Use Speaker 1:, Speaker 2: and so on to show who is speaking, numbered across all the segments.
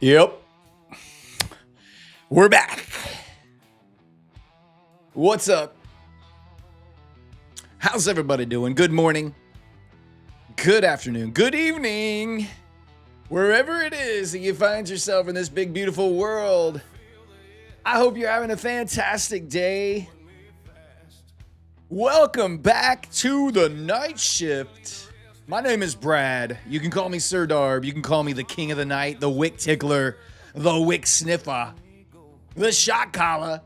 Speaker 1: Yep. We're back. What's up? How's everybody doing? Good morning. Good afternoon. Good evening. Wherever it is that you find yourself in this big, beautiful world. I hope you're having a fantastic day. Welcome back to the night shift. My name is Brad. You can call me Sir Darb. You can call me the King of the Night, the Wick Tickler, the Wick Sniffer, the Shot Collar,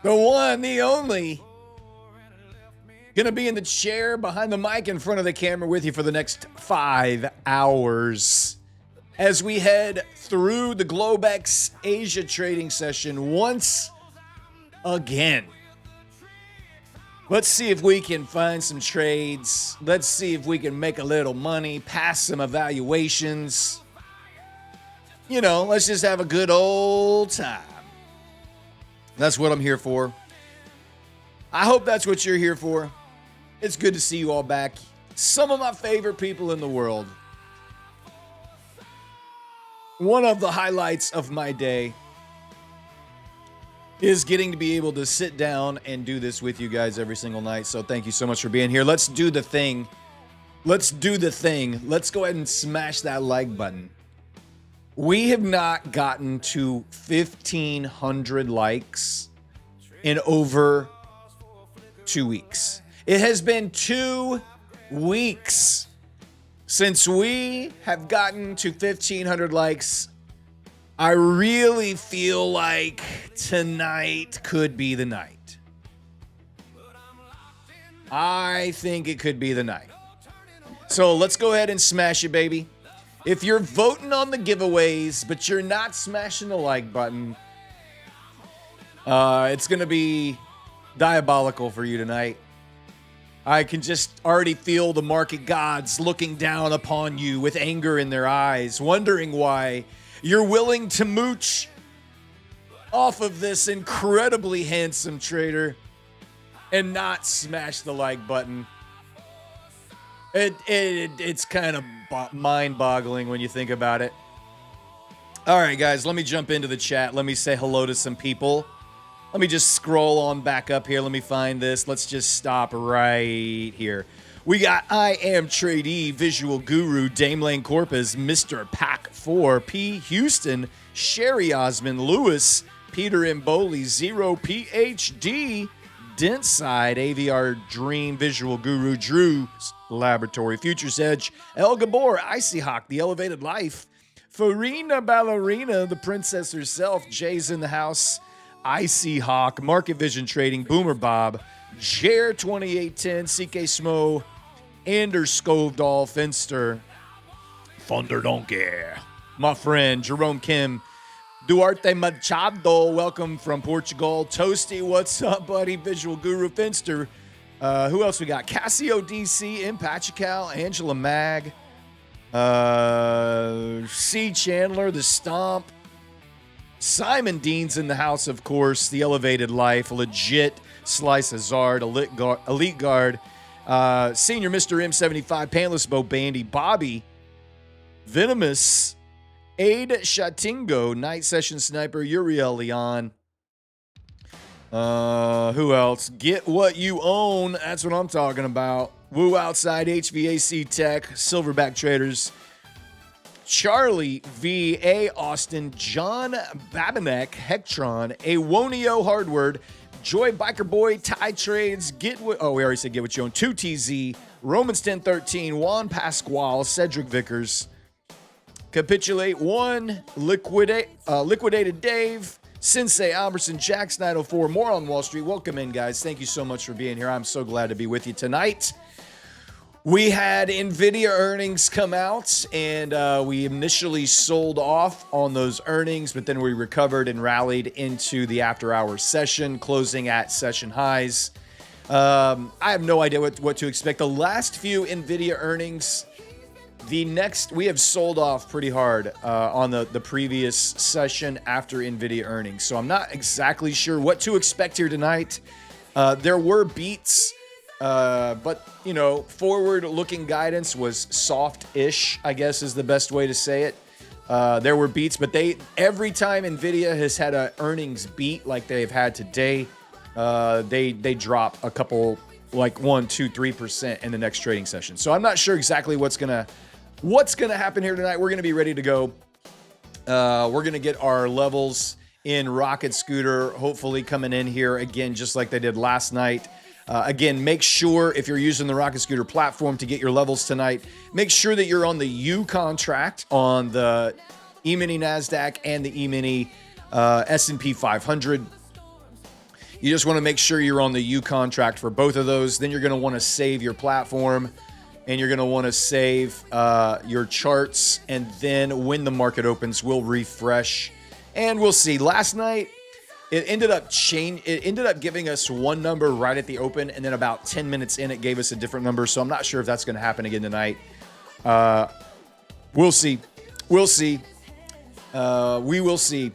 Speaker 1: the one, the only. Gonna be in the chair behind the mic in front of the camera with you for the next 5 hours as we head through the Globex Asia trading session once again. Let's see if we can find some trades. Let's see if we can make a little money, pass some evaluations. You know, let's just have a good old time. That's what I'm here for. I hope that's what you're here for. It's good to see you all back. Some of my favorite people in the world. One of the highlights of my day is getting to be able to sit down and do this with you guys every single night. So thank you so much for being here. Let's do the thing. Let's do the thing. Let's go ahead and smash that like button. We have not gotten to 1,500 likes in over 2 weeks. It has been 2 weeks since we have gotten to 1,500 likes. I really feel like tonight could be the night. I think it could be the night. So let's go ahead and smash it, baby. If you're voting on the giveaways, but you're not smashing the like button, it's going to be diabolical for you tonight. I can just already feel the market gods looking down upon you with anger in their eyes, wondering why you're willing to mooch off of this incredibly handsome trader and not smash the like button. It's kind of mind-boggling when you think about it. All right, guys, let me jump into the chat. Let me say hello to some people. Let me just scroll on back up here. Let me find this. Let's just stop right here. We got I Am Tradee, Visual Guru, Dame Lane Corpus, Mr. Pack 4, P. Houston, Sherry Osmond, Lewis, Peter Mboli, Zero PhD, Dentside, AVR Dream, Visual Guru, Drew Laboratory, Futures Edge, El Gabor, Icy Hawk, The Elevated Life, Farina Ballerina, the Princess herself, Jay's in the house, Icy Hawk, Market Vision Trading, Boomer Bob, Jer 2810, CK Smo, Anders Skovdahl, Finster, Thunder Donkey, my friend Jerome Kim, Duarte Machado, welcome from Portugal, Toasty, what's up, buddy, Visual Guru, Finster, who else we got? Cassio DC, Impachical, Angela Mag, C. Chandler, The Stomp, Simon Dean's in the house, of course, The Elevated Life, Legit, Slice Hazard, Elite Guard, Senior Mr. M75, Pantless Bo Bandy, Bobby, Venomous, Aid Shatingo, Night Session Sniper, Uriel Leon. Who else? Get What You Own. That's what I'm talking about. Woo Outside, HVAC Tech, Silverback Traders, Charlie V.A. Austin, John Babinek, Hectron, Awonio Hardword, Joy Biker Boy, Ty Trades, we already said Get What You Own, 2TZ, Romans 1013, Juan Pasquale, Cedric Vickers, Capitulate 1, Liquidated Dave, Sensei Albertson, Jax 904, more on Wall Street. Welcome in, guys. Thank you so much for being here. I'm so glad to be with you tonight. We had NVIDIA earnings come out, and we initially sold off on those earnings, but then we recovered and rallied into the after-hours session, closing at session highs. I have no idea what to expect. The last few NVIDIA earnings, we have sold off pretty hard on the previous session after NVIDIA earnings, so I'm not exactly sure what to expect here tonight. There were beats. But, you know, forward-looking guidance was soft-ish, I guess is the best way to say it. There were beats, but every time Nvidia has had a earnings beat like they've had today, they drop a couple, like 1, 2, 3% in the next trading session. So I'm not sure exactly what's gonna happen here tonight. We're gonna be ready to go. We're gonna get our levels in Rocket Scooter, hopefully coming in here again, just like they did last night. Again, make sure if you're using the Rocket Scooter platform to get your levels tonight, make sure that you're on the U contract on the E-mini NASDAQ and the E-mini S&P 500. You just want to make sure you're on the U contract for both of those. Then you're going to want to save your platform, and you're going to want to save your charts. And then when the market opens, we'll refresh, and we'll see. Last night, it ended up giving us one number right at the open, and then about 10 minutes in, it gave us a different number. So I'm not sure if that's going to happen again tonight. We'll see. We'll see. We will see.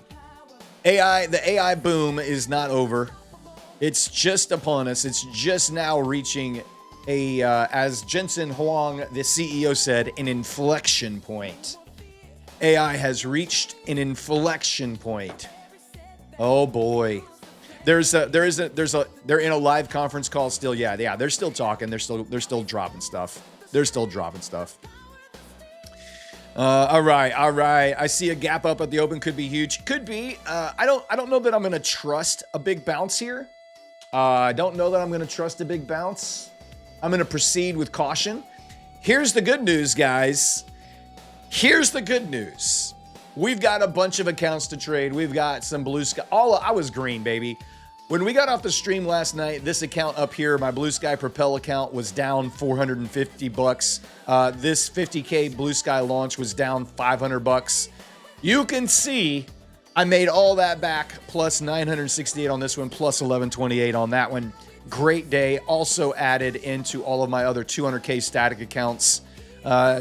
Speaker 1: The AI boom is not over. It's just upon us. It's just now reaching as Jensen Huang, the CEO, said, an inflection point. AI has reached an inflection point. Oh boy. They're in a live conference call still. Yeah, they're still talking. They're still dropping stuff. All right. I see a gap up at the open. Could be huge. Could be. I don't know that I'm gonna trust a big bounce here. I don't know that I'm gonna trust a big bounce. I'm gonna proceed with caution. Here's the good news, guys. Here's the good news. We've got a bunch of accounts to trade. We've got some blue sky. I was green, baby. When we got off the stream last night, this account up here, my Blue Sky Propel account, was down $450. This 50K Blue Sky launch was down $500. You can see I made all that back, plus 968 on this one, plus 1128 on that one. Great day. Also added into all of my other 200K static accounts.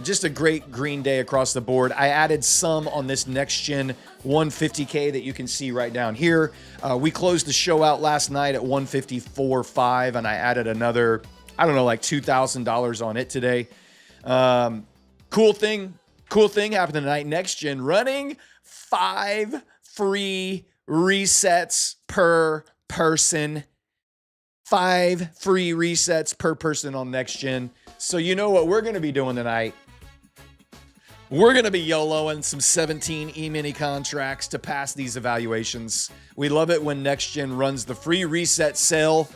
Speaker 1: Just a great green day across the board. I added some on this next gen 150K that you can see right down here. We closed the show out last night at 154.5, and I added another, I don't know, like $2,000 on it today. Cool thing happened tonight. Next gen running 5 free resets per person. 5 free resets per person on next gen. So you know what we're going to be doing tonight? We're going to be YOLOing some 17 E-mini contracts to pass these evaluations. We love it when Next Gen runs the free reset sale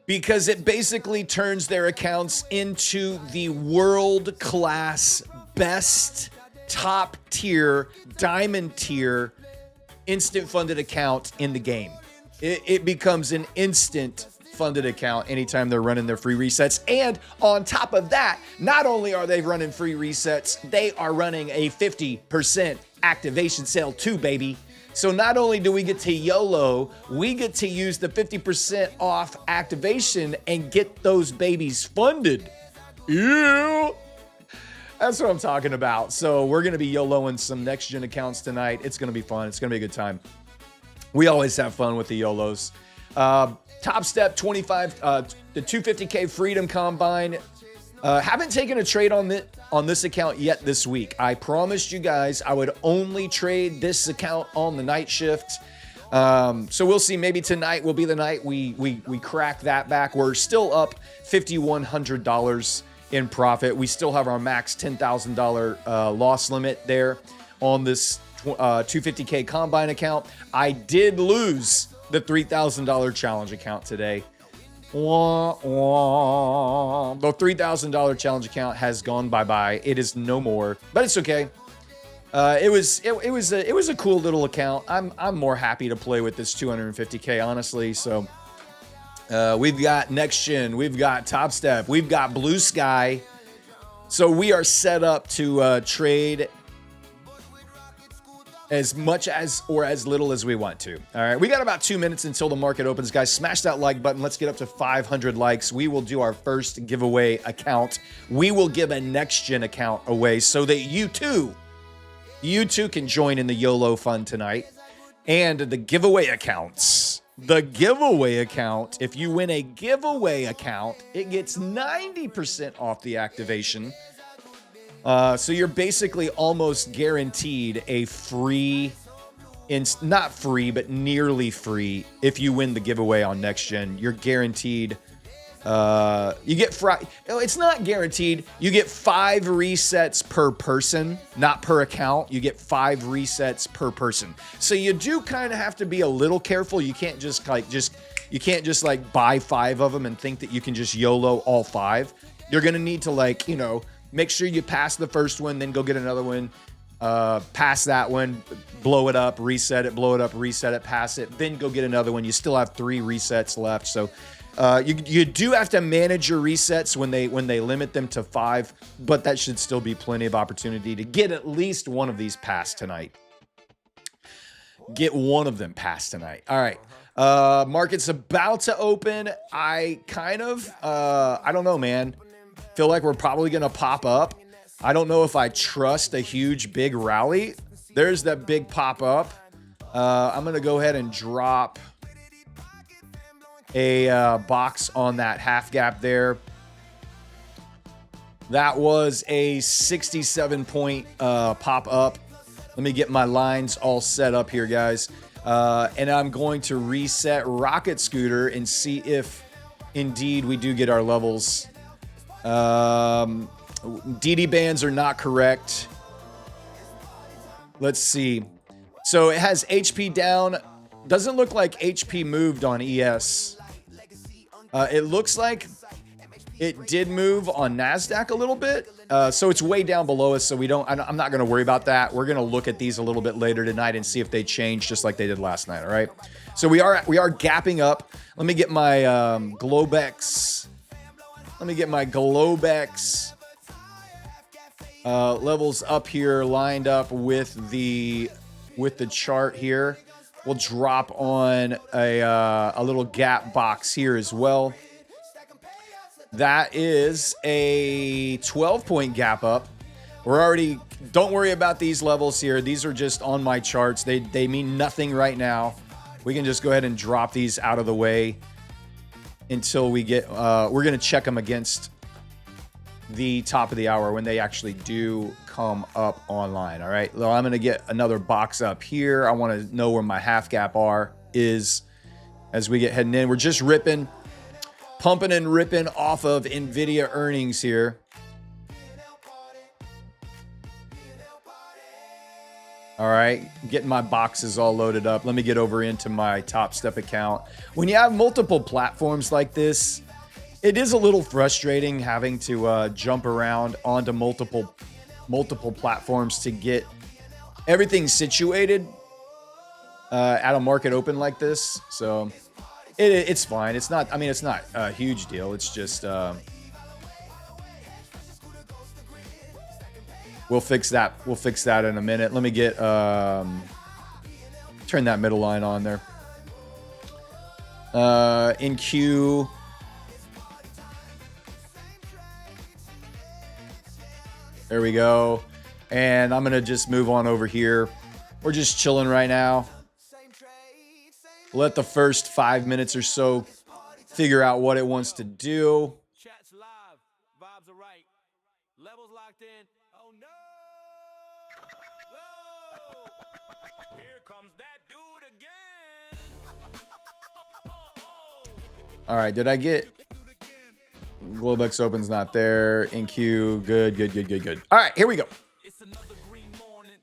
Speaker 1: because it basically turns their accounts into the world-class, best, top-tier, diamond-tier instant funded account in the game. It becomes an instant funded account anytime they're running their free resets. And on top of that, not only are they running free resets, they are running a 50% activation sale too, baby. So not only do we get to YOLO, we get to use the 50% off activation and get those babies funded. Yeah. That's what I'm talking about. So we're going to be YOLOing some next gen accounts tonight. It's going to be fun. It's going to be a good time. We always have fun with the YOLOs. Top Step 25, the 250K Freedom Combine. Haven't taken a trade on this account yet this week. I promised you guys I would only trade this account on the night shift. So we'll see. Maybe tonight will be the night we crack that back. We're still up $5,100 in profit. We still have our max $10,000 loss limit there on this 250K Combine account. I did lose the $3,000 challenge account today. The $3,000 challenge account has gone bye-bye. It is no more, but it's okay. It was a cool little account. I'm more happy to play with this 250K, honestly. So we've got Next Gen, we've got Top Step, we've got Blue Sky. So we are set up to trade as much as or as little as we want to. All right, we got about 2 minutes until the market opens, guys. Smash that like button. Let's get up to 500 likes. We will do our first giveaway account. We will give a next gen account away so that you too can join in the YOLO fun tonight. And the giveaway accounts. The giveaway account, if you win a giveaway account, it gets 90% off the activation. So you're basically almost guaranteed a free, not free, but nearly free if you win the giveaway on next gen. You're guaranteed. You get it's not guaranteed. You get 5 resets per person, not per account. You get 5 resets per person. So you do kind of have to be a little careful. You can't just buy 5 of them and think that you can just YOLO all 5. You're going to need to make sure you pass the first one, then go get another one. Pass that one, blow it up, reset it, blow it up, reset it, pass it, then go get another one. You still have 3 resets left. So you do have to manage your resets when they limit them to 5, but that should still be plenty of opportunity to get at least one of these passed tonight. Get one of them passed tonight. All right. Market's about to open. I don't know, man. Feel like we're probably going to pop up. I don't know if I trust a huge, big rally. There's that big pop up. I'm going to go ahead and drop a box on that half gap there. That was a 67 point pop up. Let me get my lines all set up here, guys. And I'm going to reset Rocket Scooter and see if indeed we do get our levels. DD bands are not correct. Let's see. So it has HP down. Doesn't look like HP moved on ES. It looks like it did move on NASDAQ a little bit. So it's way down below us. So I'm not going to worry about that. We're going to look at these a little bit later tonight and see if they change just like they did last night. All right. So we are gapping up. Let me get my Globex. Levels up here, lined up with the chart here. We'll drop on a little gap box here as well. That is a 12-point gap up. Don't worry about these levels here. These are just on my charts. They mean nothing right now. We can just go ahead and drop these out of the way until we get, we're going to check them against the top of the hour when they actually do come up online. All right. Well, I'm going to get another box up here. I want to know where my half gap is as we get heading in. We're just pumping and ripping off of NVIDIA earnings here. All right, getting my boxes all loaded up. Let me get over into my Top Step account. When you have multiple platforms like this, it is a little frustrating having to jump around onto multiple platforms to get everything situated at a market open like this. So it's fine. It's not a huge deal. It's just we'll fix that. We'll fix that in a minute. Let me get turn that middle line on there. In queue. There we go. And I'm going to just move on over here. We're just chilling right now. Let the first 5 minutes or so figure out what it wants to do.
Speaker 2: Chat's live. Vibes are right. Levels locked in. Oh no! Whoa! Here comes that dude again.
Speaker 1: All right, did I get Globex Open's not there. In queue. Good. All right, here we go.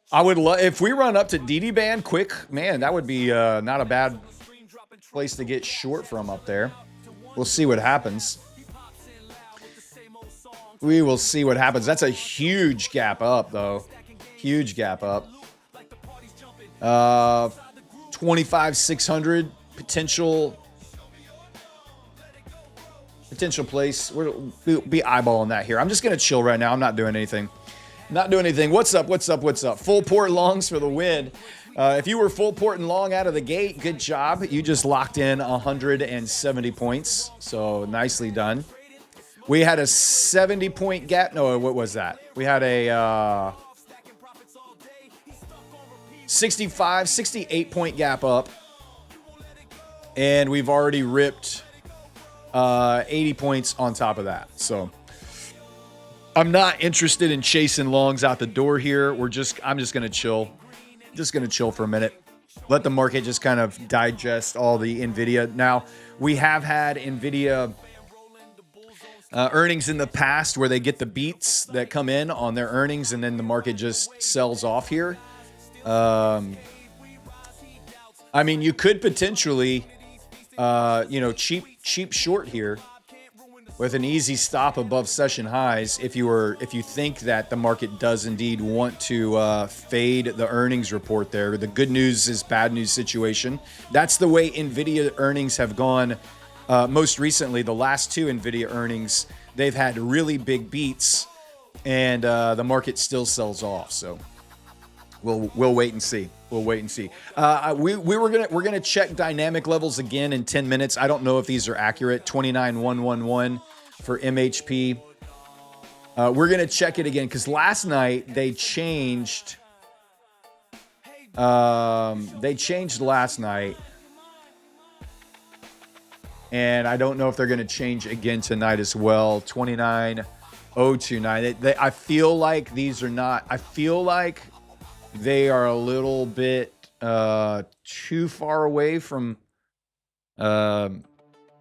Speaker 1: I would love if we run up to DD band quick, man, that would be not a bad place to get short from up there. We'll see what happens. We will see what happens. That's a huge gap up, though. Huge gap up. 25,600 potential place. We'll be eyeballing that here. I'm just gonna chill right now. I'm not doing anything. What's up? Full port longs for the win. If you were full port and long out of the gate, good job. You just locked in 170 points. So nicely done. We had a 70-point gap. No, what was that? We had a 68-point gap up. And we've already ripped 80 points on top of that. So I'm not interested in chasing longs out the door here. I'm just gonna chill. Just gonna chill for a minute. Let the market just kind of digest all the NVIDIA. Now, we have had NVIDIA earnings in the past where they get the beats that come in on their earnings and then the market just sells off here. I mean, you could potentially, cheap short here with an easy stop above session highs if you think that the market does indeed want to fade the earnings report there. The good news is bad news situation. That's the way NVIDIA earnings have gone. Most recently, the last two NVIDIA earnings, they've had really big beats, and the market still sells off. So we'll wait and see. We'll wait and see. We're gonna check dynamic levels again in 10 minutes. I don't know if these are accurate. 29,111 for MHP. We're gonna check it again because last night they changed. They changed last night, and I don't know if they're gonna change again tonight as well. 29,029. I feel like these are not. I feel like they are a little bit too far away from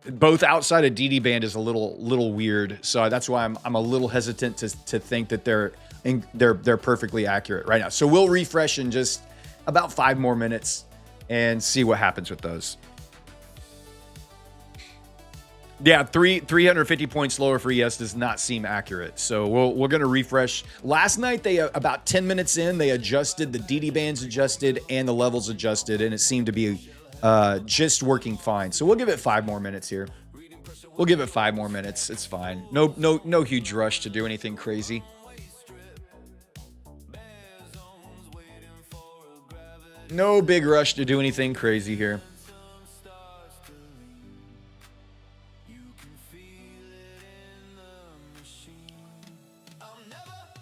Speaker 1: both outside of DD band is a little weird. So that's why I'm a little hesitant to think that they're perfectly accurate right now. So we'll refresh in just about 5 more minutes and see what happens with those. Yeah, 350 points lower for ES does not seem accurate. So we're going to refresh. Last night, they about 10 minutes in, they adjusted, the DD bands adjusted, and the levels adjusted, and it seemed to be just working fine. So we'll give it 5 more minutes here. We'll give it 5 more minutes. It's fine. No huge rush to do anything crazy. No big rush to do anything crazy here.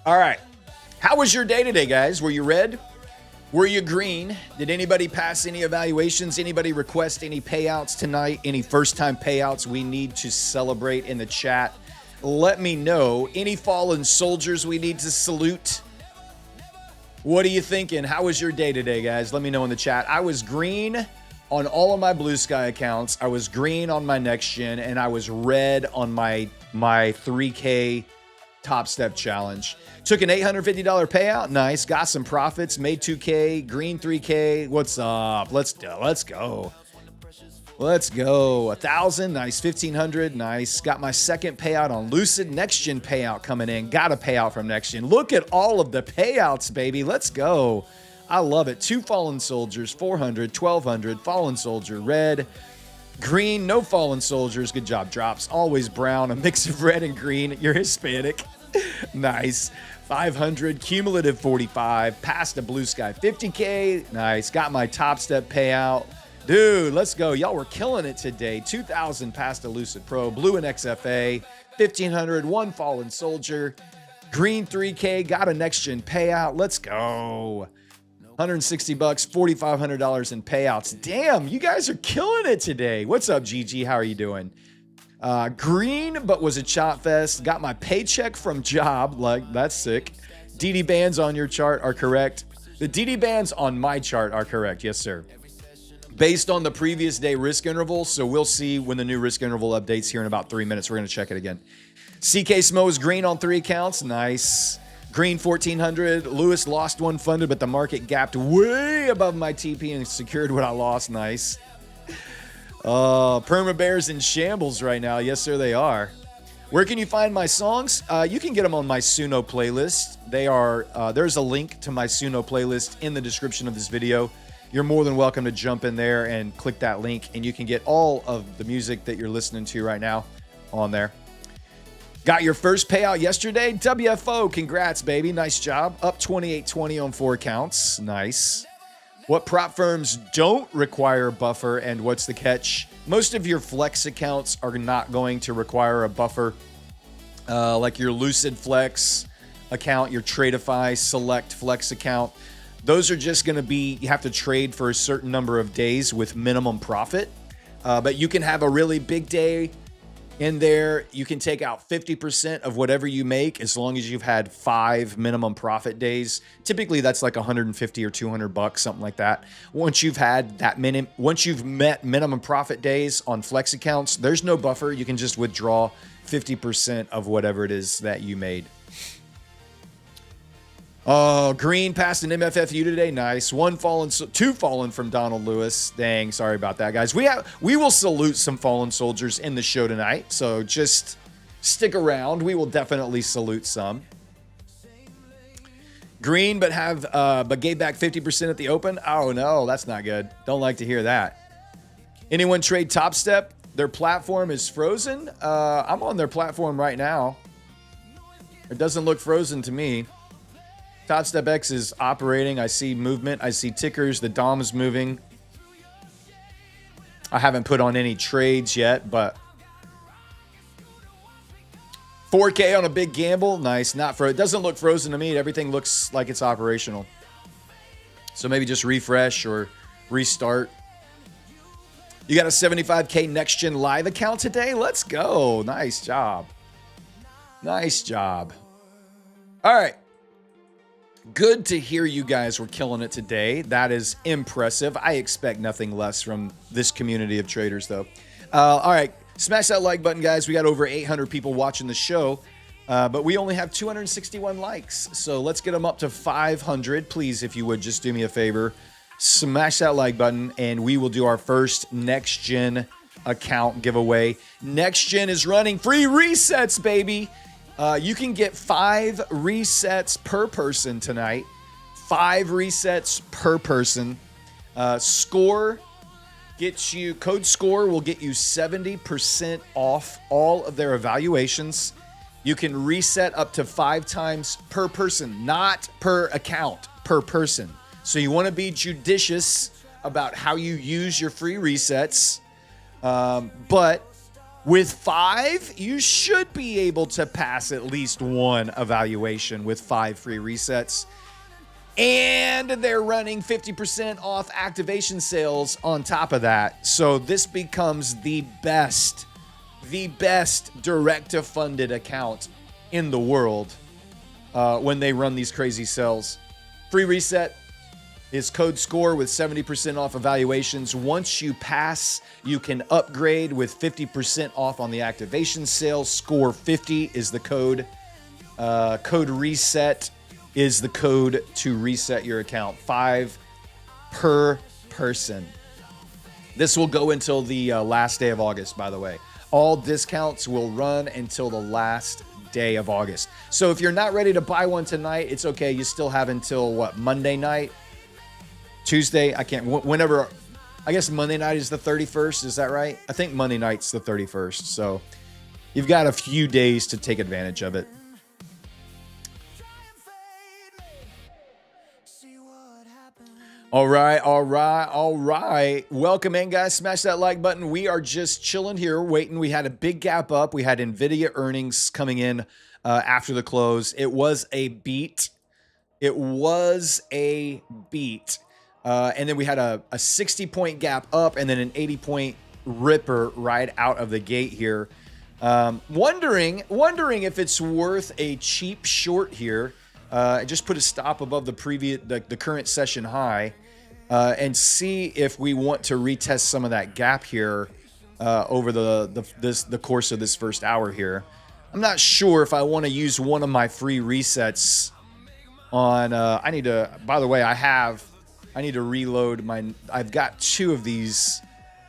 Speaker 1: All right. How was your day today, guys? Were you red? Were you green? Did anybody pass any evaluations? Anybody request any payouts tonight? Any first-time payouts we need to celebrate in the chat? Let me know. Any fallen soldiers we need to salute? What are you thinking? How was your day today, guys? Let me know in the chat. I was green on all of my Blue Sky accounts. I was green on my next gen, and I was red on my 3K Top Step Challenge. Took an $850 payout. Nice. Got some profits. Made 2K. Green 3K. What's up? Let's go. 1,000. Nice. 1,500. Nice. Got my second payout on Lucid. Next gen payout coming in. Got a payout from next gen. Look at all of the payouts, baby. Let's go. I love it. 2 Fallen Soldiers. 400. 1,200. Fallen Soldier. Red. Green. No Fallen Soldiers. Good job. Drops. Always brown. A mix of red and green. You're Hispanic. Nice. 500, cumulative 45, passed a Blue Sky 50K. Nice. Got my Top Step payout. Dude, let's go. Y'all were killing it today. 2,000 passed a Lucid Pro, blue and XFA, 1,500, 1 Fallen Soldier, green 3K, got a next gen payout. Let's go. 160 bucks, $4,500 in payouts. Damn, you guys are killing it today. What's up, GG? How are you doing? Green, but was a chop fest. Got my paycheck from job. Like, that's sick. DD bands on your chart are correct. The DD bands on my chart are correct. Yes, sir. Based on the previous day risk interval. So we'll see when the new risk interval updates here in about 3 minutes. We're going to check it again. CK Smo is green on 3 accounts. Nice. Green 1,400. Lewis lost one funded, but the market gapped way above my TP and secured what I lost. Nice. Perma Bears in shambles right now. Yes, sir, they are. Where can you find my songs? You can get them on my Suno playlist. They are. There's a link to my Suno playlist in the description of this video. You're more than welcome to jump in there and click that link, and you can get all of the music that you're listening to right now on there. Got your first payout yesterday? WFO, congrats, baby. Nice job. Up 2820 on 4 accounts. Nice. What prop firms don't require a buffer, and what's the catch? Most of your flex accounts are not going to require a buffer, like your Lucid Flex account, your Tradeify Select Flex account. Those are just going to be, you have to trade for a certain number of days with minimum profit, but you can have a really big day In there, you can take out 50% of whatever you make as long as you've had 5 minimum profit days. Typically, that's like 150 or 200 bucks, something like that. Once you've had that once you've met minimum profit days on flex accounts, there's no buffer. You can just withdraw 50% of whatever it is that you made. Green passed an MFFU today. Nice. 2 fallen from Donald Lewis. Dang, sorry about that, guys. We will salute some fallen soldiers in the show tonight, so just stick around. We will definitely salute some. Green, but gave back 50% at the open. Oh no, that's not good. Don't like to hear that. Anyone trade Top Step? Their platform is frozen. I'm on their platform right now. It doesn't look frozen to me. Top Step X is operating. I see movement. I see tickers. The DOM is moving. I haven't put on any trades yet, but 4K on a big gamble. Nice. It doesn't look frozen to me. Everything looks like it's operational. So maybe just refresh or restart. You got a 75K Next Gen live account today? Let's go. Nice job. Nice job. All right. Good to hear you guys were killing it today. That is impressive. I expect nothing less from this community of traders, though. All right. Smash that like button, guys. We got over 800 people watching the show, but we only have 261 likes. So let's get them up to 500. Please, if you would, just do me a favor. Smash that like button, and we will do our first Next Gen account giveaway. Next Gen is running free resets, baby. You can get 5 resets per person tonight. 5 resets per person. Score gets you, code SCORE will get you 70% off all of their evaluations. You can reset up to 5 times per person, not per account, per person. So you want to be judicious about how you use your free resets. But with 5, you should be able to pass at least 1 evaluation with 5 free resets. And they're running 50% off activation sales on top of that. So this becomes the best direct-to-funded account in the world when they run these crazy sales. Free reset is code SCORE with 70% off evaluations. Once you pass, you can upgrade with 50% off on the activation sales. SCORE 50 is the code. Code reset is the code to reset your account. 5 per person. This will go until the last day of August, by the way. All discounts will run until the last day of August. So if you're not ready to buy one tonight, it's okay. You still have until, what, Monday night? Tuesday, whenever, I guess Monday night is the 31st, is that right? I think Monday night's the 31st, so you've got a few days to take advantage of it. All right. Welcome in, guys. Smash that like button. We are just chilling here, waiting. We had a big gap up. We had NVIDIA earnings coming in after the close. It was a beat. And then we had a 60-point gap up and then an 80-point ripper right out of the gate here. Wondering if it's worth a cheap short here. I just put a stop above the current session high and see if we want to retest some of that gap here over the course of this first hour here. I'm not sure if I want to use one of my free resets on. I need to reload I've got 2 of these.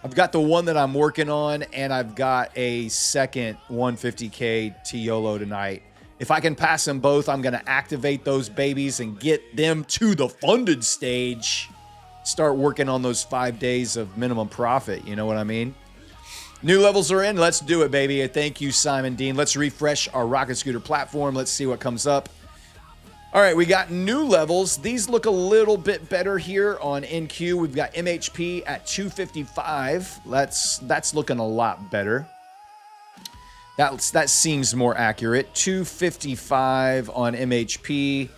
Speaker 1: I've got the one that I'm working on, and I've got a second 150K TYOLO tonight. If I can pass them both, I'm going to activate those babies and get them to the funded stage. Start working on those 5 days of minimum profit. You know what I mean? New levels are in. Let's do it, baby. Thank you, Simon Dean. Let's refresh our Rocket Scooter platform. Let's see what comes up. All right, we got new levels. These look a little bit better here on NQ. We've got MHP at 255. That's looking a lot better. That seems more accurate. 255 on MHP.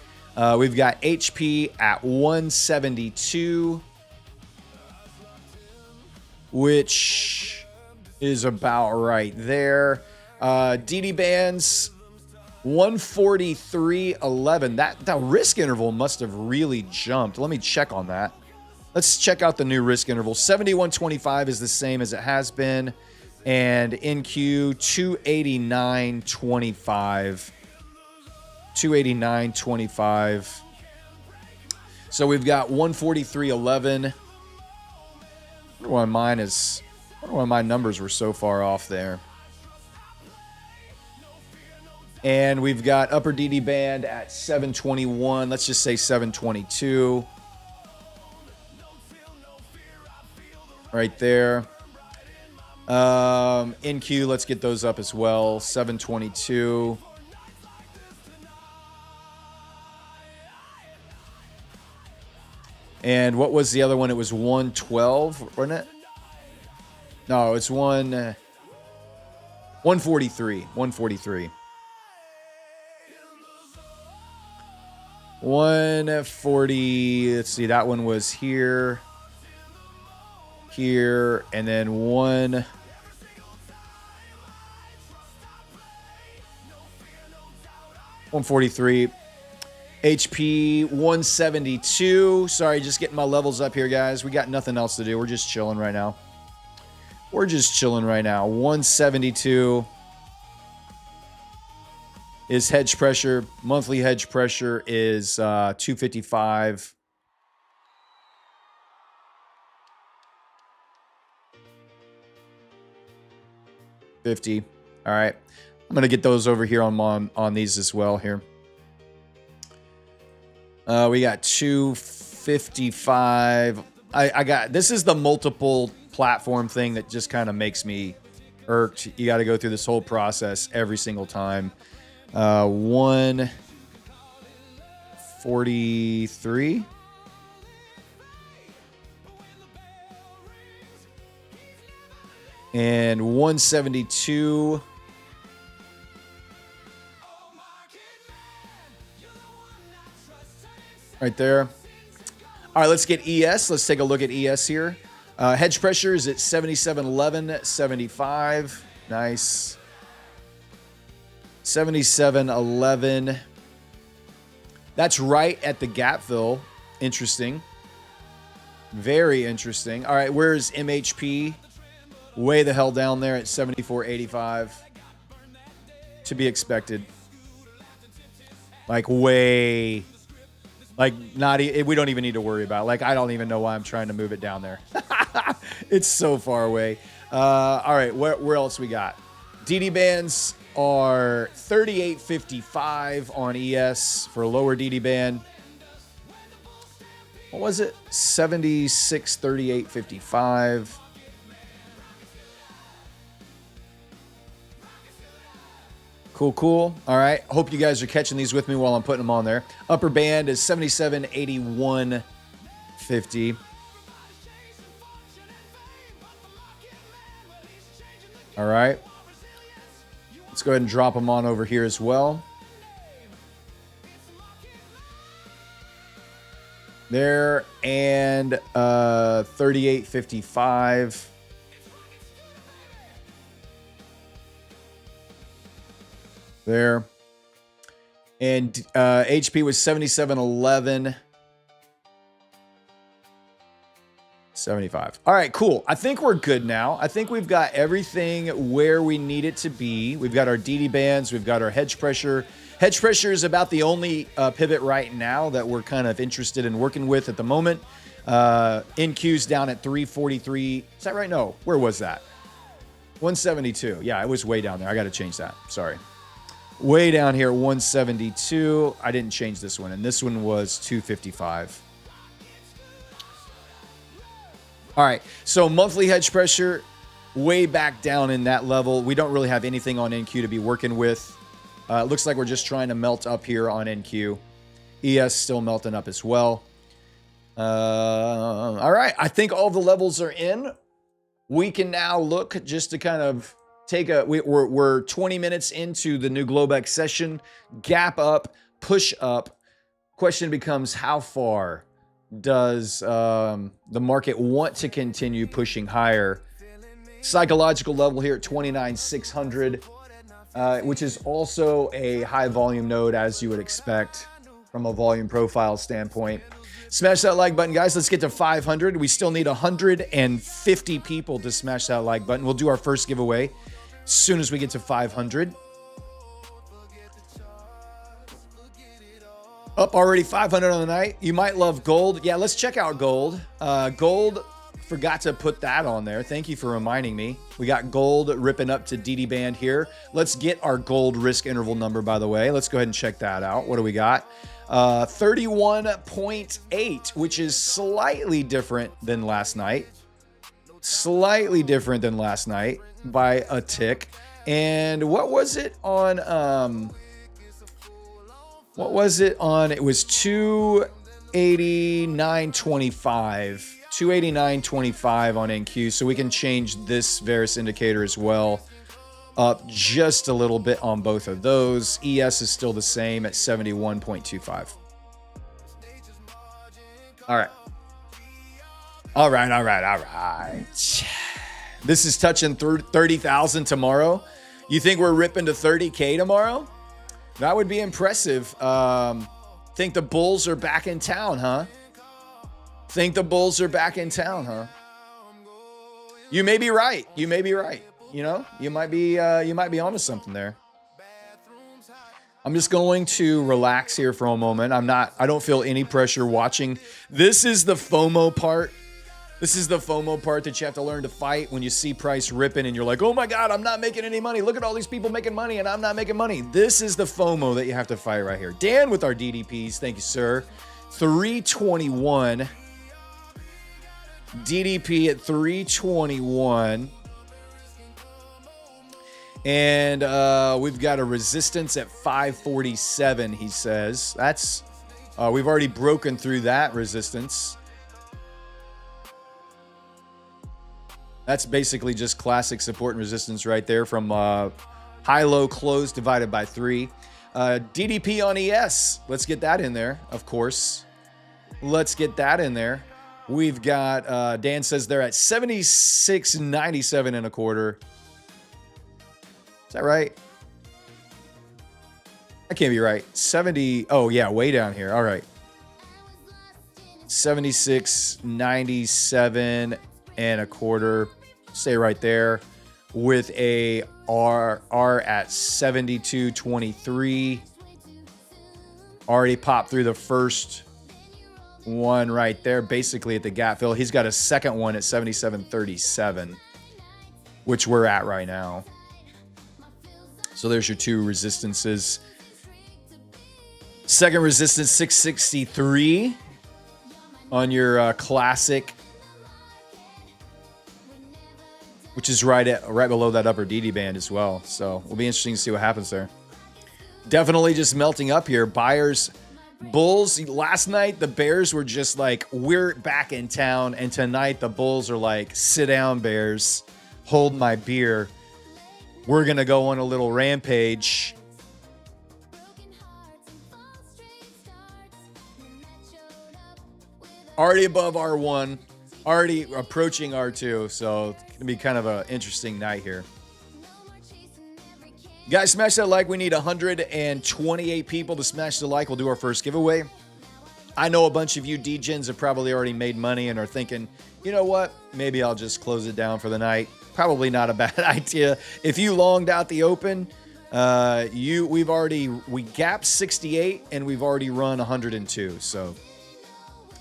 Speaker 1: We've got HP at 172, which is about right there. DD bands 143.11. That risk interval must have really jumped. Let me check on that. Let's check out the new risk interval. 71.25 is the same as it has been. And NQ 289.25. 289.25. So we've got 143.11. I wonder why my numbers were so far off there. And we've got upper DD band at 721. Let's just say 722. Right there. NQ, let's get those up as well. 722. And what was the other one? It was 112, wasn't it? No, it's 143. 143. 140. Let's see. That one was here, and then 143. HP 172. Sorry, just getting my levels up here, guys. We got nothing else to do. We're just chilling right now. 172 is hedge pressure. Monthly hedge pressure is 255. $50. All right. I'm going to get those over here on these as well here. We got 255. I got, this is the multiple platform thing that just kind of makes me irked. You got to go through this whole process every single time. 143. And 172. Right there. All right, let's get ES. Let's take a look at ES here. Hedge pressure is at 77.11.75. Nice. 77.11. That's right at the gap fill. Interesting. Very interesting. All right, where's MHP? Way the hell down there at 74.85. To be expected. Like way... Like, we don't even need to worry about it. Like, I don't even know why I'm trying to move it down there. It's so far away. All right, where else we got? DD bands are 38.55 on ES for a lower DD band. What was it? 76.38.55. Cool. All right. Hope you guys are catching these with me while I'm putting them on there. Upper band is 77.81.50. All right. Let's go ahead and drop them on over here as well. There, and 38.55. There. And HP was 77.11. 75. All right, cool. I think we're good now. I think we've got everything where we need it to be. We've got our DD bands. We've got our hedge pressure. Hedge pressure is about the only pivot right now that we're kind of interested in working with at the moment. NQ's down at 343. Is that right? No. Where was that? 172. Yeah, it was way down there. I got to change that. Sorry. Way down here, 172. I didn't change this one, and this one was 255. All right, so monthly hedge pressure, way back down in that level. We don't really have anything on NQ to be working with. It looks like we're just trying to melt up here on NQ. ES still melting up as well. All right, I think all the levels are in. We can now look just to kind of take a, we're 20 minutes into the new Globex session. Gap up, push up. Question becomes, how far does the market want to continue pushing higher? Psychological level here at 29,600, which is also a high volume node, as you would expect from a volume profile standpoint. Smash that like button, guys. Let's get to 500. We still need 150 people to smash that like button. We'll do our first giveaway as soon as we get to 500. Up already 500 on the night. You might love gold. Yeah, let's check out gold. Gold, forgot to put that on there. Thank you for reminding me. We got gold ripping up to DD band here. Let's get our gold risk interval number, by the way. Let's go ahead and check that out. What do we got? 31.8, which is slightly different than last night. Slightly different than last night by a tick. And what was it on... What was it on? It was 289.25. 289.25 on NQ. So we can change this Varus indicator as well up just a little bit on both of those. ES is still the same at 71.25. All right. All right. This is touching 30,000 tomorrow. You think we're ripping to 30K tomorrow? That would be impressive. Think the Bulls are back in town, huh? Think the Bulls are back in town, huh? You may be right. You may be right. You know, you might be onto something there. I'm just going to relax here for a moment. I don't feel any pressure watching. This is the FOMO part. This is the FOMO part that you have to learn to fight when you see price ripping and you're like, oh my God, I'm not making any money. Look at all these people making money and I'm not making money. This is the FOMO that you have to fight right here. Dan with our DDPs. Thank you, sir. 321. DDP at 321. And we've got a resistance at 547, he says. That's, we've already broken through that resistance. That's basically just classic support and resistance right there from high-low close divided by 3. DDP on ES. Let's get that in there, of course. Let's get that in there. We've got, Dan says they're at 76.97 and a quarter. Is that right? I can't be right. 70. Oh, yeah, way down here. All right. 76.97 and a quarter. Stay right there with a R at 72.23. Already popped through the first one right there, basically at the gap fill. He's got a second one at 77.37, which we're at right now. So there's your two resistances. Second resistance, 663 on your classic, which is right below that upper DD band as well. So it'll be interesting to see what happens there. Definitely just melting up here. Buyers, Bulls. Last night, the Bears were just like, we're back in town. And tonight, the Bulls are like, sit down, Bears. Hold my beer. We're going to go on a little rampage. Already above R1. Already approaching R2. So it's going to be kind of an interesting night here. Guys, smash that like. We need 128 people to smash the like. We'll do our first giveaway. I know a bunch of you DGens have probably already made money and are thinking, you know what? Maybe I'll just close it down for the night. Probably not a bad idea. If you longed out the open, we gapped 68 and we've already run 102. So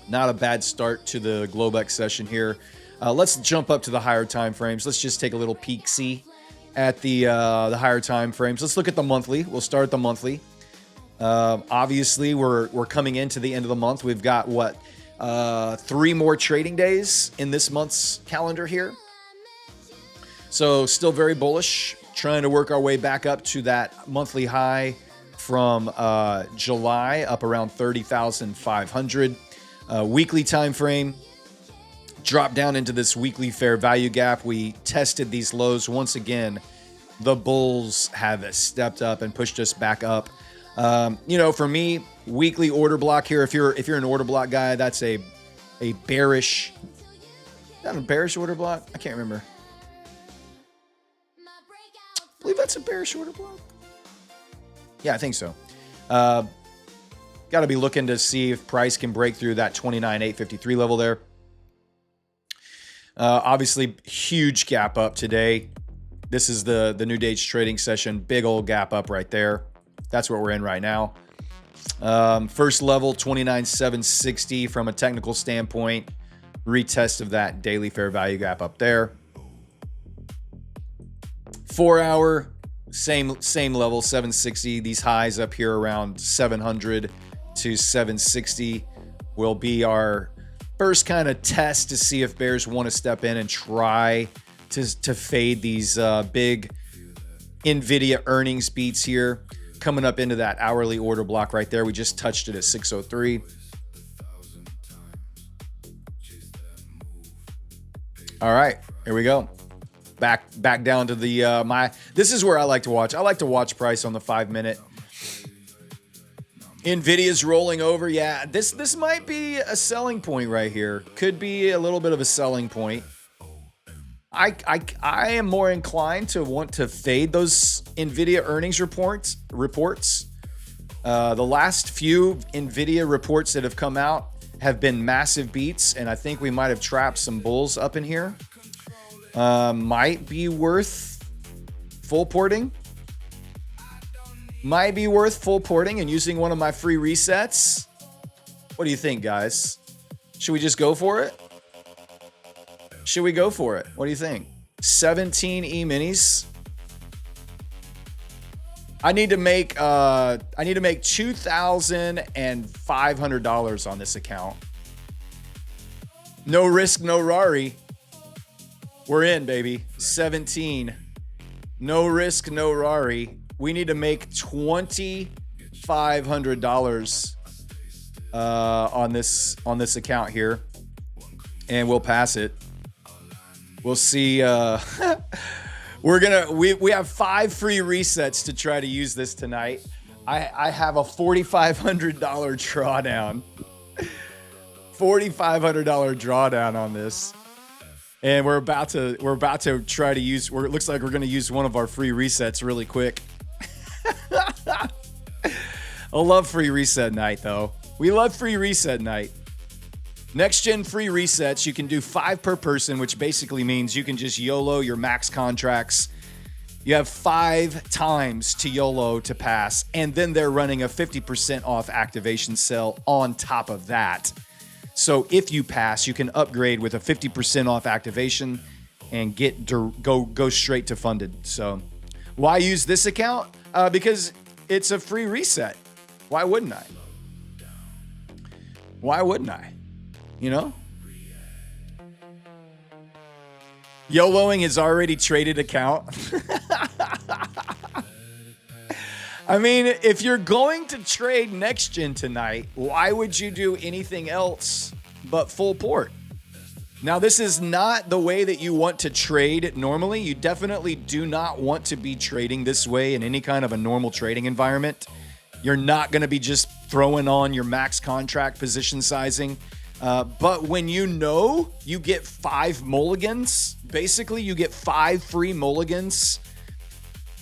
Speaker 1: not a bad start to the Globex session here. Let's jump up to the higher time frames. Let's just take a little peek-see at the higher time frames. Let's look at the monthly. We'll start at the monthly. Obviously, we're coming into the end of the month. We've got, 3 more trading days in this month's calendar here. So still very bullish, trying to work our way back up to that monthly high from July, up around 30,500. Weekly time frame, drop down into this weekly fair value gap. We tested these lows once again. The bulls have stepped up and pushed us back up. For me, weekly order block here. If you're an order block guy, that's a bearish. Is that a bearish order block? I can't remember. I believe that's a bearish order block. Yeah, I think so. Got to be looking to see if price can break through that 29,853 level there. Obviously, huge gap up today. This is the new days trading session. Big old gap up right there. That's what we're in right now. First level, 29,760 from a technical standpoint. Retest of that daily fair value gap up there. 4 hour, same level, 760. These highs up here around 700 to 760 will be our first kind of test to see if bears want to step in and try to fade these big NVIDIA earnings beats here. Coming up into that hourly order block right there. We just touched it at 603. All right, here we go. Back down to the this is where I like to watch. I like to watch price on the 5-minute. NVIDIA's rolling over. Yeah, this might be a selling point right here. Could be a little bit of a selling point. I am more inclined to want to fade those NVIDIA earnings reports. The last few NVIDIA reports that have come out have been massive beats, and I think we might have trapped some bulls up in here. Might be worth full porting. Might be worth full porting and using one of my free resets. What do you think, guys? Should we just go for it? Should we go for it? What do you think? 17 E-minis. I need to make $2,500 on this account. No risk, no Rari. We're in, baby. 17. No risk, no Rari. We need to make $2,500 on this account here, and we'll pass it. We'll see. We have 5 free resets to try to use this tonight. I have a $4,500 drawdown. $4,500 drawdown on this. And we're about to try to use, it looks like we're going to use one of our free resets really quick. I love free reset night, though. We love free reset night. Next gen free resets, you can do 5 per person, which basically means you can just YOLO your max contracts. You have 5 times to YOLO to pass, and then they're running a 50% off activation sale on top of that. So if you pass, you can upgrade with a 50% off activation and go straight to funded. So why use this account? Because it's a free reset. Why wouldn't I? Why wouldn't I? You know? YOLOing his already traded account. I mean, if you're going to trade next gen tonight, why would you do anything else but full port? Now, this is not the way that you want to trade normally. You definitely do not want to be trading this way in any kind of a normal trading environment. You're not going to be just throwing on your max contract position sizing. But when you know you get 5 mulligans, basically you get 5 free mulligans,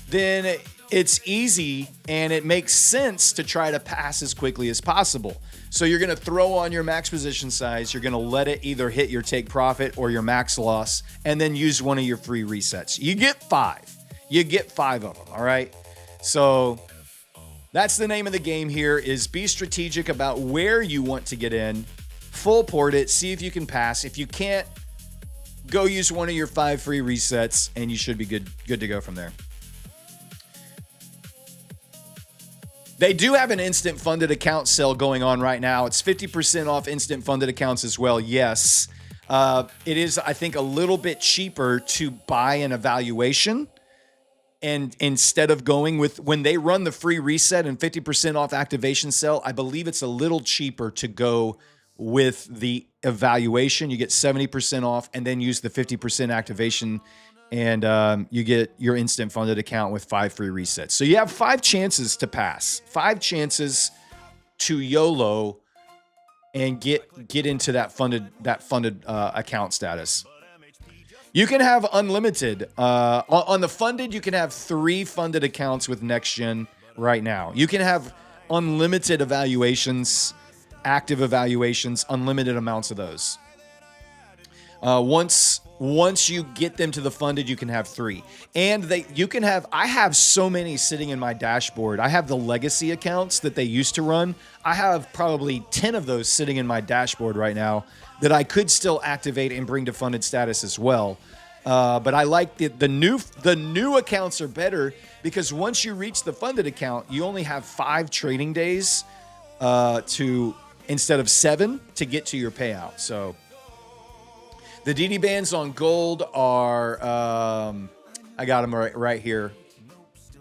Speaker 1: then it's easy and it makes sense to try to pass as quickly as possible. So you're going to throw on your max position size. You're going to let it either hit your take profit or your max loss, and then use one of your free resets. You get 5. You get 5 of them, all right? So that's the name of the game here, is be strategic about where you want to get in. Full port it. See if you can pass. If you can't, go use one of your 5 free resets, and you should be good to go from there. They do have an instant funded account sale going on right now. It's 50% off instant funded accounts as well. Yes. It is, I think, a little bit cheaper to buy an evaluation. And instead of going with, when they run the free reset and 50% off activation sale, I believe it's a little cheaper to go with the evaluation. You get 70% off and then use the 50% activation, and you get your instant funded account with 5 free resets. So you have 5 chances to pass, 5 chances to YOLO and get into that funded account status. You can have unlimited. On the funded, you can have 3 funded accounts with NextGen right now. You can have unlimited evaluations, active evaluations, unlimited amounts of those. Once you get them to the funded, you can have 3. And I have so many sitting in my dashboard. I have the legacy accounts that they used to run. I have probably 10 of those sitting in my dashboard right now that I could still activate and bring to funded status as well. But I like the new accounts are better because once you reach the funded account, you only have 5 trading days instead of 7 to get to your payout. So the DD bands on gold are, I got them right here.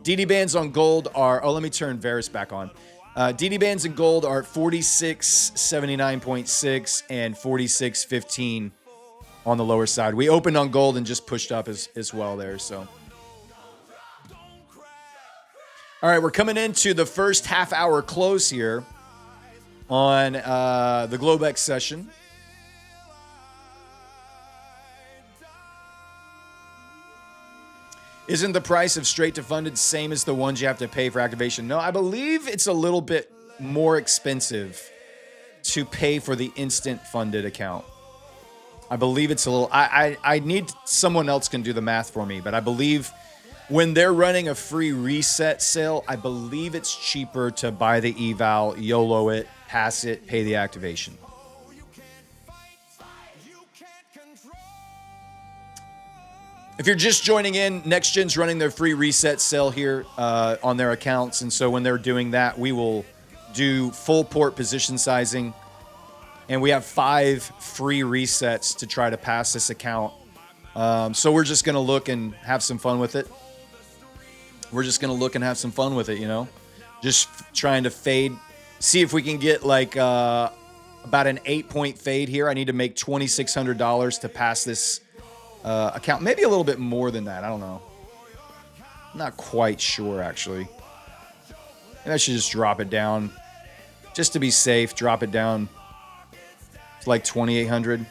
Speaker 1: DD bands on gold are, let me turn Varus back on. DD bands in gold are 46.79.6 and 46.15 on the lower side. We opened on gold and just pushed up as well there. So, all right, we're coming into the first half-hour close here on the Globex session. Isn't the price of straight to funded same as the ones you have to pay for activation? No, I believe it's a little bit more expensive to pay for the instant funded account. I believe it's a little... I need someone else can do the math for me, but I believe when they're running a free reset sale, I believe it's cheaper to buy the eval, YOLO it, pass it, pay the activation. If you're just joining in, NextGen's running their free reset sale here on their accounts. And so when they're doing that, we will do full port position sizing. And we have 5 free resets to try to pass this account. So we're just going to look and have some fun with it. Just trying to fade. See if we can get like about an 8-point fade here. I need to make $2,600 to pass this account. Maybe a little bit more than that. I don't know. I'm not quite sure, actually. Maybe I should just drop it down. Just to be safe, drop it down to like 2,800.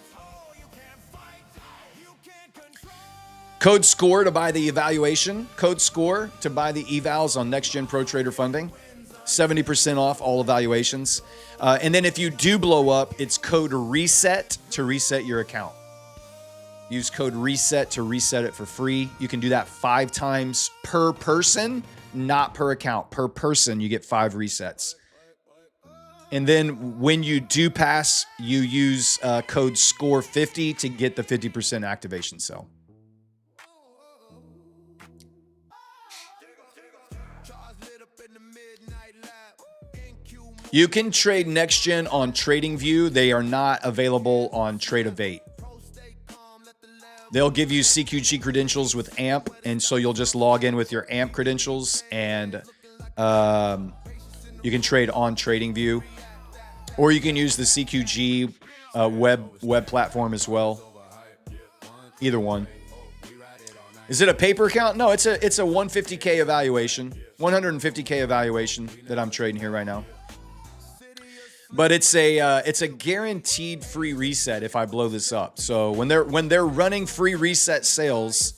Speaker 1: Code SCORE to buy the evaluation. Code SCORE to buy the evals on NextGen Pro Trader funding. 70% off all evaluations. And then if you do blow up, it's code RESET to reset your account. Use code RESET to reset it for free. You can do that 5 times per person, not per account. Per person, you get 5 resets. And then when you do pass, you use code SCORE50 to get the 50% activation sell. You can trade NextGen on TradingView. They are not available on Trade-Evate. They'll give you CQG credentials with AMP, and so you'll just log in with your AMP credentials, and you can trade on TradingView, or you can use the CQG web platform as well. Either one. Is it a paper account? No, it's a 150K evaluation, 150K evaluation that I'm trading here right now. But it's a guaranteed free reset if I blow this up. So when they're running free reset sales,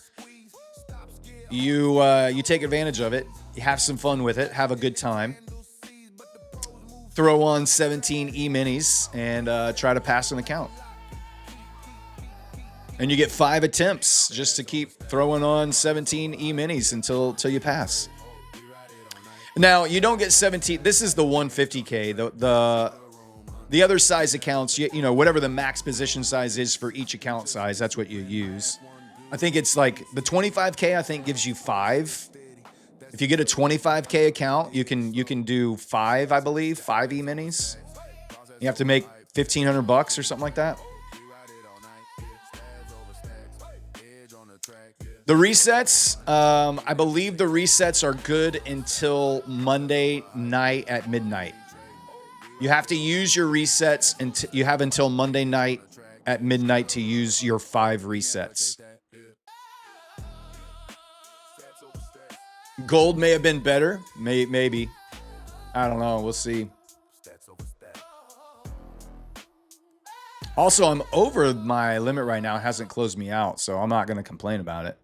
Speaker 1: you take advantage of it. You have some fun with it. Have a good time. Throw on 17 E-minis and try to pass an account. And you get 5 attempts just to keep throwing on 17 E-minis until you pass. Now, you don't get 17. This is the 150K. The other size accounts, you know, whatever the max position size is for each account size, that's what you use. I think it's like the 25K, I think, gives you 5. If you get a 25K account, you can do 5, I believe, 5 E-minis. You have to make $1,500 or something like that. The resets, I believe the resets are good until Monday night at midnight. You have to use your resets, and you have until Monday night at midnight to use your 5 resets. Gold may have been better. Maybe. I don't know. We'll see. Also, I'm over my limit right now. It hasn't closed me out, so I'm not going to complain about it.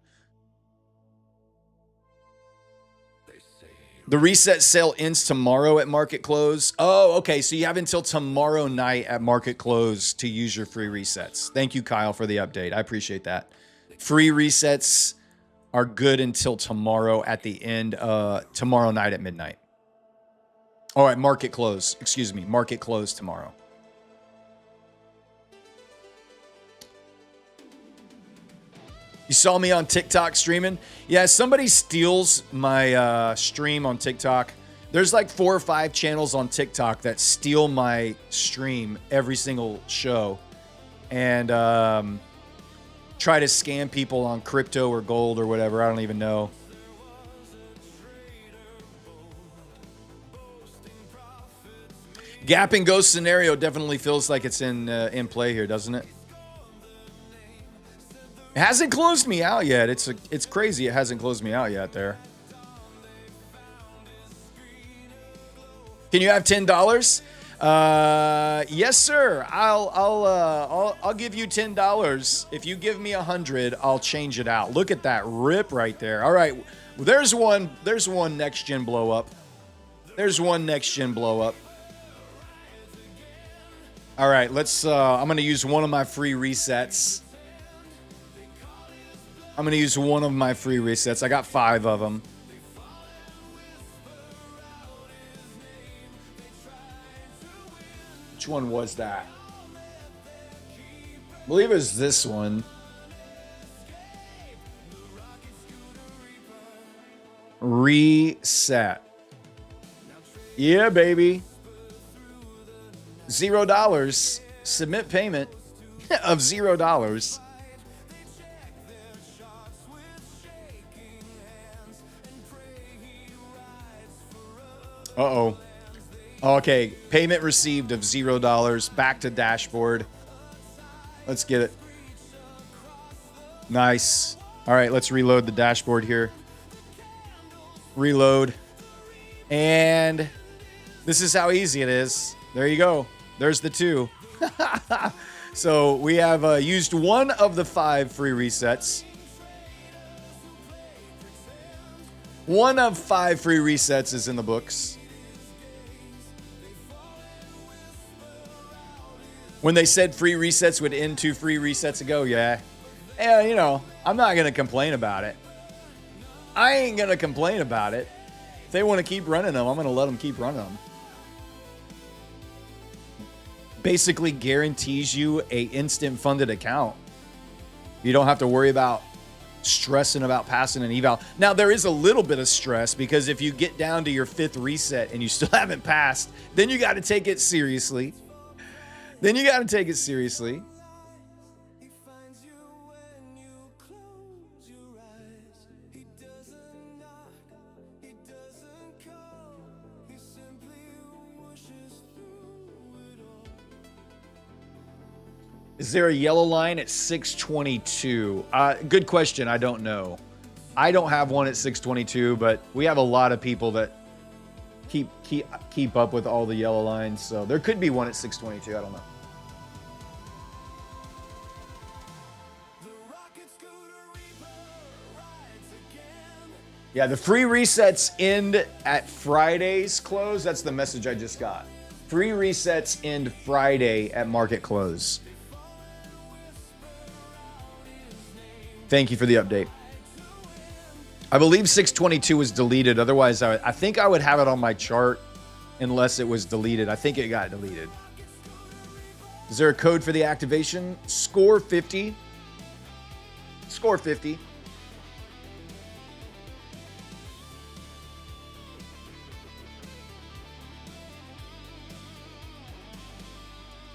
Speaker 1: The reset sale ends tomorrow at market close. Oh, okay. So you have until tomorrow night at market close to use your free resets. Thank you, Kyle, for the update. I appreciate that. Free resets are good until tomorrow at the end, tomorrow night at midnight. All right, market close. Excuse me, market close tomorrow. You saw me on TikTok streaming? Yeah, somebody steals my stream on TikTok. There's like 4 or 5 channels on TikTok that steal my stream every single show and try to scam people on crypto or gold or whatever. I don't even know. Gap and Ghost scenario definitely feels like it's in play here, doesn't it? It hasn't closed me out yet. It's crazy. It hasn't closed me out yet there. Can you have $10? Yes, sir. I'll give you $10. If you give me 100, I'll change it out. Look at that rip right there. All right. There's one next gen blow up. There's one next gen blow up. All right, let's I'm going to use one of my free resets. I'm going to use one of my free resets. I got 5 of them. Which one was that? I believe it was this one. Reset. Yeah, baby. $0. Submit payment of $0. Uh-oh. Okay, payment received of $0. Back to dashboard. Let's get it. Nice. All right, let's reload the dashboard here. Reload. And this is how easy it is. There you go. There's the 2. So we have used one of the 5 free resets. One of 5 free resets is in the books. When they said free resets would end 2 free resets ago, yeah. And, you know, I'm not going to complain about it. I ain't going to complain about it. If they want to keep running them, I'm going to let them keep running them. Basically guarantees you a instant funded account. You don't have to worry about stressing about passing an eval. Now, there is a little bit of stress because if you get down to your 5th reset and you still haven't passed, then you got to take it seriously. Then you got to take it seriously. Is there a yellow line at 622? Good question. I don't know. I don't have one at 622, but we have a lot of people that keep up with all the yellow lines. So there could be one at 622. I don't know. Yeah, the free resets end at Friday's close. That's the message I just got. Free resets end Friday at market close. Thank you for the update. I believe 622 was deleted. Otherwise, I think I would have it on my chart unless it was deleted. I think it got deleted. Is there a code for the activation? Score 50. Score 50.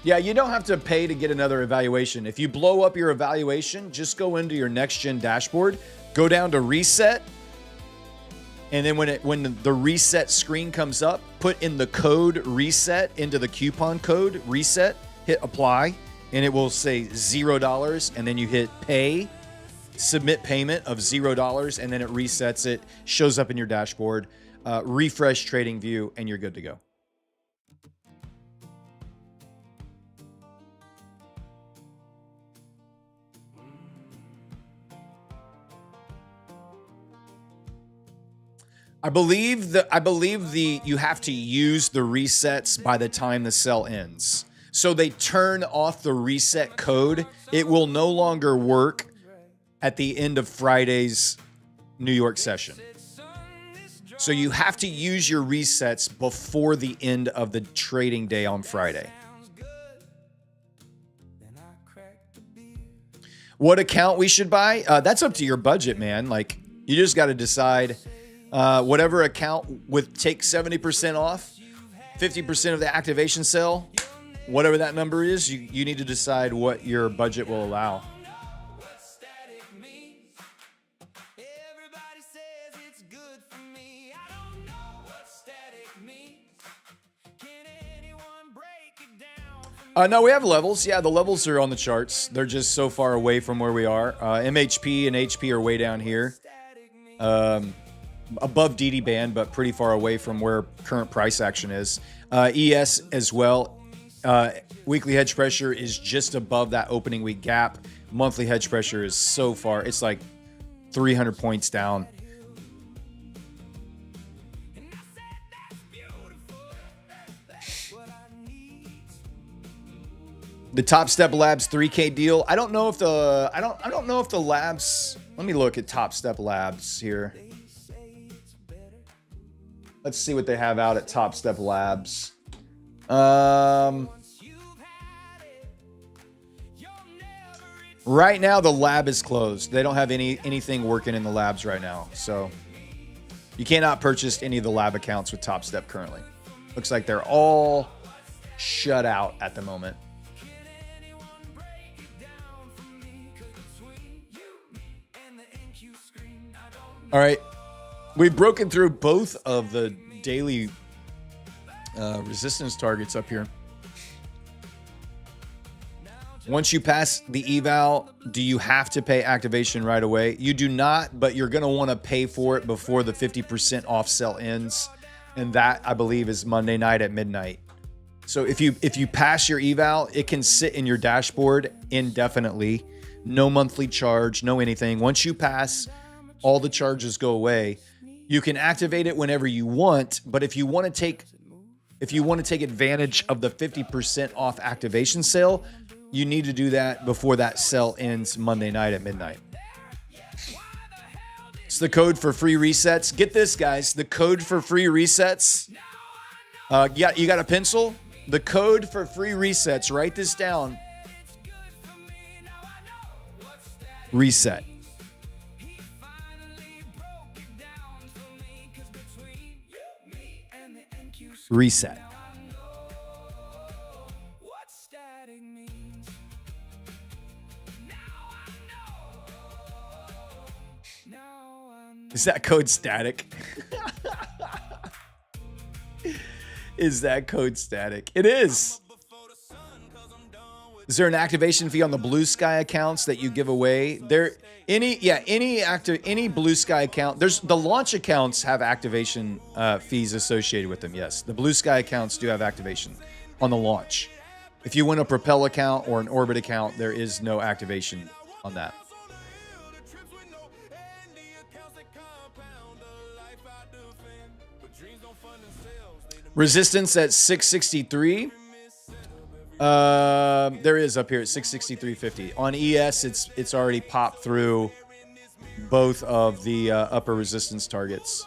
Speaker 1: Yeah, you don't have to pay to get another evaluation. If you blow up your evaluation, just go into your next gen dashboard, go down to reset, and then when the reset screen comes up, put in the code reset into the coupon code reset, hit apply, and it will say $0, and then you hit pay, submit payment of $0, and then it resets it, shows up in your dashboard, refresh trading view, and you're good to go. I believe the you have to use the resets by the time the sell ends. So they turn off the reset code. It will no longer work at the end of Friday's New York session. So you have to use your resets before the end of the trading day on Friday. What account we should buy? That's up to your budget, man. Like, you just got to decide whatever account take 70% off, 50% of the activation sale, whatever that number is, you need to decide what your budget will allow. No, we have levels. Yeah, the levels are on the charts. They're just so far away from where we are. MHP and HP are way down here. Above DD band, but pretty far away from where current price action is. ES as well. Weekly hedge pressure is just above that opening week gap. Monthly hedge pressure is so far. It's like 300 points down. The Top Step Labs 3K deal. I don't know if the labs. Let me look at Top Step Labs here. Let's see what they have out at Top Step Labs. Right now the lab is closed. They don't have anything working in the labs right now. So you cannot purchase any of the lab accounts with Top Step currently. Looks like they're all shut out at the moment. All right, we've broken through both of the daily resistance targets up here. Once you pass the eval, do you have to pay activation right away? You do not, but you're going to want to pay for it before the 50% off sell ends, and that, I believe, is Monday night at midnight. So if you pass your eval, it can sit in your dashboard indefinitely. No monthly charge, no anything. Once you pass, all the charges go away. You can activate it whenever you want, but if you want to take advantage of the 50% off activation sale, you need to do that before that sale ends Monday night at midnight. It's the code for free resets. Get this, guys. The code for free resets. You got a pencil? The code for free resets. Write this down. Reset. Reset. Is that code static? Is that code static? It is. Is there an activation fee on the Blue Sky accounts that you give away? Any Blue Sky account. There's the launch accounts have activation fees associated with them. Yes, the Blue Sky accounts do have activation on the launch. If you win a Propel account or an Orbit account, there is no activation on that. Resistance at 663. There is up here at 663.50. On ES, it's already popped through both of the upper resistance targets.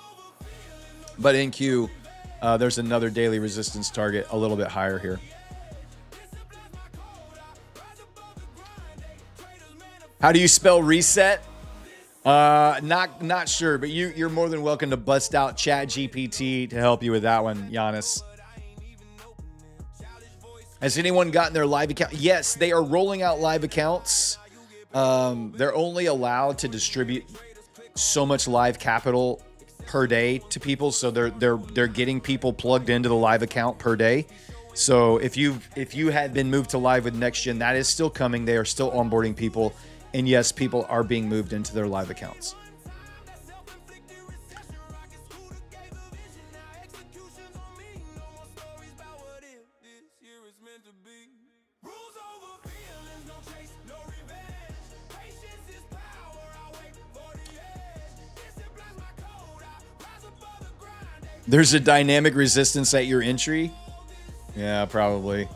Speaker 1: But in Q, there's another daily resistance target a little bit higher here. How do you spell reset? Not sure, but you're more than welcome to bust out ChatGPT to help you with that one, Giannis. Has anyone gotten their live account? Yes, they are rolling out live accounts. They're only allowed to distribute so much live capital per day to people, so they're getting people plugged into the live account per day. So if you had been moved to live with NextGen, that is still coming. They are still onboarding people. And yes, people are being moved into their live accounts. There's a dynamic resistance at your entry. Yeah, probably.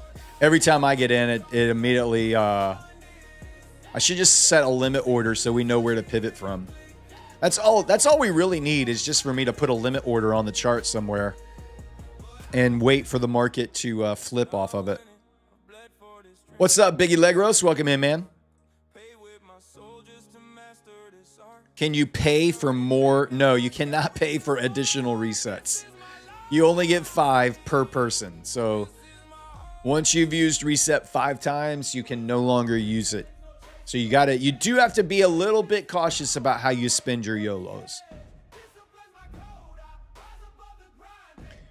Speaker 1: Every time I get in, it immediately... I should just set a limit order so we know where to pivot from. That's all we really need is just for me to put a limit order on the chart somewhere and wait for the market to flip off of it. What's up, Biggie Legros? Welcome in, man. Can you pay for more? No, you cannot pay for additional resets. You only get 5 per person. So once you've used reset 5 times, you can no longer use it. So you do have to be a little bit cautious about how you spend your YOLOs.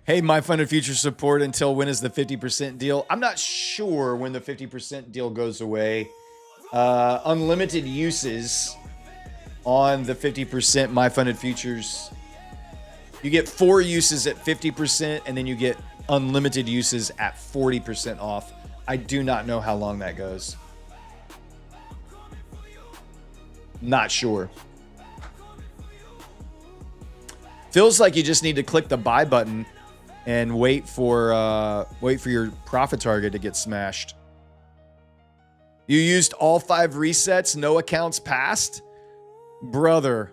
Speaker 1: Hey, My Funded Future support until when is the 50% deal? I'm not sure when the 50% deal goes away. Unlimited uses on the 50% My Funded Futures. You get 4 uses at 50%, and then you get unlimited uses at 40% off. I do not know how long that goes. Not sure. Feels like you just need to click the buy button and wait for your profit target to get smashed. You used all 5 resets, no accounts passed? Brother.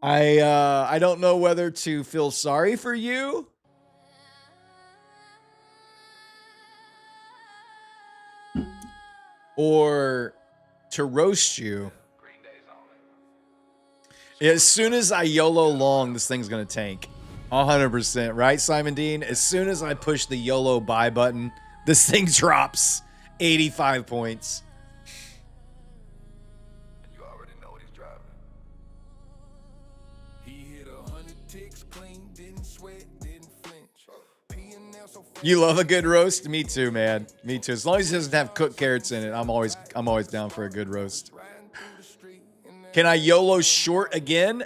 Speaker 1: I don't know whether to feel sorry for you or to roast you. As soon as I YOLO long, this thing's going to tank. 100%, right, Simon Dean? As soon as I push the YOLO buy button, this thing drops 85 points.
Speaker 3: You already know what he's driving. He hit 100 ticks clean, didn't sweat, didn't flinch.
Speaker 1: You love a good roast? Me too, man. Me too. As long as it doesn't have cooked carrots in it, I'm always down for a good roast. Can I YOLO short again?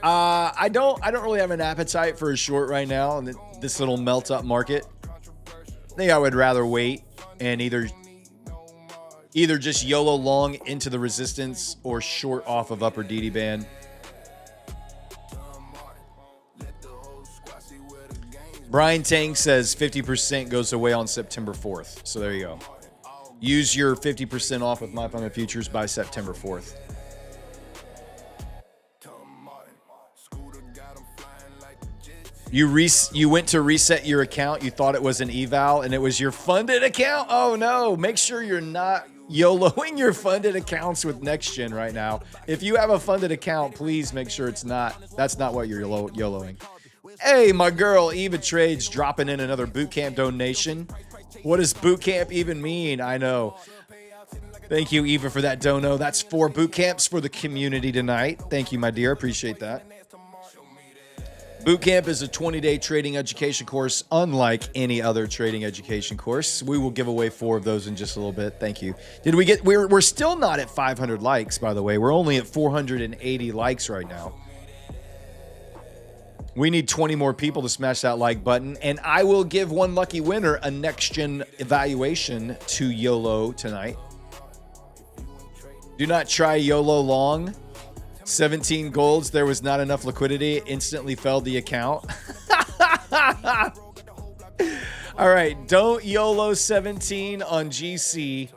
Speaker 1: I don't really have an appetite for a short right now in this little melt up market. I think I would rather wait and either just YOLO long into the resistance or short off of upper DD band. Brian Tang says 50% goes away on September 4th. So there you go. Use your 50% off with My Funded Futures by September 4th. You went to reset your account. You thought it was an eval and it was your funded account. Oh no, make sure you're not YOLOing your funded accounts with NextGen right now. If you have a funded account, please make sure that's not what you're YOLOing. Hey, my girl, Eva Trades dropping in another bootcamp donation. What does bootcamp even mean? I know. Thank you, Eva, for that dono. That's 4 bootcamps for the community tonight. Thank you, my dear. Appreciate that. Bootcamp is a 20-day trading education course, unlike any other trading education course. We will give away 4 of those in just a little bit. Thank you. We're still not at 500 likes, by the way. We're only at 480 likes right now. We need 20 more people to smash that like button, and I will give one lucky winner a next-gen evaluation to YOLO tonight. Do not try YOLO long. 17 golds, there was not enough liquidity, instantly felled the account. All right, don't YOLO 17 on GC.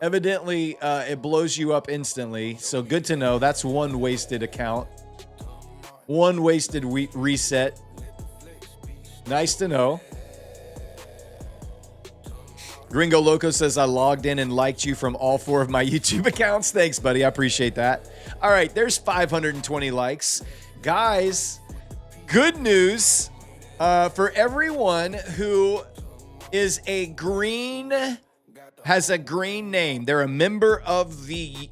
Speaker 1: Evidently, it blows you up instantly, so good to know. That's one wasted account. One wasted reset. Nice to know. Gringo Loco says, I logged in and liked you from all 4 of my YouTube accounts. Thanks, buddy. I appreciate that. All right, there's 520 likes. Guys, good news for everyone who is has a green name. They're a member of the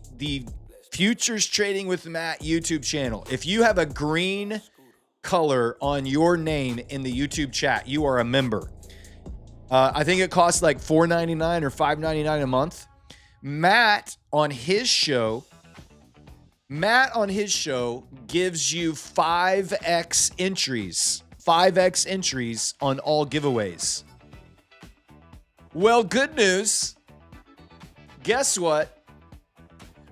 Speaker 1: Futures Trading with Matt YouTube channel. If you have a green color on your name in the YouTube chat, you are a member. I think it costs like $4.99 or $5.99 a month. Matt on his show gives you 5x entries. 5x entries on all giveaways. Well, good news. Guess what?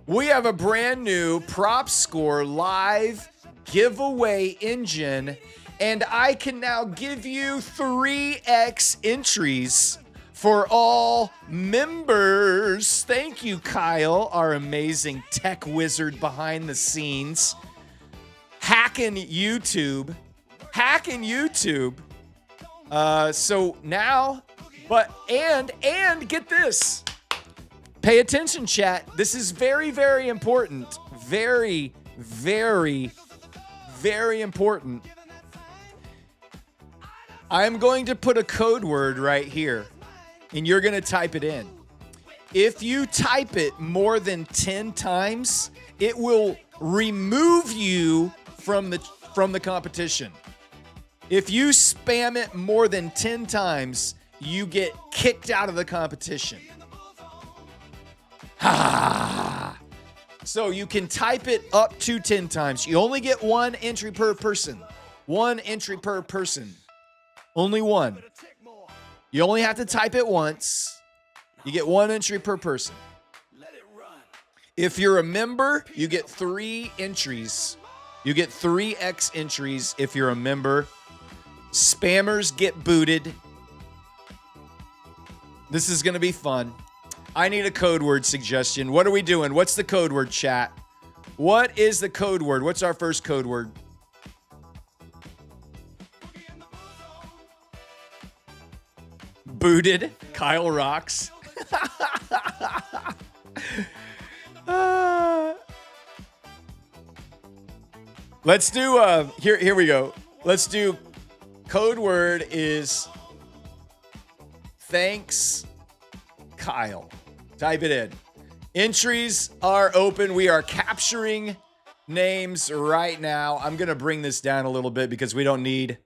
Speaker 1: We have a brand new Prop Score live giveaway engine, and I can now give you 3x entries for all members. Thank you, Kyle, our amazing tech wizard behind the scenes. Hacking YouTube. So now, and get this. Pay attention, chat. This is very, very important. Very, very, very important. I'm going to put a code word right here, and you're going to type it in. If you type it more than 10 times, it will remove you from the competition. If you spam it more than 10 times, you get kicked out of the competition. So you can type it up to 10 times. You only get one entry per person. One entry per person. Only one. You only have to type it once. You get one entry per person. If you're a member, you get 3 entries. You get 3x entries if you're a member. Spammers get booted. This is going to be fun. I need a code word suggestion. What are we doing? What's the code word, chat? What is the code word? What's our first code word? Booted. Kyle rocks. Let's do, here we go. Let's do, code word is thanks, Kyle. Type it in. Entries are open. We are capturing names right now. I'm going to bring this down a little bit because we don't need,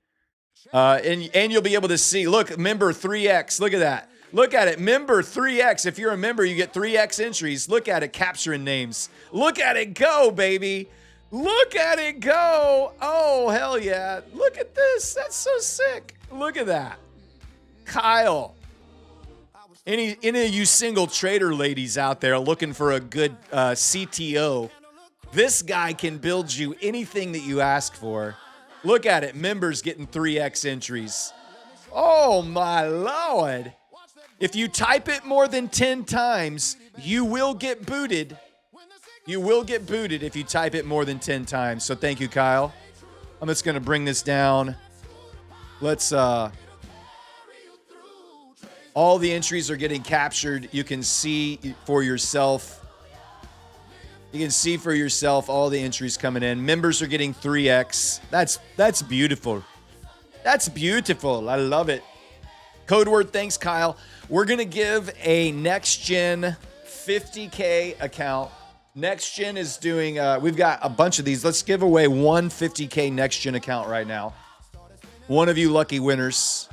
Speaker 1: and you'll be able to see, look, member 3X. Look at that. Look at it. Member 3X. If you're a member, you get 3X entries. Look at it. Capturing names. Look at it go, baby. Look at it go. Oh, hell yeah. Look at this. That's so sick. Look at that. Kyle. Any of you single trader ladies out there looking for a good CTO, this guy can build you anything that you ask for. Look at it. Members getting 3X entries. Oh, my Lord. If you type it more than 10 times, you will get booted. You will get booted if you type it more than 10 times. So thank you, Kyle. I'm just going to bring this down. Let's, all the entries are getting captured. You can see for yourself. You can see for yourself all the entries coming in. Members are getting 3X. That's beautiful. That's beautiful. I love it. Code word, thanks, Kyle. We're going to give a next gen 50K account. Next gen is doing, we've got a bunch of these. Let's give away one 50K next gen account right now. One of you lucky winners.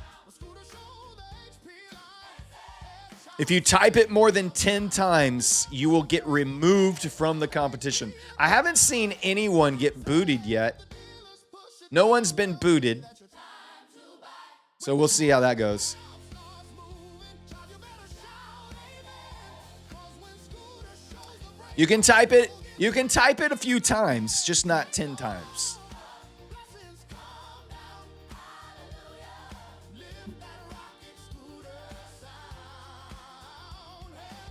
Speaker 1: If you type it more than 10 times, you will get removed from the competition. I haven't seen anyone get booted yet. No one's been booted. So we'll see how that goes. You can type it a few times, just not 10 times.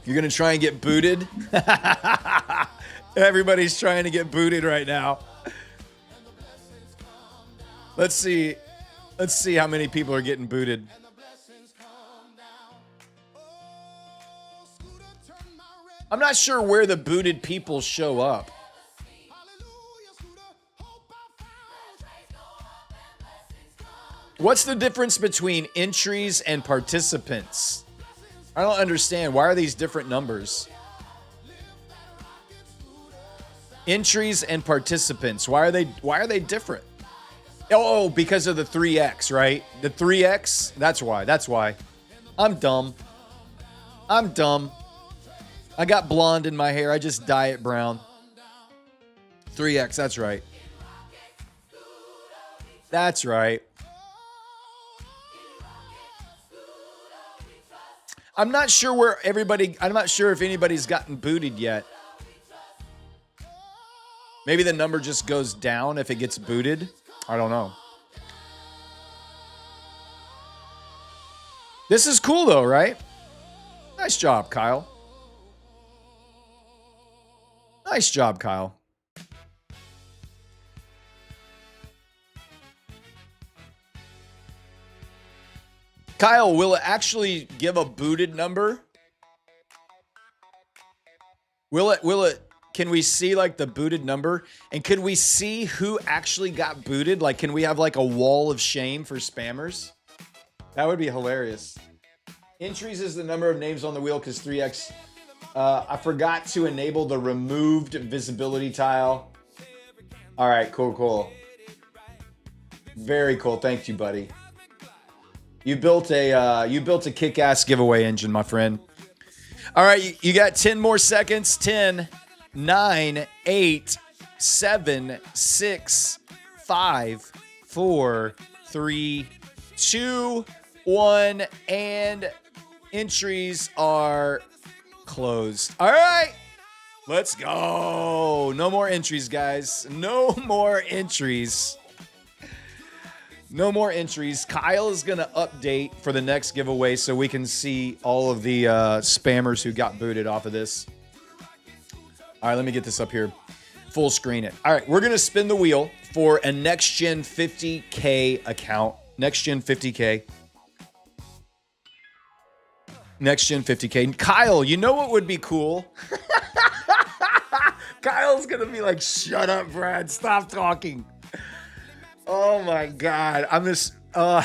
Speaker 1: You're going to try and get booted? Everybody's trying to get booted right now. Let's see how many people are getting booted. I'm not sure where the booted people show up. What's the difference between entries and participants? I don't understand. Why are these different numbers? Entries and participants. Why are they different? Oh, because of the 3X, right? The 3X? That's why. I'm dumb. I got blonde in my hair. I just dye it brown. 3X, that's right. That's right. I'm not sure if anybody's gotten booted yet. Maybe the number just goes down if it gets booted. I don't know. This is cool though, right? Nice job, Kyle. Nice job, Kyle. Kyle, will it actually give a booted number? Will it, can we see like the booted number? And could we see who actually got booted? Like, can we have like a wall of shame for spammers? That would be hilarious. Entries is the number of names on the wheel because 3x. I forgot to enable the removed visibility tile. All right, cool. Very cool. Thank you, buddy. You built a kick-ass giveaway engine, my friend. All right, you got 10 more seconds. 10, 9, 8, 7, 6, 5, 4, 3, 2, 1, and entries are closed. All right, let's go. No more entries, guys. No more entries. No more entries. Kyle is going to update for the next giveaway so we can see all of the spammers who got booted off of this. All right, let me get this up here. Full screen it. All right, we're going to spin the wheel for a Next Gen 50K account. Next Gen 50K. Next Gen 50K. Kyle, you know what would be cool? Kyle's going to be like, shut up, Brad. Stop talking. Oh my God. I'm just, I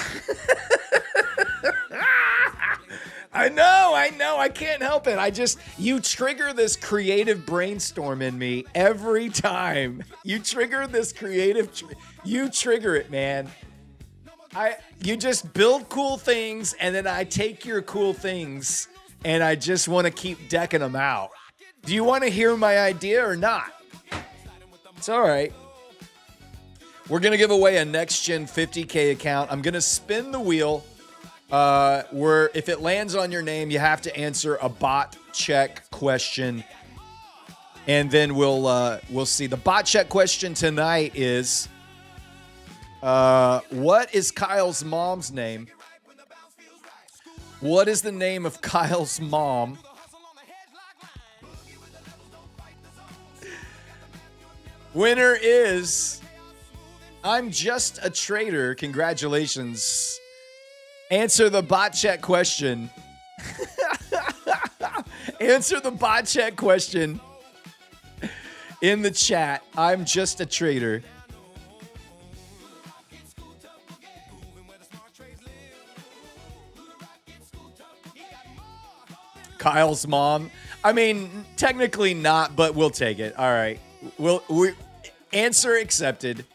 Speaker 1: know. I can't help it. You trigger this creative brainstorm in me every time. You trigger this you trigger it, man. You just build cool things and then I take your cool things and I just want to keep decking them out. Do you want to hear my idea or not? It's all right. We're going to give away a Next Gen 50K account. I'm going to spin the wheel. If it lands on your name, you have to answer a bot check question. And then we'll see. The bot check question tonight is, what is Kyle's mom's name? What is the name of Kyle's mom? Winner is... I'm just a trader. Congratulations. Answer the bot check question. Answer the bot check question in the chat. I'm just a trader. Kyle's mom. I mean, technically not, but we'll take it. All right. We answer accepted.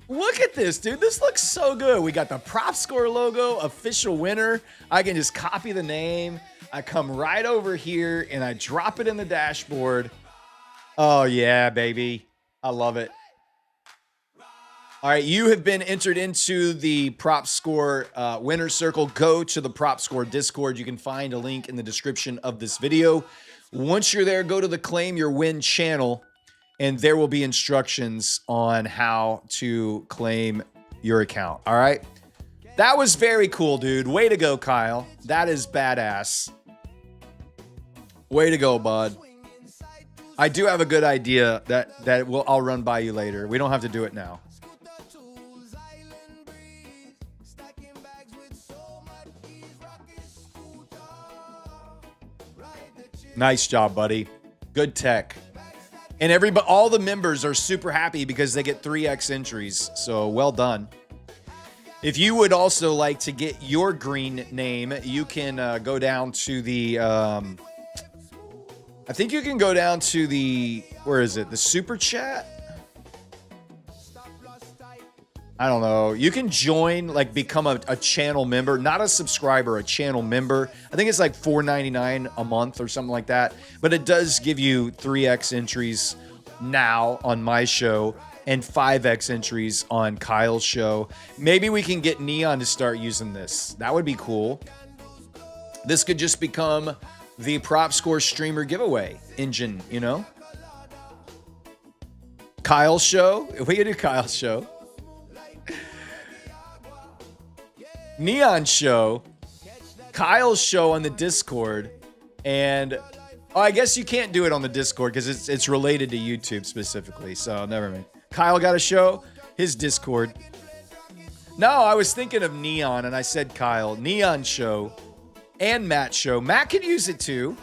Speaker 1: Look at this, dude. This looks so good. We got the prop score logo, official winner. I can just copy the name. I come right over here and I drop it in the dashboard. Oh, yeah, baby. I love it. All right, you have been entered into the prop score winner circle. Go to the prop score Discord. You can find a link in the description of this video. Once you're there, go to the Claim Your Win channel. And there will be instructions on how to claim your account. All right. That was very cool, dude. Way to go, Kyle. That is badass. Way to go, bud. I do have a good idea that I'll run by you later. We don't have to do it now. Nice job, buddy. Good tech. And all the members are super happy because they get 3x entries. So well done. If you would also like to get your green name, you can go down to the, I think you can go down to the, where is it? The super chat? I don't know. You can join, like become a channel member, not a subscriber, a channel member. I think it's like $4.99 a month or something like that. But it does give you 3x entries now on my show and 5x entries on Kyle's show. Maybe we can get Neon to start using this. That would be cool. This could just become the prop score streamer giveaway engine, you know? Kyle's show. We could do Kyle's show. Neon show. Kyle's show on the Discord. And I guess you can't do it on the Discord because it's related to YouTube specifically. So never mind. Kyle got a show. His Discord. No, I was thinking of Neon and I said Kyle. Neon show and Matt show. Matt could use it too.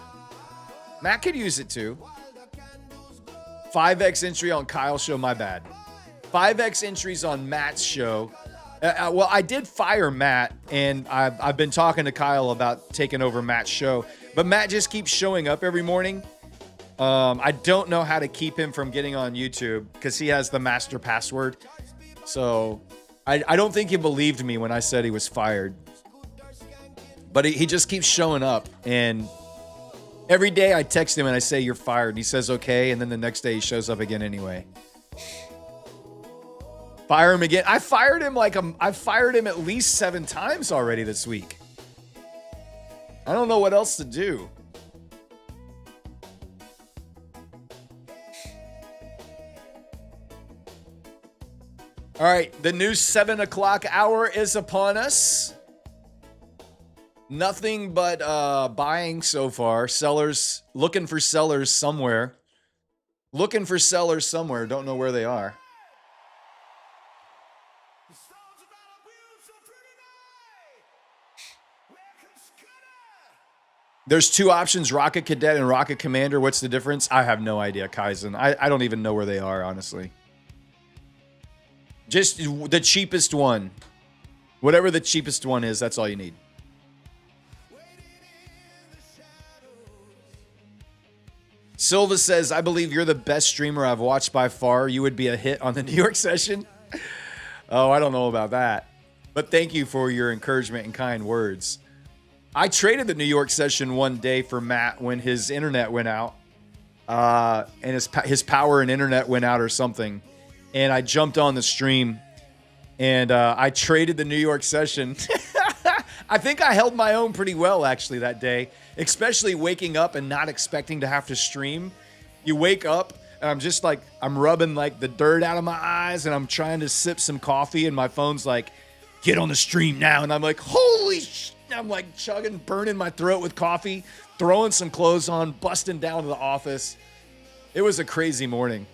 Speaker 1: 5x entry on Kyle's show, my bad. 5x entries on Matt's show. Well, I did fire Matt, and I've been talking to Kyle about taking over Matt's show. But Matt just keeps showing up every morning. I don't know how to keep him from getting on YouTube because he has the master password. So I don't think he believed me when I said he was fired. But he just keeps showing up, and every day I text him and I say, you're fired. And he says, okay. And then the next day he shows up again anyway. Fire him again. I fired him at least 7 times already this week. I don't know what else to do. All right. The new 7 o'clock hour is upon us. Nothing but buying so far. Sellers, looking for sellers somewhere. Don't know where they are. There's 2 options, Rocket Cadet and Rocket Commander. What's the difference? I have no idea, Kaizen. I don't even know where they are, honestly. Just the cheapest one. Whatever the cheapest one is, that's all you need. Silva says, I believe you're the best streamer I've watched by far. You would be a hit on the New York session. Oh, I don't know about that. But thank you for your encouragement and kind words. I traded the New York session one day for Matt when his internet went out. And his power and internet went out or something. And I jumped on the stream. And I traded the New York session. I think I held my own pretty well, actually, that day. Especially waking up and not expecting to have to stream. You wake up, and I'm just like, I'm rubbing like the dirt out of my eyes, and I'm trying to sip some coffee, and my phone's like, get on the stream now. And I'm like, holy sh! I'm like chugging, burning my throat with coffee, throwing some clothes on, busting down to the office. It was a crazy morning.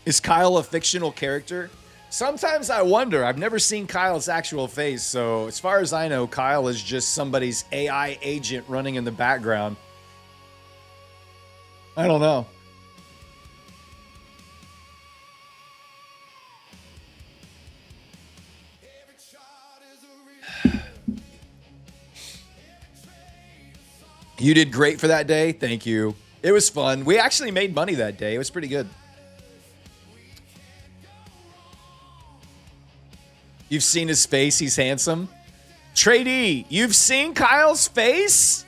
Speaker 1: Is Kyle a fictional character? Sometimes I wonder. I've never seen Kyle's actual face, so as far as I know, Kyle is just somebody's AI agent running in the background. I don't know. You did great for that day. Thank you. It was fun. We actually made money that day. It was pretty good. You've seen his face. He's handsome. Trade-E, you've seen Kyle's face?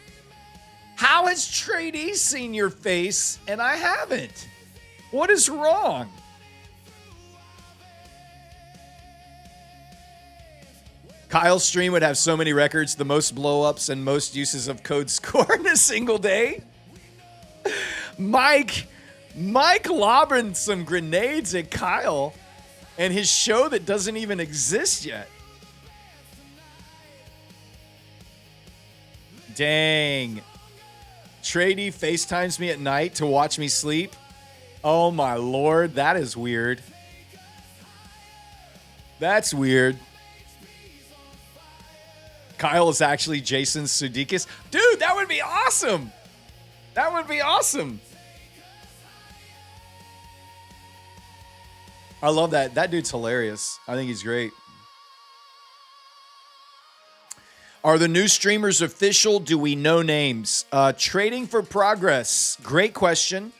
Speaker 1: How has Trade-E seen your face and I haven't? What is wrong? Kyle's stream would have so many records, the most blow-ups and most uses of code score in a single day. Mike lobbing some grenades at Kyle and his show that doesn't even exist yet. Dang. Trady FaceTimes me at night to watch me sleep. Oh my Lord, that is weird. That's weird. Kyle is actually Jason Sudeikis. Dude, that would be awesome. That would be awesome. I love that. That dude's hilarious. I think he's great. Are the new streamers official? Do we know names? Trading for Progress. Great question.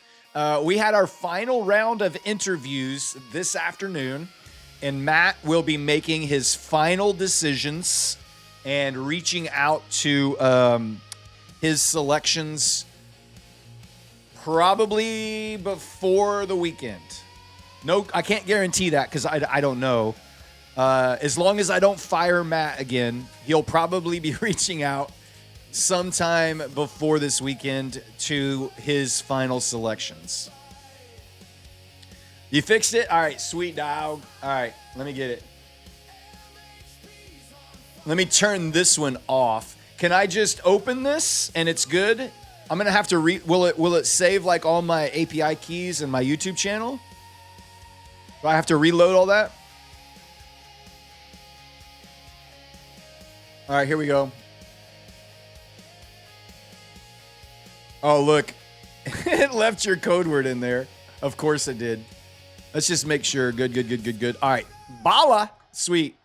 Speaker 1: We had our final round of interviews this afternoon, and Matt will be making his final decisions and reaching out to his selections probably before the weekend. No, I can't guarantee that because I don't know. As long as I don't fire Matt again, he'll probably be reaching out sometime before this weekend to his final selections. You fixed it? All right, sweet dog. All right, let me get it. Let me turn this one off. Can I just open this and it's good? I'm gonna have to will it save like all my API keys and my YouTube channel? Do I have to reload all that? All right, here we go. Oh, look. It left your code word in there. Of course it did. Let's just make sure. Good. All right. Bala. Sweet.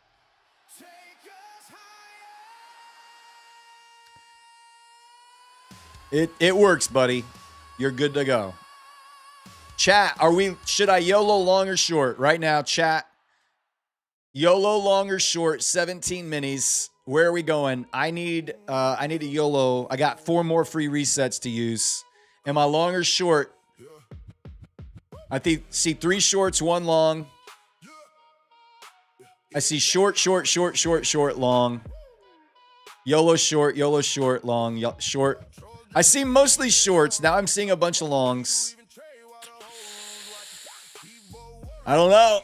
Speaker 1: It works, buddy. You're good to go. Chat, should I YOLO long or short? Right now, chat. YOLO long or short, 17 minis. Where are we going? I need a YOLO. I got 4 more free resets to use. Am I long or short? I see 3 shorts, 1 long. I see short, long. YOLO short, long, short. I see mostly shorts. Now I'm seeing a bunch of longs. I don't know.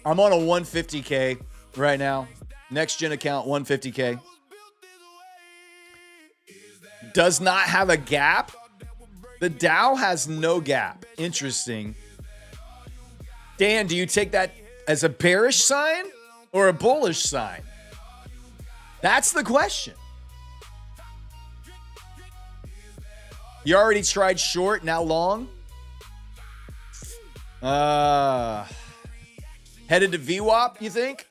Speaker 1: I'm on a 150K right now. Next gen account, 150K. Does not have a gap. The Dow has no gap. Interesting. Dan, do you take that as a bearish sign or a bullish sign? That's the question. You already tried short, now long? Headed to VWAP, you think?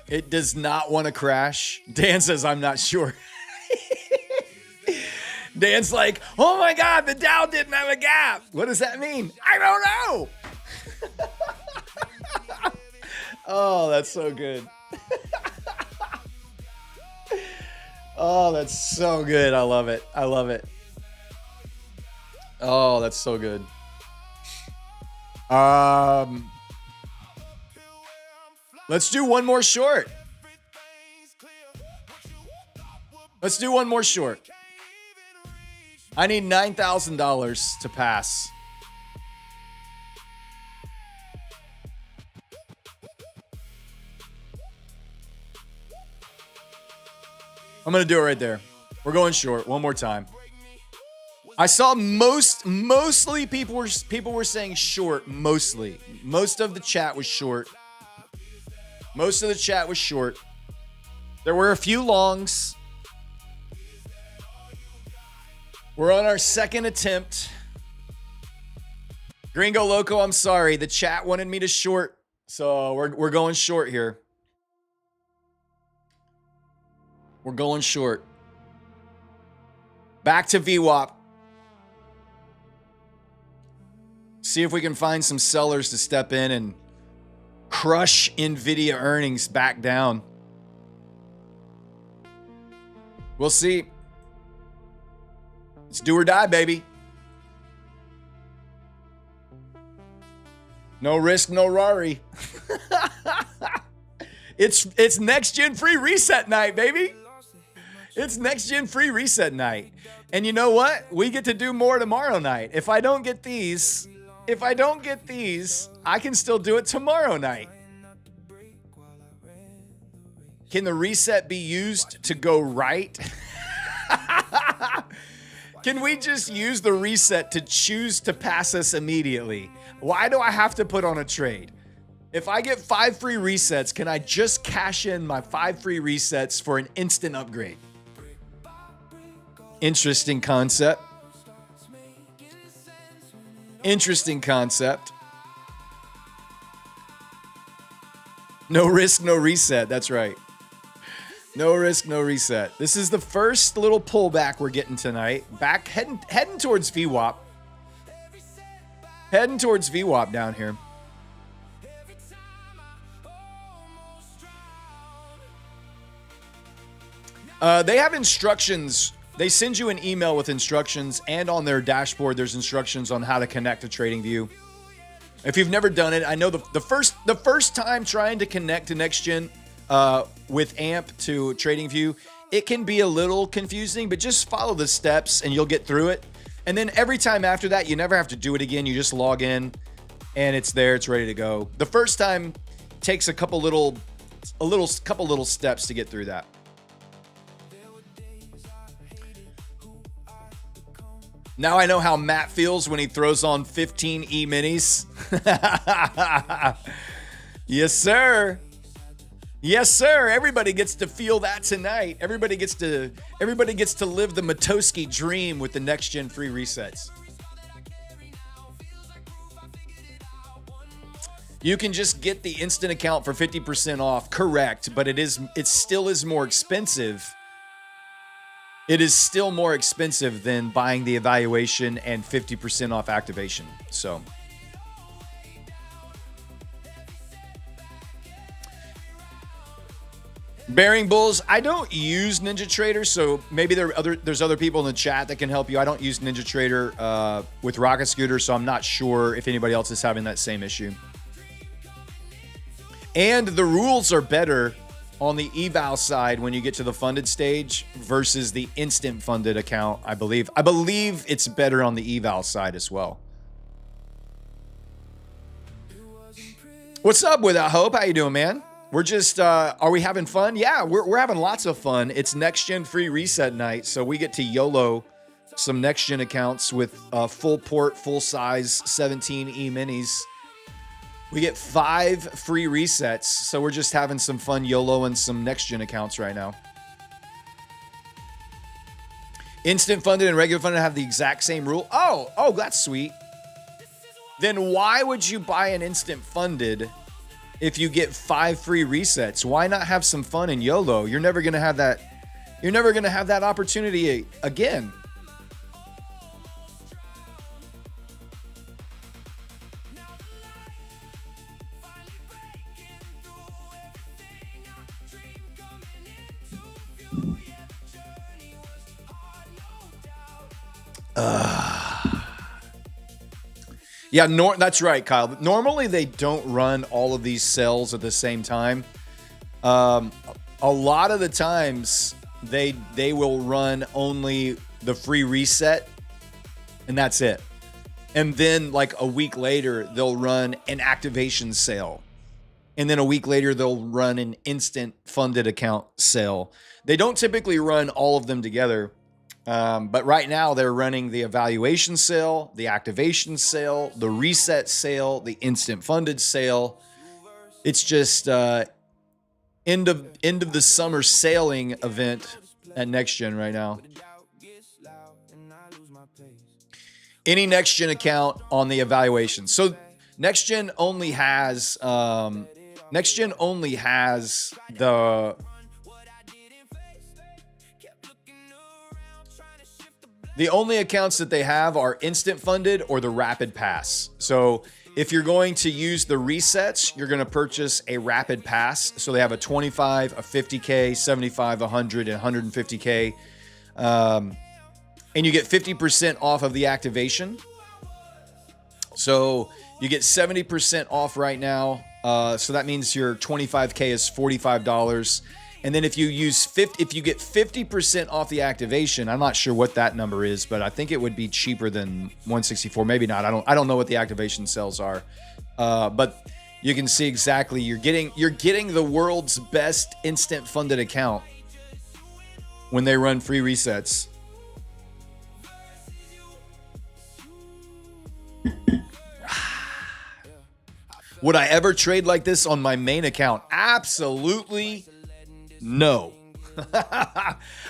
Speaker 1: It does not want to crash. Dan says, I'm not sure. Dan's like, oh my God, the Dow didn't have a gap. What does that mean? I don't know. Oh, that's so good. Oh, that's so good. I love it. I love it. Oh, that's so good. Let's do one more short. Let's do one more short. I need $9,000 to pass. I'm going to do it right there. We're going short one more time. I saw mostly people were saying short, mostly. Most of the chat was short. Most of the chat was short. There were a few longs. We're on our second attempt. Gringo Loco, I'm sorry. The chat wanted me to short, so we're going short here. We're going short. Back to VWAP. See if we can find some sellers to step in and crush NVIDIA earnings back down. We'll see. It's do or die, baby. No risk, no Rari. It's next gen free reset night, baby. It's next gen free reset night. And you know what? We get to do more tomorrow night. If I don't get these, I can still do it tomorrow night. Can the reset be used to go right? Can we just use the reset to choose to pass us immediately? Why do I have to put on a trade? If I get 5 free resets, can I just cash in my 5 free resets for an instant upgrade? Interesting concept. Interesting concept. No risk, no reset. That's right. No risk, no reset. This is the first little pullback we're getting tonight. Back heading towards VWAP. Heading towards VWAP down here. They have instructions. They send you an email with instructions, and on their dashboard, there's instructions on how to connect to TradingView. If you've never done it, I know the first time trying to connect to NextGen with AMP to TradingView, it can be a little confusing, but just follow the steps and you'll get through it. And then every time after that, you never have to do it again. You just log in and it's there. It's ready to go. The first time takes a couple little steps to get through that. Now I know how Matt feels when he throws on 15 E-minis. Yes, sir. Yes, sir. Everybody gets to feel that tonight. Everybody gets to live the Matoski dream with the next gen free resets. You can just get the instant account for 50% off. Correct, but it still is more expensive. It is still more expensive than buying the evaluation and 50% off activation. So Bearing Bulls, I don't use NinjaTrader, so maybe there's other people in the chat that can help you. I don't use NinjaTrader with Rocket Scooter, so I'm not sure if anybody else is having that same issue. And the rules are better on the eval side when you get to the funded stage versus the instant funded account, I believe. I believe it's better on the eval side as well. What's up with that, Hope? How you doing, man? We're just, are we having fun? Yeah, we're having lots of fun. It's next gen free reset night, so we get to YOLO some next gen accounts with full port, full size 17 E-minis. We get 5 free resets, so we're just having some fun YOLO and some next gen accounts right now. Instant funded and regular funded have the exact same rule. Oh, that's sweet. Then why would you buy an instant funded if you get 5 free resets? Why not have some fun in YOLO? You're never gonna have that. You're never gonna have that opportunity again. Yeah, that's right, Kyle. Normally, they don't run all of these cells at the same time. A lot of the times, they will run only the free reset, and that's it. And then, like a week later, they'll run an activation sale. And then a week later, they'll run an instant funded account sale. They don't typically run all of them together. But right now they're running the evaluation sale, the activation sale, the reset sale, the instant funded sale. It's just end of the summer sailing event at NextGen right now. Any NextGen account on the evaluation. So NextGen only has the only accounts that they have are instant funded or the rapid pass. So if you're going to use the resets, you're going to purchase a rapid pass. So they have a 25, a 50K, 75, 100, and 150K. And you get 50% off of the activation. So you get 70% off right now. So that means your 25K is $45. And then if you get 50% off the activation, I'm not sure what that number is, but I think it would be cheaper than 164. Maybe not. I don't know what the activation sales are. But you can see exactly you're getting the world's best instant funded account when they run free resets. Would I ever trade like this on my main account? Absolutely no.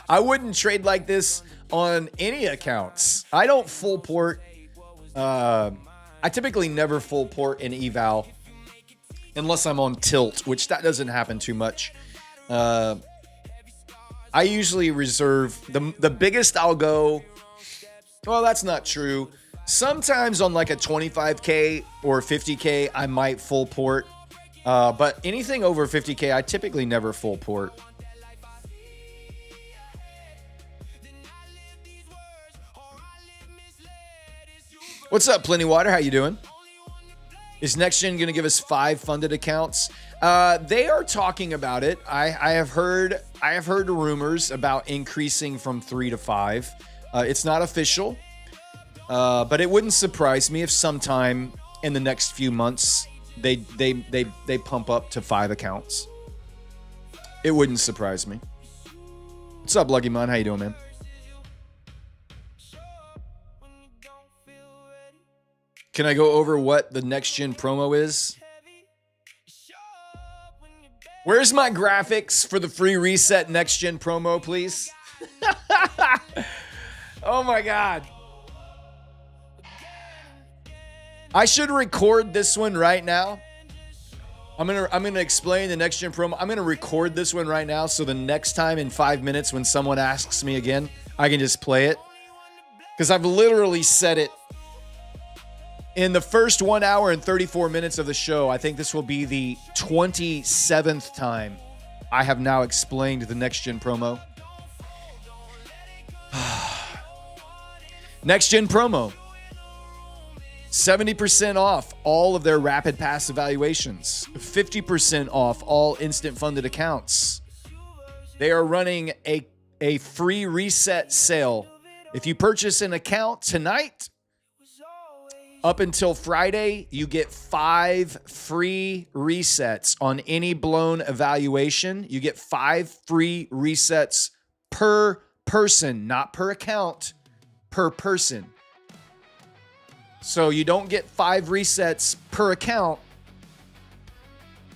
Speaker 1: I wouldn't trade like this on any accounts. I don't full port. I typically never full port in eval unless I'm on tilt, which that doesn't happen too much. I usually reserve the biggest I'll go. Well, that's not true. Sometimes on like a 25K or 50K, I might full port. But anything over 50K, I typically never full port. What's up, Plenty Water? How you doing? Is Next Gen going to give us 5 funded accounts? They are talking about it. I have heard rumors about increasing from 3 to 5. It's not official, but it wouldn't surprise me if sometime in the next few months they pump up to 5 accounts. It wouldn't surprise me. What's up, Lucky Mon? How you doing, man? Can I go over what the Next Gen promo is? Where's my graphics for the free reset Next Gen promo, please? Oh my God. I should record this one right now. I'm gonna explain the Next Gen promo. I'm gonna record this one right now so the next time in 5 minutes when someone asks me again, I can just play it. Because I've literally said it in the first 1 hour and 34 minutes of the show. I think this will be the 27th time I have now explained the Next Gen promo. Next Gen promo. 70% off all of their rapid pass evaluations. 50% off all instant funded accounts. They are running a free reset sale. If you purchase an account tonight, up until Friday, you get 5 free resets on any blown evaluation. You get 5 free resets per person, not per account, per person. So you don't get 5 resets per account.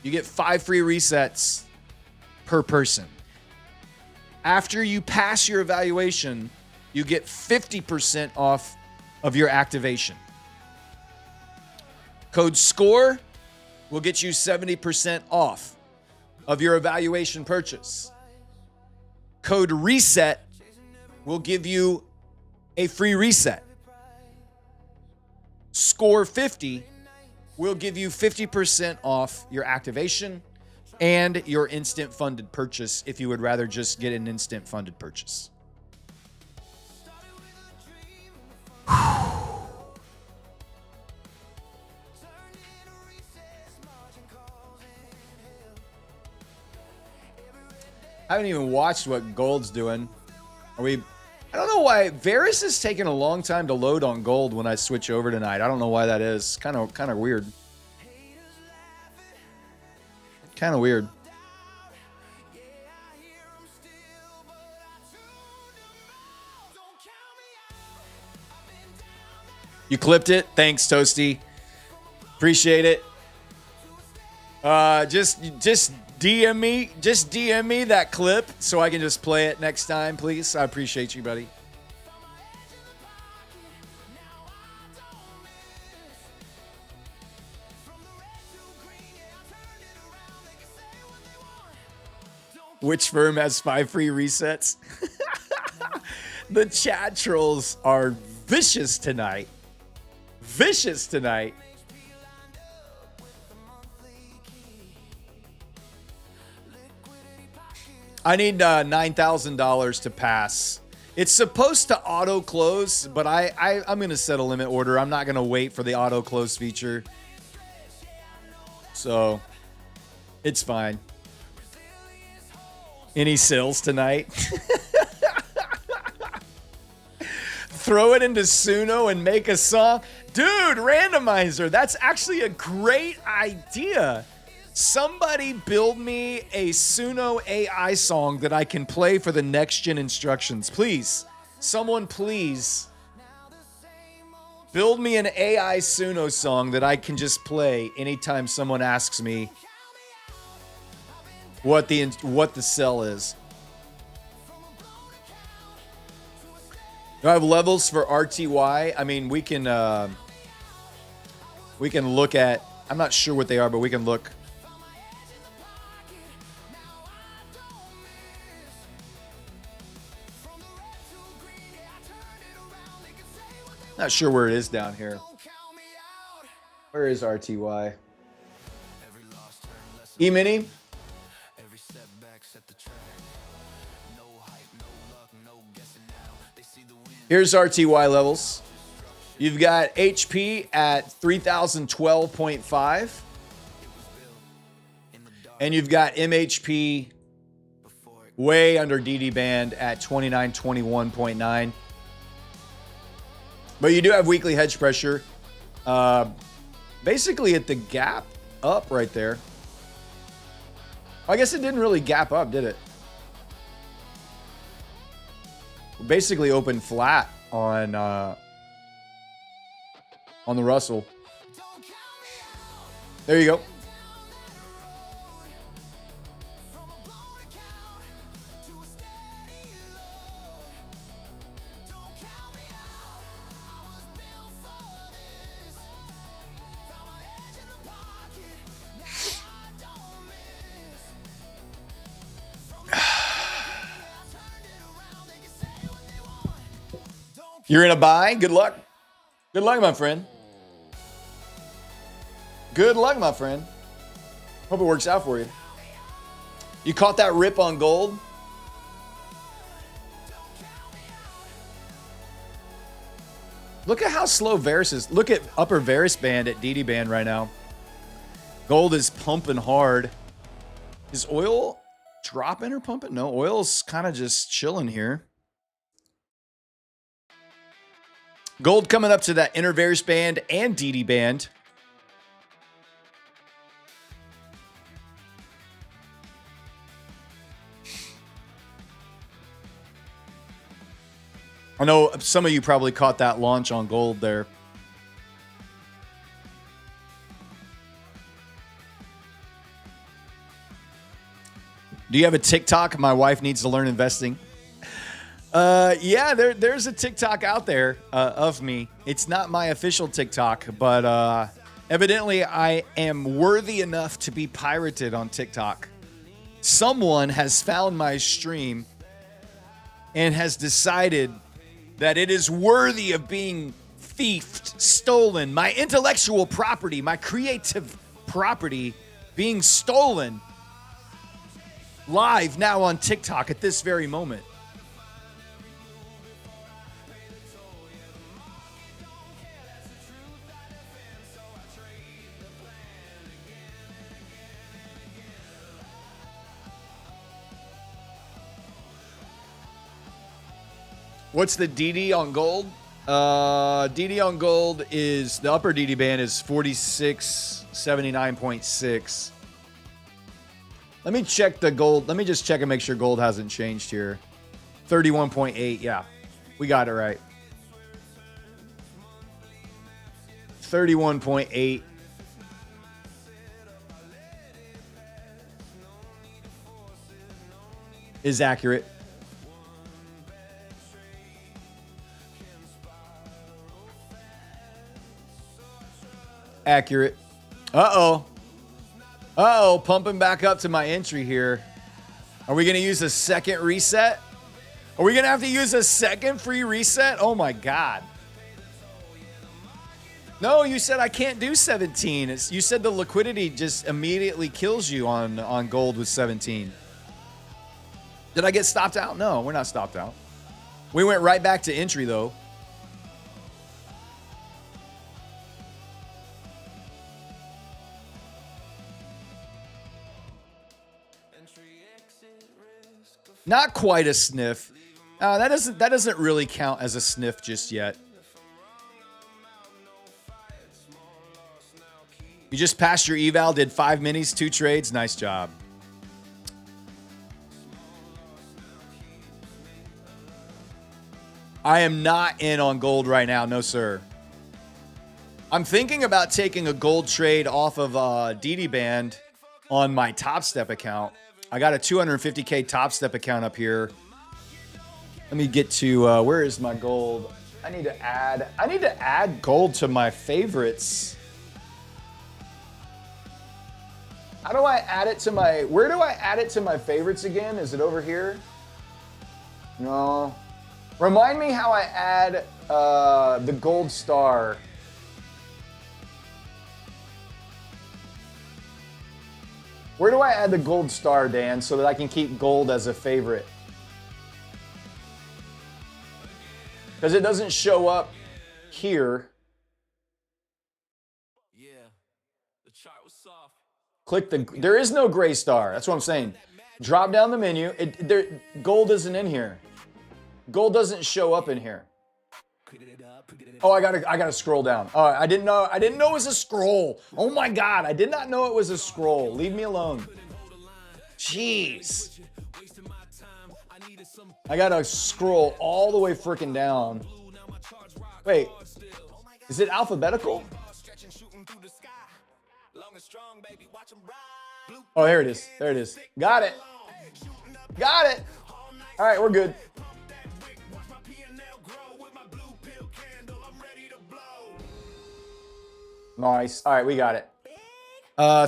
Speaker 1: You get 5 free resets per person. After you pass your evaluation, you get 50% off of your activation. Code SCORE will get you 70% off of your evaluation purchase. Code RESET will give you a free reset. SCORE 50 will give you 50% off your activation and your instant funded purchase if you would rather just get an instant funded purchase. I haven't even watched what Gold's doing. I don't know why Varus is taking a long time to load on Gold when I switch over tonight. I don't know why that is. Kind of weird. Kind of weird. You clipped it? Thanks, Toasty. Appreciate it. Just DM me that clip so I can just play it next time, please. I appreciate you, buddy. Which firm has 5 free resets? The chat trolls are vicious tonight. Vicious tonight. I need $9,000 to pass. It's supposed to auto close, but I'm going to set a limit order. I'm not going to wait for the auto close feature. So it's fine. Any sales tonight? Throw it into Suno and make a song. Dude, randomizer. That's actually a great idea. Somebody build me a Suno AI song that I can play for the Next Gen instructions. Please. Someone please. Build me an AI Suno song that I can just play anytime someone asks me what the sell is. Do I have levels for RTY? I mean, we can look at, I'm not sure what they are, but we can look. Not sure where it is down here. Where is RTY? E-mini? Here's RTY levels. You've got HP at 3012.5. And you've got MHP way under DD band at 2921.9. But you do have weekly hedge pressure. Basically at the gap up right there. I guess it didn't really gap up, did it? Basically opened flat on the Russell. There you go. You're in a buy? Good luck. Good luck, my friend. Good luck, my friend. Hope it works out for you. You caught that rip on gold? Look at how slow Varus is. Look at upper Varus band at DD band right now. Gold is pumping hard. Is oil dropping or pumping? No, oil's kind of just chilling here. Gold coming up to that inner Varus band and DD band. I know some of you probably caught that launch on gold there. Do you have a TikTok? My wife needs to learn investing. Yeah, there's a TikTok out there of me. It's not my official TikTok, but evidently I am worthy enough to be pirated on TikTok. Someone has found my stream and has decided that it is worthy of being thiefed, stolen, my intellectual property, my creative property being stolen live now on TikTok at this very moment. What's the DD on gold? DD on gold is, the upper DD band is 4679.6. Let me check the gold. Let me just check and make sure gold hasn't changed here. 31.8. Yeah, we got it right. 31.8. Is accurate. Accurate. Uh-oh. Uh-oh, pumping back up to my entry here. Are we going to use a second reset? Are we going to have to use a second free reset? Oh, my God. No, you said I can't do 17. You said the liquidity just immediately kills you on gold with 17. Did I get stopped out? No, we're not stopped out. We went right back to entry, though. Not quite a sniff. That doesn't really count as a sniff just yet. You just passed your eval, did 5 minis, 2 trades. Nice job. I am not in on gold right now. No, sir. I'm thinking about taking a gold trade off of DD band on my Top Step account. I got a 250K Top Step account up here. Let me get to where is my gold? I need to add gold to my favorites. How do I add it to my, where do I add it to my favorites again? Is it over here? No. Remind me how I add the gold star. Where do I add the gold star, Dan, so that I can keep gold as a favorite? Because it doesn't show up here.
Speaker 2: Yeah, the chart was soft.
Speaker 1: Click the, there is no gray star. That's what I'm saying. Drop down the menu. Gold isn't in here. Gold doesn't show up in here. Oh, I gotta scroll down. Oh, I didn't know it was a scroll. Oh my God, I did not know it was a scroll. Leave me alone. Jeez. I gotta scroll all the way freaking down. Wait, is it alphabetical? Oh, there it is. There it is. Got it. Got it. All right, we're good. Nice. All right, we got it.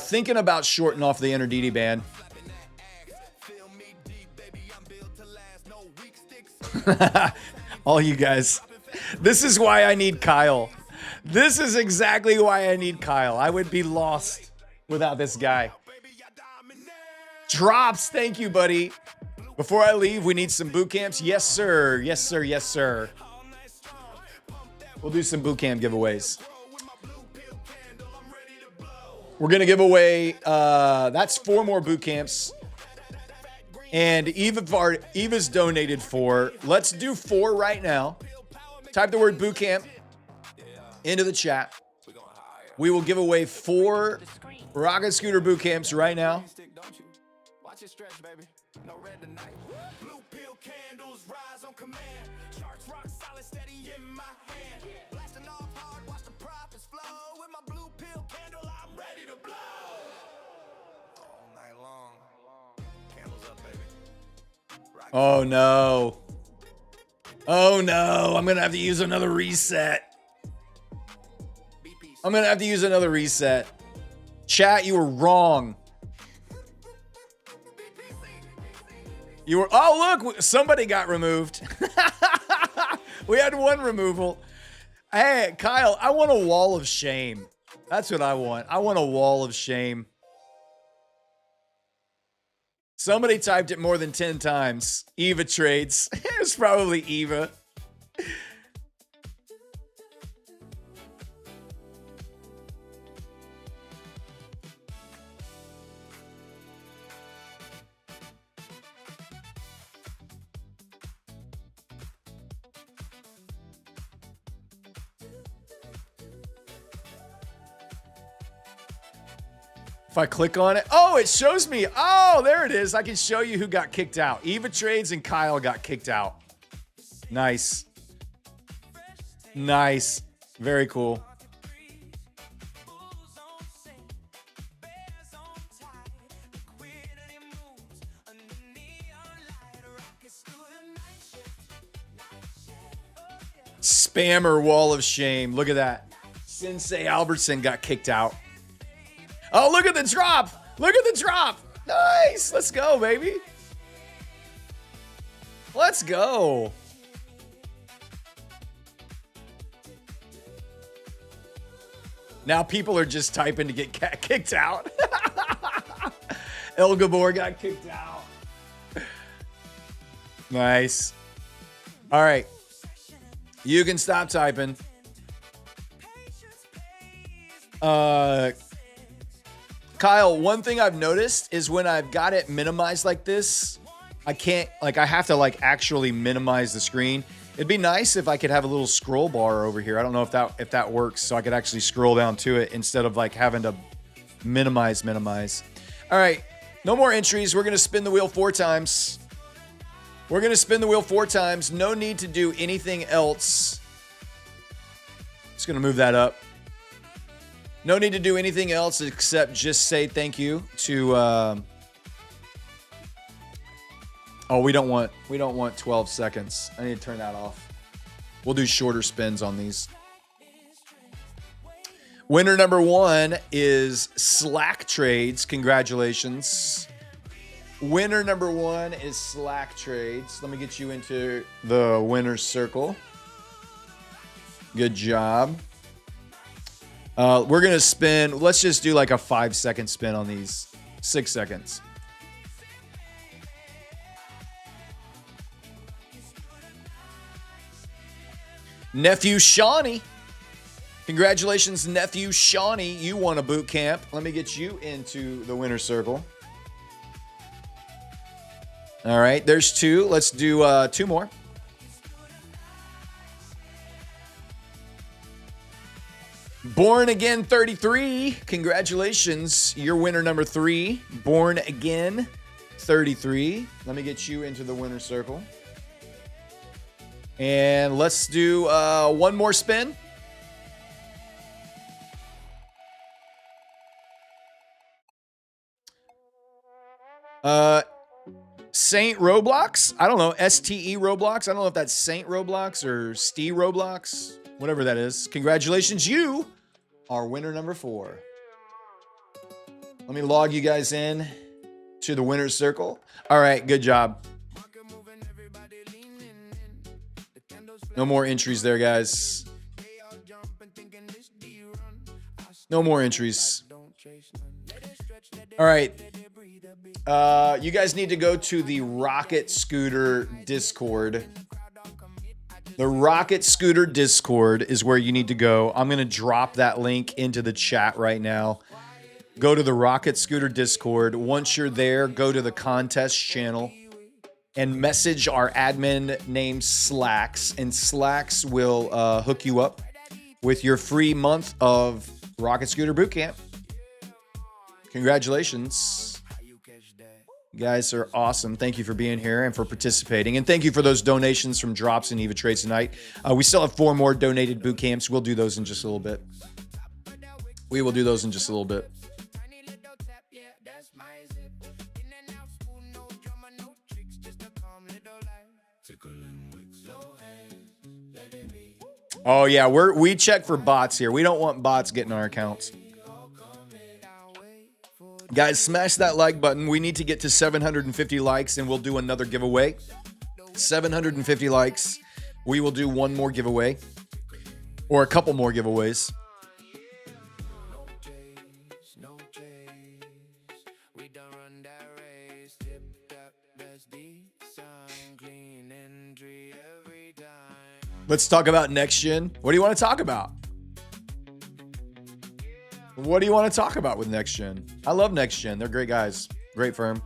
Speaker 1: Thinking about shorting off the Interditi band. All you guys. This is why I need Kyle. This is exactly why I need Kyle. I would be lost without this guy. Drops. Thank you, buddy. Before I leave, we need some boot camps. Yes, sir. Yes, sir. Yes, sir. We'll do some boot camp giveaways. We're going to give away, that's 4 more boot camps. And Eva's donated 4. Let's do 4 right now. Type the word boot camp into the chat. We will give away 4 Rocket Scooter boot camps right now.
Speaker 3: Watch it stretch, baby. No red tonight. Blue pill candles rise on command. Charts rock solid, steady in my hand. Blasting off hard, watch the profits flow. With my blue pill candle, I'm ready to blow. All night long. Candles up, baby.
Speaker 1: Oh no. Oh no. I'm going to have to use another reset. I'm going to have to use another reset. Chat, you were wrong. You were, oh look, somebody got removed. We had 1 removal. Hey, Kyle, I want a wall of shame. That's what I want. I want a wall of shame. Somebody typed it more than 10 times. Eva trades. It was probably Eva. If I click on it, oh, it shows me. Oh, there it is. I can show you who got kicked out. Eva Trades and Kyle got kicked out. Nice. Nice. Very cool. Spammer wall of shame. Look at that. Sensei Albertson got kicked out. Oh, look at the drop. Look at the drop. Nice. Let's go, baby. Let's go. Now people are just typing to get kicked out. El Gabor got kicked out. Nice. All right. You can stop typing. Kyle, one thing I've noticed is when I've got it minimized like this, I can't, like, I have to, like, actually minimize the screen. It'd be nice if I could have a little scroll bar over here. I don't know if that works, so I could actually scroll down to it instead of, like, having to minimize. All right, no more entries. We're going to spin the wheel 4 times. We're going to spin the wheel 4 times. No need to do anything else. Just going to move that up. No need to do anything else except just say thank you to. Oh, we don't want 12 seconds. I need to turn that off. We'll do shorter spins on these. Winner number 1 is Slack Trades. Congratulations. Winner number 1 is Slack Trades. Let me get you into the winner's circle. Good job. We're going to spin. Let's just do like a 5-second spin on these. 6 seconds. Nephew Shawnee. Congratulations, Nephew Shawnee. You won a boot camp. Let me get you into the winner's circle. All right, there's 2. Let's do 2 more. Born Again 33. Congratulations. You're winner number 3. Born Again 33. Let me get you into the winner's circle. And let's do 1 more spin. Saint Roblox. I don't know. STE Roblox. I don't know if that's Saint Roblox or Steve Roblox. Whatever that is. Congratulations. You are winner number 4. Let me log you guys in to the winner's circle. All right. Good job. No more entries there, guys. No more entries. All right. You guys need to go to the Rocket Scooter Discord. The Rocket Scooter Discord is where you need to go. I'm going to drop that link into the chat right now. Go to the Rocket Scooter Discord. Once you're there, go to the contest channel and message our admin named Slacks, and Slacks will hook you up with your free month of Rocket Scooter Bootcamp. Congratulations. You guys are awesome. Thank you for being here and for participating. And thank you for those donations from Drops and Eva Trades tonight. We still have 4 more donated boot camps. We'll do those in just a little bit. We will do those in just a little bit. Oh, yeah. We check for bots here. We don't want bots getting our accounts. Guys, smash that like button. We need to get to 750 likes and we'll do another giveaway. 750 likes. We will do 1 more giveaway or a couple more giveaways. Let's talk about next gen. What do you want to talk about? What do you want to talk about with Next Gen? I love Next Gen. They're great guys. Great firm.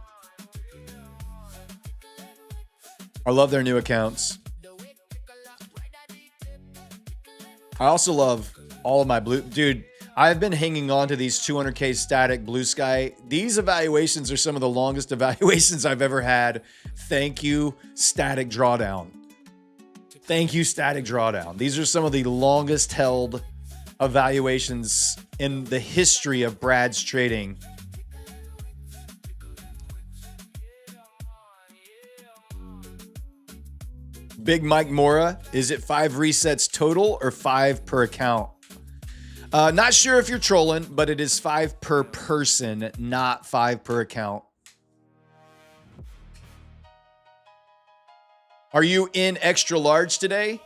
Speaker 1: I love their new accounts. I also love all of my blue. Dude, I've been hanging on to these 200K static blue sky. These evaluations are some of the longest evaluations I've ever had. Thank you, Static Drawdown. Thank you, Static Drawdown. These are some of the longest held evaluations in the history of Brad's trading. Big Mike Mora, is it 5 resets total or 5 per account? Not sure if you're trolling, but it is 5 per person, not 5 per account. Are you in extra large today?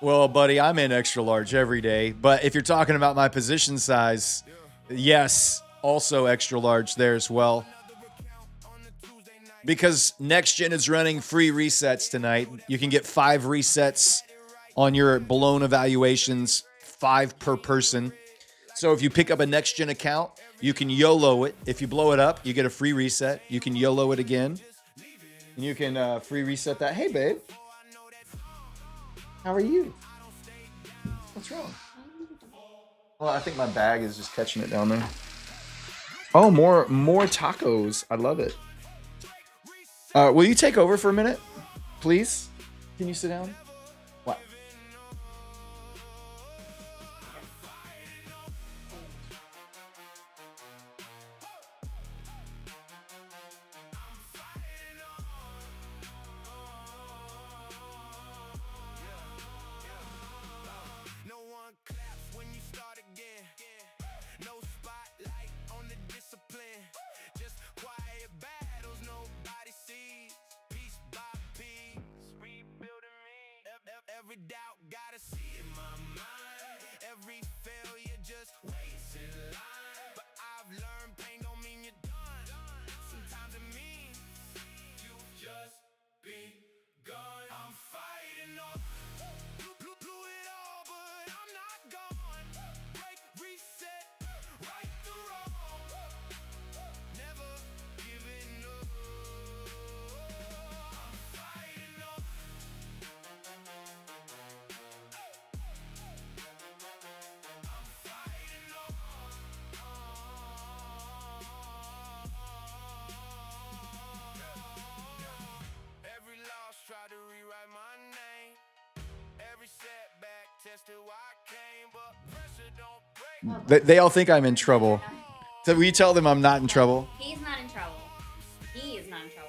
Speaker 1: Well, buddy, I'm in extra large every day. But if you're talking about my position size, yes, also extra large there as well. Because Next Gen is running free resets tonight. You can get 5 resets on your blown evaluations, 5 per person. So if you pick up a Next Gen account, you can YOLO it. If you blow it up, you get a free reset. You can YOLO it again. And you can free reset that. Hey, babe. How are you? What's wrong? Well, I think my bag is just catching it down there. Oh, more tacos. I love it. Will you take over for a minute, please? Can you sit down? What?
Speaker 3: No spotlight on the discipline. Just quiet battles, nobody
Speaker 1: They all think I'm in trouble. So will you tell them I'm not in trouble?
Speaker 4: He's not in trouble. He is not in trouble.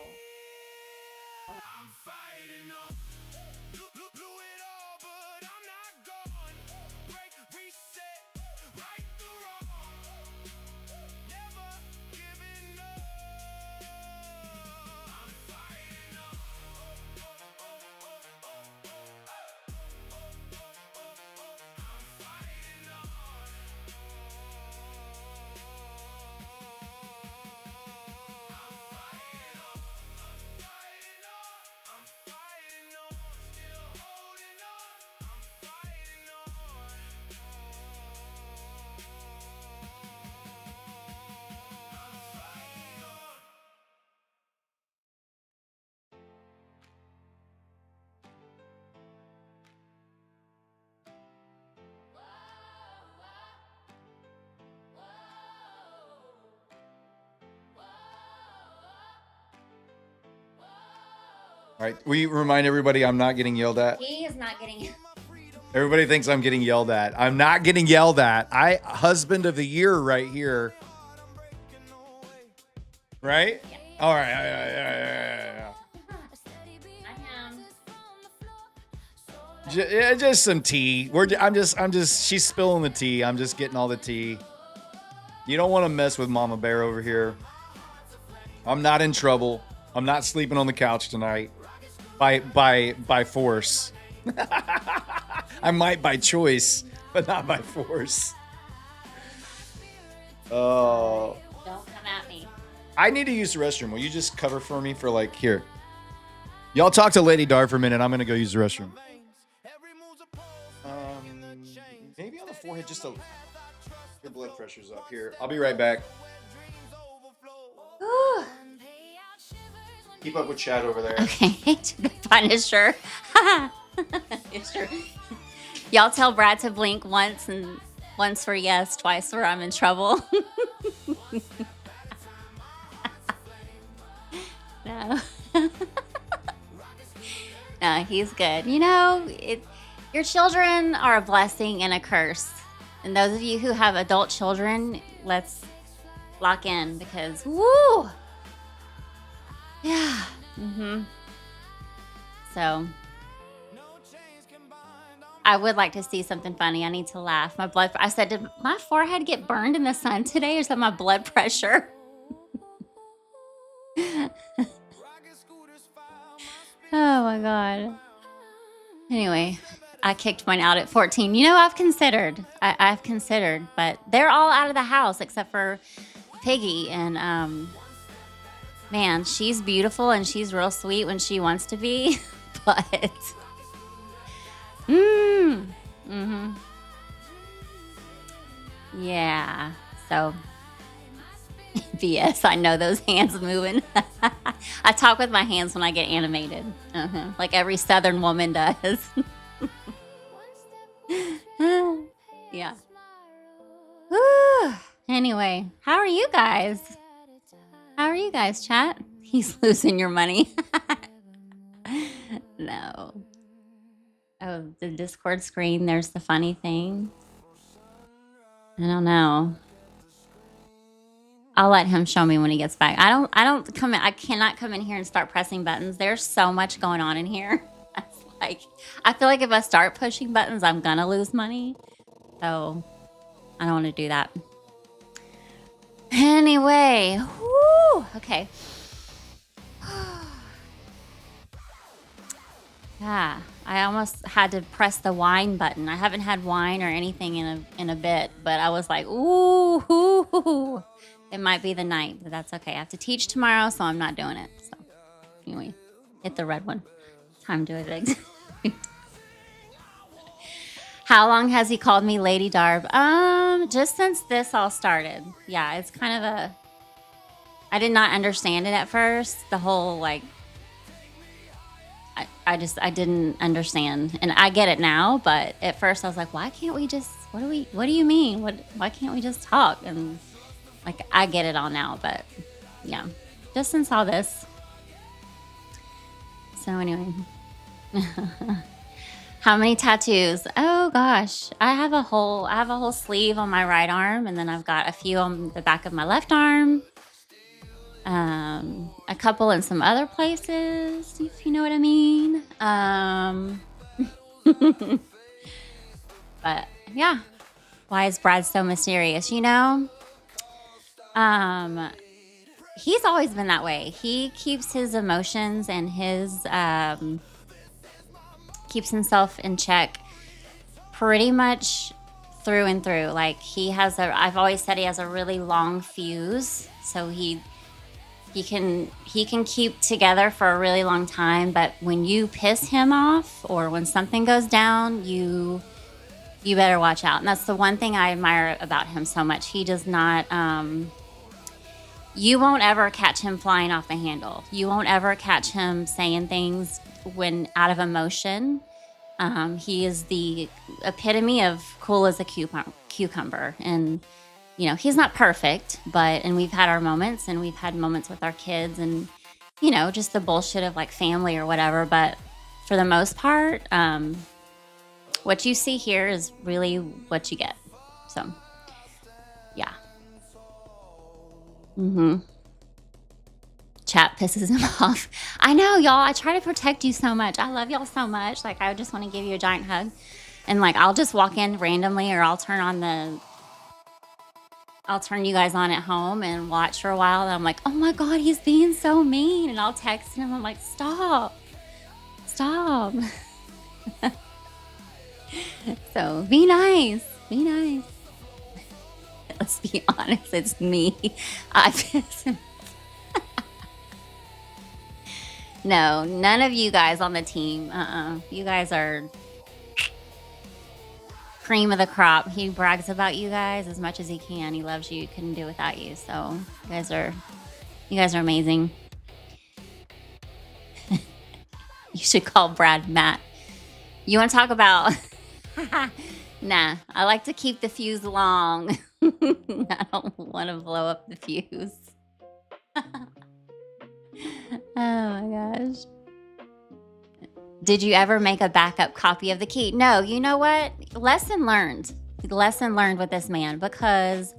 Speaker 1: All right, we remind everybody I'm not getting yelled at.
Speaker 4: He is not getting.
Speaker 1: Everybody thinks I'm getting yelled at. I'm not getting yelled at. Husband of the year right here. Right?
Speaker 4: Yeah.
Speaker 1: All right. Yeah.
Speaker 4: I am.
Speaker 1: Just some tea. I'm just. She's spilling the tea. I'm just getting all the tea. You don't want to mess with Mama Bear over here. I'm not in trouble. I'm not sleeping on the couch tonight. By force. I might by choice, but not by force. Oh.
Speaker 4: Don't come at me.
Speaker 1: I need to use the restroom. Will you just cover for me for like here? Y'all talk to Lady Darb for a minute. I'm gonna go use the restroom. Maybe on the forehead, just a. Your blood pressure's up here. I'll be right back. Keep up with Chad over there.
Speaker 4: Okay, to the Punisher. Sure. Y'all tell Brad to blink once for yes, twice for I'm in trouble. No. No, he's good. You know, your children are a blessing and a curse. And those of you who have adult children, let's lock in because, woo! Yeah. So, I would like to see something funny. I need to laugh. I said, did my forehead get burned in the sun today or is that my blood pressure? Oh my God. Anyway, I kicked mine out at 14. You know, I've considered, but they're all out of the house except for Piggy. And, man, she's beautiful and she's real sweet when she wants to be, but, yeah, so, BS, I know those hands moving. I talk with my hands when I get animated, like every Southern woman does. Yeah. Anyway, how are you guys? How are you guys, chat? He's losing your money. No. Oh, the Discord screen, there's the funny thing. I don't know. I'll let him show me when he gets back. I cannot come in here and start pressing buttons. There's so much going on in here. Like, I feel like if I start pushing buttons, I'm gonna lose money. So I don't want to do that. Anyway, whoo, okay. Yeah, I almost had to press the wine button. I haven't had wine or anything in a bit, but I was like, ooh, it might be the night, but that's okay. I have to teach tomorrow, so I'm not doing it. So anyway, hit the red one. Time to it. How long has he called me Lady Darb? Just since this all started. Yeah, it's kind of I did not understand it at first. The whole, like, I didn't understand. And I get it now, but at first I was like, why can't we just, what do you mean? Why can't we just talk? And, like, I get it all now, but, yeah. Just since all this. So, anyway. How many tattoos? Oh gosh, I have a whole sleeve on my right arm, and then I've got a few on the back of my left arm. A couple in some other places, if you know what I mean. But yeah, why is Brad so mysterious? You know, he's always been that way. He keeps his emotions and his keeps himself in check pretty much through and through. Like I've always said he has a really long fuse, so he can keep together for a really long time. But when you piss him off or when something goes down, you better watch out. And that's the one thing I admire about him so much. He does not. You won't ever catch him flying off the handle. You won't ever catch him saying things when out of emotion. He is the epitome of cool as a cucumber. And, you know, he's not perfect, and we've had our moments, and we've had moments with our kids and, you know, just the bullshit of like family or whatever. But for the most part, what you see here is really what you get. So, yeah. Chat pisses him off. I know, y'all. I try to protect you so much. I love y'all so much. Like, I just want to give you a giant hug. And, like, I'll just walk in randomly, or I'll turn you guys on at home and watch for a while. And I'm like, oh my God, he's being so mean. And I'll text him. I'm like, stop. So be nice. Let's be honest, it's me. I piss him. No, none of you guys on the team. You guys are cream of the crop. He brags about you guys as much as he can. He loves you. He couldn't do without you. So you guys are amazing. You should call Brad Matt. You want to talk about? Nah, I like to keep the fuse long. I don't want to blow up the fuse. Oh my gosh. Did you ever make a backup copy of the key? No, you know what? Lesson learned with this man, because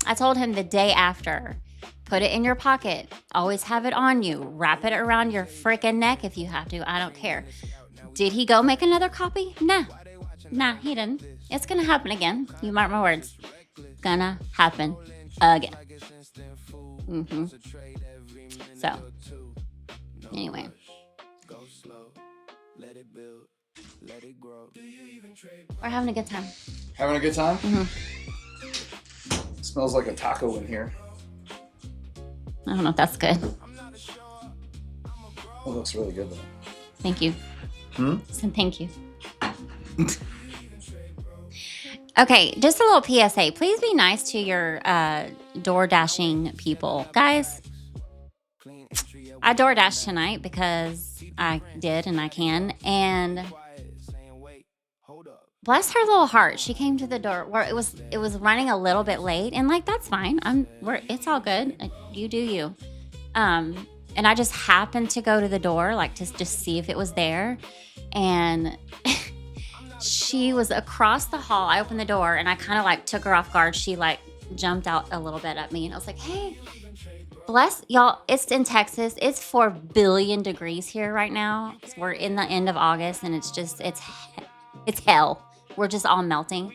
Speaker 4: I told him the day after, put it in your pocket. Always have it on you. Wrap it around your freaking neck if you have to. I don't care. Did he go make another copy? Nah, he didn't. It's going to happen again. You mark my words. Gonna happen again. So, anyway. We're having a good time.
Speaker 1: Having a good time? Smells like a taco in here.
Speaker 4: I don't know if that's good.
Speaker 1: It looks really good though.
Speaker 4: Thank you. So thank you. Okay, just a little PSA. Please be nice to your door dashing people. Guys, I door dashed tonight because I did and I can. And bless her little heart, she came to the door where it was running a little bit late, and like, that's fine. It's all good. You do you. And I just happened to go to the door, like, to just see if it was there. And she was across the hall. I opened the door and I kind of like took her off guard. She like jumped out a little bit at me, and I was like, hey, bless y'all. It's in Texas. It's 4 billion degrees here right now. We're in the end of August, and it's hell. We're just all melting.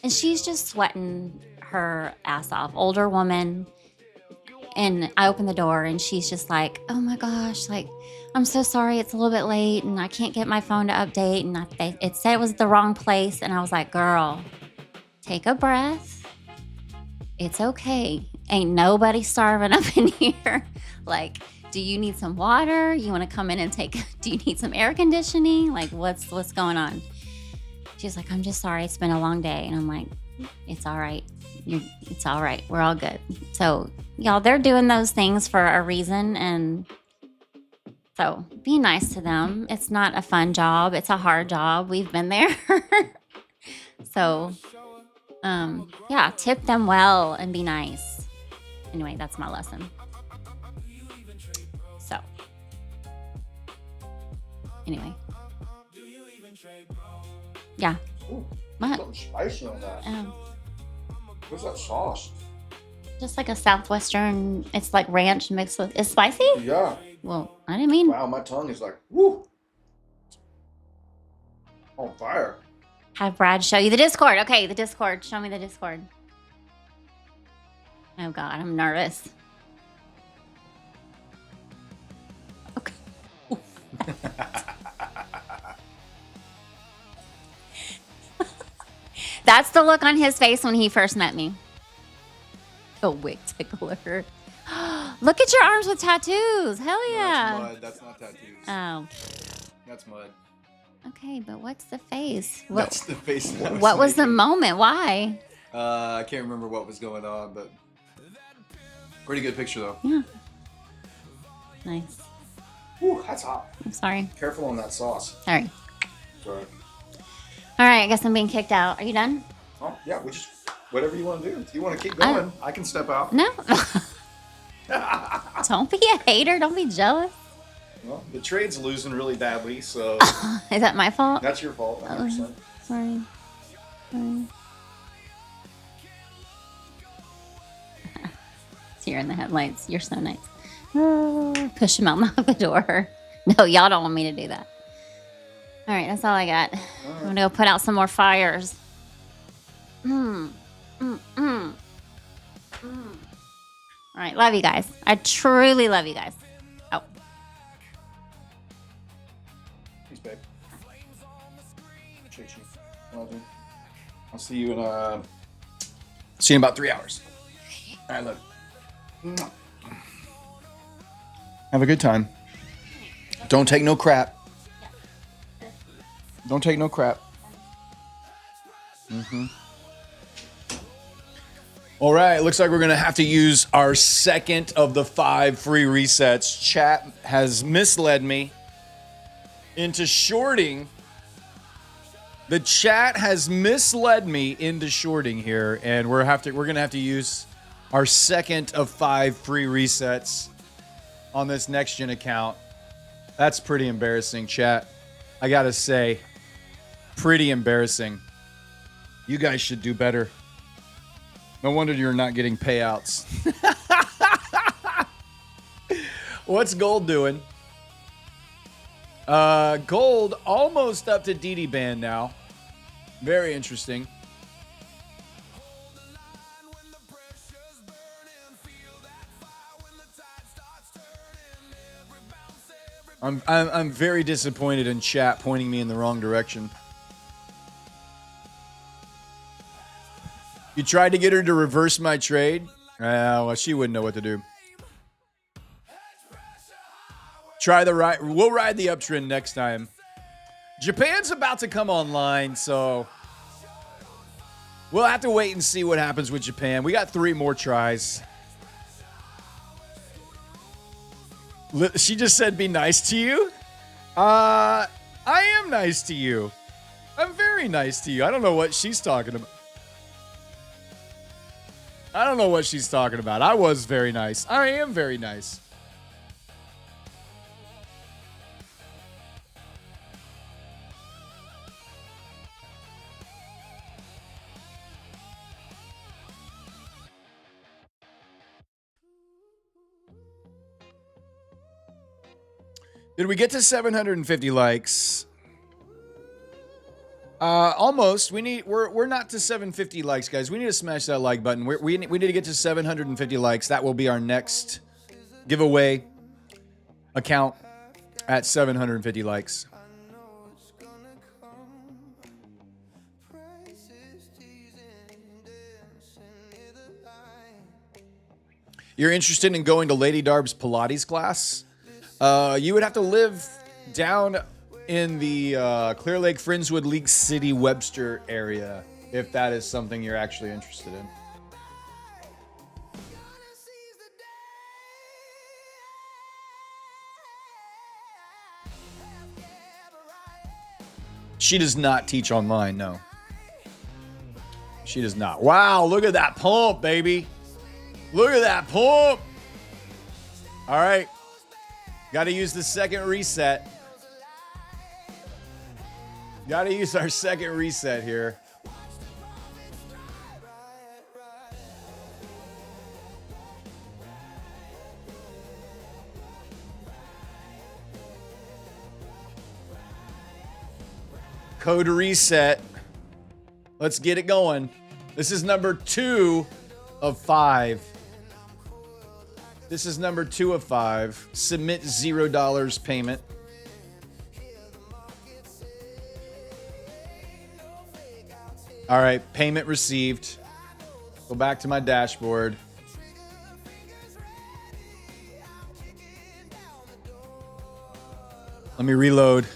Speaker 4: And she's just sweating her ass off. Older woman. And I opened the door and she's just like, oh my gosh, like, I'm so sorry, it's a little bit late and I can't get my phone to update. And it said it was the wrong place. And I was like, girl, take a breath. It's okay. Ain't nobody starving up in here. Like, do you need some water? You want to come in and do you need some air conditioning? Like, what's going on? She's like, I'm just sorry. It's been a long day. And I'm like, it's all right. It's all right. We're all good. So, y'all, they're doing those things for a reason. And so be nice to them. It's not a fun job. It's a hard job. We've been there. So, yeah, tip them well and be nice. Anyway, that's my lesson. So, anyway. Yeah.
Speaker 1: Ooh,
Speaker 4: What?
Speaker 1: something spicy on that.
Speaker 4: Oh,
Speaker 1: What's that sauce?
Speaker 4: just like a southwestern. It's like ranch mixed with. It's spicy.
Speaker 1: Yeah.
Speaker 4: Well, I didn't mean.
Speaker 1: Wow, my tongue is like, woo. On fire.
Speaker 4: Have Brad show you the Discord. Okay, the Discord. Show me the Discord. Oh God, I'm nervous. Okay. That's the look on his face when he first met me. A wig tickler. Look at your arms with tattoos. Hell yeah.
Speaker 1: That's mud. That's not tattoos.
Speaker 4: Oh.
Speaker 1: That's mud.
Speaker 4: Okay, but what's the face?
Speaker 1: That's the face.
Speaker 4: What was the moment? Why?
Speaker 1: I can't remember what was going on, but pretty good picture though.
Speaker 4: Yeah. Nice.
Speaker 1: Whew, that's hot.
Speaker 4: I'm sorry.
Speaker 1: Careful on that sauce.
Speaker 4: Sorry.
Speaker 1: Sorry.
Speaker 4: All right, I guess I'm being kicked out. Are you done?
Speaker 1: Oh yeah, we just whatever you want to do. If you want to keep going, I can step out.
Speaker 4: No. Don't be a hater. Don't be jealous.
Speaker 1: Well, the trade's losing really badly, so
Speaker 4: Is that my fault?
Speaker 1: that's your fault. 100%.
Speaker 4: Sorry. Sorry. You're in the headlights. You're so nice. Oh, push him out, knock the door. No, y'all don't want me to do that. All right, that's all I got. I'm gonna go put out some more fires. All right, love you guys. I truly love you guys. Oh,
Speaker 1: Peace, babe. Appreciate you. Love you. I'll see you in about 3 hours. All right, love. Have a good time. Don't take no crap. Don't take no crap. All right, looks like we're going to have to use our second of the 5 free resets. Chat has misled me into shorting. The chat has misled me into shorting here, and we're going to have to use our second of 5 free resets on this next gen account. That's pretty embarrassing, chat. I got to say, pretty embarrassing. You guys should do better. No wonder you're not getting payouts. What's Gold doing? Gold almost up to DD band now. Very interesting. I'm very disappointed in chat pointing me in the wrong direction. You tried to get her to reverse my trade? Well, she wouldn't know what to do. Try the right. We'll ride the uptrend next time. Japan's about to come online, so we'll have to wait and see what happens with Japan. We got 3 more tries. She just said, be nice to you. I am nice to you. I'm very nice to you. I don't know what she's talking about. I don't know what she's talking about. I was very nice. I am very nice. Did we get to 750 likes? Almost. We're not to 750 likes, guys. We need to smash that like button. We need to get to 750 likes. That will be our next giveaway account at 750 likes. You're interested in going to Lady Darb's Pilates class? You would have to live down in the Clear Lake, Friendswood, League City, Webster area if that is something you're actually interested in. She does not teach online, no. She does not. Wow, look at that pump, baby. Look at that pump. All right. Got to use the second reset. Got to use our second reset here. Code reset. Let's get it going. This is number 2 of 5. This is number 2 of 5. Submit $0 payment. All right, payment received. Go back to my dashboard. Let me reload.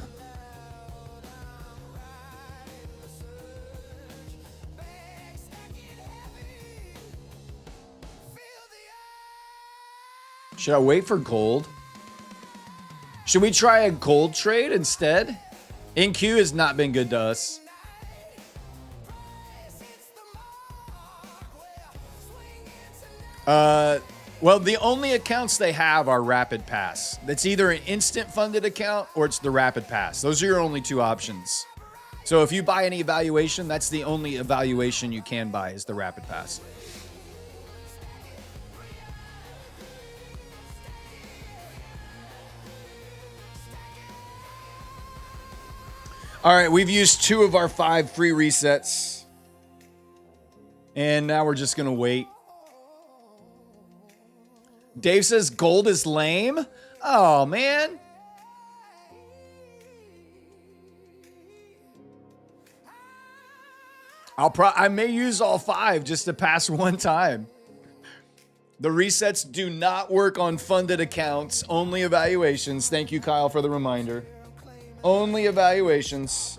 Speaker 1: Should I wait for gold? Should we try a gold trade instead? NQ has not been good to us. Well, the only accounts they have are Rapid Pass. That's either an instant funded account or it's the Rapid Pass. Those are your only two options. So if you buy any evaluation, that's the only evaluation you can buy is the Rapid Pass. All right, we've used 2 of our 5 free resets. And now we're just going to wait. Dave says gold is lame. Oh, man. I may use all 5 just to pass one time. The resets do not work on funded accounts, only evaluations. Thank you, Kyle, for the reminder. Only evaluations.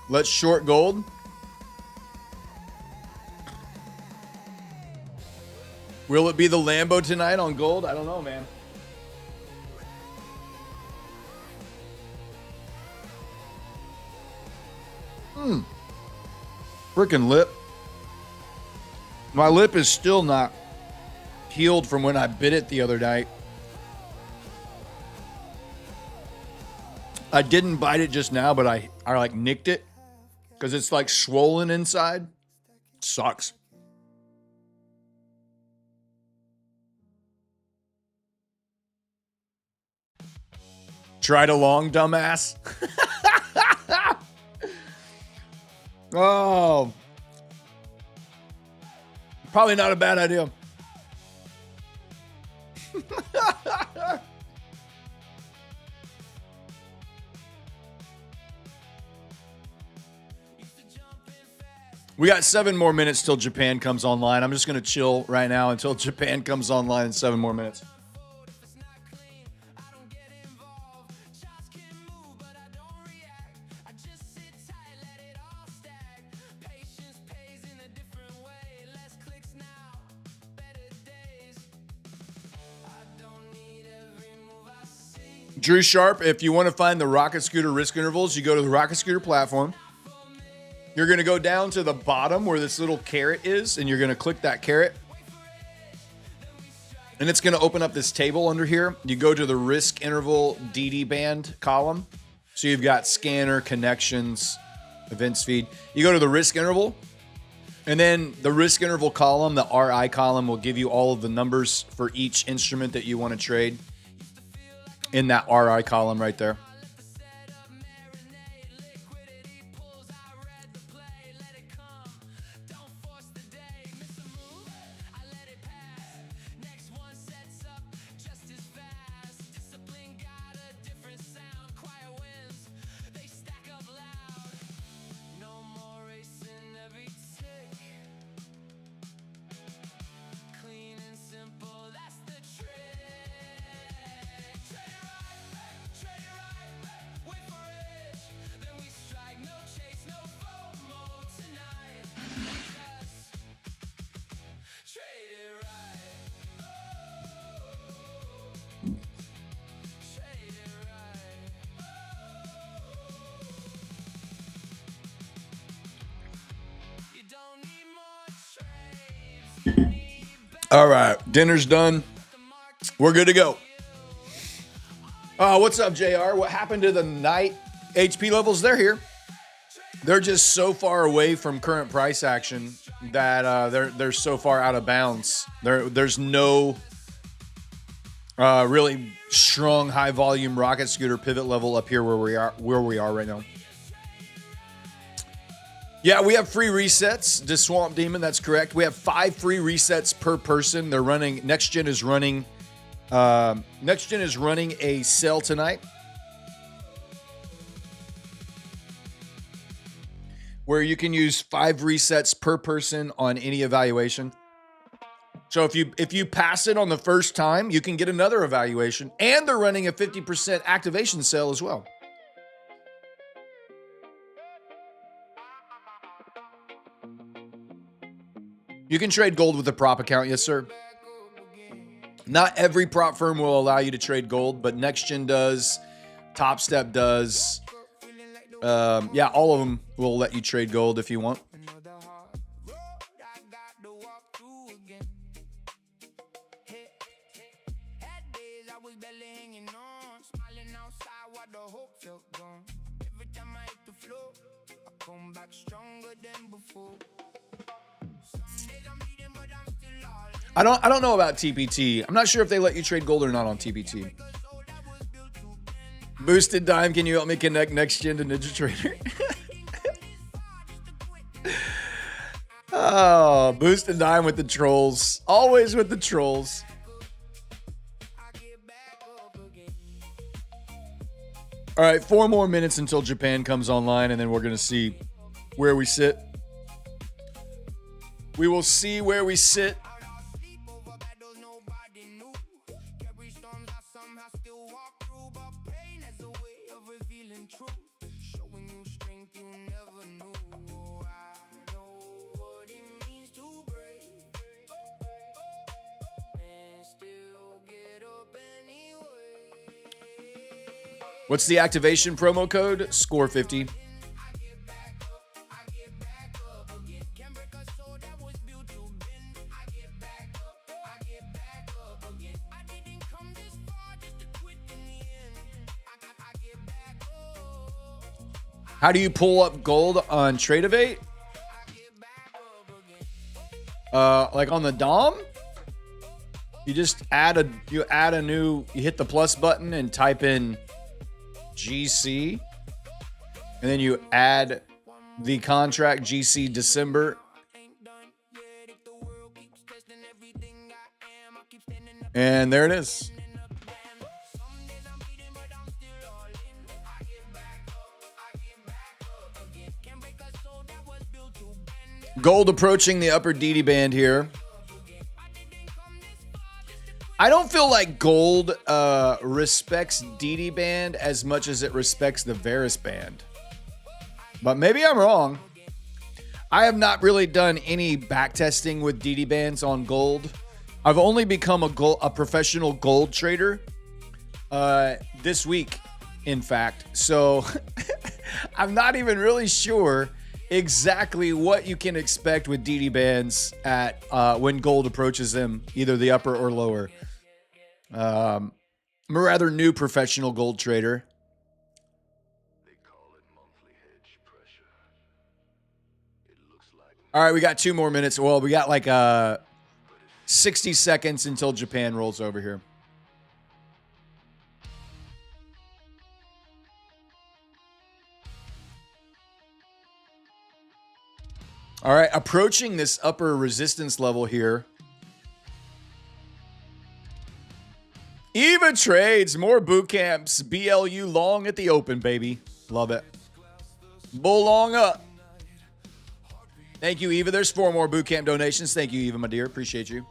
Speaker 1: Let's short gold. Will it be the Lambo tonight on gold? I don't know, man. Freaking lip. My lip is still not healed from when I bit it the other night. I didn't bite it just now, but I like nicked it because it's like swollen inside. Sucks. Tried along, dumbass. Oh. Probably not a bad idea. We got 7 more minutes till Japan comes online. I'm just going to chill right now until Japan comes online in 7 more minutes. Drew Sharp, if you want to find the Rocket Scooter risk intervals, you go to the Rocket Scooter platform. You're going to go down to the bottom where this little caret is, and you're going to click that caret. And it's going to open up this table under here. You go to the risk interval DD band column. So you've got scanner, connections, events feed. You go to the risk interval, and then the risk interval column, the RI column, will give you all of the numbers for each instrument that you want to trade in that RI column right there. All right, dinner's done. We're good to go. What's up, JR? What happened to the night HP levels? They're here. They're just so far away from current price action that they're so far out of bounds. There's no really strong high volume rocket scooter pivot level up here where we are right now. Yeah, we have free resets. The Swamp Demon, that's correct. We have 5 free resets per person. They're running. Next Gen is running a sale tonight where you can use 5 resets per person on any evaluation. So if you pass it on the first time, you can get another evaluation, and they're running a 50% activation sale as well. You can trade gold with a prop account, yes sir. Not every prop firm will allow you to trade gold, but Next Gen does, Top Step does. Yeah, all of them will let you trade gold if you want. I don't know about TPT. I'm not sure if they let you trade gold or not on TPT. Boosted Dime, can you help me connect Next Gen to Ninja Trader? Oh, Boosted Dime with the trolls. Always with the trolls. All right, 4 more minutes until Japan comes online, and then we're going to see where we sit. We will see where we sit. What's the activation promo code? Score 50. How do you pull up gold on Tradeovate? Like on the DOM? You just you hit the plus button and type in GC, and then you add the contract GC December, and there it is. Gold approaching the upper DD band here. I don't feel like gold respects DD band as much as it respects the Varus band. But maybe I'm wrong. I have not really done any backtesting with DD bands on gold. I've only become a professional gold trader this week, in fact. So I'm not even really sure exactly what you can expect with DD bands at when gold approaches them, either the upper or lower. I'm a rather new professional gold trader. They call it monthly hedge pressure. It looks like. All right, we got 2 more minutes. Well, we got like 60 seconds until Japan rolls over here. All right, approaching this upper resistance level here. Eva trades, more boot camps, BLU long at the open, baby. Love it. Bull long up. Thank you, Eva. There's 4 more boot camp donations. Thank you, Eva, my dear. Appreciate you.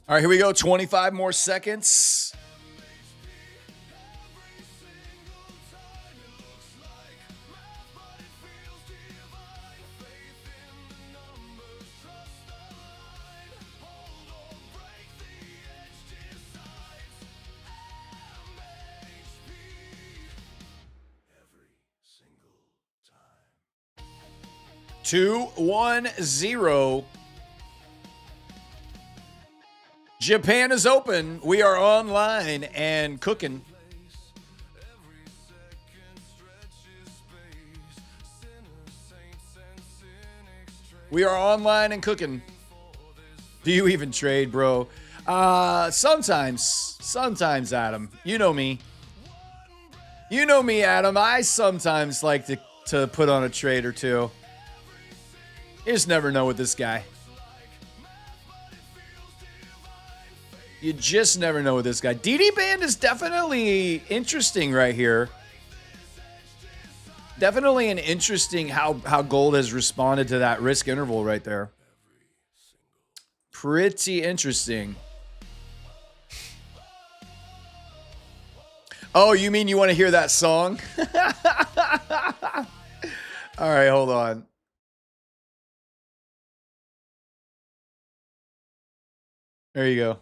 Speaker 1: All right, here we go. 25 more seconds. 2-1-0. Japan is open. We are online and cooking. We are online and cooking. Do you even trade, bro? Sometimes, Adam. You know me. You know me, Adam. I sometimes like to put on a trade or two. You just never know with this guy. You just never know with this guy. DD Band is definitely interesting right here. Definitely an interesting how gold has responded to that risk interval right there. Pretty interesting. Oh, you mean you want to hear that song? All right, hold on. There you go.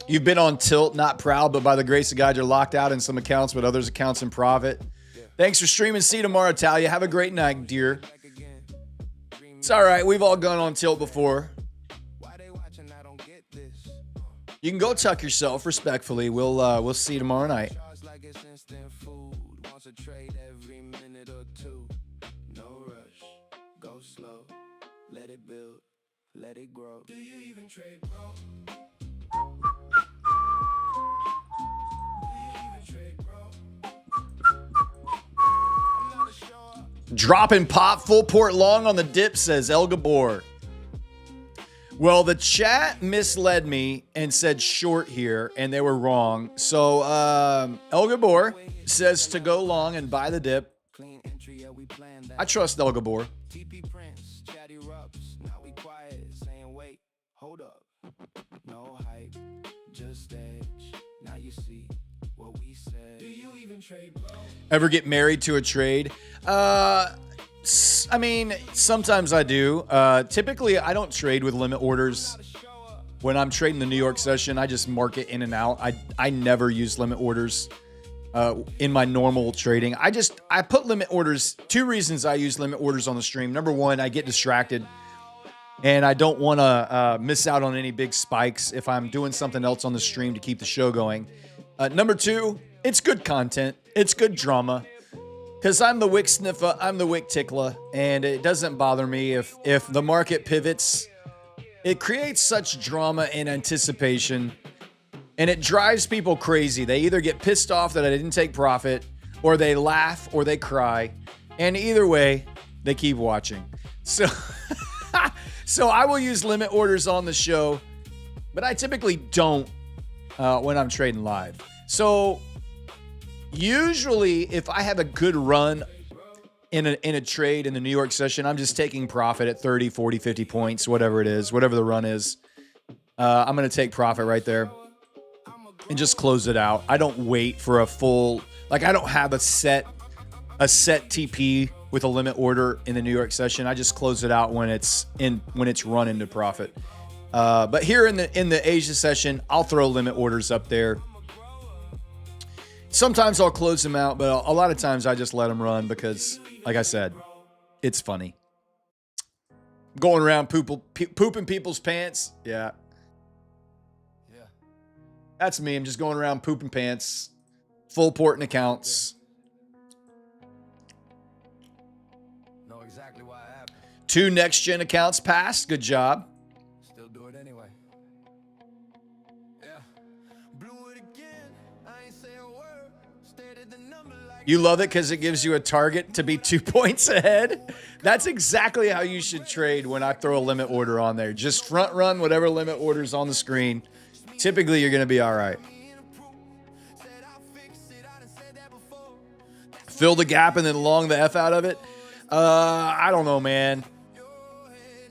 Speaker 1: You've been on tilt, not proud, but by the grace of God, you're locked out in some accounts, but others accounts in profit. Thanks for streaming. See you tomorrow, Talia. Have a great night, dear. It's all right. We've all gone on tilt before. You can go tuck yourself respectfully. We'll see you tomorrow night.
Speaker 3: Let it grow. Do you even trade, bro?
Speaker 1: Dropping pop full port long on the dip, says El Gabor. Well, the chat misled me and said short here, and they were wrong. So El Gabor says to go long and buy the dip. I trust El Gabor.
Speaker 3: No hype, just edge. Now you see what we said. Do you even trade, bro?
Speaker 1: Ever get married to a trade? I mean, sometimes I do. Typically, I don't trade with limit orders. When I'm trading the New York session, I just mark it in and out. I never use limit orders in my normal trading. I put limit orders. Two reasons I use limit orders on the stream. Number one, I get distracted. And I don't want to miss out on any big spikes if I'm doing something else on the stream to keep the show going. Number two, it's good content. It's good drama. Because I'm the wick sniffer, I'm the wick tickler, and it doesn't bother me if the market pivots. It creates such drama and anticipation, and it drives people crazy. They either get pissed off that I didn't take profit, or they laugh, or they cry. And either way, they keep watching. So... So I will use limit orders on the show, but I typically don't when I'm trading live. So usually if I have a good run in a trade in the New York session, I'm just taking profit at 30, 40, 50 points, whatever it is, whatever the run is. I'm going to take profit right there and just close it out. I don't wait for a full, like I don't have a set TP with a limit order in the New York session. I just close it out when it's run into profit. But here in the Asia session, I'll throw limit orders up there. Sometimes I'll close them out, but a lot of times I just let them run because, like I said, it's funny. Going around pooping people's pants. Yeah. That's me. I'm just going around pooping pants, full porting accounts.
Speaker 3: Exactly why I happened.
Speaker 1: 2 next-gen accounts passed. Good job.
Speaker 3: Still do it anyway. Yeah. Blew it again. I ain't say a word. Stared at the number like
Speaker 1: You love it because it gives you a target to be 2 points ahead. That's exactly how you should trade when I throw a limit order on there. Just front run whatever limit order's on the screen. Typically, you're going to be all right. Fill the gap and then long the F out of it. I don't know, man.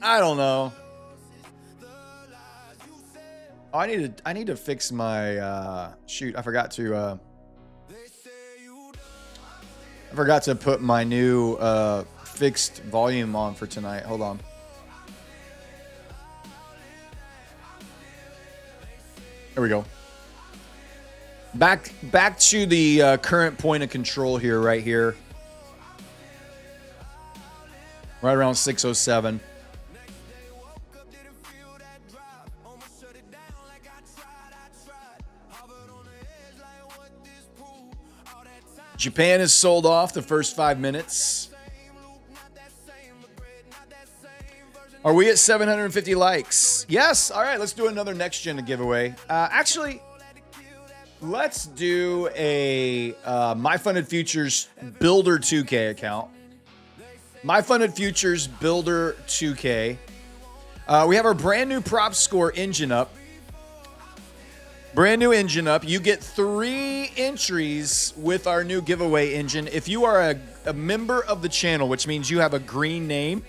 Speaker 1: I don't know. Oh, I need to fix my shoot. I forgot to put my new fixed volume on for tonight. Hold on. There we go. Back to the current point of control here, right here. Right around 6:07. Japan has sold off the first 5 minutes. Are we at 750 likes? Yes. All right, let's do another next gen giveaway. Actually, let's do a My Funded Futures Builder 2K account. My Funded Futures Builder 2K. We have our brand new prop score engine up. Brand new engine up. You get 3 entries with our new giveaway engine. If you are a member of the channel, which means you have a green name.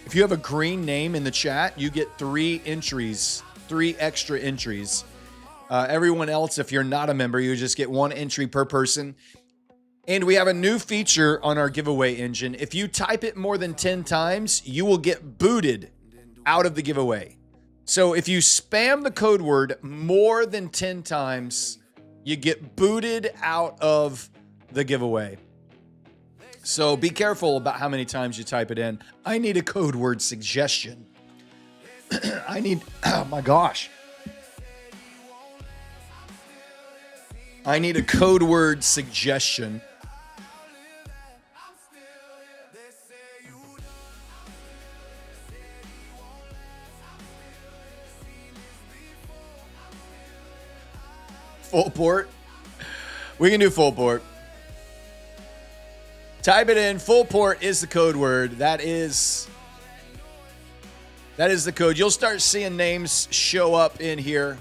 Speaker 1: If you have a green name in the chat, you get 3 entries, 3 extra entries. Everyone else, if you're not a member, you just get 1 entry per person. And we have a new feature on our giveaway engine. If you type it more than 10 times, you will get booted out of the giveaway. So if you spam the code word more than 10 times, you get booted out of the giveaway. So be careful about how many times you type it in. I need a code word suggestion. Oh my gosh. I need a code word suggestion. Full port. We can do full port. Type it in. Full port is the code word. That is the code. You'll start seeing names show up in here.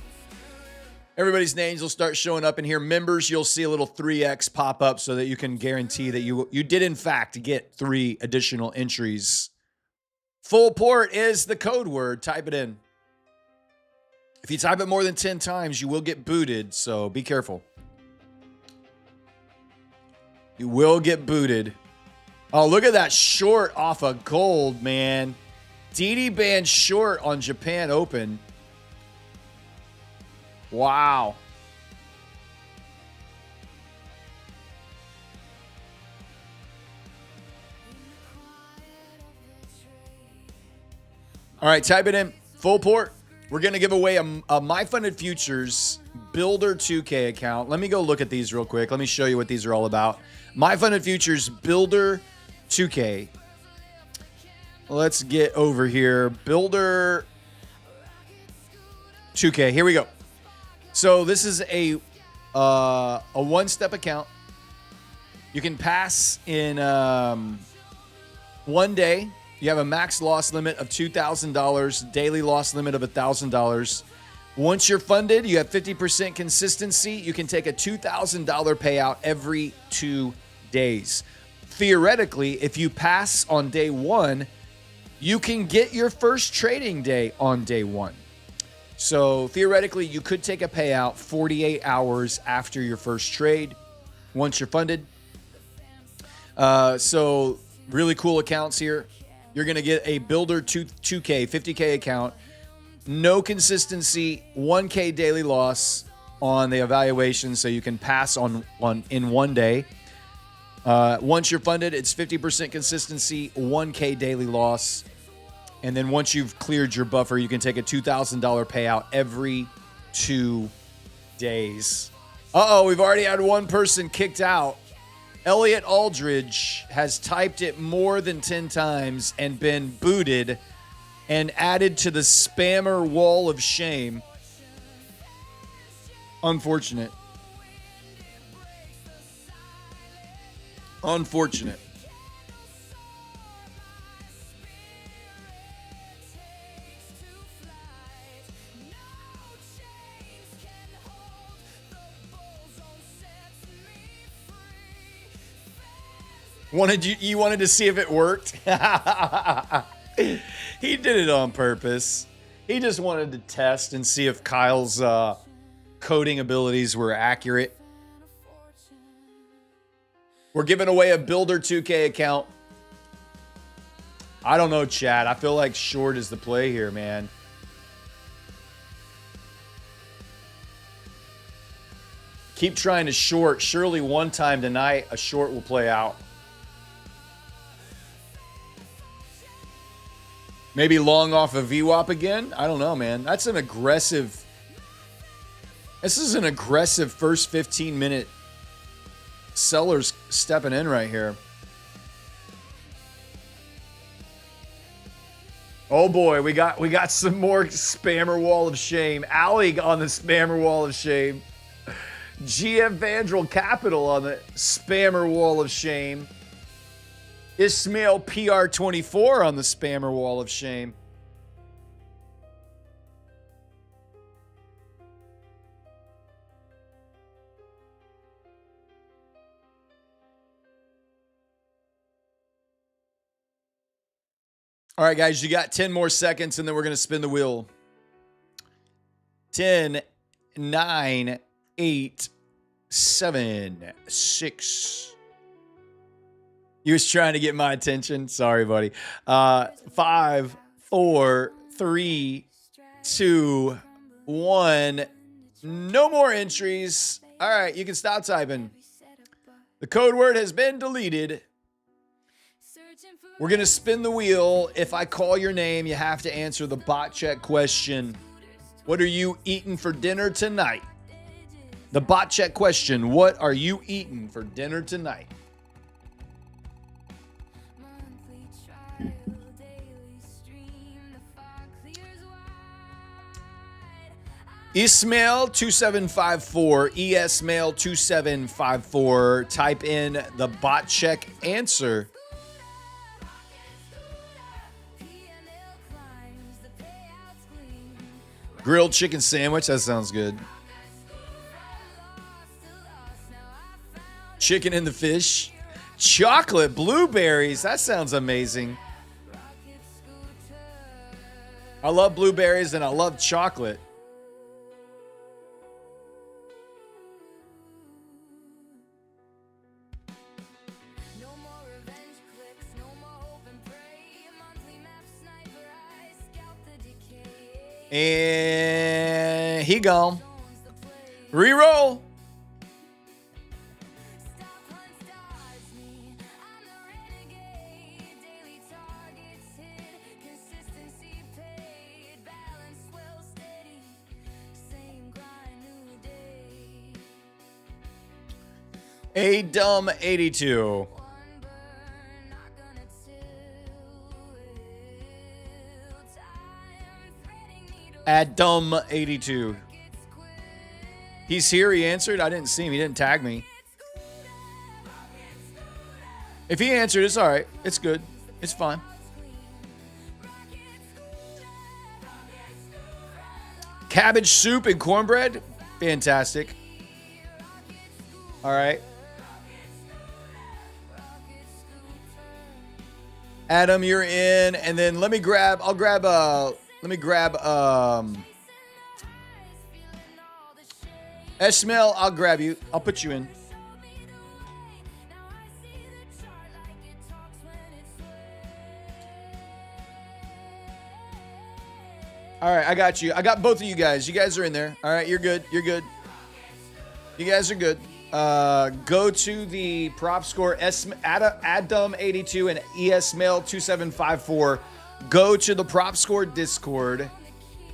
Speaker 1: Everybody's names will start showing up in here. Members, you'll see a little 3x pop up so that you can guarantee that you did in fact get 3 additional entries. Full port is the code word. Type it in. If you type it more than 10 times, you will get booted, so be careful. You will get booted. Oh, look at that short off of gold, man. DD band short on Japan Open. Wow. All right, type it in. Full port. We're going to give away a My Funded Futures Builder 2K account. Let me go look at these real quick. Let me show you what these are all about. My Funded Futures Builder 2K. Let's get over here. Builder 2K. Here we go. So this is a one-step account. You can pass in 1 day. You have a max loss limit of $2,000, daily loss limit of $1,000. Once you're funded, you have 50% consistency. You can take a $2,000 payout every 2 days. Theoretically, if you pass on day 1, you can get your first trading day on day 1. So theoretically, you could take a payout 48 hours after your first trade once you're funded. So really cool accounts here. You're going to get a Builder 2K, 50K account. No consistency, 1K daily loss on the evaluation, so you can pass on in 1 day. Once you're funded, it's 50% consistency, 1K daily loss. And then once you've cleared your buffer, you can take a $2,000 payout every 2 days. Uh-oh, we've already had one person kicked out. Elliot Aldridge has typed it more than 10 times and been booted and added to the spammer wall of shame. Unfortunate. Unfortunate. You wanted to see if it worked? He did it on purpose. He just wanted to test and see if Kyle's coding abilities were accurate. We're giving away a Builder 2K account. I don't know, Chad. I feel like short is the play here, man. Keep trying to short. Surely one time tonight, a short will play out. Maybe long off of VWAP again? I don't know, man. That's an aggressive... This is an aggressive first 15-minute sellers stepping in right here. Oh boy, we got some more spammer wall of shame. Ali on the spammer wall of shame. GM Vandral Capital on the spammer wall of shame. Ismail PR24 on the spammer wall of shame. All right, guys, you got 10 more seconds, and then we're going to spin the wheel. 10, 9, 8, 7, 6. He was trying to get my attention. Sorry, buddy. 5, 4, 3, 2, 1. No more entries. All right, you can stop typing. The code word has been deleted. We're going to spin the wheel. If I call your name, you have to answer the bot check question. What are you eating for dinner tonight? The bot check question. What are you eating for dinner tonight? Ismail2754, ESmail2754. Type in the bot check answer. Grilled chicken sandwich, that sounds good. Chicken in the fish. Chocolate blueberries, that sounds amazing. I love blueberries and I love chocolate. And he gone. Reroll. A dumb 82. Adam 82. He's here. He answered. I didn't see him. He didn't tag me. If he answered, it's all right. It's good. It's fine. Cabbage soup and cornbread. Fantastic. All right. Adam, you're in. And then let me grab Ishmael, I'll grab you. I'll put you in. All right, I got you. I got both of you guys. You guys are in there. All right, you're good. You're good. You guys are good. Go to the prop score, Adam82 and ESmail2754. Go to the prop score Discord.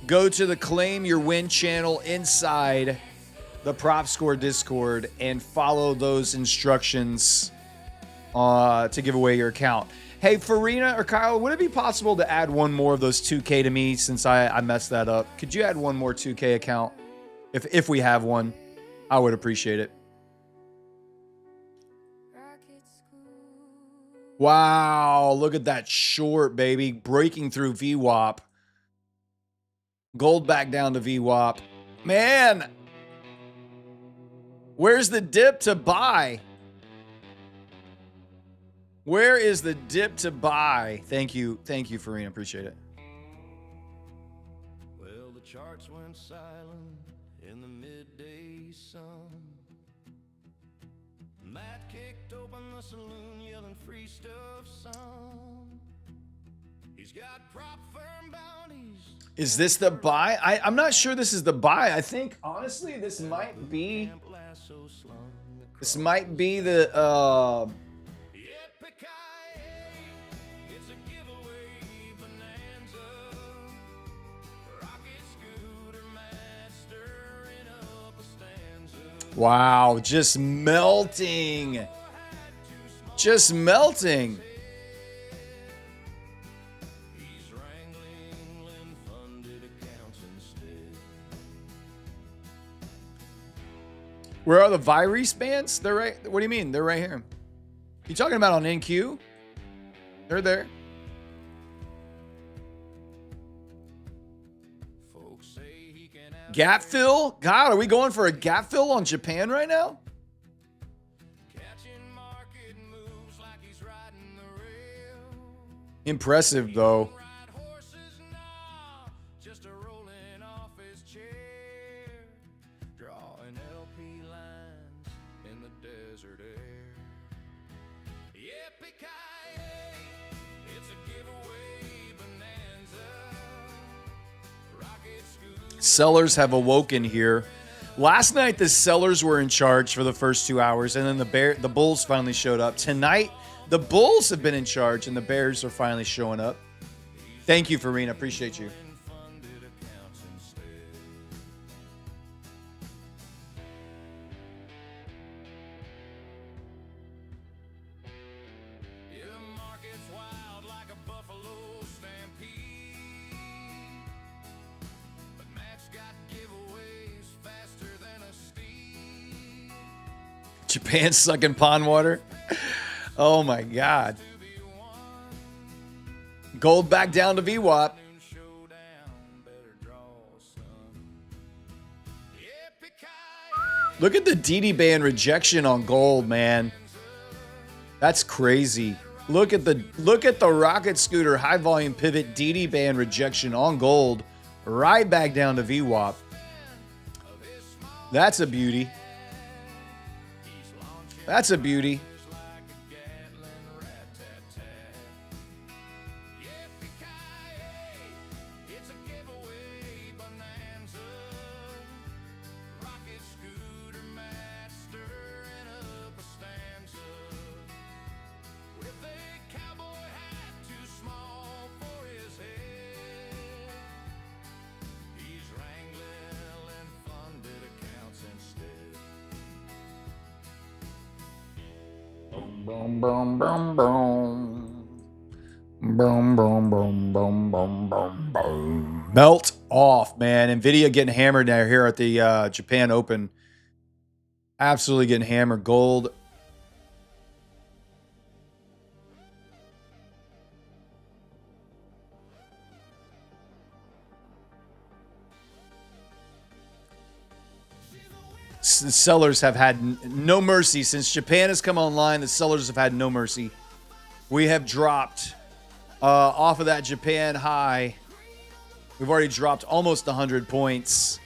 Speaker 1: Go to the claim your win channel inside the prop score Discord and follow those instructions to give away your account. Hey, Farina or Kyle, would it be possible to add one more of those 2K to me since I messed that up? Could you add one more 2K account? If we have one, I would appreciate it. Wow, look at that short, baby. Breaking through VWAP. Gold back down to VWAP. Man, where's the dip to buy? Where is the dip to buy? Thank you, Farina. Appreciate it.
Speaker 3: Well, the charts went silent in the midday sun. Matt kicked open the saloon, yelling free stuff, son. He's got prop firm bounties.
Speaker 1: Is this the buy? I'm not sure this is the buy. I think, honestly, this might be This might be the
Speaker 3: It's a giveaway bonanza. Rocket scooter mastering up a stanza.
Speaker 1: wow, just melting. Just melting.
Speaker 3: He's wrangling funded accounts instead.
Speaker 1: Where are the Virus bands? They're right. What do you mean? They're right here. You talking about on NQ? They're there.
Speaker 3: Folks say he can have
Speaker 1: Gap fill? God, are we going for a gap fill on Japan right now?
Speaker 3: catching market moves like he's riding the rail.
Speaker 1: Impressive though.
Speaker 3: Ride horses now, just a rolling off his chair. Drawing LP lines in the desert air. Yippee-ki-yay, it's a giveaway bonanza. Rocket scooter.
Speaker 1: Sellers have awoken here. Last night the sellers were in charge for the first 2 hours, and then the Bulls finally showed up. Tonight the Bulls have been in charge, and the Bears are finally showing up. Thank you, Farina. Appreciate you.
Speaker 3: Funded accounts instead. Yeah, the market's wild like a buffalo stampede. But Matt's got giveaways faster than a steed.
Speaker 1: Japan sucking pond water. Oh my God. Gold back down to VWAP.
Speaker 3: Showdown, better draw, son. Yippee-ki-yay.
Speaker 1: Look at the DD band rejection on gold, man. That's crazy. Look at the rocket scooter high volume pivot DD band rejection on gold, right back down to VWAP. That's a beauty. That's a beauty.
Speaker 3: Like a Gatling rat-tat-tat. Yippee-ki-yay, it's a giveaway bonanza. Rocket scooter mastering up a stanza. With a cowboy hat too small for his head. He's wrangling funded accounts instead.
Speaker 1: Boom, boom, boom, boom. Boom, boom, boom, boom, boom, boom, boom. Melt off, man. Nvidia getting hammered now here at the Japan Open. Absolutely getting hammered. Gold. The sellers have had no mercy since Japan has come online. The sellers have had no mercy. We have dropped off of that Japan high. We've already dropped almost 100 points.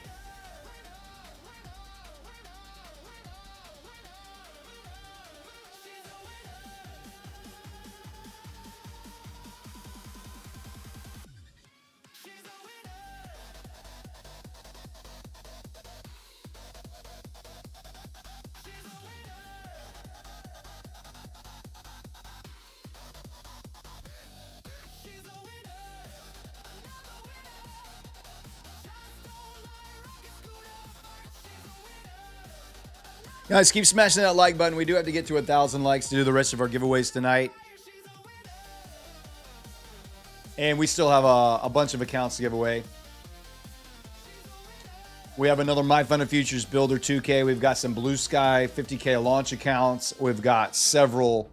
Speaker 1: Guys, keep smashing that like button. We do have to get to 1,000 likes to do the rest of our giveaways tonight. And we still have a bunch of accounts to give away. We have another My Fun of Futures Builder 2K. We've got some Blue Sky 50K launch accounts. We've got several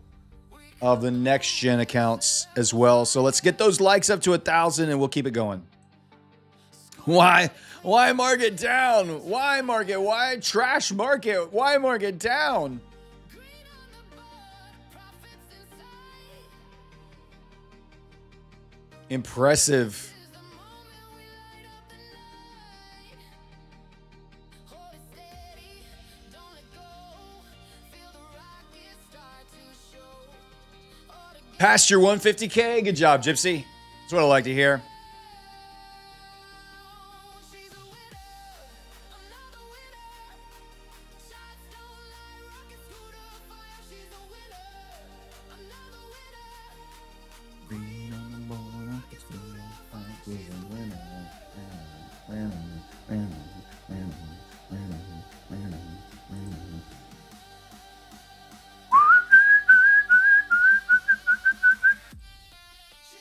Speaker 1: of the next gen accounts as well. So let's get those likes up to 1,000 and we'll keep it going. Why market down? Why market? Why trash market? Why market down? Impressive. Past your 150K. Good job, Gypsy. That's what I like to hear.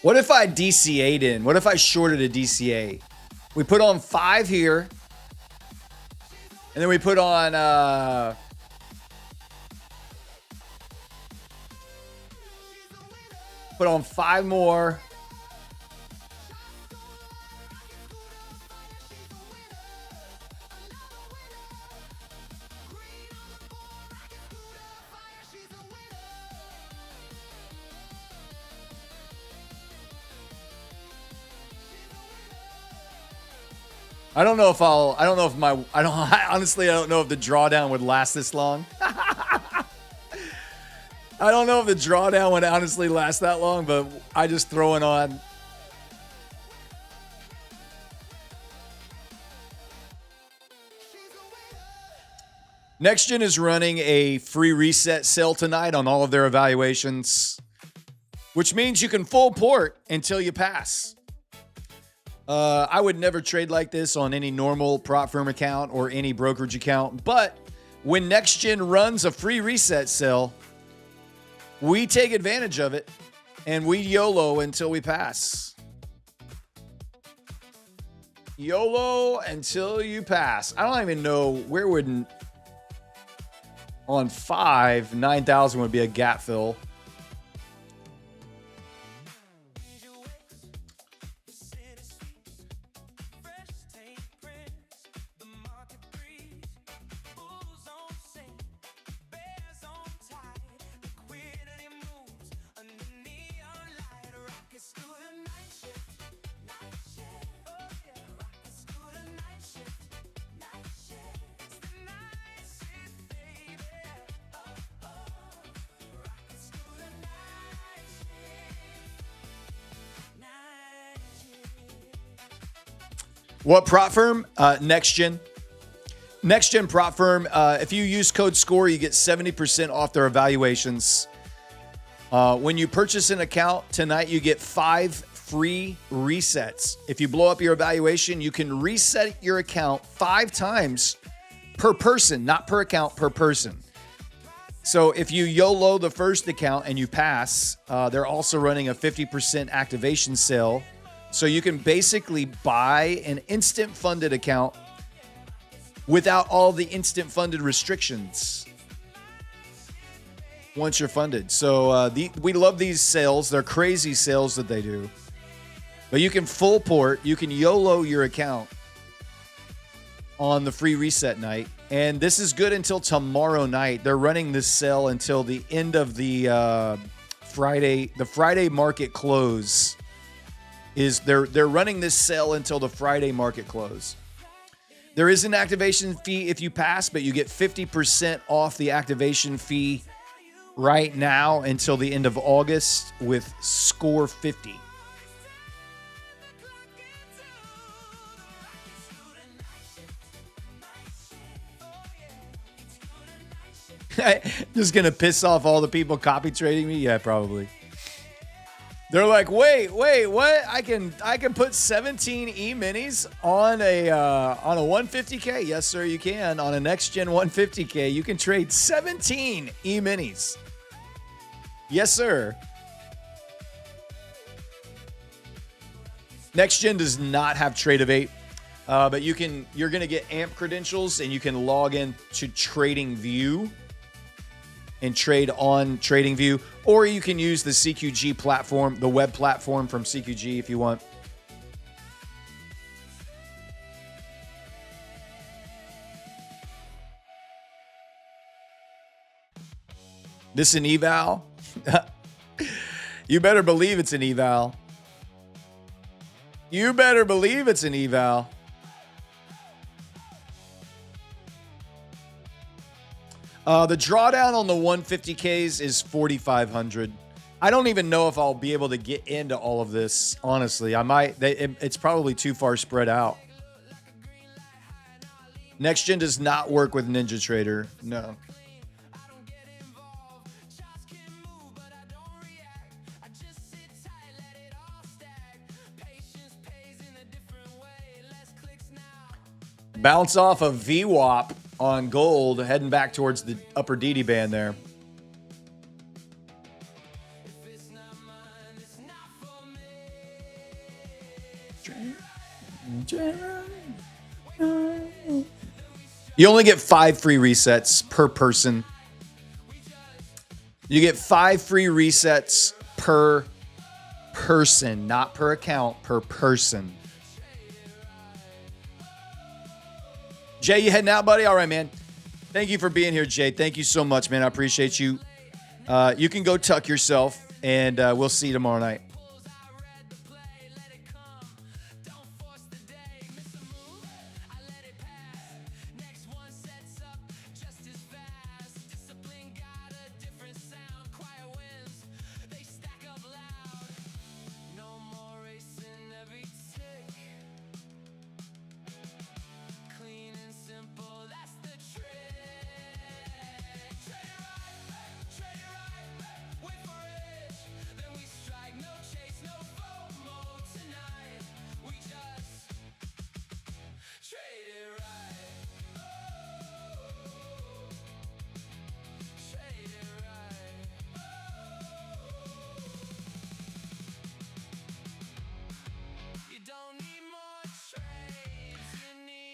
Speaker 1: What if I DCA'd in? What if I shorted a DCA? We put on 5 here. And then we put on put on 5 more. Honestly, I don't know if the drawdown would last this long. I don't know if the drawdown would honestly last that long, but I just throw it on. Next Gen is running a free reset sale tonight on all of their evaluations, which means you can full port until you pass. I would never trade like this on any normal prop firm account or any brokerage account. But when Next Gen runs a free reset sale, we take advantage of it and we YOLO until we pass. YOLO until you pass. I don't even know where would on 5, 9,000 would be a gap fill. What prop firm? Next Gen. Next Gen prop firm. If you use code SCORE, you get 70% off their evaluations. When you purchase an account tonight, you get 5 free resets. If you blow up your evaluation, you can reset your account 5 times per person, not per account, per person. So if you YOLO the first account and you pass, they're also running a 50% activation sale. So you can basically buy an instant funded account without all the instant funded restrictions once you're funded. So we love these sales. They're crazy sales that they do. But you can full port. You can YOLO your account on the free reset night. And this is good until tomorrow night. They're running this sale until the end of the Friday market close. They're running this sale until the Friday market close. There is an activation fee if you pass, but you get 50% off the activation fee right now until the end of August with Score 50. Just gonna piss off all the people copy trading me? Yeah, probably. They're like, wait, what? I can put 17 E-minis on a 150K. Yes, sir, you can. On a Next Gen 150K, you can trade 17 E-minis. Yes, sir. Next Gen does not have Trade-Evade, but you're gonna get AMP credentials and you can log in to TradingView and trade on TradingView, or you can use the CQG platform, the web platform from CQG if you want. This an eval? You better believe it's an eval. You better believe it's an eval. The drawdown on the 150Ks is 4,500. I don't even know if I'll be able to get into all of this, honestly. I might. It's probably too far spread out. Next Gen does not work with NinjaTrader. No. Bounce off of VWAP on gold, heading back towards the upper DD band there. You only get 5 free resets per person. You get 5 free resets per person, not per account, per person. Jay, you heading out, buddy? All right, man. Thank you for being here, Jay. Thank you so much, man. I appreciate you. You can go tuck yourself, and we'll see you tomorrow night.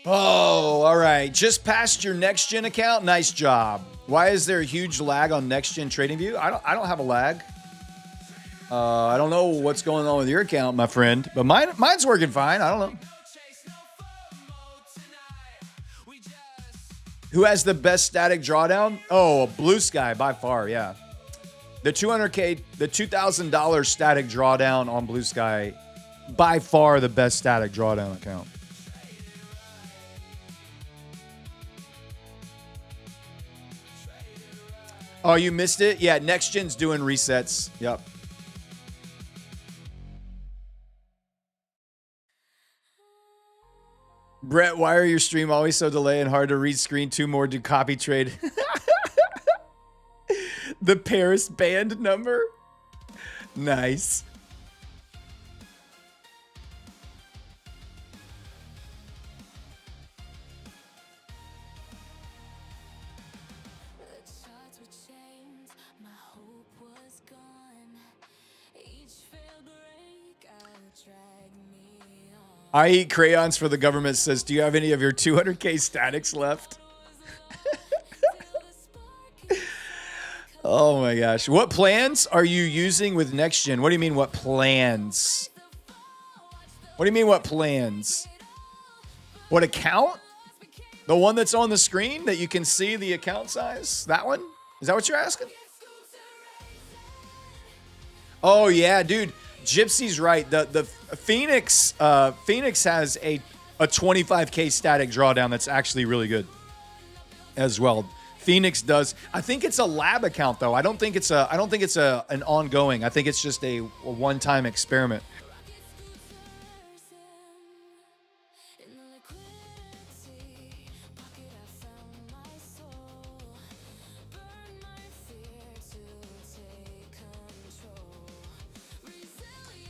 Speaker 1: Oh, all right. Just passed your next gen account. Nice job. Why is there a huge lag on next gen trading view? I don't have a lag. I don't know what's going on with your account, my friend, but mine's working fine. I don't know. Who has the best static drawdown? Oh, Blue Sky by far, yeah. The $200K, the $2,000 static drawdown on Blue Sky, by far the best static drawdown account. Oh, you missed it? Yeah, Next Gen's doing resets. Yep. Brett, why are your stream always so delayed and hard to read screen? 2 more to copy trade. The Paris band number? Nice. I eat crayons for the government says, do you have any of your 200K statics left? Oh my gosh. What plans are you using with NextGen? What do you mean what plans? What do you mean what plans? What account? The one that's on the screen that you can see the account size? That one? Is that what you're asking? Oh yeah, dude. Gypsy's right. The Phoenix has a 25K static drawdown that's actually really good as well. Phoenix does. I think it's a lab account though. I don't think it's an ongoing. I think it's just a one-time experiment.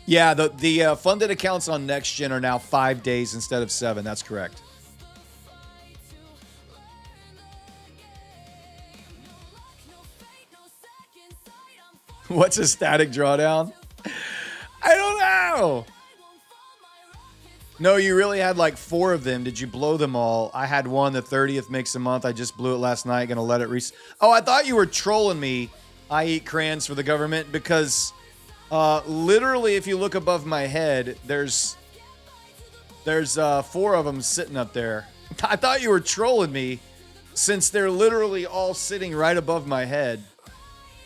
Speaker 1: Yeah, the funded accounts on NextGen are now 5 days instead of 7. That's correct. What's a static drawdown? I don't know. No, you really had like 4 of them. Did you blow them all? I had one, the 30th makes a month. I just blew it last night. Gonna let it Oh, I thought you were trolling me. I eat crayons for the government because... literally, if you look above my head, there's 4 of them sitting up there. I thought you were trolling me, since they're literally all sitting right above my head.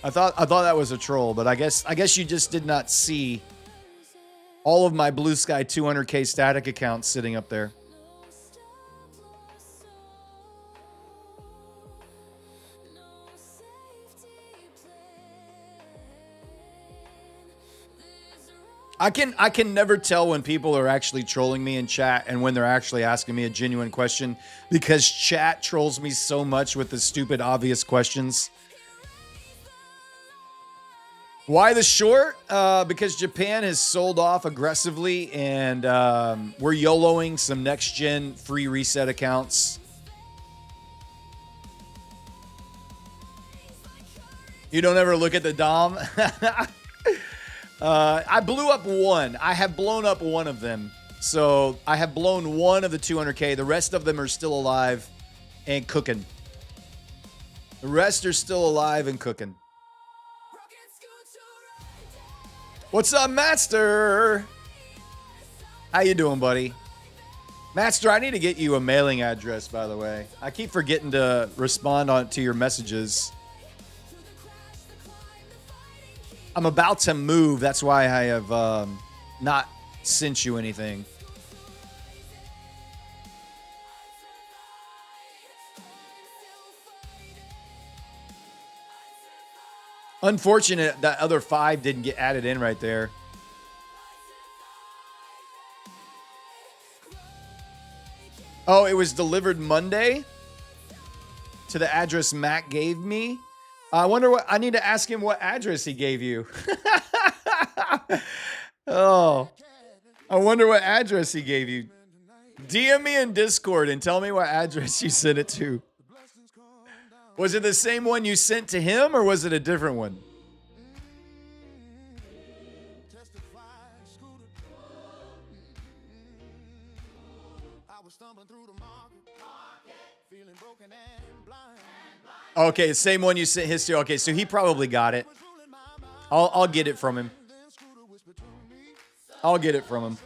Speaker 1: I thought that was a troll, but I guess you just did not see all of my Blue Sky 200K static accounts sitting up there. I can never tell when people are actually trolling me in chat and when they're actually asking me a genuine question, because chat trolls me so much with the stupid obvious questions. Why the short? Because Japan has sold off aggressively, and we're YOLOing some next gen free reset accounts. You don't ever look at the DOM? I blew up one. I have blown up one of them. So I have blown one of the 200K. The rest of them are still alive. and cooking. The rest are still alive and cooking. What's up, Master? How you doing, buddy? Master, I need to get you a mailing address, by the way. I keep forgetting to respond to your messages. I'm about to move. That's why I have not sent you anything. Unfortunate that other 5 didn't get added in right there. Oh, it was delivered Monday to the address Matt gave me. I wonder what I need to ask him what address he gave you. Oh, I wonder what address he gave you. DM me in Discord and tell me what address you sent it to. Was it the same one you sent to him or was it a different one? Okay, same one you sent his to. Okay, so he probably got it. I'll get it from him. I'll get it from him.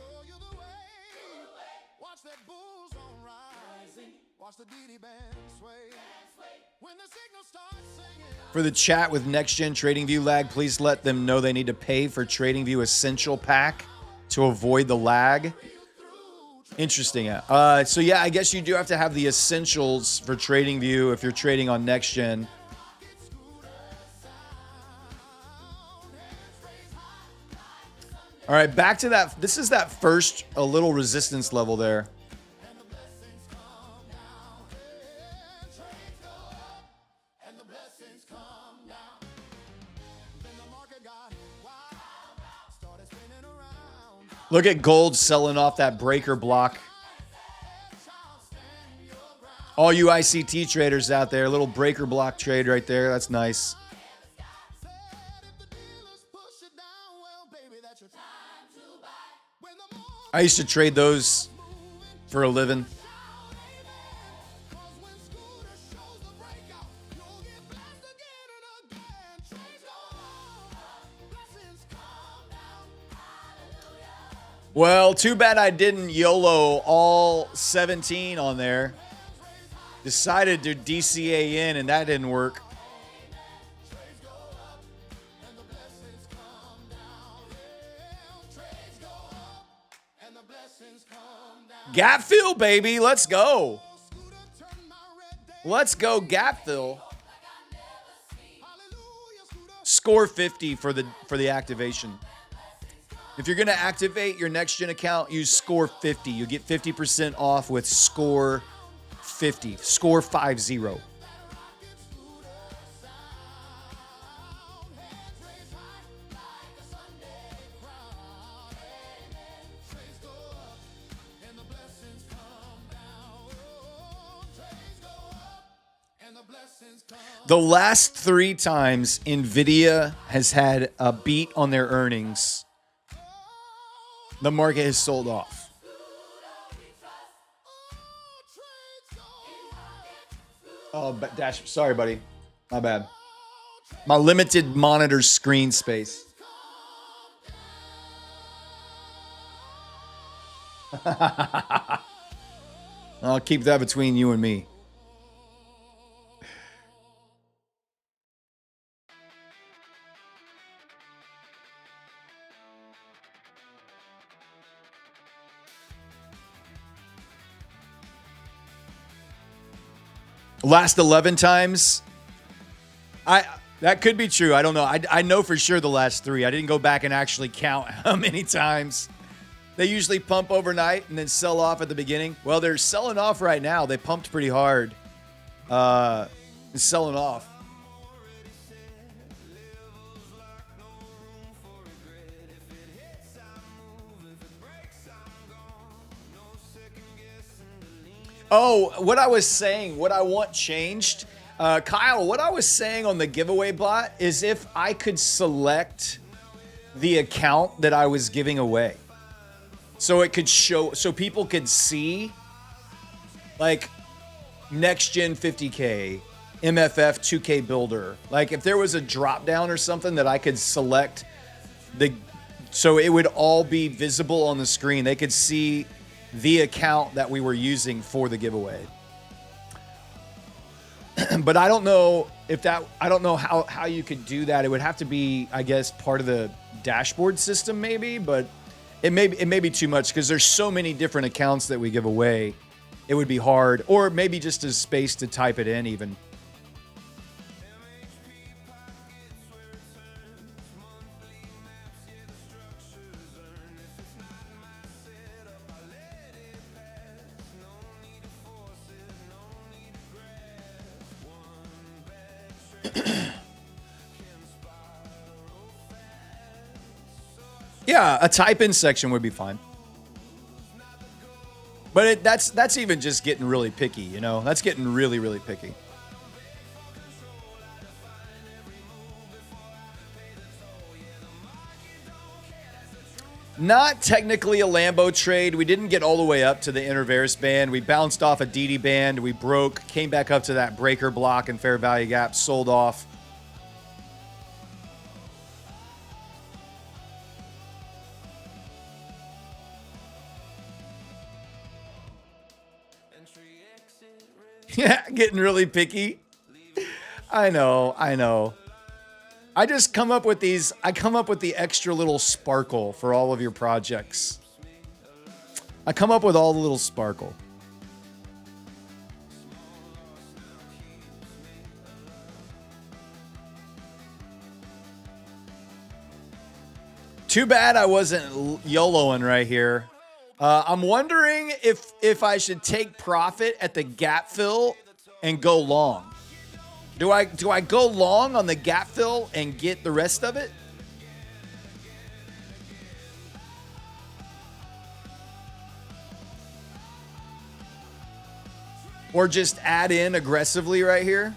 Speaker 1: For the chat with Next Gen TradingView lag, please let them know they need to pay for TradingView Essential Pack to avoid the lag. Interesting. So yeah, I guess you do have to have the essentials for TradingView if you're trading on Next Gen. All right, back to that. This is that first a little resistance level there. Look at gold selling off that breaker block. All you ICT traders out there, a little breaker block trade right there. That's nice. I used to trade those for a living. Well, too bad I didn't YOLO all 17 on there. Decided to DCA in, and that didn't work. Gap fill, baby. Let's go. Let's go, gap fill. Score 50 for the activation. If you're going to activate your Next Gen account, use Score 50. You get 50% off with Score 50. Score 50. The last 3 times NVIDIA has had a beat on their earnings, the market has sold off. Oh, but Dash, sorry, buddy. My bad. My limited monitor screen space. I'll keep that between you and me. Last 11 times, that could be true. I don't know. I know for sure the last 3. I didn't go back and actually count how many times. They usually pump overnight and then sell off at the beginning. Well, they're selling off right now. They pumped pretty hard. It's selling off. Oh, what I was saying, what I want changed, Kyle, what I was saying on the giveaway bot is if I could select the account that I was giving away. So it could show, so people could see, like, next gen 50K, MFF 2K builder. Like if there was a drop down or something that I could select so it would all be visible on the screen. They could see the account that we were using for the giveaway. But I don't know how you could do that. It would have to be, I guess, part of the dashboard system maybe, but it may be too much because there's so many different accounts that we give away. It would be hard, or maybe just a space to type it in even. Yeah, a type-in section would be fine. But that's even just getting really picky, you know? That's getting really, really picky. Not technically a Lambo trade. We didn't get all the way up to the Intervaris band. We bounced off a DD band. We broke, came back up to that breaker block and fair value gap, sold off. Yeah, getting really picky. I know. I just come up with these. I come up with the extra little sparkle for all of your projects. I come up with all the little sparkle. Too bad I wasn't YOLOing right here. I'm wondering if I should take profit at the gap fill and go long. Do I go long on the gap fill and get the rest of it? Or just add in aggressively right here?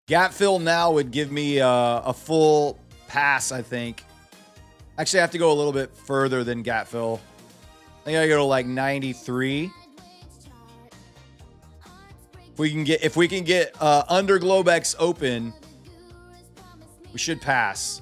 Speaker 1: Gap fill now would give me a full pass, I think. Actually, I have to go a little bit further than gap fill. I think I go to like 93. If we can get under Globex open, we should pass.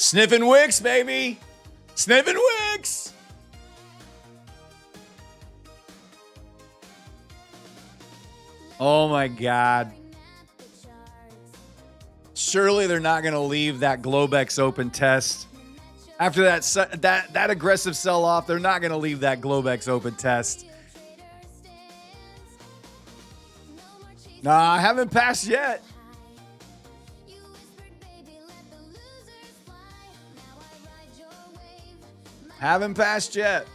Speaker 1: Sniffing wicks, baby. Sniffing wicks. Oh my God. Surely they're not going to leave that Globex open test. After that aggressive sell-off, they're not going to leave that Globex open test. Nah, I haven't passed yet. Haven't passed yet.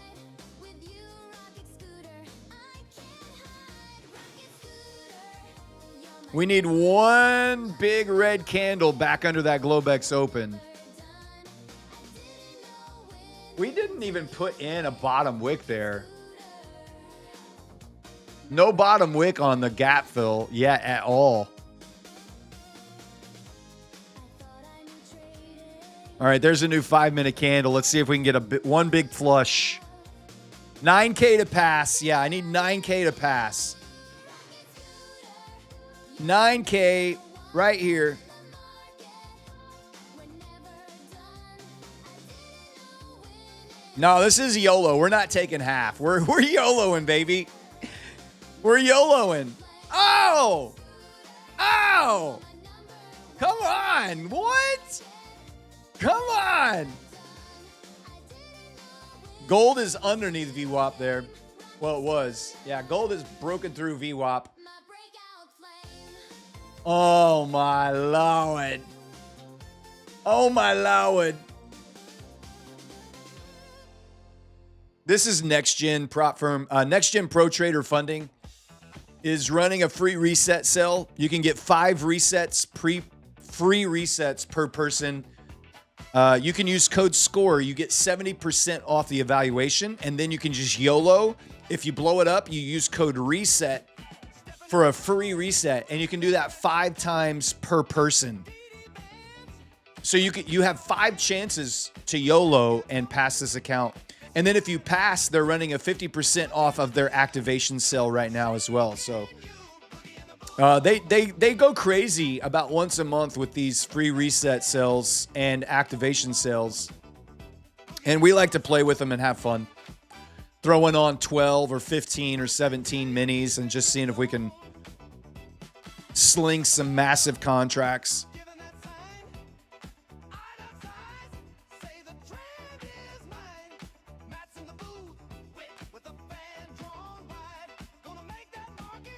Speaker 1: We need one big red candle back under that Globex open. We didn't even put in a bottom wick there. No bottom wick on the gap fill yet at all. All right, there's a new 5-minute candle. Let's see if we can get one big flush. 9K to pass. Yeah, I need 9K to pass. 9K right here. No, this is YOLO. We're not taking half. We're YOLOing, baby. We're YOLOing. Oh! Oh! Come on. What? Come on. Gold is underneath VWAP there. Well, it was. Yeah, gold is broken through VWAP. Oh, my Lord. Oh, my Lord. This is Next Gen Prop Firm. Next Gen Pro Trader Funding is running a free reset sale. You can get 5 resets, free resets per person. You can use code SCORE. You get 70% off the evaluation, and then you can just YOLO. If you blow it up, you use code RESET for a free reset, and you can do that 5 times per person. So you have 5 chances to YOLO and pass this account. And then if you pass, they're running a 50% off of their activation sale right now as well. So they go crazy about once a month with these free reset sales and activation sales. And we like to play with them and have fun. Throwing on 12 or 15 or 17 minis and just seeing if we can sling some massive contracts.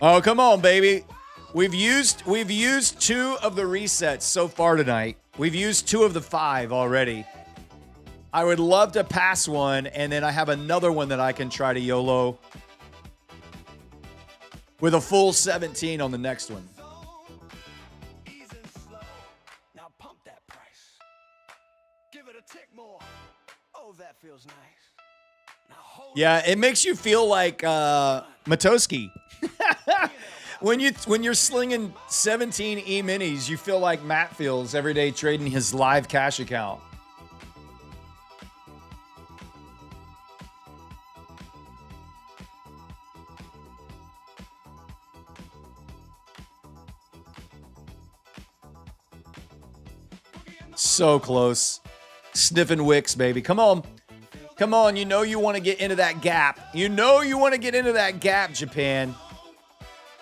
Speaker 1: Oh, come on, baby. We've used 2 of the resets so far tonight. We've used 2 of the 5 already. I would love to pass one, and then I have another one that I can try to YOLO with a full 17 on the next one.
Speaker 3: Now pump that price. Give it a tick more. Oh, that feels nice. Now hold
Speaker 1: Yeah, it makes you feel like Matoski. When you're slinging 17 E-minis, you feel like Matt feels every day trading his live cash account. So close. Sniffing wicks, baby. Come on. Come on. You know you want to get into that gap. You know you want to get into that gap, Japan.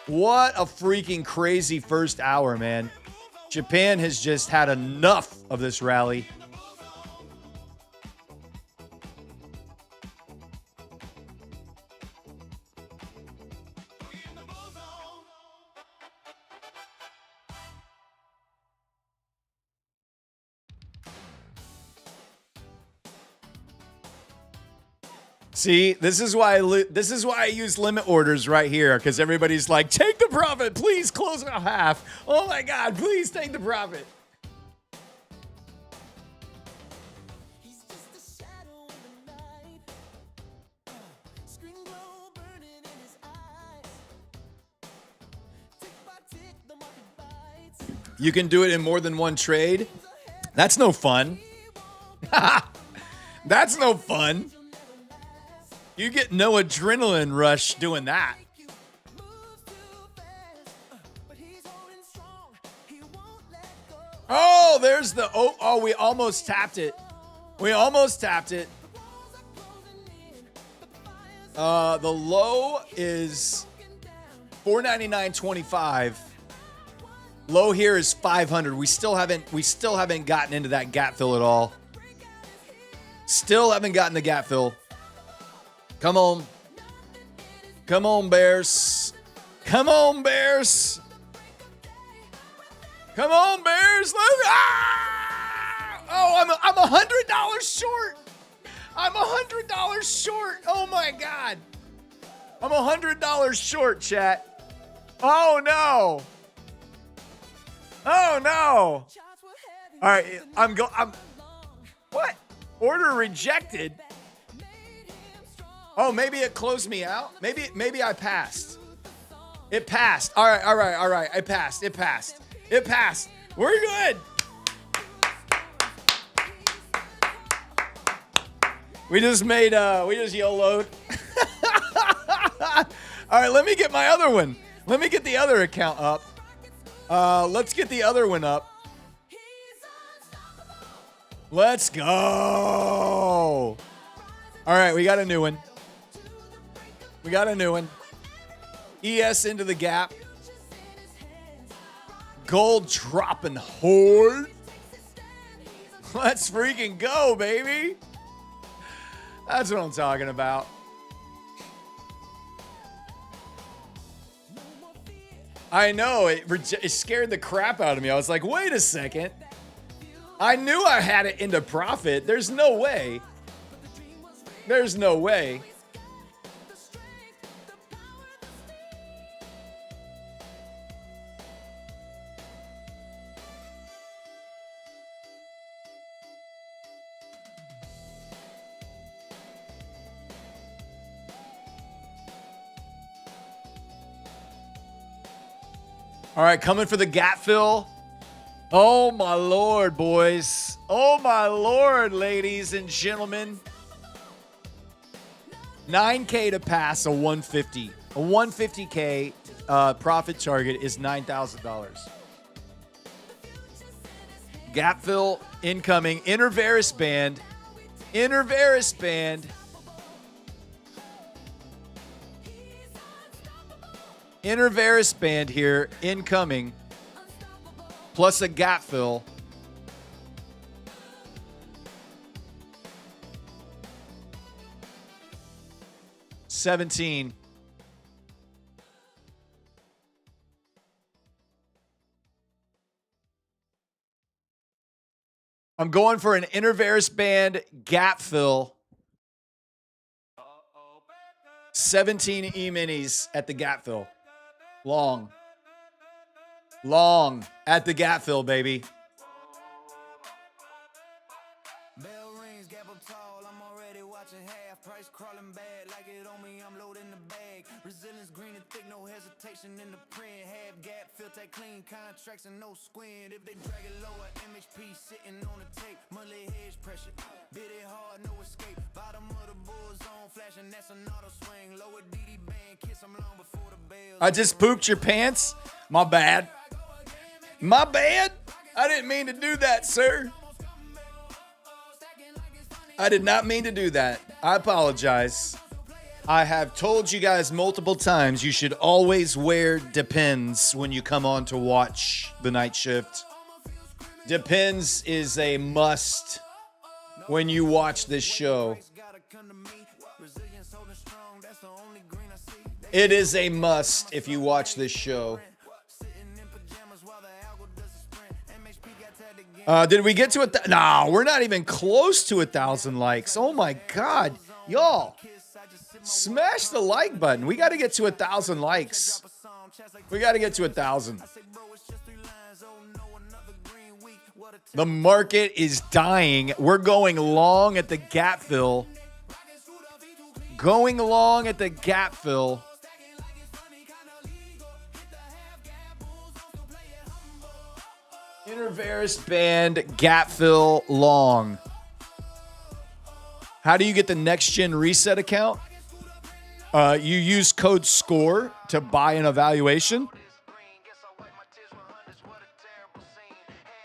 Speaker 1: What a freaking crazy first hour, man. Japan has just had enough of this rally. See, this is why I use limit orders right here, because everybody's like, take the profit, please close it at half. Oh my God, please take the profit.
Speaker 3: He's just a shadow in the night. Screen glow burning in his eyes. Tick by tick, the market bites.
Speaker 1: You can do it in more than one trade. That's no fun. That's no fun. You get no adrenaline rush doing that. Oh, there's the we almost tapped it. We almost tapped it. The low is 499.25. Low here is 500. We still haven't gotten into that gap fill at all. Still haven't gotten the gap fill. Come on. Come on, Bears. Come on, Bears. Come on, Bears. Oh, I'm $100 short. I'm $100 short. Oh my God. I'm $100 short, chat. Oh no. Oh no. All right, I'm what? Order rejected. Oh, maybe it closed me out. Maybe I passed. It passed. All right. I passed. It passed. We're good. We just YOLO'd. All right, let me get my other one. Let me get the other account up. Let's get the other one up. Let's go. All right, we got a new one. ES into the gap. Gold dropping hard. Let's freaking go, baby. That's what I'm talking about. I know, it scared the crap out of me. I was like, wait a second. I knew I had it into profit. There's no way. There's no way. All right, coming for the gap fill. Oh, my Lord, boys. Oh, my Lord, ladies and gentlemen. 9K to pass a 150. A 150K profit target is $9,000. Gap fill incoming. Intervaris band. Intervaris band. Intervaris band here, incoming, plus a gap fill. $17. I'm going for an Intervaris band gap fill. 17 E-minis at the gap fill. Long. Long at the gap fill, baby.
Speaker 3: Bell rings, gap up tall. I'm already watching half price crawling bad like it on me. I'm loading the bag. Resilience green and thick, no hesitation in the print. Half gap, filter clean contracts and no squint. If they drag it lower, MHP sitting on the tape. Monthly hedge pressure. Bid it hard, no escape. Bottom of the bull zone flashing, that's an auto swing. Lower DD band, kiss them long before the bell.
Speaker 1: I just pooped your pants? My bad. My bad? I didn't mean to do that, sir. I did not mean to do that. I apologize. I have told you guys multiple times you should always wear Depends when you come on to watch the night shift. Depends is a must when you watch this show. It is a must if you watch this show. Did we get to it? No, we're not even close to 1,000 likes. Oh my God. Y'all, smash the like button. We got to get to 1,000 likes. We got to get to 1,000. The market is dying. We're going long at the gap fill. Going long at the gap fill. Intervaris band gap fill long. How do you get the next gen reset account? You use code SCORE to buy an evaluation.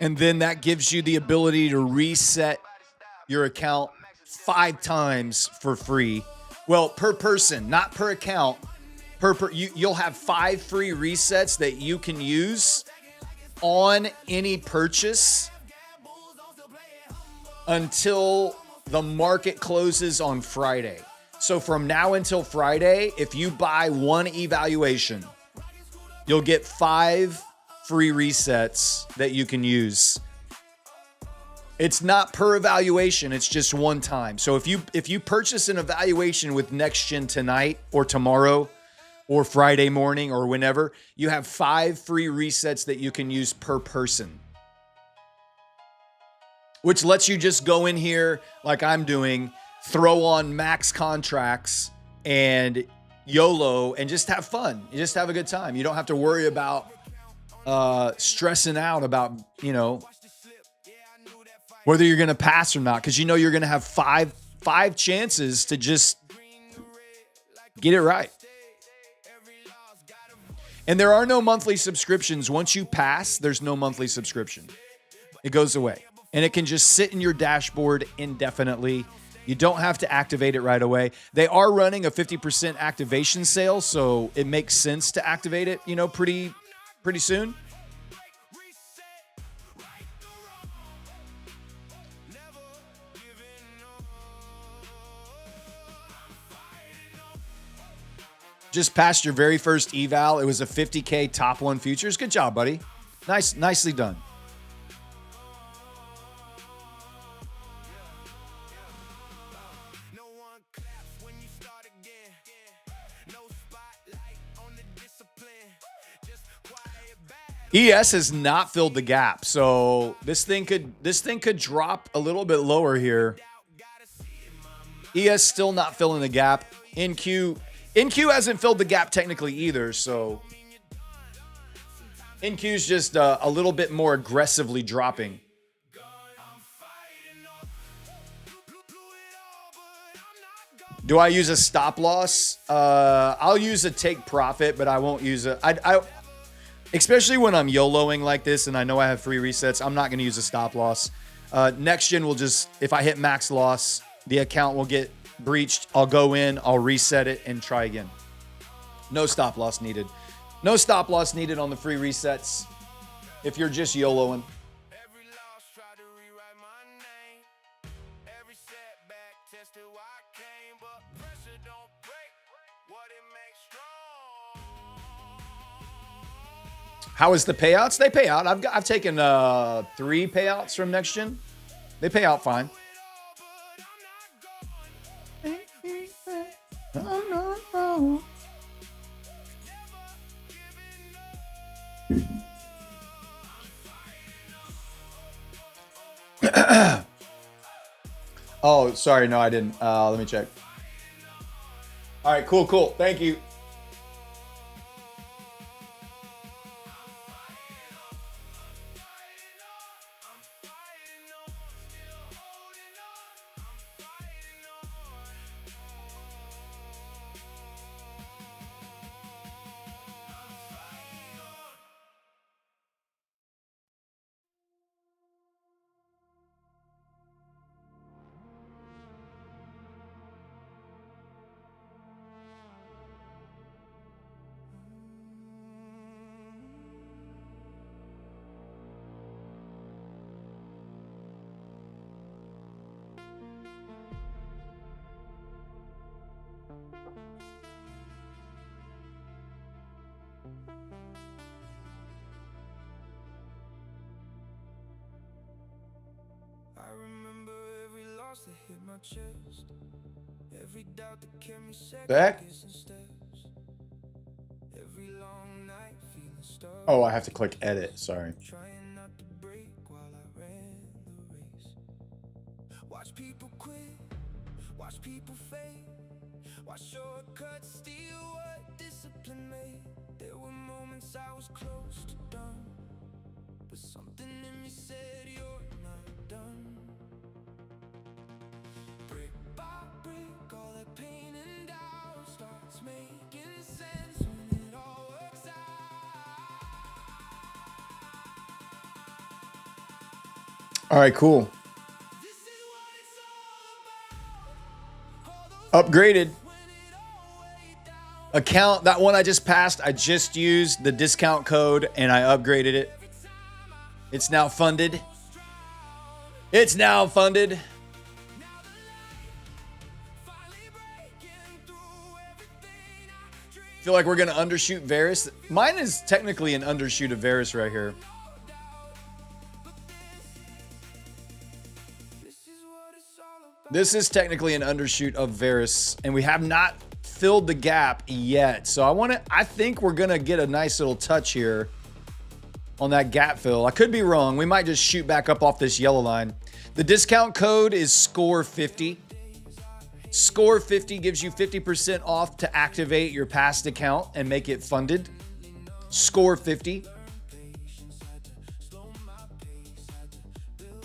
Speaker 1: And then that gives you the ability to reset your account 5 times for free. Well, per person, not per account. You'll have 5 free resets that you can use on any purchase until the market closes on Friday. So from now until Friday, if you buy 1 evaluation, you'll get 5 free resets that you can use. It's not per evaluation, it's just one time. So if you purchase an evaluation with Next Gen tonight or tomorrow or Friday morning or whenever, you have 5 free resets that you can use per person. Which lets you just go in here like I'm doing, throw on max contracts and YOLO and just have fun. You just have a good time. You don't have to worry about stressing out about, whether you're going to pass or not, because you're going to have five chances to just get it right. And there are no monthly subscriptions. Once you pass, there's no monthly subscription. It goes away. And it can just sit in your dashboard indefinitely. You don't have to activate it right away. They are running a 50% activation sale, so it makes sense to activate it, pretty soon. Just passed your very first eval. It was a 50K top one futures. Good job, buddy. Nicely done.
Speaker 3: No one claps when you start again. No spotlight on the discipline. Just quiet back.
Speaker 1: ES has not filled the gap, so this thing could drop a little bit lower here. ES still not filling the gap. NQ hasn't filled the gap technically either, so NQ's just a little bit more aggressively dropping. Do I use a stop loss? I'll use a take profit, but I won't use especially when I'm YOLOing like this and I know I have free resets, I'm not going to use a stop loss. Next gen will just, if I hit max loss, the account will get breached. I'll go in, I'll reset it and try again. No stop loss needed. No stop loss needed on the free resets if you're just YOLOing.
Speaker 3: Every loss tried to rewrite my name. Every setback tested why I came, but pressure don't break what it makes strong.
Speaker 1: How is the payouts? They pay out. I've taken 3 payouts from next gen. They pay out fine. Oh, sorry. No, I didn't. Let me check. All right, cool. Thank you.
Speaker 3: I remember every loss that hit my chest. Every doubt that kept me second
Speaker 1: Back?
Speaker 3: guessing steps. Every long night feeling stuck.
Speaker 1: Oh, I have to click edit. Sorry.
Speaker 3: Trying not to break while I ran the race. Watch people quit, watch people fade. Watch shortcuts steal what discipline made. There were moments I was close to done, but something in me said you're not done. Brick by brick, all that pain and doubt starts making sense when it all works out.
Speaker 1: All right, cool.
Speaker 3: This is what it's all about.
Speaker 1: Upgraded. Account, that one I just passed, I just used the discount code and I upgraded it. It's now funded. It's now funded. Feel like we're going to undershoot Varus. Mine is technically an undershoot of Varus right here. This is technically an undershoot of Varus, and we have not filled the gap yet. So I think we're going to get a nice little touch here on that gap fill. I could be wrong. We might just shoot back up off this yellow line. The discount code is SCORE50. SCORE50 gives you 50% off to activate your past account and make it funded. SCORE50.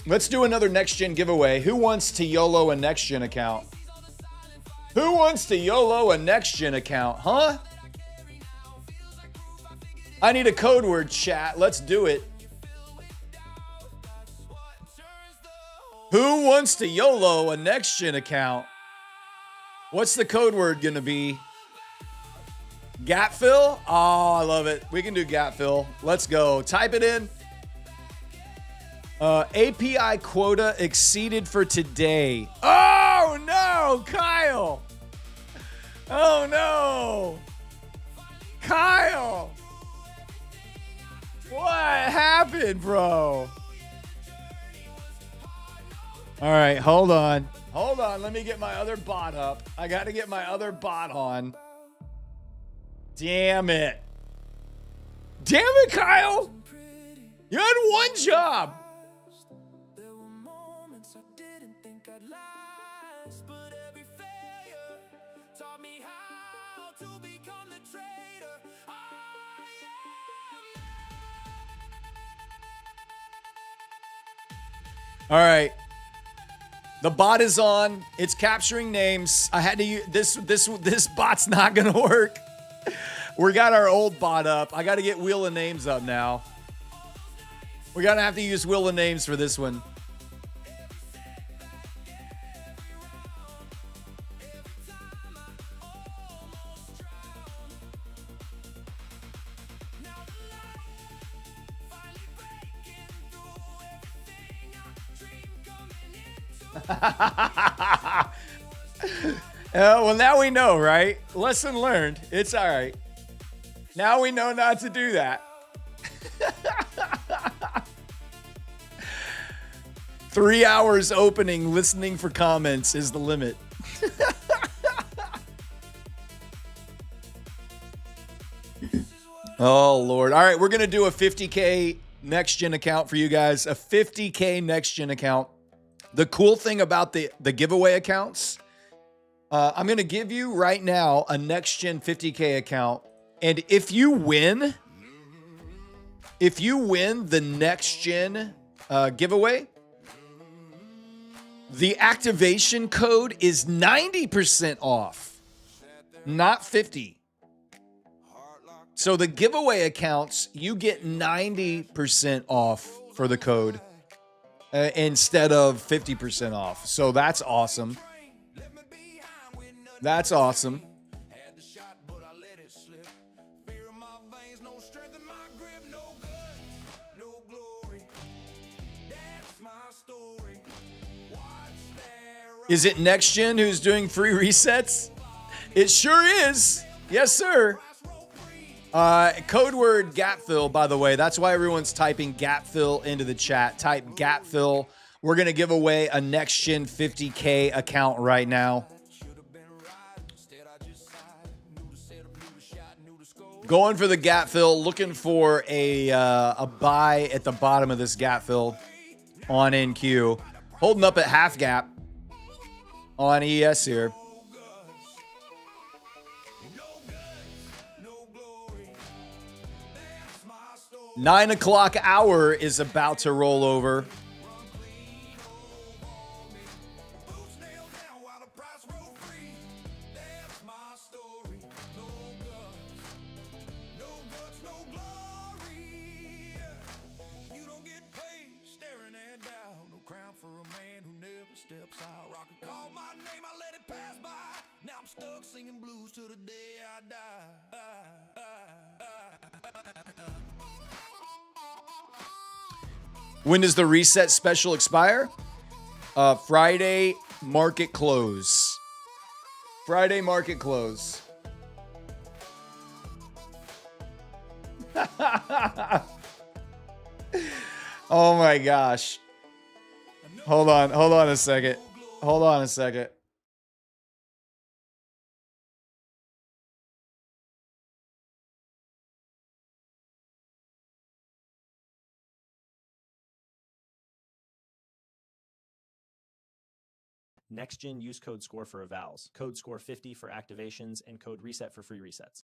Speaker 1: Let's do another next gen giveaway. Who wants to YOLO a next gen account? Who wants to YOLO a next gen account, huh? I need a code word, chat. Let's do it. Who wants to YOLO a next gen account? What's the code word gonna be? Gap fill? Oh, I love it. We can do gap fill. Let's go. Type it in. API quota exceeded for today. Oh no, Kyle. Oh no. happened, bro? All right, hold on. Hold on. Let me get my other bot up. I got to get my other bot on. Damn it. Damn it, Kyle. You had one job.
Speaker 3: There were moments I didn't think I'd last, but every failure taught me how to become the traitor I am.
Speaker 1: All right. The bot is on. It's capturing names. I had to use this bot's not going to work. We got our old bot up. I got to get Wheel of Names up now. We're going to have to use Wheel of Names for this one. Well, now we know, right? Lesson learned. It's all right. Now we know not to do that. 3 hours opening, listening for comments is the limit. Oh, Lord. All right, we're going to do a 50K next gen account for you guys. A 50K next gen account. The cool thing about the giveaway accounts, I'm going to give you right now a next gen 50K account. And if you win the next gen giveaway, the activation code is 90% off, not 50. So the giveaway accounts, you get 90% off for the code instead of 50% off. So that's awesome. That's awesome. Is it Next Gen who's doing free resets? It sure is. Yes, sir. Code word gap fill, by the way. That's why everyone's typing gap fill into the chat. Type gap fill. We're going to give away a Next Gen 50K account right now. Going for the gap fill, looking for a buy at the bottom of this gap fill on NQ. Holding up at half gap on ES here. Nine o'clock hour is about to roll over. When does the reset special expire? Friday market close. Friday market close. Oh my gosh. Hold on a second. Hold on a second.
Speaker 5: Next gen use code SCORE for evals, code SCORE 50 for activations, and code reset for free resets.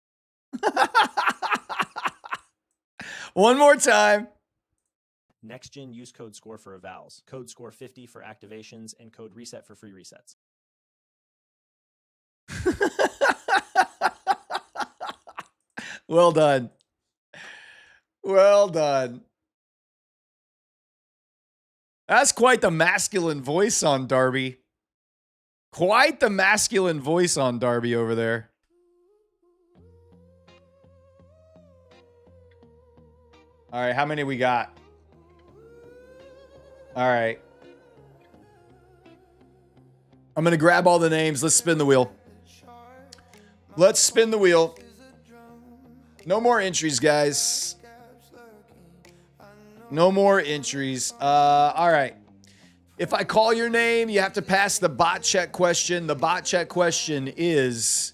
Speaker 1: One more time.
Speaker 5: Next gen use code SCORE for evals, code SCORE 50 for activations, and code reset for free resets.
Speaker 1: Well done. Well done. That's quite the masculine voice on Darby. Quite the masculine voice on Darby over there. All right, how many we got? All right. I'm going to grab all the names. Let's spin the wheel. Let's spin the wheel. No more entries, guys. No more entries. All right. If I call your name, you have to pass the bot check question. The bot check question is,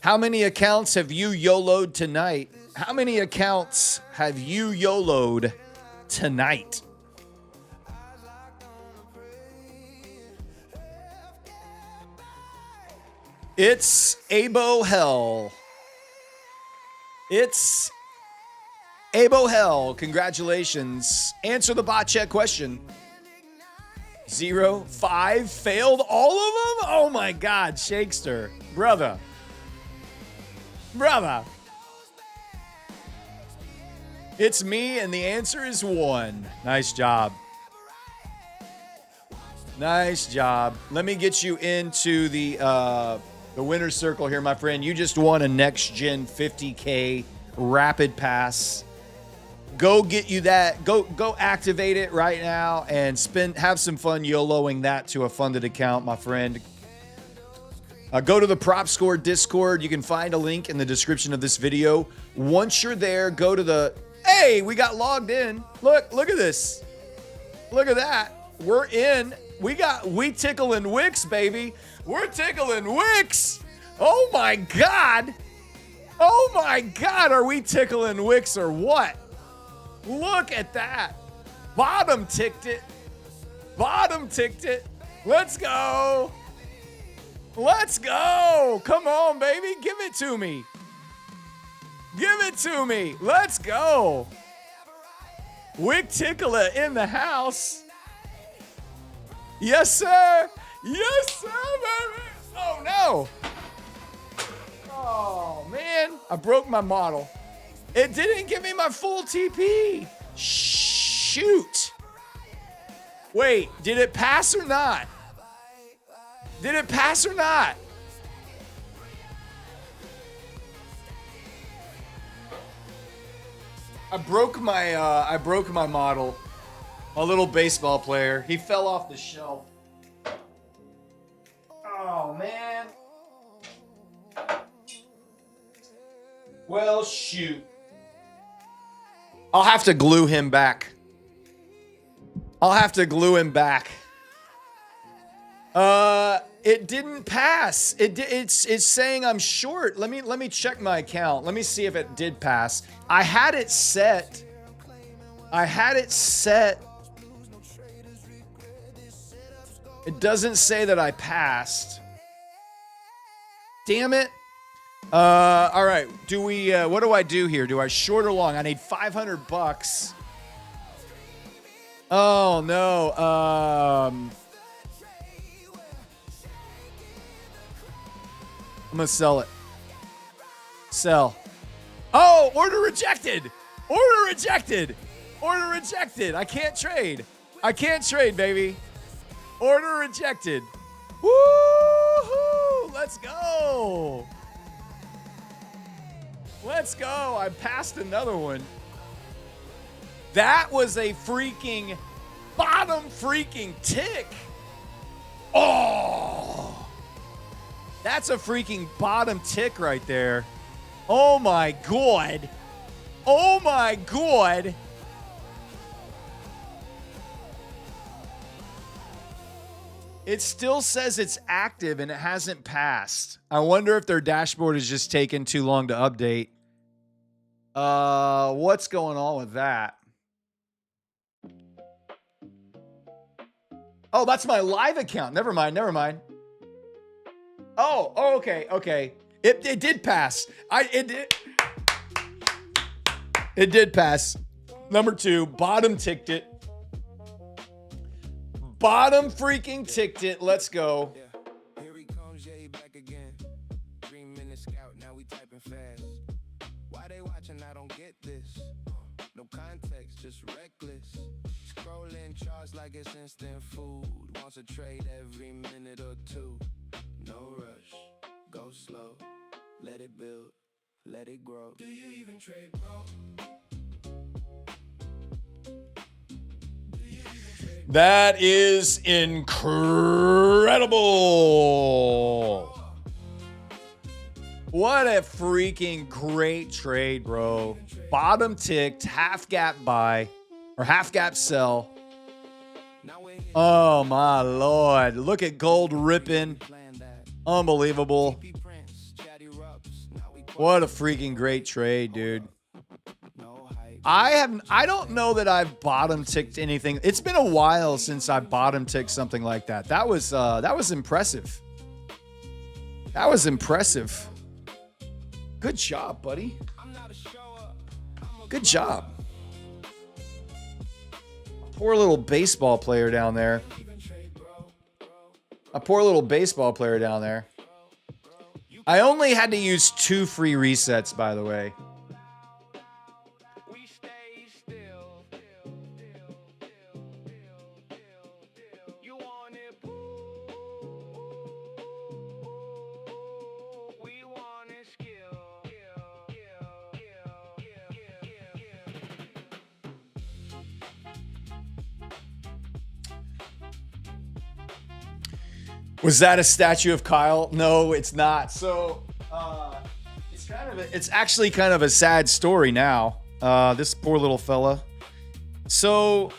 Speaker 1: how many accounts have you YOLO'd tonight? How many accounts have you YOLO'd tonight? It's Abo Hell. It's Abo Hell. Congratulations. Answer the bot check question. 0, 5, failed all of them? Oh my God, Shakester. Brother. It's me, and the answer is 1. Nice job. Nice job. Let me get you into the winner's circle here, my friend. You just won a next gen 50K rapid pass. Go get you that. Go activate it right now and have some fun YOLOing that to a funded account, my friend. Go to the Prop Score Discord. You can find a link in the description of this video. Once you're there, go to the... Hey, we got logged in. Look at this. Look at that. We're in. We tickling Wicks, baby. We're tickling Wicks. Oh my God. Oh my God. Are we tickling Wicks or what? Look at that. Bottom ticked it. Let's go. Come on, baby. Give it to me. Let's go. Wick Tickler in the house. Yes, sir. Baby. Oh, no. Oh, man. I broke my model. It didn't give me my full TP. Shoot. Wait, did it pass or not? I broke my model. A little baseball player. He fell off the shelf. Oh, man. Well, shoot. I'll have to glue him back. It didn't pass. It's saying I'm short. Let me check my account. Let me see if it did pass. I had it set. It doesn't say that I passed. Damn it. All right. What do I do here? Do I short or long? I need $500. Oh no. I'm gonna sell it. Sell. Oh, order rejected. I can't trade, baby. Order rejected. Woo-hoo! Let's go. I passed another one. That was a freaking bottom freaking tick. Oh, that's a freaking bottom tick right there. Oh my God. It still says it's active and it hasn't passed. I wonder if their dashboard is just taking too long to update. What's going on with that? Oh, that's my live account. Never mind. Oh, okay. It did pass. It did pass. Number 2, bottom ticked it. Bottom freaking ticked it. Let's go.
Speaker 3: Yeah. Here he comes, yeah, he back again. 3 minute scout, now we typing fast. Why they watching? I don't get this. No context, just reckless. Scrolling charts like it's instant food. Wants a trade every minute or two. No rush, go slow. Let it build, let it grow. Do you even trade, bro?
Speaker 1: That is incredible. What a freaking great trade, bro. Bottom ticked, half gap buy. or half gap sell. Oh my Lord. Look at gold ripping. Unbelievable. What a freaking great trade, dude. I don't know that I've bottom ticked anything. It's been a while since I bottom ticked something like that. That was impressive. That was impressive. Good job, buddy. Good job. Poor little baseball player down there. A poor little baseball player down there. I only had to use 2 free resets, by the way. Was that a statue of Kyle? No, it's not. So it's actually kind of a sad story now. This poor little fella. So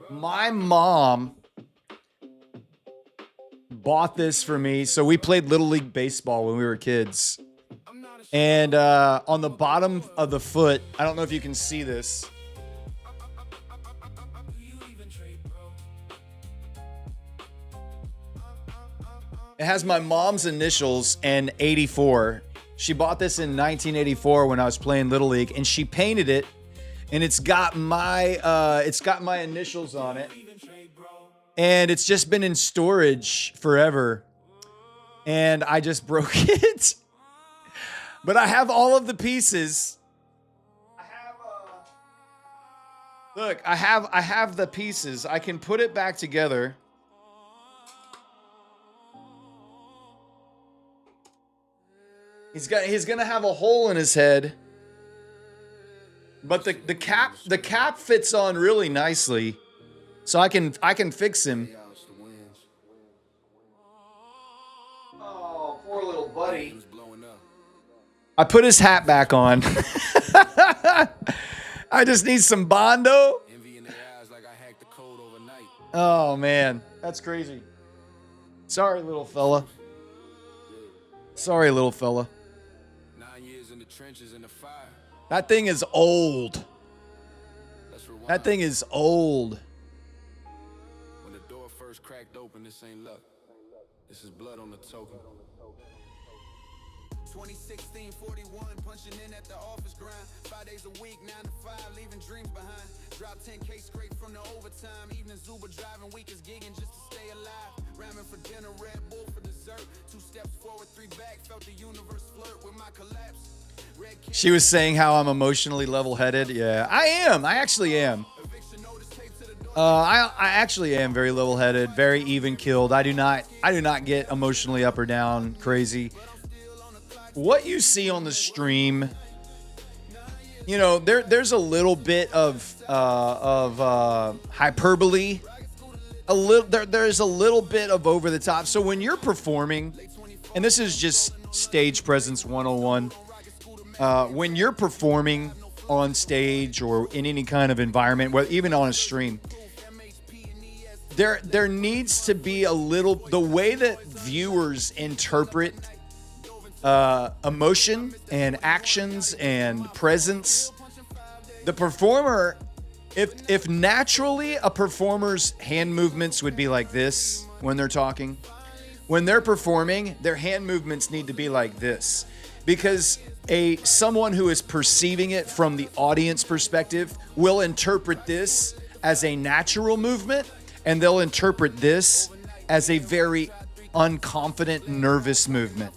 Speaker 1: my mom bought this for me. So we played Little League baseball when we were kids. And on the bottom of the foot, I don't know if you can see this. It has my mom's initials and 84. She bought this in 1984 when I was playing Little League, and she painted it, and it's got my initials on it. And it's just been in storage forever. And I just broke it. But I have all of the pieces. Look, I have the pieces. I can put it back together. He's gonna have a hole in his head, but the cap fits on really nicely, so I can fix him. Oh, poor little buddy. I put his hat back on. I just need some Bondo. Oh man, that's crazy. Sorry, little fella. Sorry, little fella. That thing is old. That thing is old.
Speaker 3: When the door first cracked open, this ain't luck. This is blood on the token. 2016, 41, punching in at the office grind. 5 days a week, 9 to 5, leaving dreams behind. Drop 10K straight from the overtime. Evenings Uber driving, weekends gigging just to stay alive. Ramen for dinner, Red Bull for dessert. 2 steps forward, 3 back. Felt the universe flirt with my collapse.
Speaker 1: She was saying how I'm emotionally level-headed. Yeah, I am. I actually am. I actually am very level-headed, very even-keeled. I do not get emotionally up or down crazy. What you see on the stream, you know, there's a little bit of hyperbole. There's a little bit of over the top. So when you're performing, and this is just stage presence 101. When you're performing on stage or in any kind of environment, even on a stream, there needs to be a little, the way that viewers interpret emotion and actions and presence. The performer, if naturally a performer's hand movements would be like this when they're talking, when they're performing, their hand movements need to be like this. Because someone who is perceiving it from the audience perspective will interpret this as a natural movement, and they'll interpret this as a very unconfident, nervous movement.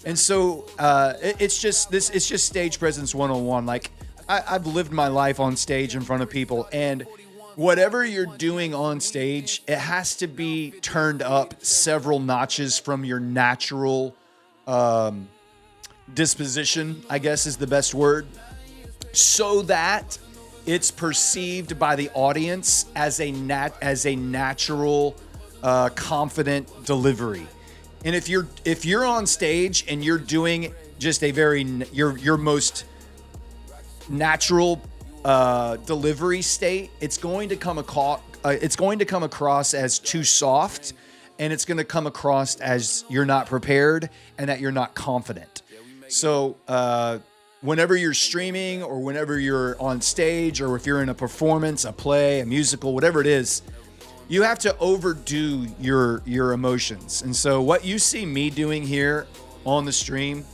Speaker 1: And so it's just stage presence 101. Like I've lived my life on stage in front of people, and whatever you're doing on stage, it has to be turned up several notches from your natural disposition, I guess is the best word, so that it's perceived by the audience as a natural, confident delivery. And if you're on stage and you're doing just a very your most natural delivery state, it's going to come across as too soft, and it's going to come across as you're not prepared and that you're not confident. So whenever you're streaming or whenever you're on stage or if you're in a performance, a play, a musical, whatever it is, you have to overdo your emotions. And so what you see me doing here on the stream,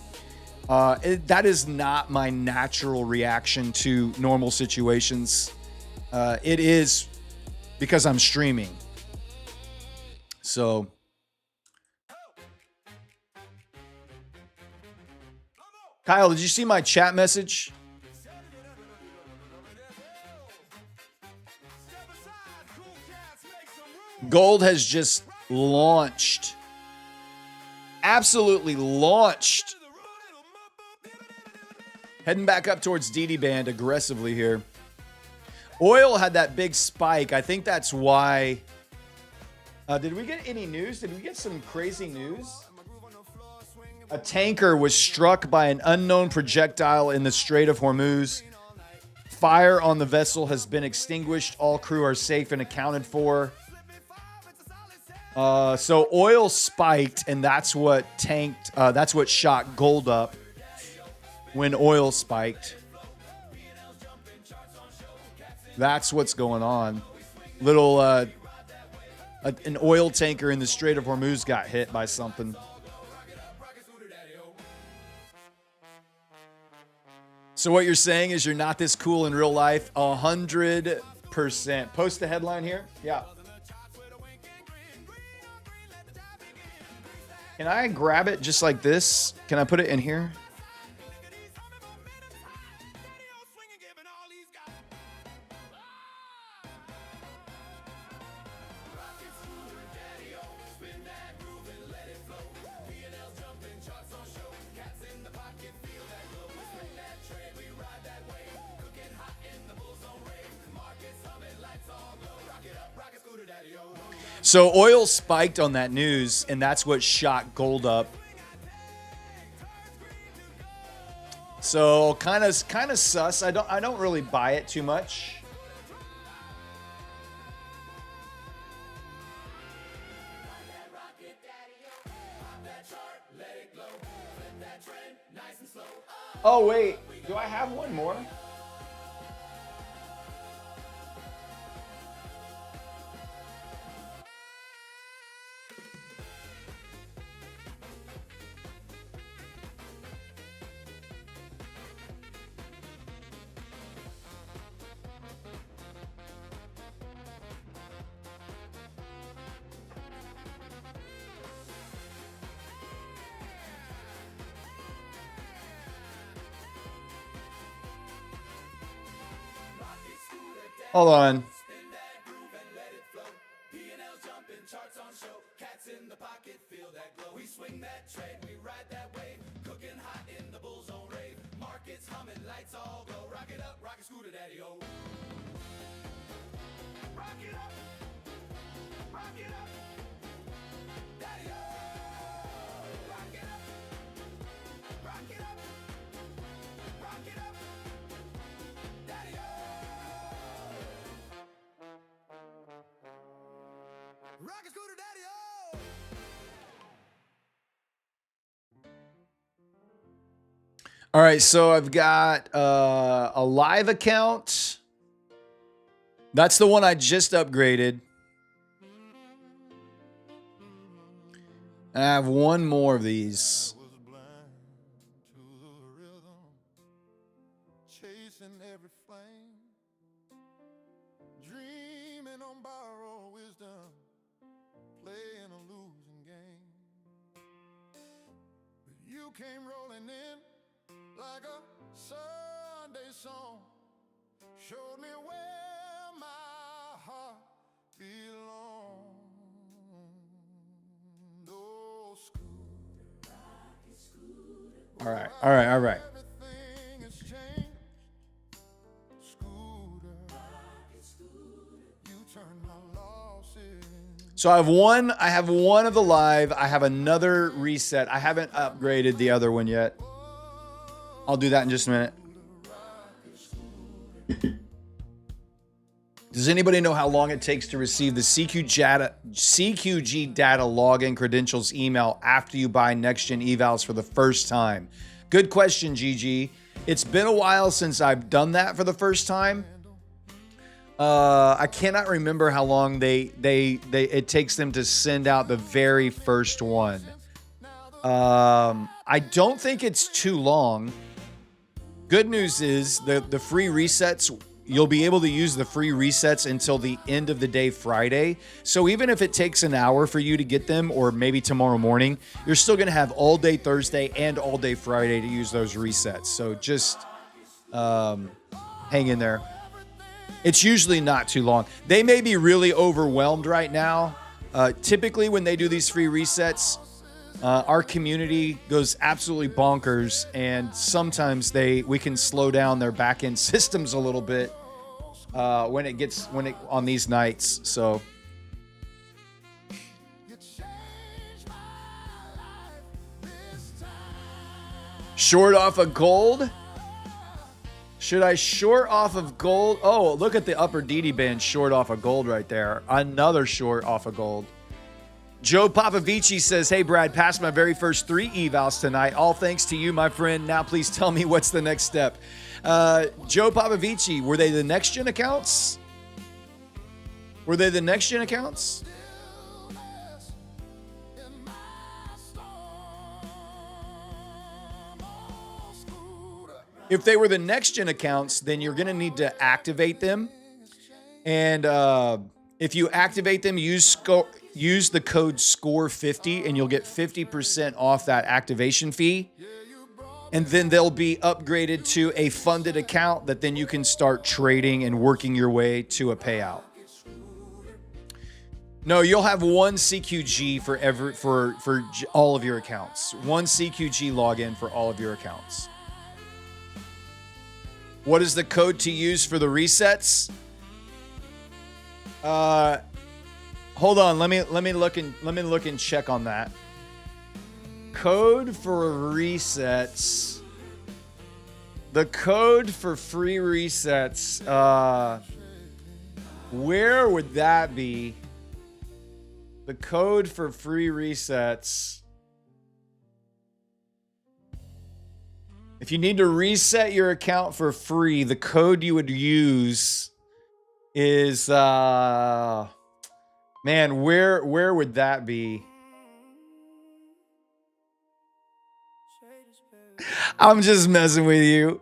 Speaker 1: that is not my natural reaction to normal situations. It is because I'm streaming. So Kyle, did you see my chat message? Gold has just launched. Absolutely launched. Heading back up towards DD band aggressively here. Oil had that big spike. I think that's why. Did we get any news? Did we get some crazy news? A tanker was struck by an unknown projectile in the Strait of Hormuz. Fire on the vessel has been extinguished. All crew are safe and accounted for. So oil spiked, and that's what tanked. That's what shot gold up when oil spiked. That's what's going on. An oil tanker in the Strait of Hormuz got hit by something. So what you're saying is you're not this cool in real life? 100%. Post the headline here. Yeah. Can I grab it just like this? Can I put it in here? So oil spiked on that news, and that's what shot gold up. So kind of sus. I don't really buy it too much. Oh wait, do I have one more? Hold on. All right, so I've got a live account. That's the one I just upgraded. And I have one more of these.
Speaker 3: Came rolling in like a Sunday song, showed me where my heart belonged. Oh,
Speaker 1: All right.
Speaker 3: everything has changed. Scooter, you turned my losses.
Speaker 1: So I have one of the live. I have another reset. I haven't upgraded the other one yet. I'll do that in just a minute. Does anybody know how long it takes to receive the CQG data login credentials email after you buy next-gen evals for the first time? Good question, GG. It's been a while since I've done that for the first time. I cannot remember how long it takes them to send out the very first one. I don't think it's too long. Good news is the free resets, you'll be able to use the free resets until the end of the day Friday. So even if it takes an hour for you to get them, or maybe tomorrow morning, you're still going to have all day Thursday and all day Friday to use those resets. So just hang in there. It's usually not too long. They may be really overwhelmed right now. Typically when they do these free resets, our community goes absolutely bonkers, and sometimes we can slow down their back-end systems a little bit on these nights. So short off of gold. Should I short off of gold? Oh, look at the upper DD band short off of gold right there. Another short off of gold. Joe Popovici says, hey, Brad, passed my very first 3 evals tonight. All thanks to you, my friend. Now please tell me what's the next step. Joe Popovici, were they the next-gen accounts? Were they the next-gen accounts? If they were the next-gen accounts, then you're going to need to activate them. And if you activate them, use the code SCORE50 and you'll get 50% off that activation fee. And then they'll be upgraded to a funded account that then you can start trading and working your way to a payout. No, you'll have one CQG for all of your accounts. One CQG login for all of your accounts. What is the code to use for the resets? Hold on, let me look and check on that. Code for resets. The code for free resets. Where would that be? The code for free resets. If you need to reset your account for free, the code you would use is man, where would that be? I'm just messing with you.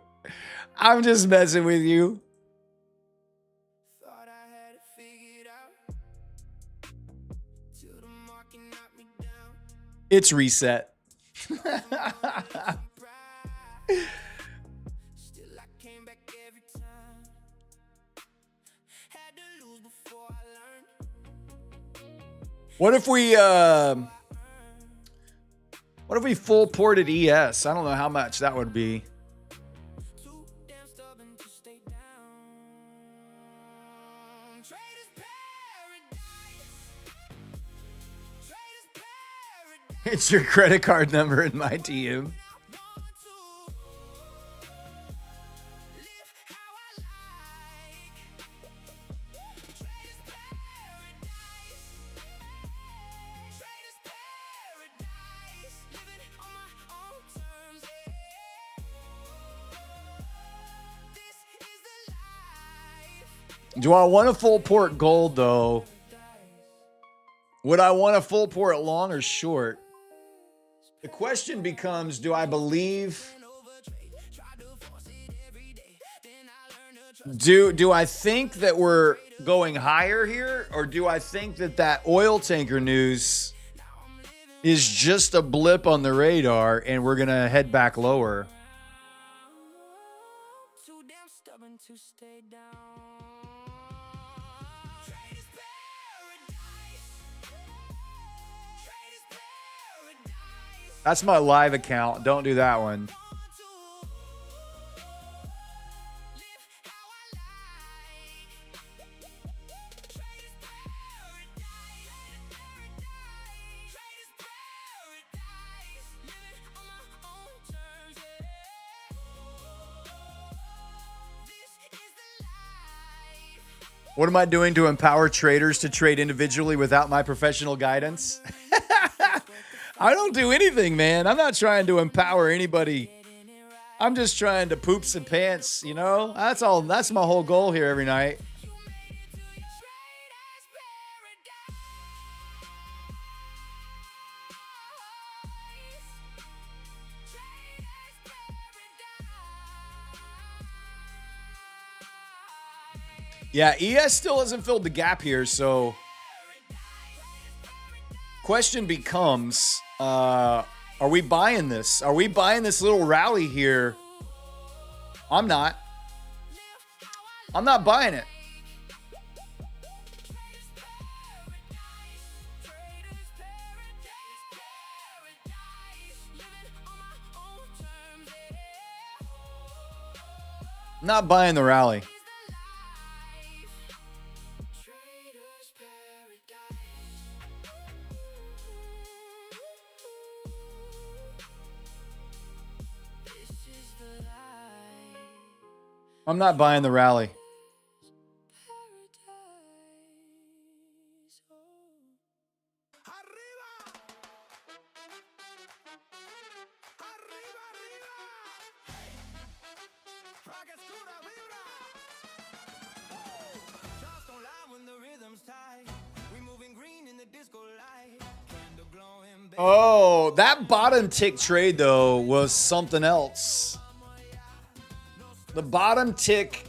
Speaker 1: I'm just messing with you. It's reset. What if we full ported ES? I don't know how much that would be. It's your credit card number in my TM. Do I want a full port gold, though? Would I want a full port long or short? The question becomes, do I believe... Do I think that we're going higher here? Or do I think that oil tanker news is just a blip on the radar and we're going to head back lower? That's my live account. Don't do that one. What am I doing to empower traders to trade individually without my professional guidance? I don't do anything, man. I'm not trying to empower anybody. I'm just trying to poop some pants, you know? That's all. That's my whole goal here every night. Yeah, ES still hasn't filled the gap here, so question becomes, are we buying this? Are we buying this little rally here? I'm not. I'm not buying it. Not buying the rally. I'm not buying the rally. Oh, that bottom tick trade, though, was something else. The bottom tick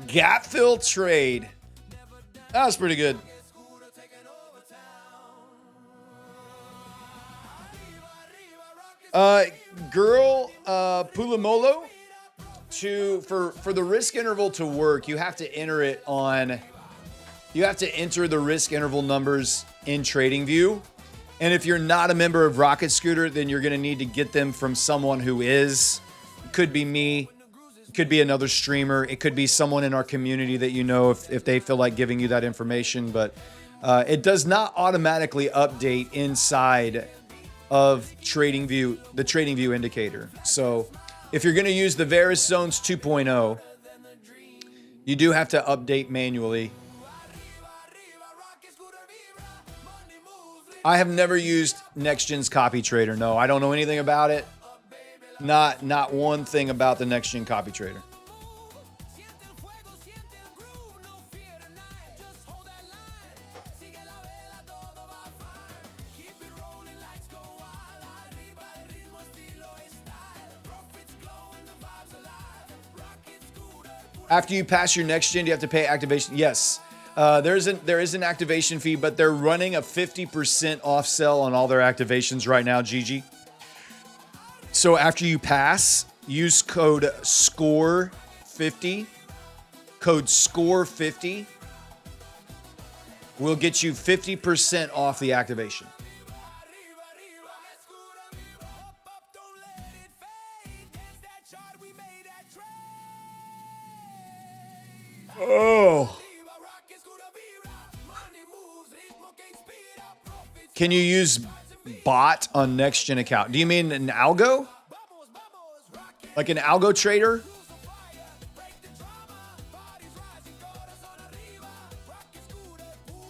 Speaker 1: gap fill trade. That was pretty good. Girl, Pulamolo, for the risk interval to work, you have to enter it on. You have to enter the risk interval numbers in TradingView. And if you're not a member of Rocket Scooter, then you're going to need to get them from someone who is. It could be me. It could be another streamer. It could be someone in our community that you know if they feel like giving you that information. But it does not automatically update inside of TradingView, the TradingView indicator. So if you're going to use the Varus Zones 2.0, you do have to update manually. I have never used NextGen's copy trader. No, I don't know anything about it. Not one thing about the NextGen copy trader. After you pass your NextGen, do you have to pay activation? Yes. There is an activation fee, but they're running a 50% off sell on all their activations right now, Gigi. So after you pass, use code SCORE50. Code SCORE50 will get you 50% off the activation. Oh. Can you use bot on NextGen account? Do you mean an algo? Like an algo trader?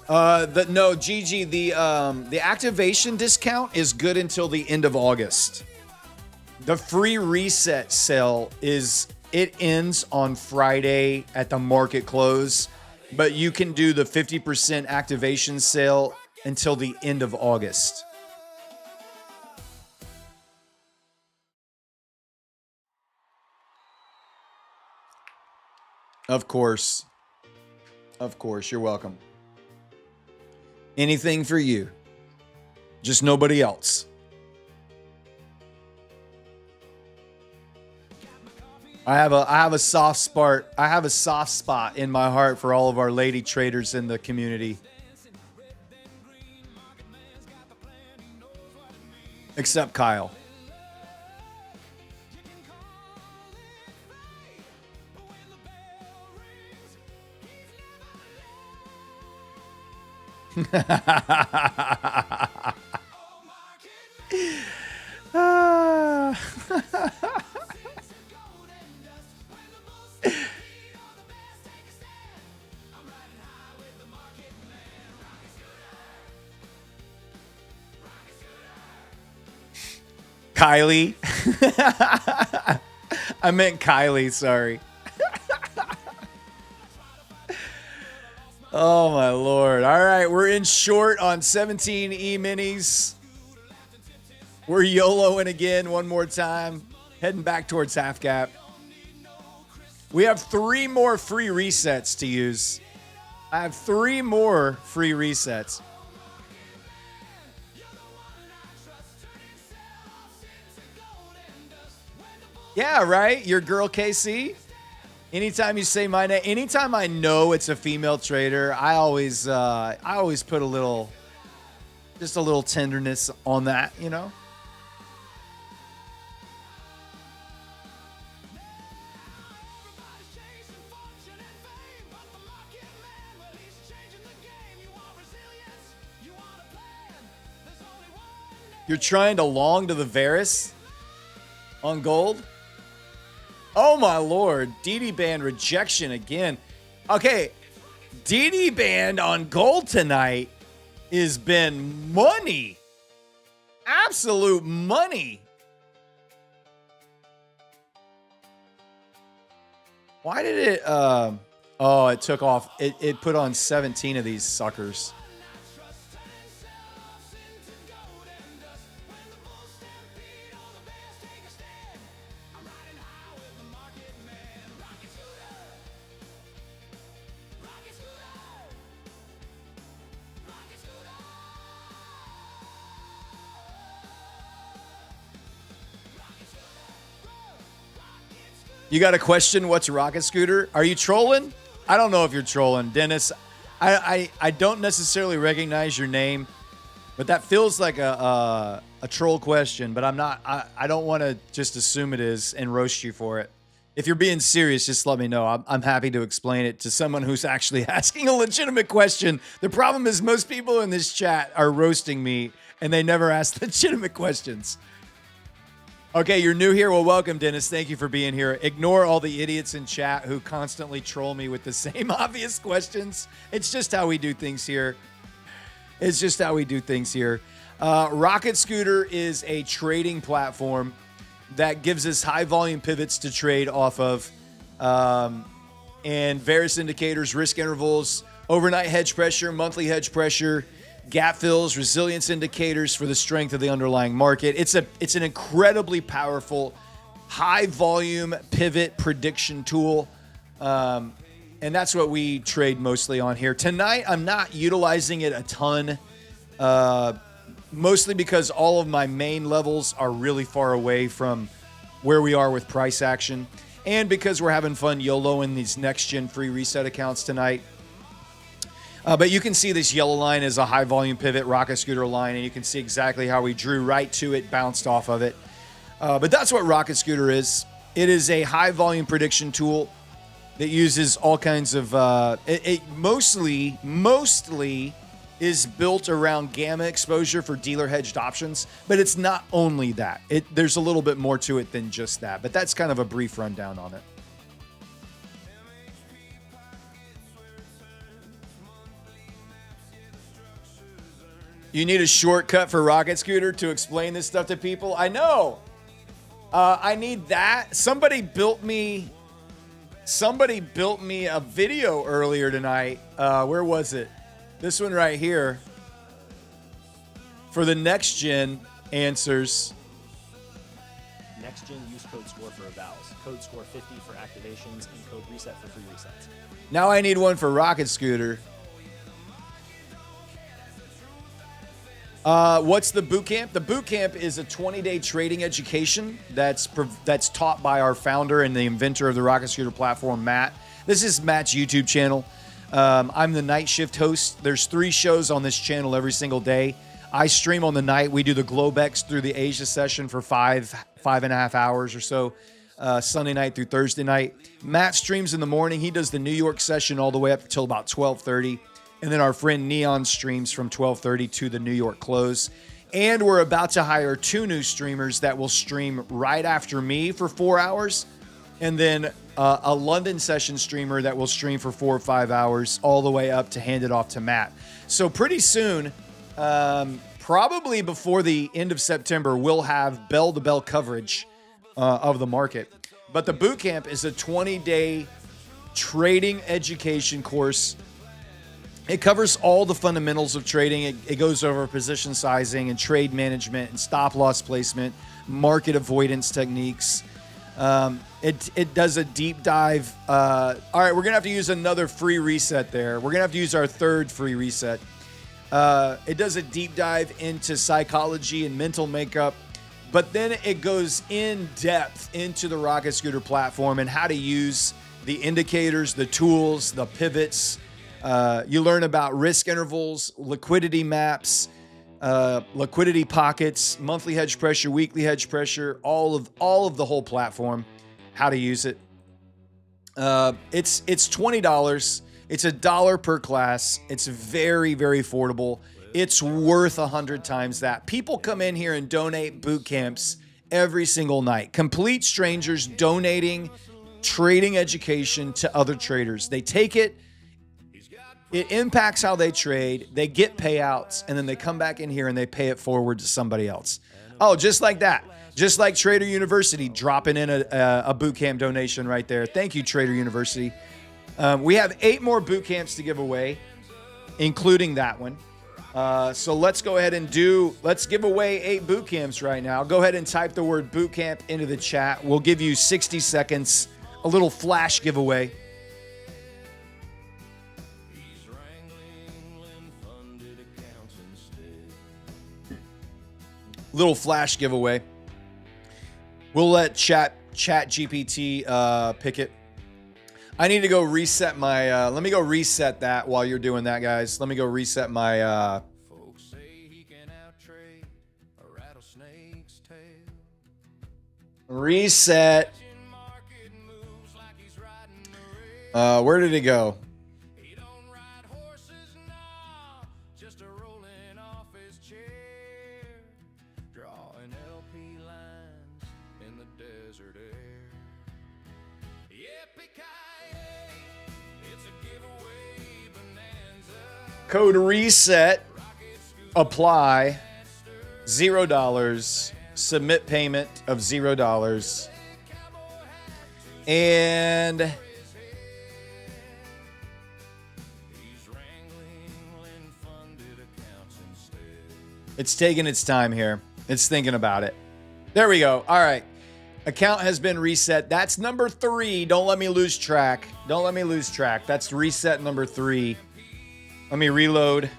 Speaker 1: No, Gigi, the activation discount is good until the end of August. The free reset sale ends on Friday at the market close, but you can do the 50% activation sale until the end of August. Of course. Of course, you're welcome. Anything for you. Just nobody else. I have a soft spot. I have a soft spot in my heart for all of our lady traders in the community. Except Kyle. Kylie. I meant Kylie, sorry. Oh, my Lord. All right, we're in short on 17 E-minis. We're YOLOing again one more time, heading back towards half cap. We have 3 more free resets to use. I have 3 more free resets. Yeah, right? Your girl KC? Anytime you say my name, anytime I know it's a female trader, I always put a little tenderness on that, you know? You're trying to long to the Varus on gold? Oh, my Lord. DD band rejection again. Okay, DD band on gold tonight has been money. Absolute money. Why did it... oh, it took off. It put on 17 of these suckers. You got a question? What's Rocket Scooter? Are you trolling? I don't know if you're trolling, Dennis. I don't necessarily recognize your name, but that feels like a troll question. But I'm not. I don't want to just assume it is and roast you for it. If you're being serious, just let me know. I'm happy to explain it to someone who's actually asking a legitimate question. The problem is most people in this chat are roasting me, and they never ask legitimate questions. Okay, you're new here. Well, welcome, Dennis. Thank you for being here. Ignore all the idiots in chat who constantly troll me with the same obvious questions. It's just how we do things here. It's just how we do things here. Rocket Scooter is a trading platform that gives us high volume pivots to trade off of, and various indicators, risk intervals, overnight hedge pressure, monthly hedge pressure, gap fills, resilience indicators for the strength of the underlying market. It's an incredibly powerful, high volume pivot prediction tool. And that's what we trade mostly on here. Tonight, I'm not utilizing it a ton, mostly because all of my main levels are really far away from where we are with price action. And because we're having fun YOLOing these next-gen free reset accounts tonight. But you can see this yellow line is a high volume pivot Rocket Scooter line, and you can see exactly how we drew right to it, bounced off of it. But that's what Rocket Scooter is. It is a high volume prediction tool that uses all kinds of, it mostly is built around gamma exposure for dealer hedged options, but it's not only that. There's a little bit more to it than just that, but that's kind of a brief rundown on it. You need a shortcut for Rocket Scooter to explain this stuff to people? I know. I need that. Somebody built me a video earlier tonight. Where was it? This one right here. For the next gen answers.
Speaker 5: Next gen use code SCORE for evals. Code SCORE 50 for activations and code reset for free resets.
Speaker 1: Now I need one for Rocket Scooter. What's the boot camp? The boot camp is a 20-day trading education that's taught by our founder and the inventor of the Rocket Scooter platform, Matt. This is Matt's YouTube channel. I'm the night shift host. There's 3 shows on this channel every single day. I stream on the night. We do the Globex through the Asia session for 5.5 hours or so, Sunday night through Thursday night. Matt streams in the morning. He does the New York session all the way up until about 12:30. And then our friend Neon streams from 12:30 to the New York close. And we're about to hire 2 new streamers that will stream right after me for 4 hours. And then a London session streamer that will stream for 4 or 5 hours all the way up to hand it off to Matt. So pretty soon, probably before the end of September, we'll have bell-to-bell coverage of the market. But the boot camp is a 20-day trading education course. It covers all the fundamentals of trading. It goes over position sizing and trade management and stop loss placement, market avoidance techniques. It does a deep dive. All right, we're going to have to use another free reset there. We're going to have to use our third free reset. It does a deep dive into psychology and mental makeup, but then it goes in depth into the Rocket Scooter platform and how to use the indicators, the tools, the pivots. You learn about risk intervals, liquidity maps, liquidity pockets, monthly hedge pressure, weekly hedge pressure, all of the whole platform, how to use it. It's $20. It's $1 per class. It's very, very affordable. It's worth 100 times that. People come in here and donate boot camps every single night. Complete strangers donating trading education to other traders. They take it. It impacts how they trade. They get payouts, and then they come back in here and they pay it forward to somebody else. Oh, just like that. Just like Trader University dropping in a boot camp donation right there. Thank you, Trader University. We have 8 more boot camps to give away, including that one. So let's go ahead and let's give away 8 boot camps right now. Go ahead and type the word boot camp into the chat. We'll give you 60 seconds, a little flash giveaway. Little flash giveaway. We'll let Chat GPT pick it. I need to go reset my. Let me go reset that while you're doing that, guys. Let me go reset my.
Speaker 3: Folks say he can outtrade a rattlesnake's tail.
Speaker 1: Reset. Where did it go?
Speaker 3: He don't ride horses, nah, just a rolling off his chair, drawing LP lines in the desert air. Yippee-ki-yay, it's a giveaway bonanza.
Speaker 1: Code reset. Apply. $0. Submit payment of $0. And it's taking its time here. It's thinking about it. There we go. All right. Account has been reset. That's number 3. Don't let me lose track. Don't let me lose track. That's reset number 3. Let me reload.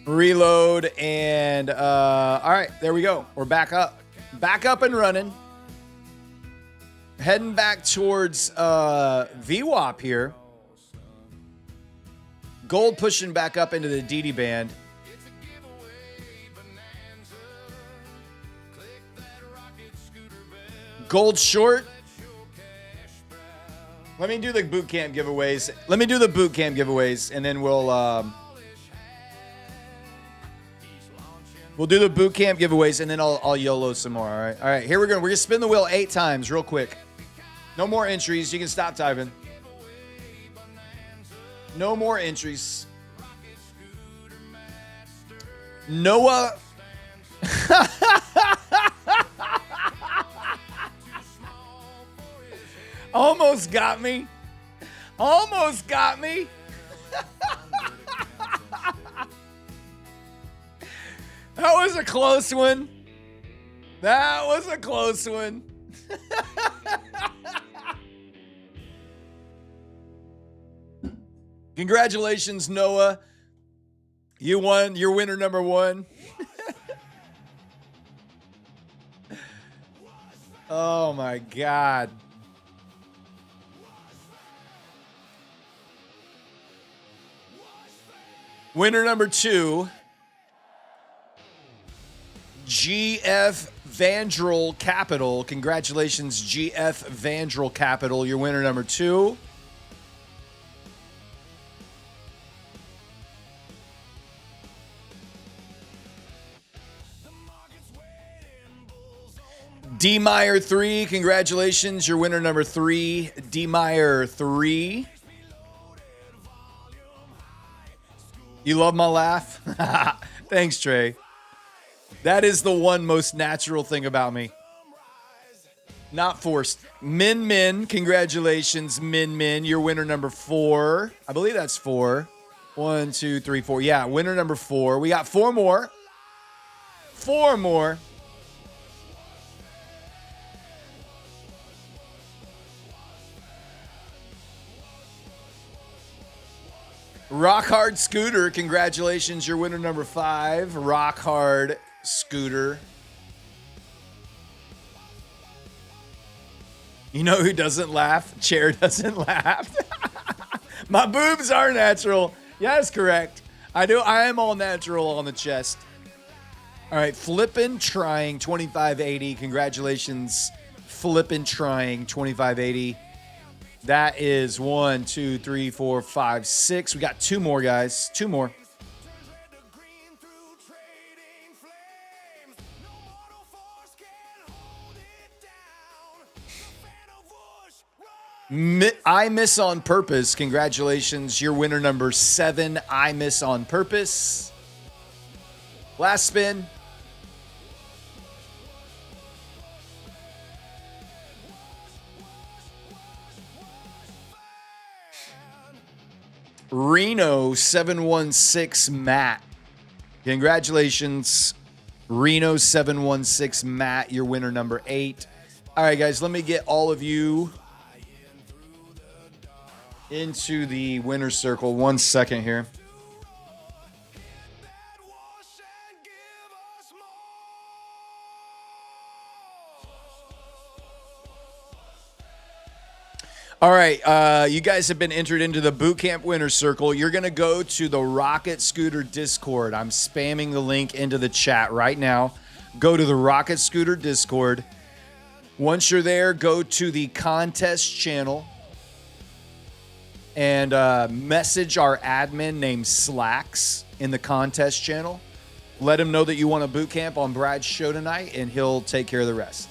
Speaker 1: Reload. And all right. There we go. We're back up. Back up and running. Heading back towards VWAP here. Gold pushing back up into the DD band. Gold short. Let me do the boot camp giveaways. And then we'll do the boot camp giveaways, and then I'll YOLO some more. All right. Here we're going. We're gonna spin the wheel 8 times, real quick. No more entries. You can stop typing. No more entries. Noah. Almost got me. Almost got me. That was a close one. That was a close one. Congratulations, Noah. You won. You're winner number 1. Oh, my God. Winner number 2, GF Vandrel Capital. Congratulations, GF Vandrel Capital. You're winner number 2. D Meyer 3, congratulations. You're winner number 3. D Meyer 3. You love my laugh? Thanks, Trey. That is the one most natural thing about me. Not forced. Min, congratulations, Min. You're winner number 4. I believe that's 4. 1, 2, 3, 4. Yeah, winner number 4. We got 4 more. 4 more. Rock Hard Scooter, congratulations. You're winner number 5. Rock Hard Scooter. You know who doesn't laugh? Chair doesn't laugh. My boobs are natural. Yeah, that's correct. I am all natural on the chest. All right, Flippin' Trying 2580. Congratulations, Flippin' Trying 2580. That is 1, 2, 3, 4, 5, 6. We got 2 more, guys. 2 more. I Miss on Purpose. Congratulations. You're winner number 7. I Miss on Purpose. Last spin. Reno 716 Matt. Congratulations, Reno 716 Matt. You're winner number 8. All right, guys, let me get all of you into the winner's circle. 1 second here. All right, you guys have been entered into the Boot Camp Winner's Circle. You're going to go to the Rocket Scooter Discord. I'm spamming the link into the chat right now. Go to the Rocket Scooter Discord. Once you're there, go to the contest channel and message our admin named Slacks in the contest channel. Let him know that you want a boot camp on Brad's show tonight, and he'll take care of the rest.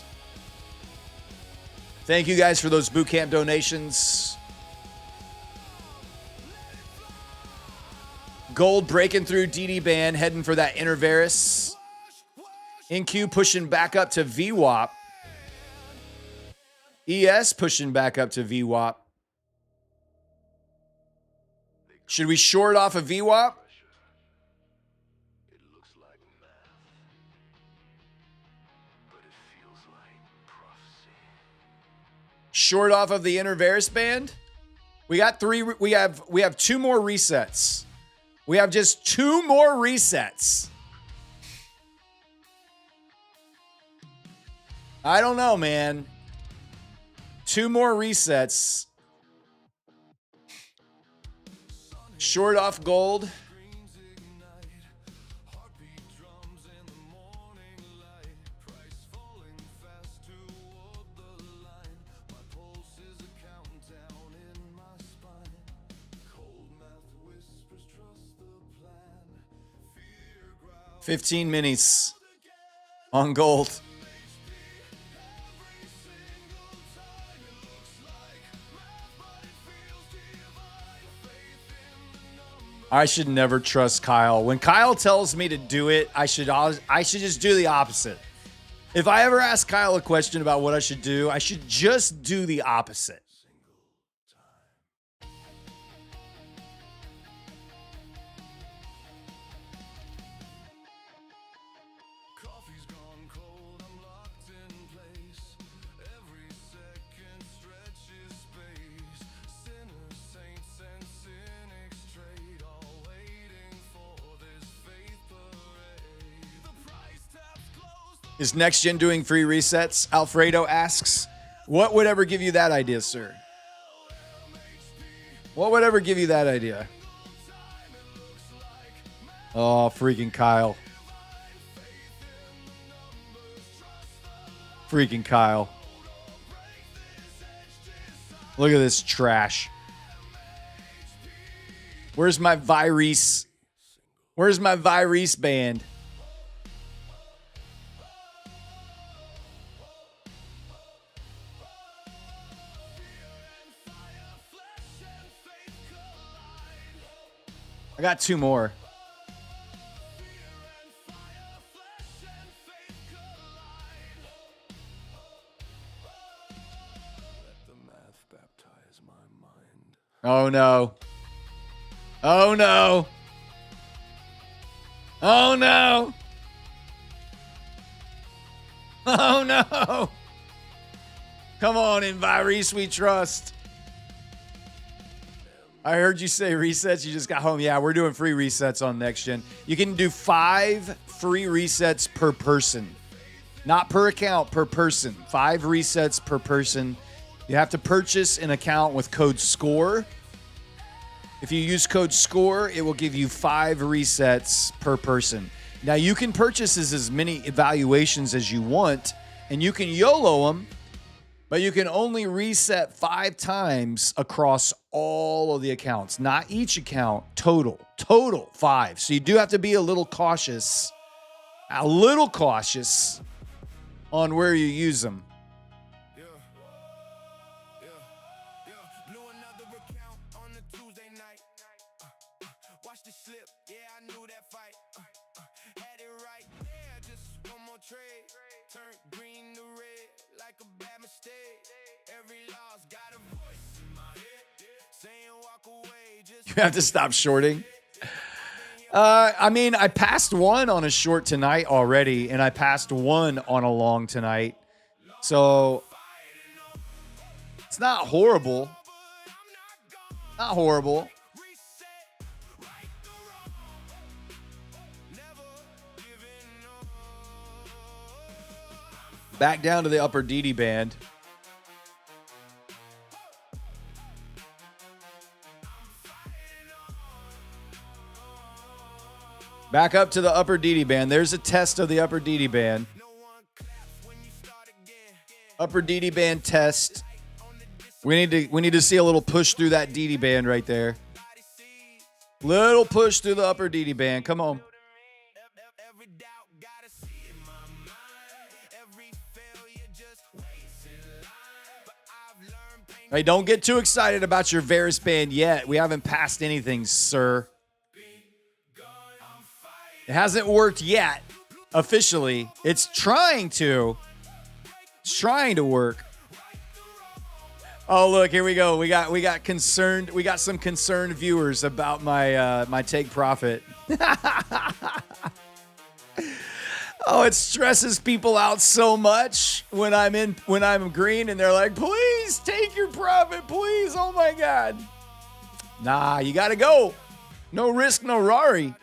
Speaker 1: Thank you guys for those boot camp donations. Gold breaking through DD band, heading for that Interveris. NQ pushing back up to VWAP. ES pushing back up to VWAP. Should we short off a VWAP? Short off of the Interveris band. We got 3. We have 2 more resets. We have just 2 more resets. I don't know, man. 2 more resets. Short off gold. $15 minis on gold. I should never trust Kyle. When Kyle tells me to do it, I should just do the opposite. If I ever ask Kyle a question about what I should do, I should just do the opposite. Is Next Gen doing free resets? Alfredo asks. What would ever give you that idea, sir? What would ever give you that idea? Oh, freaking Kyle. Freaking Kyle. Look at this trash. Where's my Virus? Where's my Virus band? I got 2 more. Oh, no. Oh, no. Oh, no. Oh, no. Come on, Envirese, we trust. I heard you say resets. You just got home. Yeah, we're doing free resets on Next Gen. You can do 5 free resets per person. Not per account, per person. 5 resets per person. You have to purchase an account with code SCORE. If you use code SCORE, it will give you 5 resets per person. Now, you can purchase as many evaluations as you want, and you can YOLO them, but you can only reset 5 times across all of the accounts. Not each account, total 5. So you do have to be a little cautious on where you use them.
Speaker 3: Blew another account on the Tuesday night. Watch the slip, yeah, I knew that fight. Had it right, yeah, just one more trade. Turned green to red, like a bad mistake. Every loss got a voice in my head, saying walk away. Just
Speaker 1: You have to stop shorting. I mean, I passed one on a short tonight already, and I passed one on a long tonight. So it's not horrible. Not horrible. Back down to the upper DD band. Back up to the upper DD band. There's a test of the upper DD band. Upper DD band test. We need to see a little push through that DD band right there. Little push through the upper DD band. Come on. Hey, don't get too excited about your Varus band yet. We haven't passed anything, sir. It hasn't worked yet, officially. It's trying to. It's trying to work. Oh, look, here we go. We got some concerned viewers about my take profit. Oh, it stresses people out so much when I'm green and they're like, please take your profit, please. Oh my God. Nah, you gotta go. No risk, no Rari.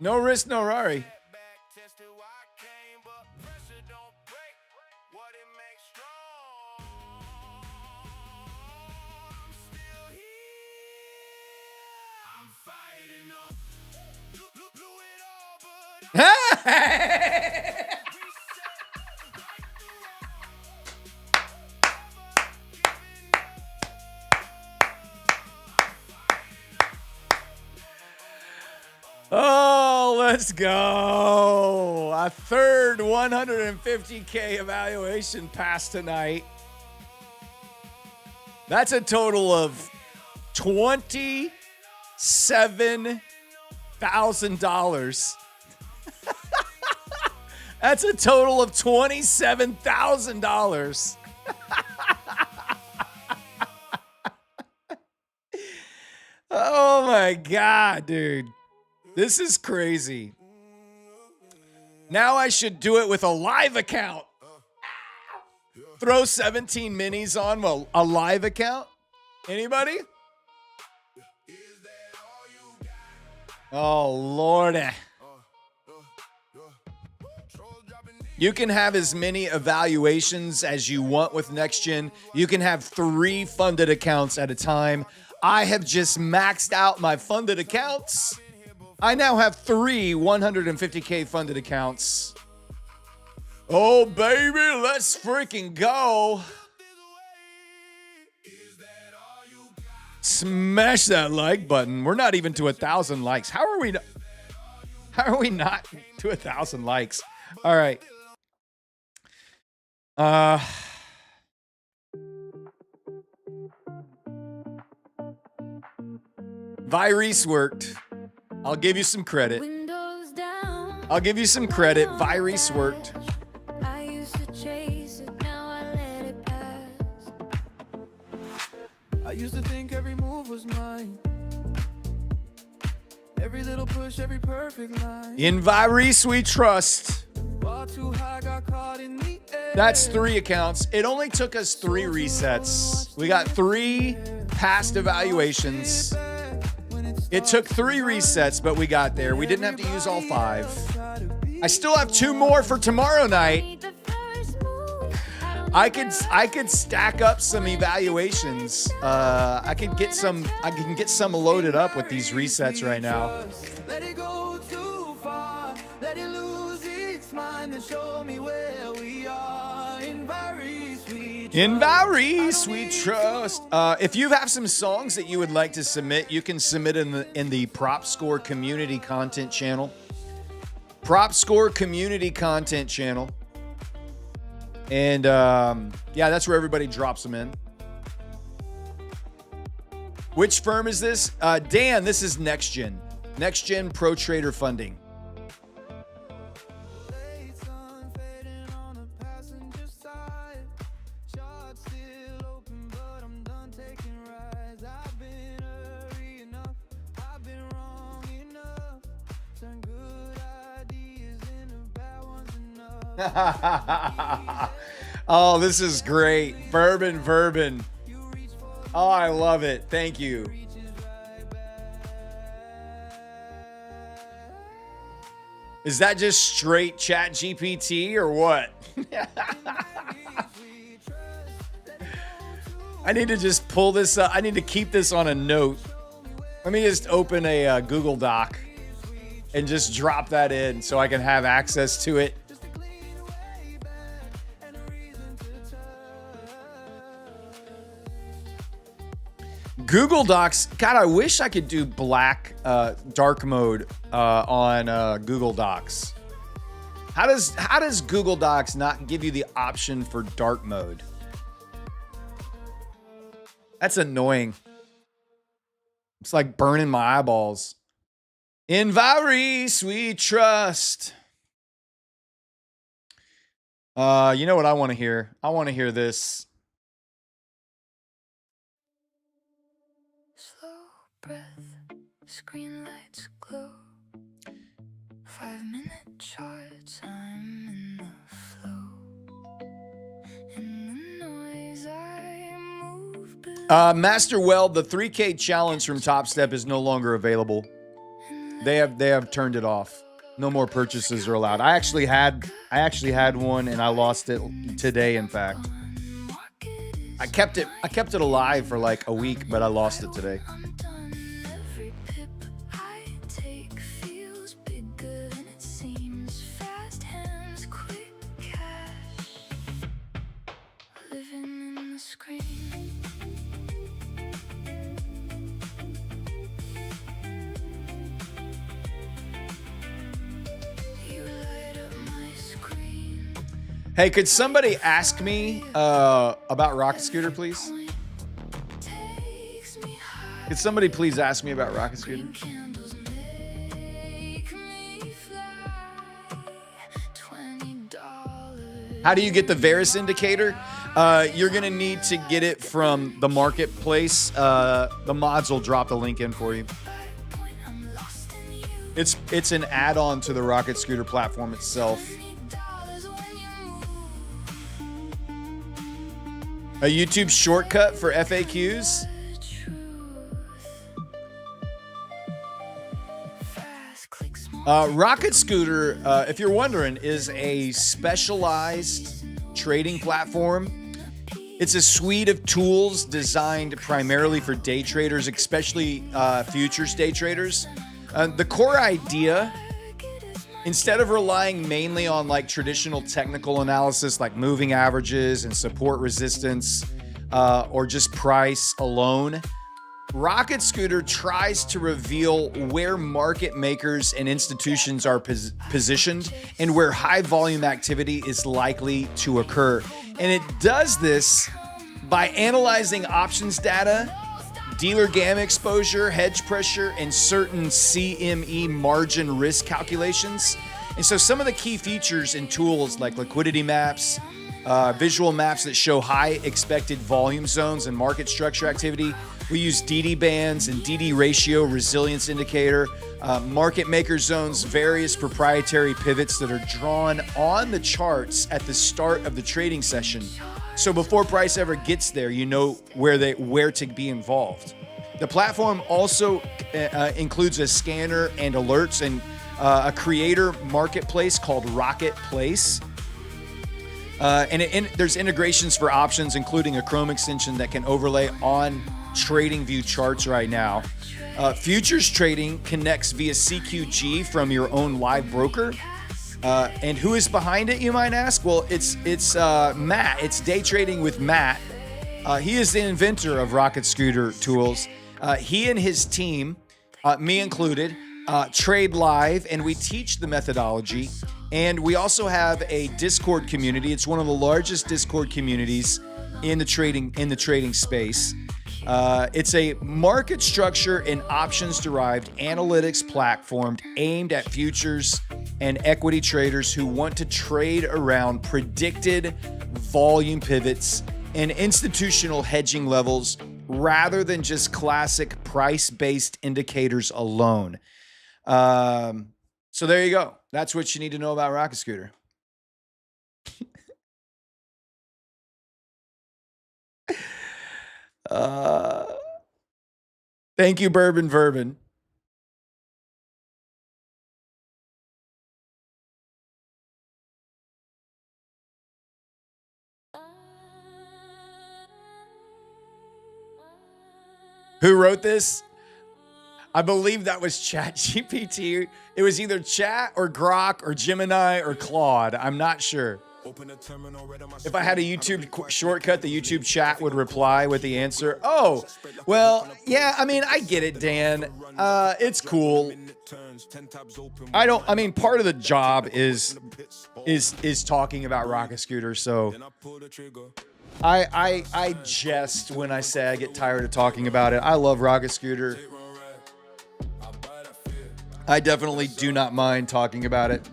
Speaker 1: No risk, no Rari. Oh, let's go. A third 150K evaluation pass tonight. That's a total of $27,000. That's a total of $27,000. Oh my God, dude. This is crazy. Now I should do it with a live account. Throw 17 minis on a live account. Anybody? Oh, Lordy. You can have as many evaluations as you want with NextGen. You can have 3 funded accounts at a time. I have just maxed out my funded accounts. I now have 3 150K funded accounts. Oh, baby, let's freaking go. Smash that like button. We're not even to 1,000 likes. How are we not to 1,000 likes? All right. Virus worked. I'll give you some credit. I'll give you some credit. Virus worked.
Speaker 3: used to think every move was mine. Every little push, every perfect line.
Speaker 1: In Virus we trust.
Speaker 3: Ball too high, got caught in the air.
Speaker 1: That's 3 accounts. It only took us 3 resets. We got 3 past evaluations. It took 3 resets, but we got there. We didn't have to use all 5. I still have 2 more for tomorrow night. I could stack up some evaluations. I can get some loaded up with these resets right now.
Speaker 3: Let it go too far. Let it lose its mind and show me where we are. In Virus we trust.
Speaker 1: In Virus we trust. If you have some songs that you would like to submit, you can submit in the Prop Score community content channel. Prop Score community content channel. And yeah, that's where everybody drops them in. Which firm is this? Dan, this is NextGen. NextGen Pro Trader Funding. Oh, this is great. Bourbon. Oh, I love it. Thank you. Is that just straight Chat GPT or what? I need to just pull this up. I need to keep this on a note. Let me just open a Google Doc and just drop that in so I can have access to it. Google Docs. God, I wish I could do dark mode on Google Docs. How does Google Docs not give you the option for dark mode? That's annoying. It's like burning my eyeballs. In Virus we trust. You know what I want to hear? I want to hear this.
Speaker 6: Breath, screen lights glow. 5-minute charts, I'm in the flow. In the noise I move.
Speaker 1: Master Weld, the 3K challenge from Top Step is no longer available. They have turned it off. No more purchases are allowed. I actually had one and I lost it today, in fact. I kept it alive for like a week, but I lost it today. Hey, could somebody ask me about Rocket Scooter, please? Could somebody please ask me about Rocket Scooter? How do you get the Varus indicator? You're going to need to get it from the marketplace. The mods will drop the link in for you. It's an add-on to the Rocket Scooter platform itself. A YouTube shortcut for FAQs? Rocket Scooter, if you're wondering, is a specialized trading platform. It's a suite of tools designed primarily for day traders, especially futures day traders. The core idea, instead of relying mainly on like traditional technical analysis like moving averages and support resistance or just price alone, Rocket Scooter tries to reveal where market makers and institutions are positioned and where high volume activity is likely to occur. And it does this by analyzing options data, dealer gamma exposure, hedge pressure, and certain CME margin risk calculations. And so some of the key features and tools like liquidity maps, visual maps that show high expected volume zones and market structure activity. We use DD bands and DD ratio resilience indicator, market maker zones, various proprietary pivots that are drawn on the charts at the start of the trading session. So before price ever gets there, you know where to be involved. The platform also includes a scanner and alerts and a creator marketplace called Rocket Place. There's integrations for options, including a Chrome extension that can overlay on TradingView charts right now. Futures trading connects via CQG from your own live broker. And who is behind it, you might ask? Well, it's Matt. It's Day Trading with Matt. He is the inventor of Rocket Scooter tools. He and his team, me included, trade live, and we teach the methodology. And we also have a Discord community. It's one of the largest Discord communities in the trading space. It's a market structure and options-derived analytics platform aimed at futures and equity traders who want to trade around predicted volume pivots and institutional hedging levels rather than just classic price-based indicators alone. So there you go. That's what you need to know about Rocket Scooter. Thank you, Bourbon Verbin. Who wrote this? I believe that was ChatGPT. It was either Chat or Grok or Gemini or Claude. I'm not sure. If I had a YouTube shortcut, the YouTube chat would reply with the answer. Oh, well, yeah, I mean, I get it, Dan. It's cool. I mean, part of the job is talking about Rocket Scooter, so I jest when I say I get tired of talking about it. I love Rocket Scooter. I definitely do not mind talking about it.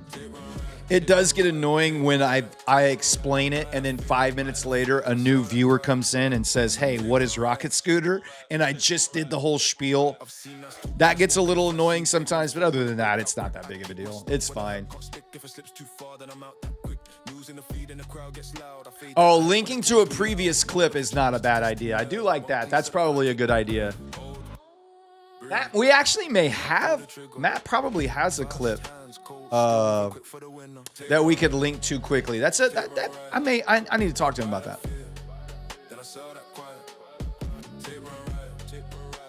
Speaker 1: It does get annoying when I explain it and then 5 minutes later a new viewer comes in and says, hey, what is Rocket Scooter? And I just did the whole spiel. That gets a little annoying sometimes, but other than that, it's not that big of a deal. It's fine. Oh, linking to a previous clip is not a bad idea. I do like that. That's probably a good idea. We actually may have, Matt probably has a clip that we could link to quickly. I need to talk to him about that.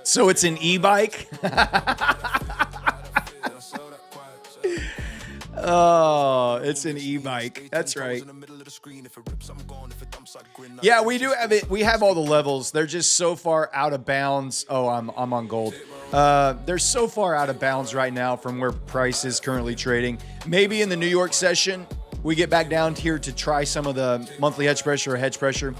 Speaker 1: So it's an e-bike? Oh, it's an e-bike. That's right. Yeah, we do have it. We have all the levels. They're just so far out of bounds. Oh, I'm on gold. They're so far out of bounds right now from where price is currently trading. Maybe in the New York session, we get back down here to try some of the monthly hedge pressure or hedge pressure.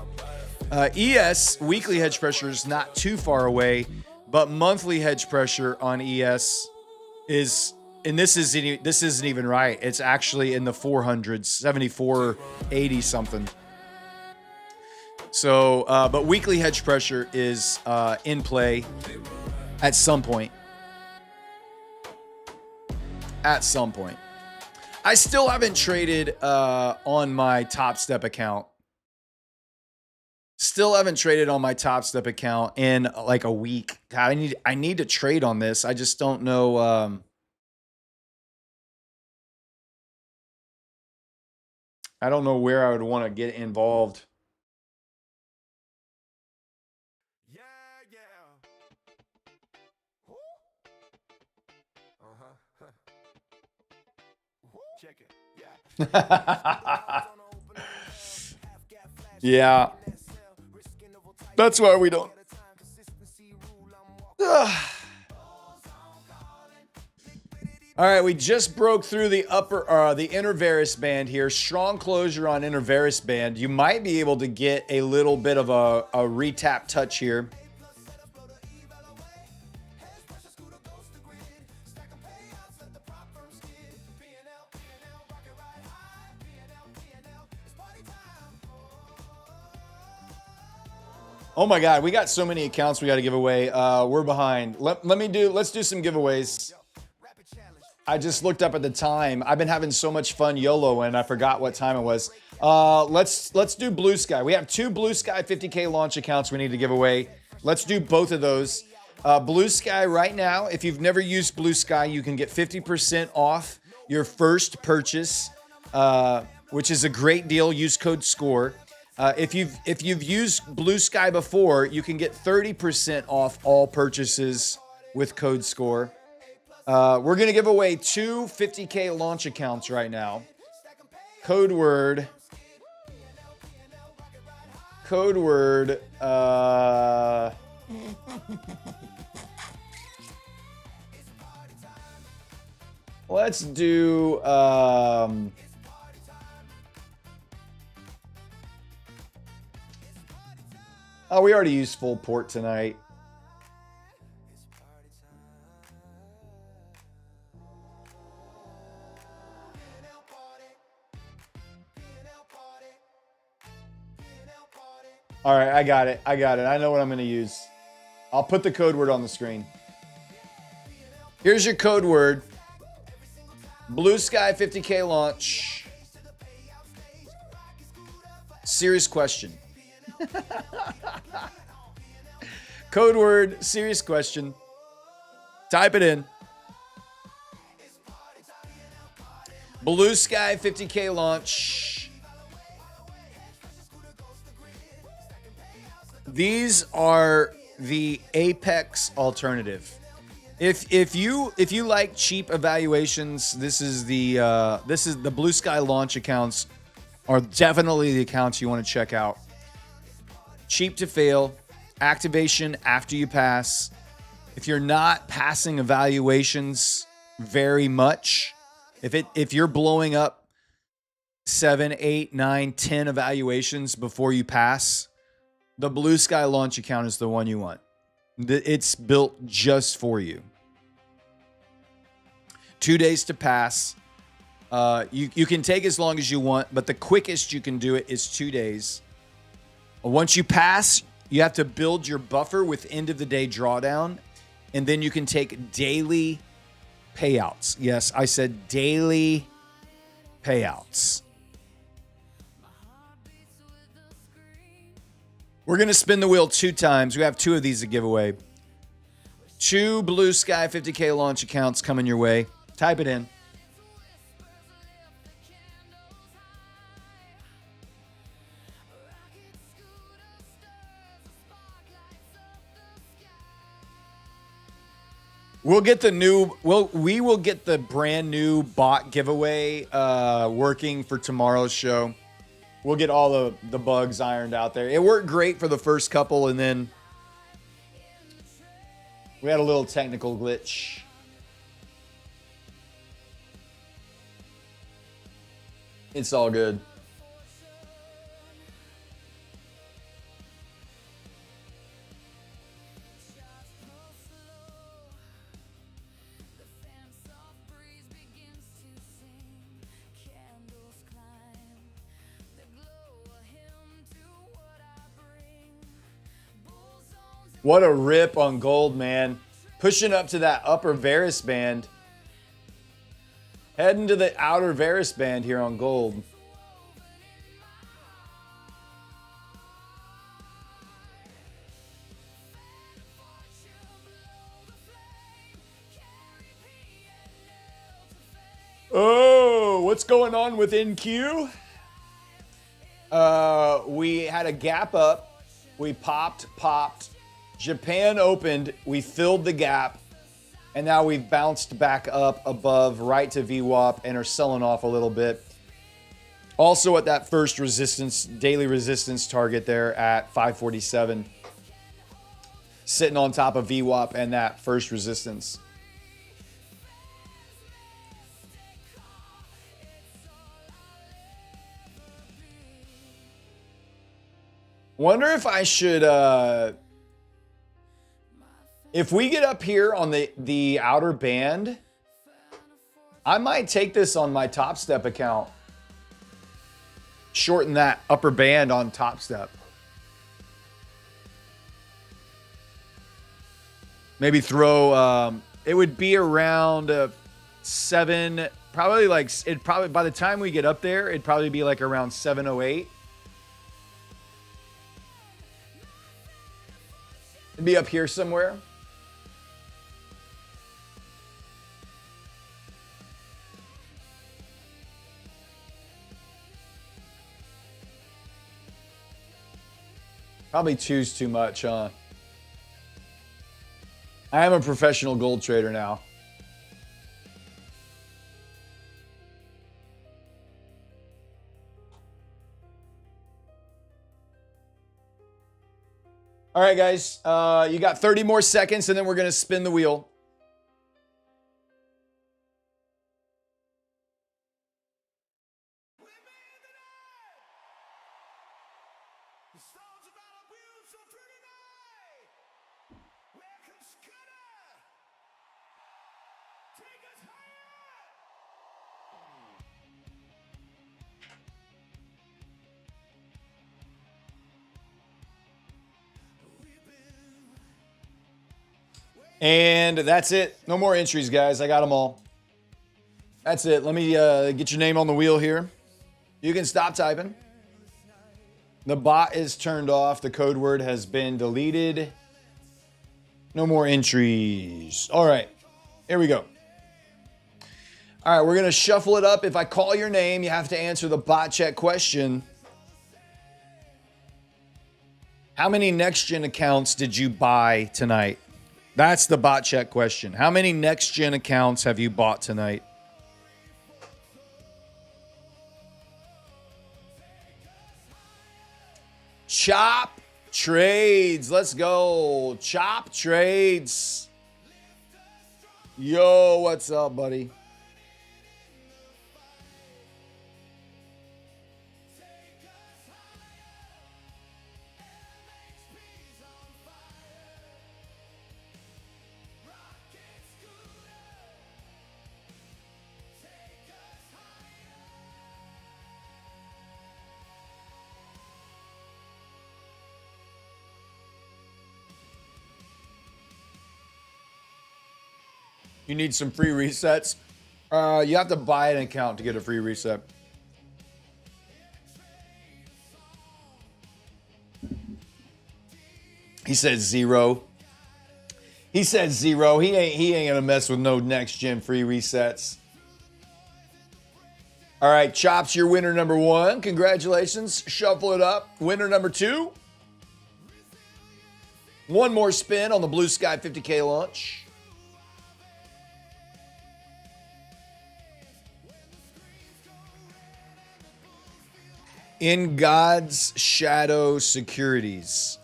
Speaker 1: ES, weekly hedge pressure, is not too far away, but monthly hedge pressure on ES is, and this isn't even right. It's actually in the 400s, 74, 80 something. So, but weekly hedge pressure is in play at some point. At some point. I still haven't traded on my Top Step account. Still haven't traded on my Top Step account in like a week. God, I need to trade on this. I just don't know. I don't know where I would want to get involved. Yeah. That's why we don't. All right, we just broke through the the inner varus band here. Strong closure on inner varus band. You might be able to get a little bit of a retap touch here. Oh my God, we got so many accounts we got to give away. We're behind. Let's do some giveaways. I just looked up at the time. I've been having so much fun YOLO and I forgot what time it was. Let's do Blue Sky. We have 2 Blue Sky 50K launch accounts we need to give away. Let's do both of those. Blue Sky right now, if you've never used Blue Sky, you can get 50% off your first purchase, which is a great deal. Use code SCORE. If you've used Blue Sky before, you can get 30% off all purchases with code SCORE. We're going to give away 2 50K launch accounts right now. Code word. Let's do, oh, we already used full port tonight. All right, I got it. I know what I'm going to use. I'll put the code word on the screen. Here's your code word. Blue Sky 50K launch. Serious question. Code word, serious question. Type it in. Blue Sky 50K launch. These are the Apex alternative. If you like cheap evaluations, this is the Blue Sky launch accounts are definitely the accounts you want to check out. Cheap to fail, activation after you pass. If you're not passing evaluations very much, if you're blowing up 7, 8, 9, 10 evaluations before you pass, the Blue Sky launch account is the one you want. It's built just for you. 2 days to pass. You can take as long as you want, but the quickest you can do it is 2 days. Once you pass, you have to build your buffer with end of the day drawdown, and then you can take daily payouts. Yes, I said daily payouts. We're going to spin the wheel 2 times. We have 2 of these to give away. 2 Blue Sky 50K launch accounts coming your way. Type it in. We will get the brand new bot giveaway working for tomorrow's show. We'll get all the bugs ironed out there. It worked great for the first couple, and then we had a little technical glitch. It's all good. What a rip on gold, man. Pushing up to that upper Varus band. Heading to the outer Varus band here on gold. Oh, what's going on with NQ? We had a gap up. We popped. Japan opened, we filled the gap, and now we've bounced back up above right to VWAP and are selling off a little bit. Also at that first resistance, daily resistance target there at 547. Sitting on top of VWAP and that first resistance. Wonder if I should... If we get up here on the outer band, I might take this on my Top Step account. Shorten that upper band on Top Step. Maybe throw, it would be around 7, probably like, by the time we get up there, it'd probably be like around 7:08. It'd be up here somewhere. Probably 2's too much, huh? I am a professional gold trader now. All right, guys. You got 30 more seconds, and then we're going to spin the wheel. And that's it. No more entries, guys. I got them all. That's it. Let me get your name on the wheel here. You can stop typing. The bot is turned off. The code word has been deleted. No more entries. All right. Here we go. All right. We're going to shuffle it up. If I call your name, you have to answer the bot check question. How many next gen accounts did you buy tonight? That's the bot check question. How many next gen accounts have you bought tonight? Chop trades. Let's go. Chop trades. Yo, what's up, buddy? You need some free resets. You have to buy an account to get a free reset. He said 0. He said 0. He ain't gonna mess with no next gen free resets. All right, Chops, you're winner number 1. Congratulations. Shuffle it up. Winner number 2. One more spin on the Blue Sky 50K launch. In God's Shadow Securities.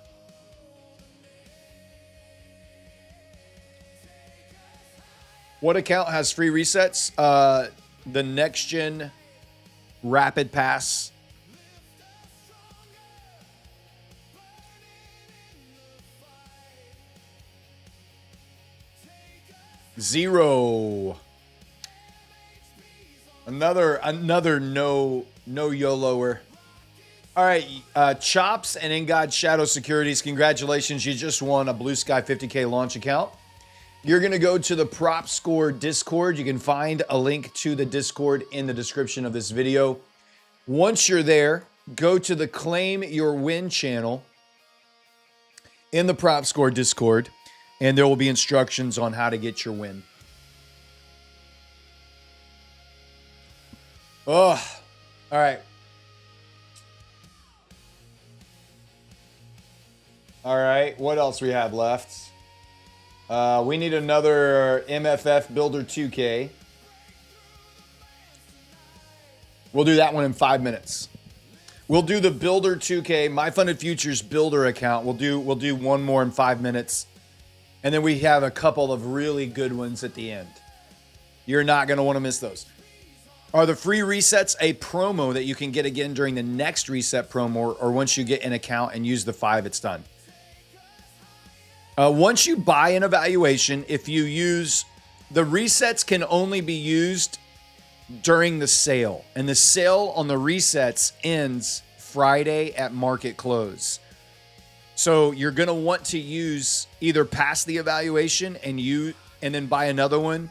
Speaker 1: What account has free resets? The Next Gen Rapid Pass. Zero. Another no YOLOer. All right, Chops and In God Shadow Securities, congratulations. You just won a Blue Sky 50K launch account. You're going to go to the Prop Score Discord. You can find a link to the Discord in the description of this video. Once you're there, go to the Claim Your Win channel in the Prop Score Discord, and there will be instructions on how to get your win. Oh, all right. All right, what else we have left? We need another MFF Builder 2K. We'll do that one in 5 minutes. We'll do the Builder 2K, My Funded Futures Builder account. We'll do one more in 5 minutes. And then we have a couple of really good ones at the end. You're not going to want to miss those. Are the free resets a promo that you can get again during the next reset promo, or once you get an account and use the 5, it's done? Once you buy an evaluation, if you use the resets, can only be used during the sale, and the sale on the resets ends Friday at market close. So you're going to want to use either pass the evaluation and then buy another one.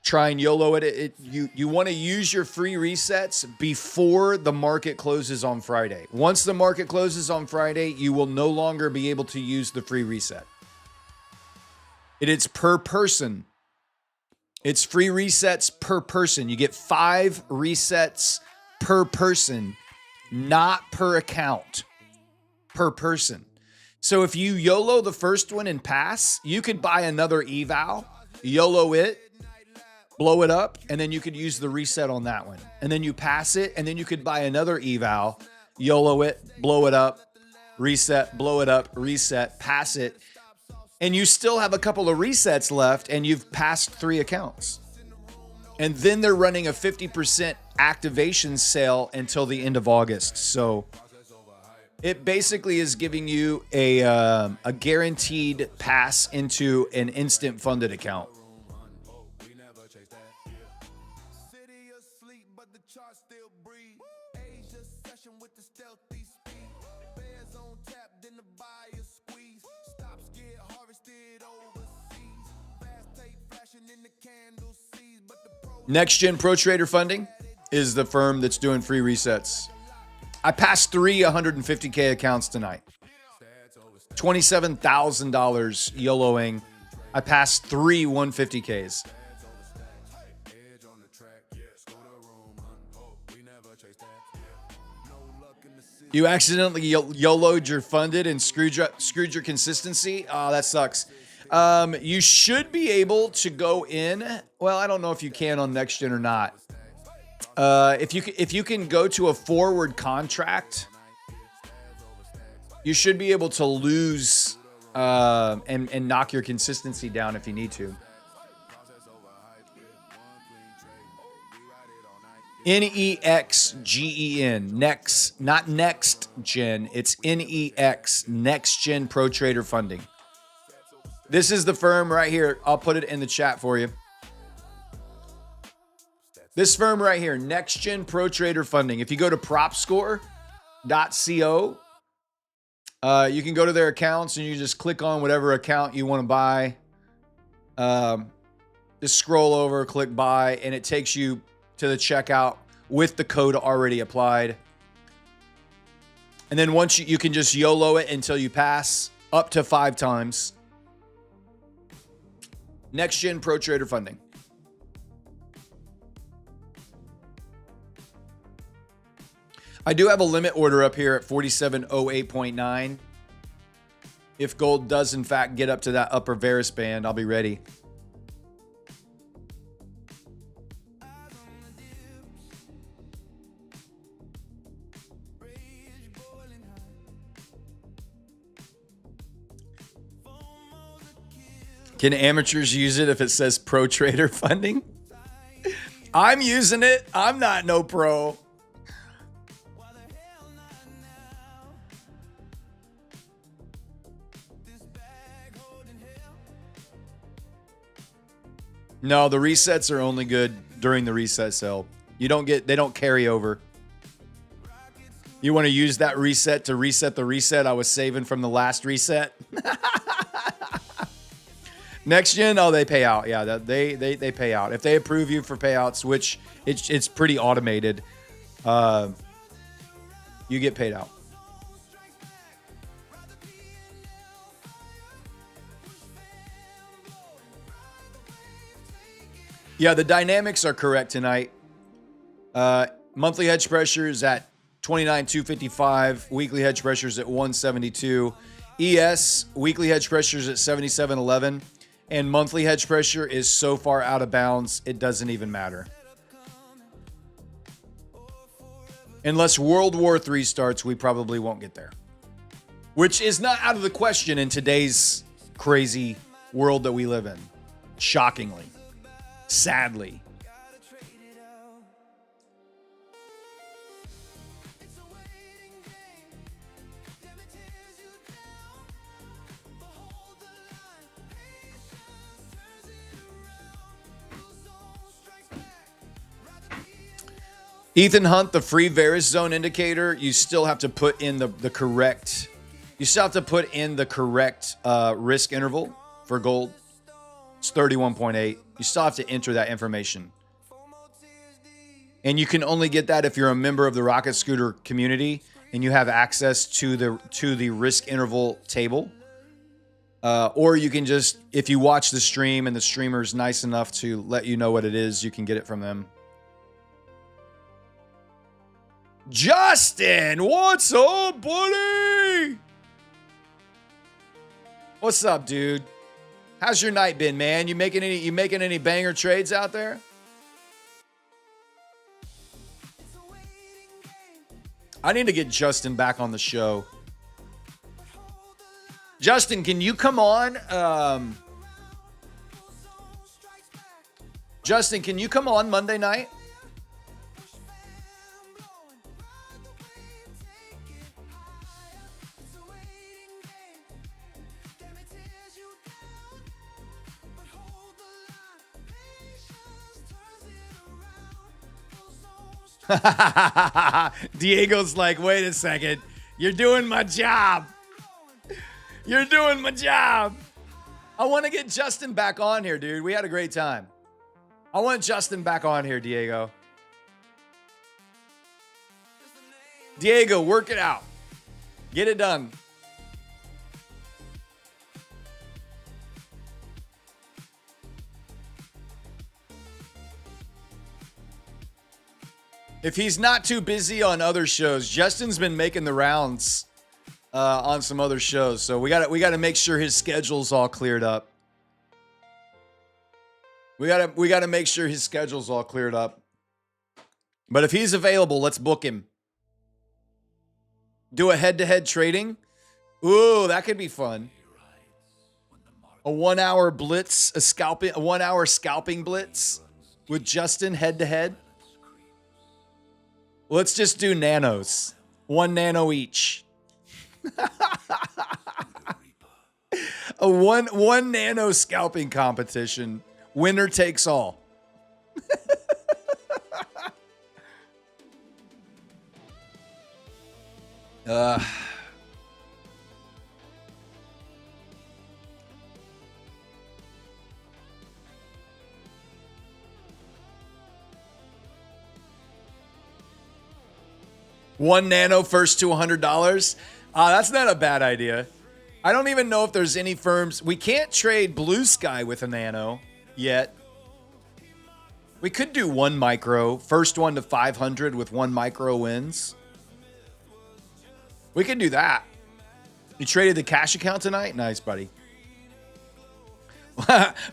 Speaker 1: Try and YOLO it. You want to use your free resets before the market closes on Friday. Once the market closes on Friday, you will no longer be able to use the free reset. It's per person. It's free resets per person. You get 5 resets per person, not per account, per person. So if you YOLO the first one and pass, you could buy another eval, YOLO it, blow it up, and then you could use the reset on that one. And then you pass it, and then you could buy another eval, YOLO it, blow it up, reset, blow it up, reset, pass it. And you still have a couple of resets left, and you've passed 3 accounts. And then they're running a 50% activation sale until the end of August. So it basically is giving you a guaranteed pass into an instant funded account. Next Gen Pro Trader Funding is the firm that's doing free resets. I passed 3 150K accounts tonight. $27,000 YOLOing. I passed 3 150Ks. You accidentally YOLO'd your funded and screwed your consistency. Oh, that sucks. You should be able to go in. Well, I don't know if you can on Next Gen or not. If you can go to a forward contract, you should be able to lose and knock your consistency down if you need to. NEXGEN, next, not Next Gen. It's NEX, Next Gen Pro Trader Funding. This is the firm right here. I'll put it in the chat for you. This firm right here, Next Gen Pro Trader Funding. If you go to propscore.co, you can go to their accounts and you just click on whatever account you want to buy. Just scroll over, click buy, and it takes you to the checkout with the code already applied. And then once you can just YOLO it until you pass up to 5 times. Next Gen Pro Trader Funding. I do have a limit order up here at 4708.9. If gold does in fact get up to that upper Varus band, I'll be ready. Can amateurs use it if it says Pro Trader Funding? I'm using it. I'm not no pro. No, the resets are only good during the reset sale. They don't carry over. You want to use that reset to reset the reset I was saving from the last reset? Next Gen, oh, they pay out. Yeah, they pay out. If they approve you for payouts, which it's pretty automated, you get paid out. Yeah, the dynamics are correct tonight. Monthly hedge pressure is at 29,255. Weekly hedge pressure is at 172. ES, weekly hedge pressure is at 77.11. And monthly hedge pressure is so far out of bounds, it doesn't even matter. Unless World War III starts, we probably won't get there. Which is not out of the question in today's crazy world that we live in. Shockingly. Sadly. Ethan Hunt, the free Varus zone indicator, you still have to put in the correct You still have to put in the correct risk interval for gold. It's 31.8. You still have to enter that information. And you can only get that if you're a member of the Rocket Scooter community and you have access to the risk interval table. Or you can just, if you watch the stream and the streamer's nice enough to let you know what it is, you can get it from them. Justin, what's up, buddy? What's up, dude? How's your night been, man? You making any banger trades out there? I need to get Justin back on the show. Justin, can you come on? Justin, can you come on Monday night? Diego's like, wait a second. You're doing my job. You're doing my job. I want to get Justin back on here, dude. We had a great time. I want Justin back on here, Diego. Diego, work it out. Get it done. If he's not too busy on other shows, Justin's been making the rounds on some other shows, so we got to make sure his schedule's all cleared up. We got to make sure his schedule's all cleared up. But if he's available, let's book him. Do a head-to-head trading. Ooh, that could be fun. A 1 hour blitz, a 1 hour scalping blitz with Justin head-to-head. Let's just do nanos. 1 nano each. A one nano scalping competition. Winner takes all. One nano first to $100. That's not a bad idea. I don't even know if there's any firms. We can't trade Blue Sky with a nano yet. We could do 1 micro. First one to 500 with 1 micro wins. We could do that. You traded the cash account tonight? Nice, buddy.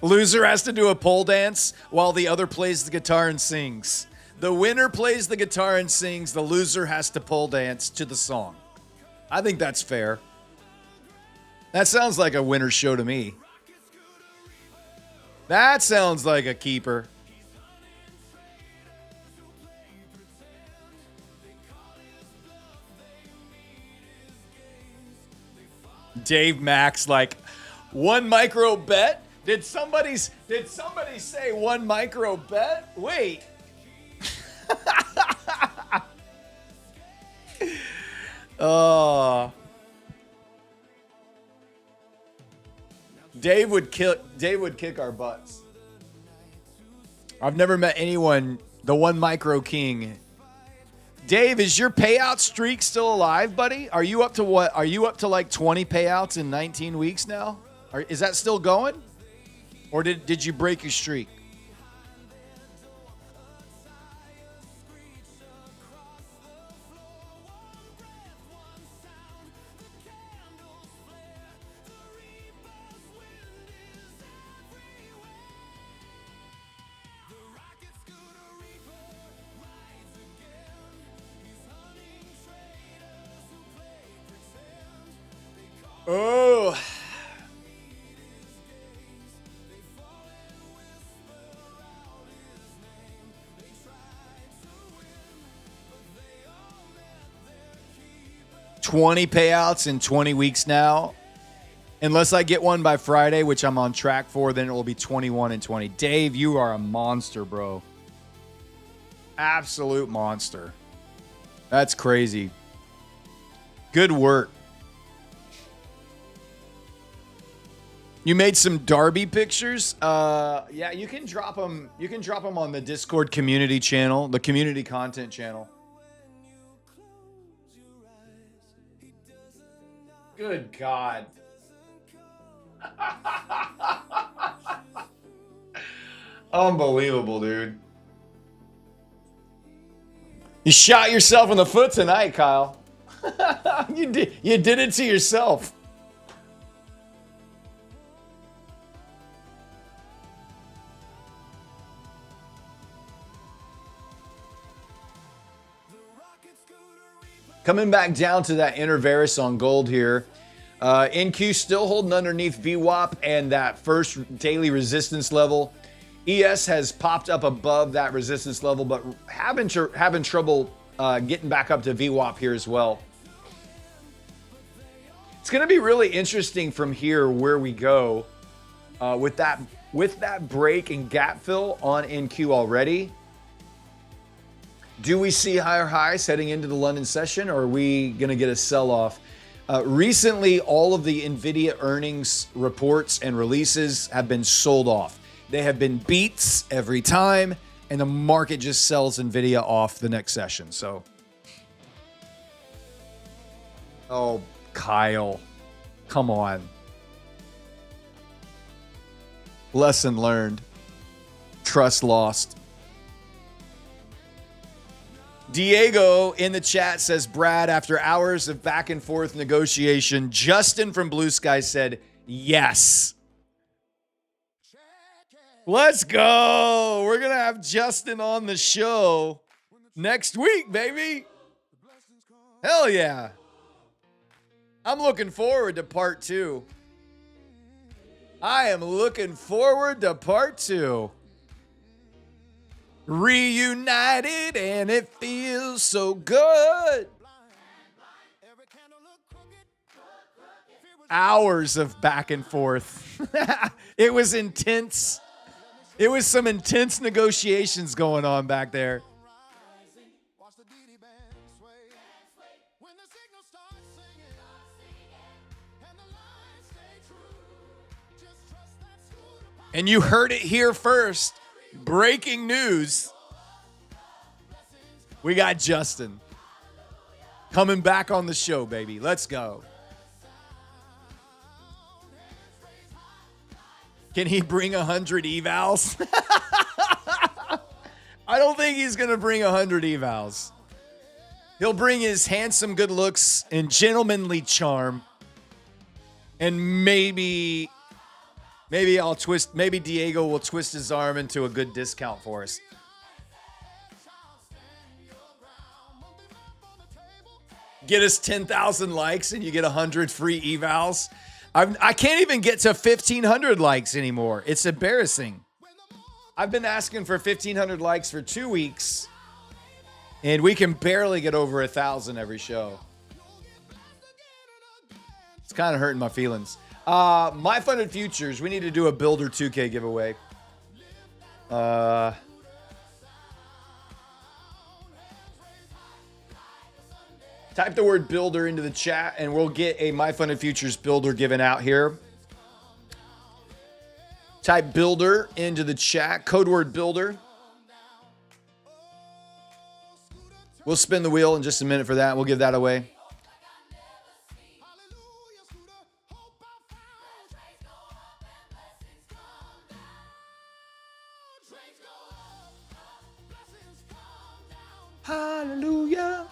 Speaker 1: Loser has to do a pole dance while the other plays the guitar and sings. The winner plays the guitar and sings. The loser has to pole dance to the song. I think that's fair. That sounds like a winner show to me. That sounds like a keeper. Dave Max, like, 1 micro bet? Did somebody say 1 micro bet? Wait. Oh. Dave would kick our butts. I've never met anyone, the 1 micro king. Dave, is your payout streak still alive, buddy? Are you up to what? Are you up to like 20 payouts in 19 weeks now? Is that still going? Or did you break your streak? Oh. $20 payouts in 20 weeks now. Unless I get one by Friday, which I'm on track for, then it will be 21 and 20. Dave, you are a monster, bro. Absolute monster. That's crazy. Good work. You made some Darby pictures. Yeah, you can drop them. You can drop them on the Discord community channel, the community content channel. Good God. Unbelievable, dude. You shot yourself in the foot tonight, Kyle. You did it to yourself. Coming back down to that Interveris on gold here. NQ still holding underneath VWAP and that first daily resistance level. ES has popped up above that resistance level, but having trouble getting back up to VWAP here as well. It's going to be really interesting from here where we go with that break and gap fill on NQ already. Do we see higher highs heading into the London session, or are we going to get a sell-off? Recently, all of the NVIDIA earnings reports and releases have been sold off. They have been beats every time, and the market just sells NVIDIA off the next session. So, oh, Kyle, come on. Lesson learned. Trust lost. Diego in the chat says, Brad, after hours of back and forth negotiation, Justin from Blue Sky said, yes. Let's go. We're going to have Justin on the show next week, baby. Hell yeah. I'm looking forward to part 2. I am looking forward to part 2. Reunited and it feels so good. Hours of back and forth. It was intense. It was some intense negotiations going on back there. And you heard it here first. Breaking news. We got Justin coming back on the show, baby. Let's go. Can he bring 100 evals? I don't think he's going to bring 100 evals. He'll bring his handsome good looks and gentlemanly charm. And maybe Diego will twist his arm into a good discount for us. Get us 10,000 likes and you get 100 free evals. I can't even get to 1,500 likes anymore. It's embarrassing. I've been asking for 1,500 likes for 2 weeks, and we can barely get over 1,000 every show. It's kind of hurting my feelings. My Funded Futures, we need to do a Builder 2K giveaway. Type the word builder into the chat and we'll get a My Funded Futures builder given out here. Type builder into the chat, code word builder. We'll spin the wheel in just a minute for that. We'll give that away. Hallelujah.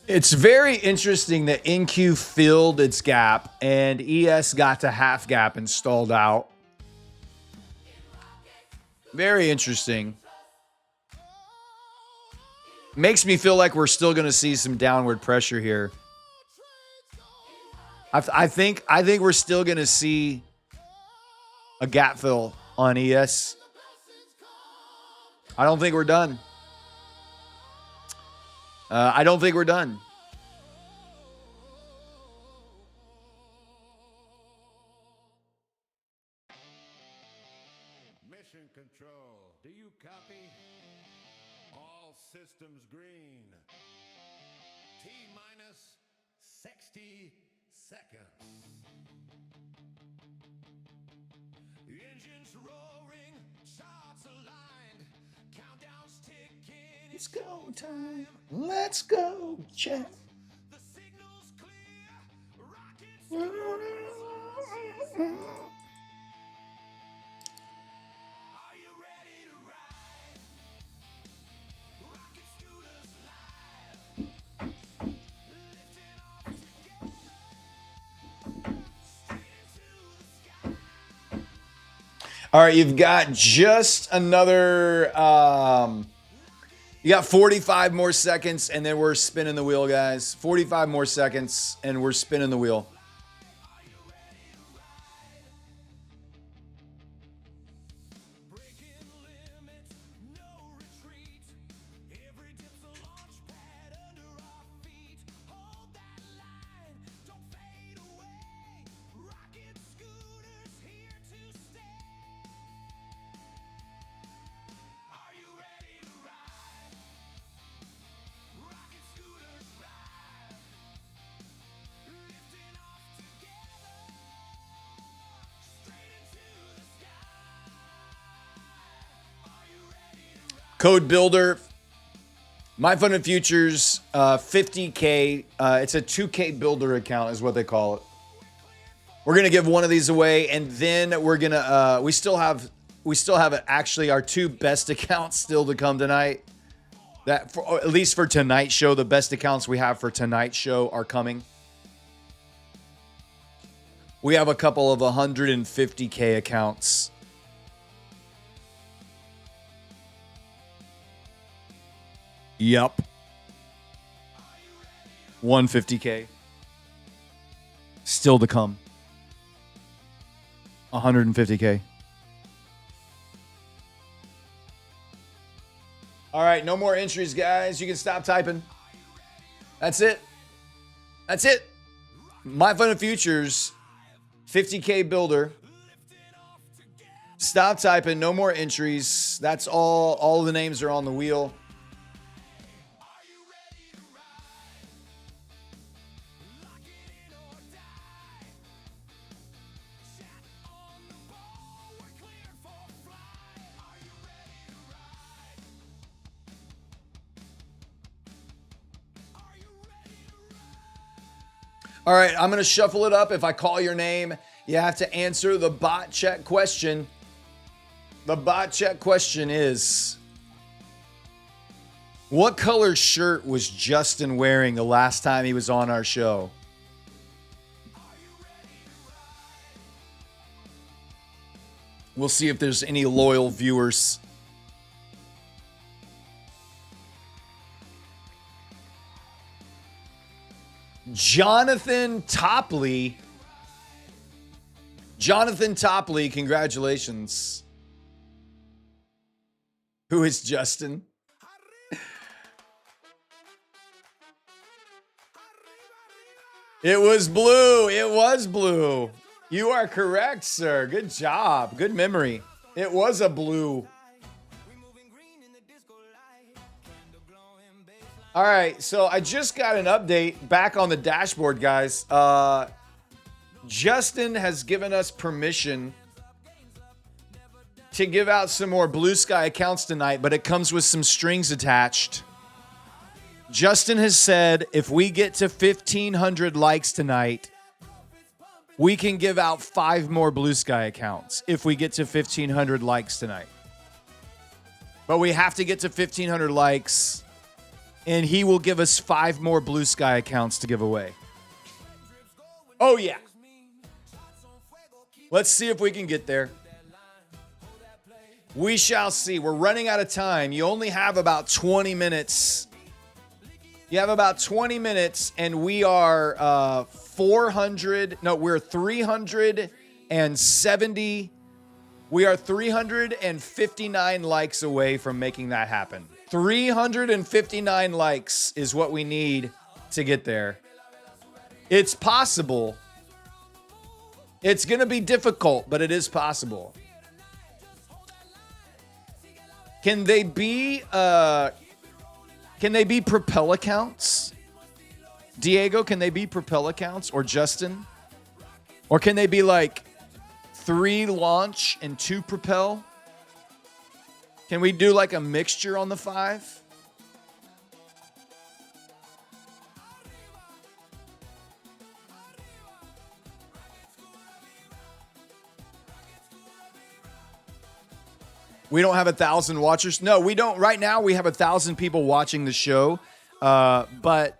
Speaker 1: It's very interesting that NQ filled its gap and ES got to half gap and stalled out. Very interesting. Makes me feel like we're still going to see some downward pressure here. I think we're still going to see a gap fill on ES. I don't think we're done. I don't think we're done.
Speaker 2: Mission control. Do you copy?
Speaker 3: 60 seconds. Engines roaring, shots aligned, countdowns ticking.
Speaker 1: It's go time. Let's go, Jeff.
Speaker 3: The signal's clear. Rockets. Are you ready to ride? Rocket scooters live. Lifting off together. Straight into the sky.
Speaker 1: All right, you've got just another. You got 45 more seconds, and then we're spinning the wheel, guys. 45 more seconds, and we're spinning the wheel.
Speaker 3: Breaking limits, no retreat. Every dip's a launch pad under our feet. Hold that line, don't fade away. Rocket scooters here to stay. Are you ready to ride? Rocket scooters ride. Lifting off together. Straight into the sky. Are you ready to ride?
Speaker 1: Code Builder. My Fun and Futures, 50K. It's a 2K Builder account is what they call it. We're going to give one of these away, and then we're going to, we still have actually our two best accounts still to come tonight. That, for, or at least for tonight's show, the best accounts we have for tonight's show are coming. We have a couple of 150K accounts. Yup. 150K. Still to come. 150K. All right, no more entries, guys. You can stop typing. That's it. That's it. My Fun and Futures, 50K Builder. Stop typing. No more entries. That's all. All of the names are on the wheel. All right, I'm going to shuffle it up. If I call your name, you have to answer the bot check question. The bot check question is, what color shirt was Justin wearing the last time he was on our show? We'll see if there's any loyal viewers. Jonathan Topley. Jonathan Topley, congratulations. Who is Justin? It was blue. It was blue. You are correct, sir. Good job. Good memory. It was a blue. All right, so I just got an update back on the dashboard, guys. Justin has given us permission to give out some more Blue Sky accounts tonight, but it comes with some strings attached. Justin has said if we get to 1,500 likes tonight, we can give out 5 more Blue Sky accounts if we get to 1,500 likes tonight. But we have to get to 1,500 likes, and he will give us 5 more Blue Sky accounts to give away. Oh, yeah. Let's see if we can get there. We shall see. We're running out of time. You only have about 20 minutes. You have about 20 minutes, and we are 370. We are 359 likes away from making that happen. 359 likes is what we need to get there. It's possible. It's going to be difficult, but it is possible. Can they be propel accounts? Diego, can they be propel accounts, or Justin? Or can they be like 3 launch and 2 propel? Can we do like a mixture on the 5? We don't have 1,000 watchers. No, we don't. Right now, we have 1,000 people watching the show, but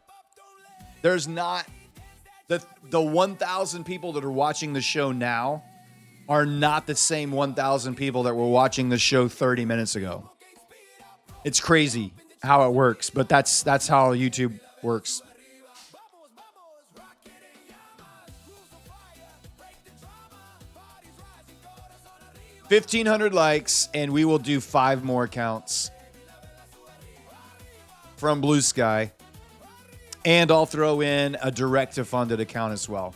Speaker 1: there's not the 1,000 people that are watching the show now are not the same 1,000 people that were watching the show 30 minutes ago. It's crazy how it works, but that's how YouTube works. 1,500 likes, and we will do 5 more accounts from Blue Sky. And I'll throw in a direct-to-funded account as well.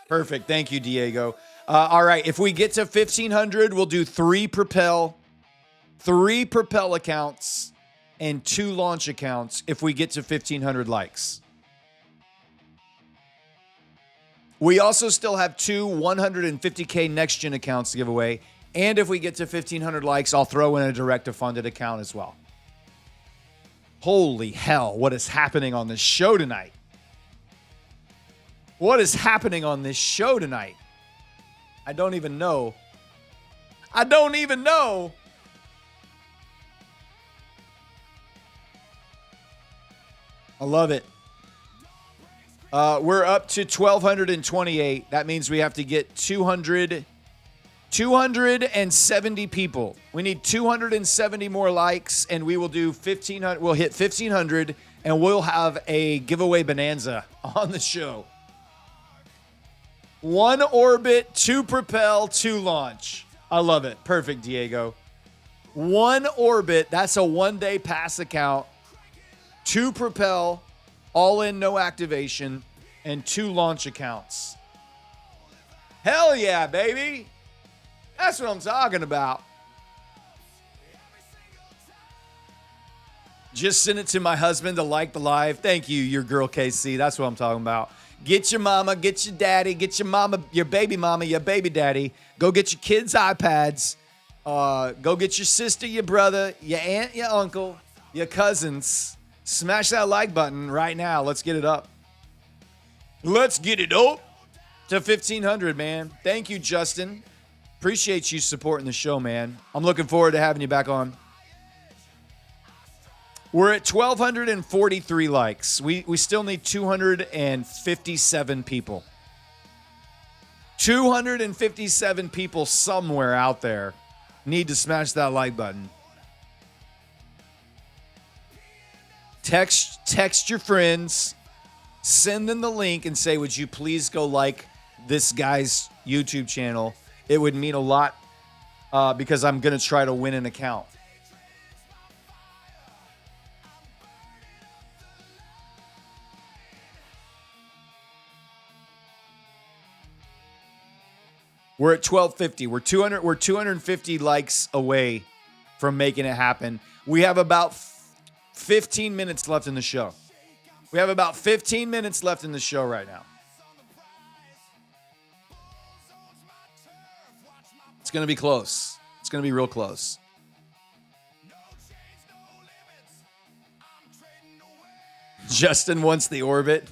Speaker 1: Perfect. Thank you, Diego. All right. If we get to 1,500, we'll do 3 propel accounts and 2 launch accounts if we get to 1,500 likes. We also still have 2 150K next gen accounts to give away. And if we get to 1,500 likes, I'll throw in a direct-to-funded account as well. Holy hell, what is happening on this show tonight? What is happening on this show tonight? I don't even know. I don't even know. I love it. We're up to 1,228. That means we have to get 270 people. We need 270 more likes, and we will do 1,500. We'll hit 1,500, and we'll have a giveaway bonanza on the show. 1 orbit, 2 propel, 2 launch. I love it. Perfect, Diego. 1 orbit, that's a 1-day pass account. 2 propel, all in, no activation, and 2 launch accounts. Hell yeah, baby. That's what I'm talking about. Just send it to my husband to like the live. Thank you, your girl KC. That's what I'm talking about. Get your mama, get your daddy, get your mama, your baby mama, your baby daddy. Go get your kids' iPads. Go get your sister, your brother, your aunt, your uncle, your cousins. Smash that like button right now. Let's get it up. Let's get it up to 1,500, man. Thank you, Justin. Appreciate you supporting the show, man. I'm looking forward to having you back on. We're at 1,243 likes. We still need 257 people. 257 people somewhere out there need to smash that like button. Text your friends, send them the link, and say, would you please go like this guy's YouTube channel? It would mean a lot because I'm going to try to win an account. We're at 1,250. We're 250 likes away from making it happen. We have about 15 minutes left in the show. We have about 15 minutes left in the show right now. It's going to be close. It's going to be real close. Justin wants the orbit.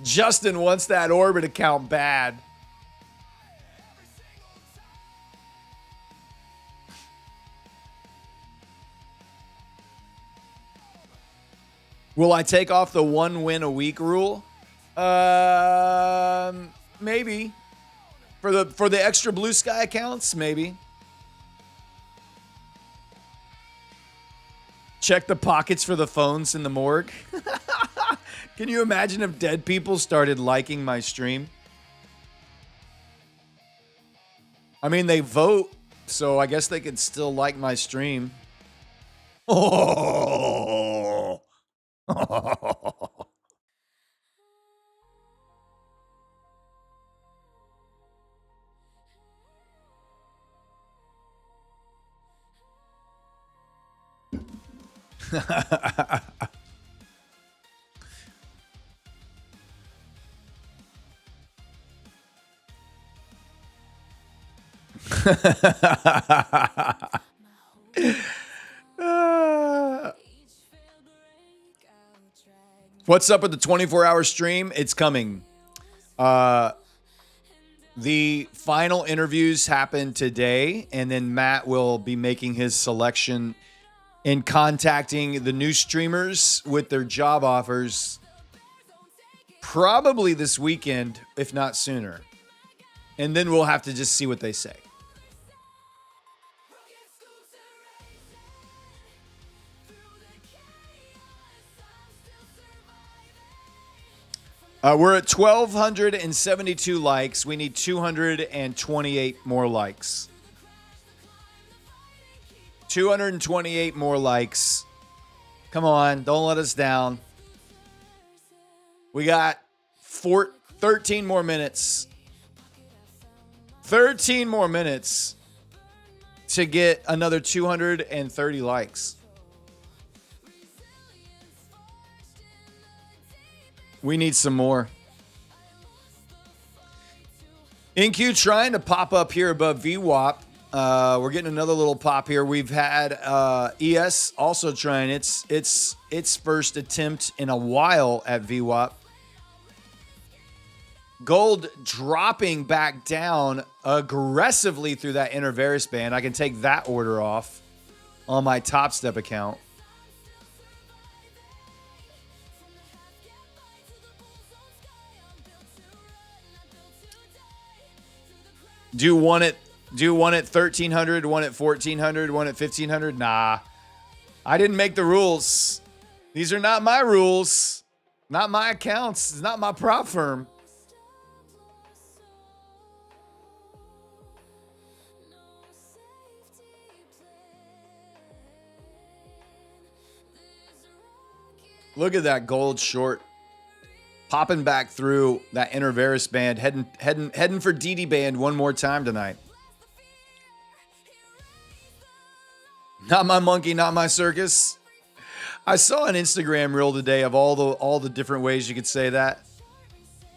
Speaker 1: Justin wants that orbit account bad. Will I take off the 1 win a week rule? Maybe. For the extra Blue Sky accounts, maybe. Check the pockets for the phones in the morgue. Can you imagine if dead people started liking my stream? I mean, they vote, so I guess they could still like my stream. Oh. What's up with the 24-hour stream? It's coming. The final interviews happen today, and then Matt will be making his selection and contacting the new streamers with their job offers probably this weekend, if not sooner. And then we'll have to just see what they say. We're at 1,272 likes. We need 228 more likes. 228 more likes. Come on, don't let us down. We got 13 more minutes. 13 more minutes to get another 230 likes. We need some more. NQ trying to pop up here above VWAP. We're getting another little pop here. We've had ES also trying its first attempt in a while at VWAP. Gold dropping back down aggressively through that intervaris band. I can take that order off on my Top Step account. Do one at 1,300, one at 1,400, one at 1,500? Nah. I didn't make the rules. These are not my rules. Not my accounts. It's not my prop firm. Look at that gold short. Popping back through that intervaris band, heading for DD band one more time tonight. Not my monkey, not my circus. I saw an Instagram reel today of all the different ways you could say that.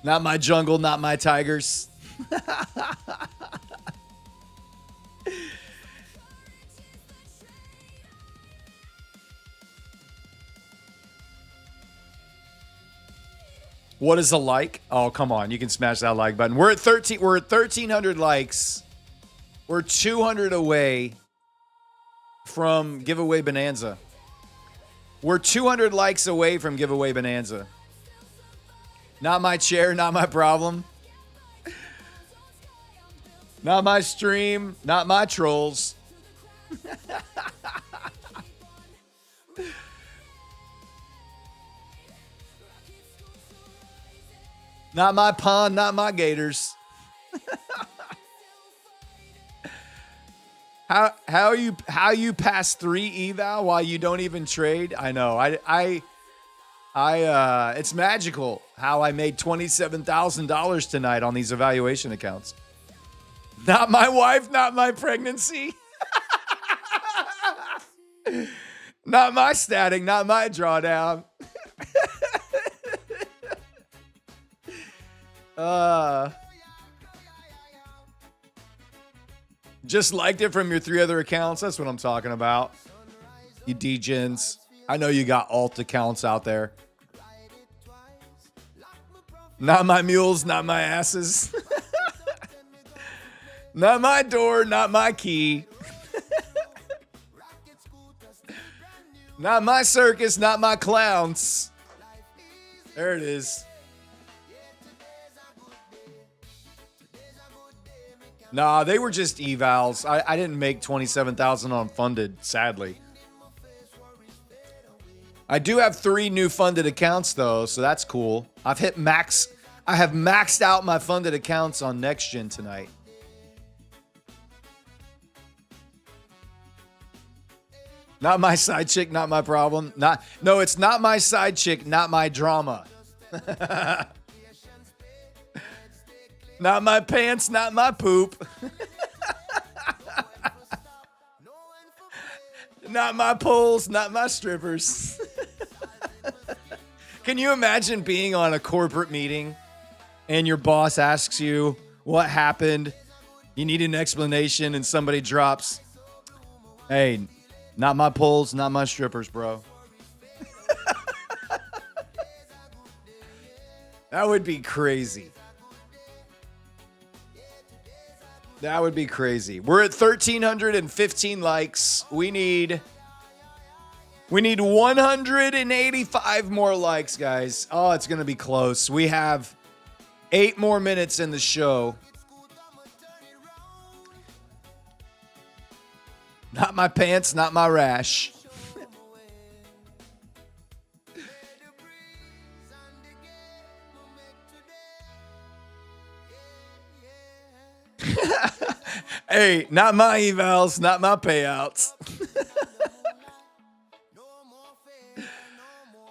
Speaker 1: Not my jungle, not my tigers. What is a like? Oh, come on. You can smash that like button. We're at 1,300 likes. We're 200 away from giveaway bonanza. We're 200 likes away from giveaway bonanza. Not my chair, not my problem. Not my stream, not my trolls. Not my pond, not my gators. How you pass 3 eval while you don't even trade? I know. I it's magical how I made $27,000 tonight on these evaluation accounts. Not my wife, not my pregnancy. Not my static, not my drawdown. Just liked it from your 3 other accounts. That's what I'm talking about. You degens. I know you got alt accounts out there. Not my mules, not my asses. Not my door, not my key. Not my circus, not my clowns. There it is. Nah, they were just evals. I didn't make 27,000 on funded, sadly. I do have 3 new funded accounts though, so that's cool. I have maxed out my funded accounts on Next Gen tonight. Not my side chick, not my problem. No, it's not my side chick, not my drama. Not my pants, not my poop. Not my poles, not my strippers. Can you imagine being on a corporate meeting and your boss asks you what happened? You need an explanation and somebody drops, hey, not my poles, not my strippers, bro. That would be crazy. That would be crazy. We're at 1,315 likes. We need 185 more likes, guys. Oh, it's going to be close. We have 8 more minutes in the show. Not my pants, not my rash. Hey, not my evals, not my payouts.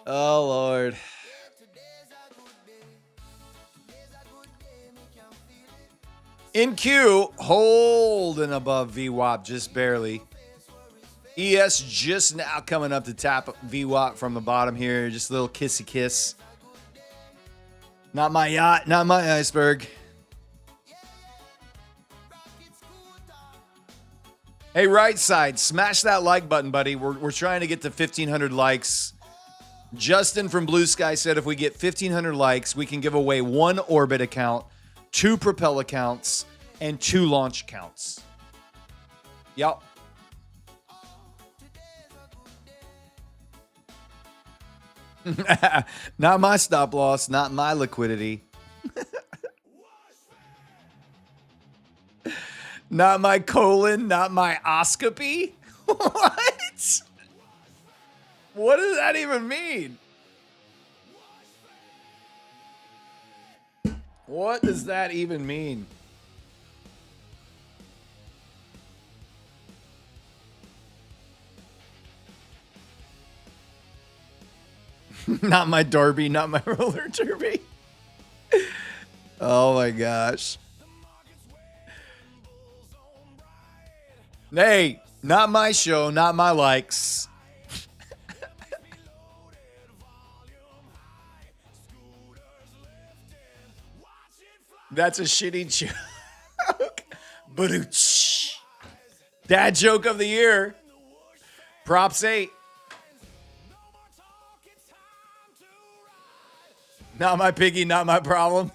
Speaker 1: Oh, Lord. In queue, holding above VWAP just barely. ES just now coming up to tap VWAP from the bottom here. Just a little kissy kiss. Not my yacht, not my iceberg. Hey, right side, smash that like button, buddy. We're trying to get to 1,500 likes. Justin from Blue Sky said if we get 1,500 likes, we can give away 1 Orbit account, 2 Propel accounts, and 2 launch accounts. Yup. Not my stop loss, not my liquidity. Not my colon, not my oscopy? What? What does that even mean? What does that even mean? Not my Darby, not my roller derby. Oh my gosh. Hey, not my show, not my likes. That's a shitty joke. Badooch. Dad joke of the year. Props 8. Not my piggy, not my problem.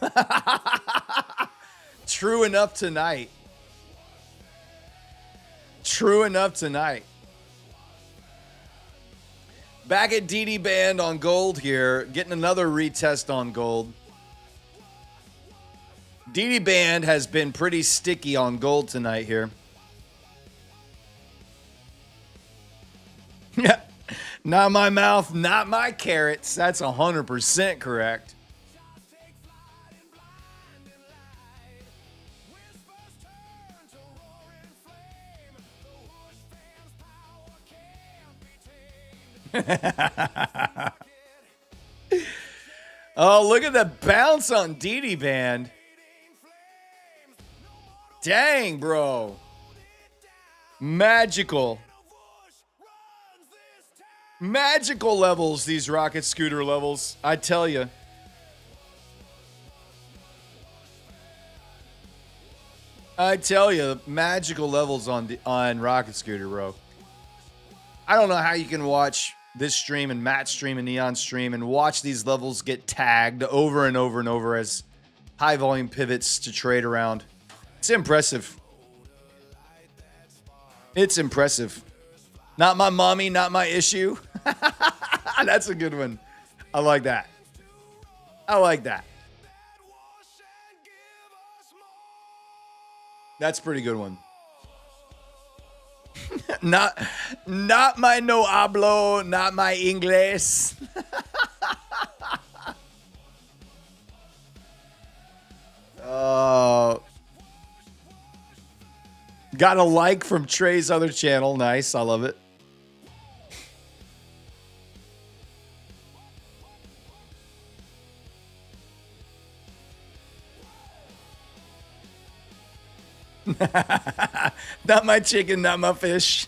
Speaker 1: True enough tonight. True enough tonight. Back at DD Band on gold here. Getting another retest on gold. DD Band has been pretty sticky on gold tonight here. Not my mouth, not my carrots. That's 100% correct. Oh, look at the bounce on DD Band. Dang, bro. Magical. Magical levels, these rocket scooter levels. I tell you. I tell you, magical levels on rocket scooter, bro. I don't know how you can watch this stream and Matt's stream and Neon's stream and watch these levels get tagged over and over and over as high volume pivots to trade around. It's impressive. It's impressive. Not my mommy, not my issue. That's a good one. I like that. I like that. That's a pretty good one. Not my no hablo, not my inglés. Got a like from Trey's other channel. Nice. I love it. Not my chicken, not my fish.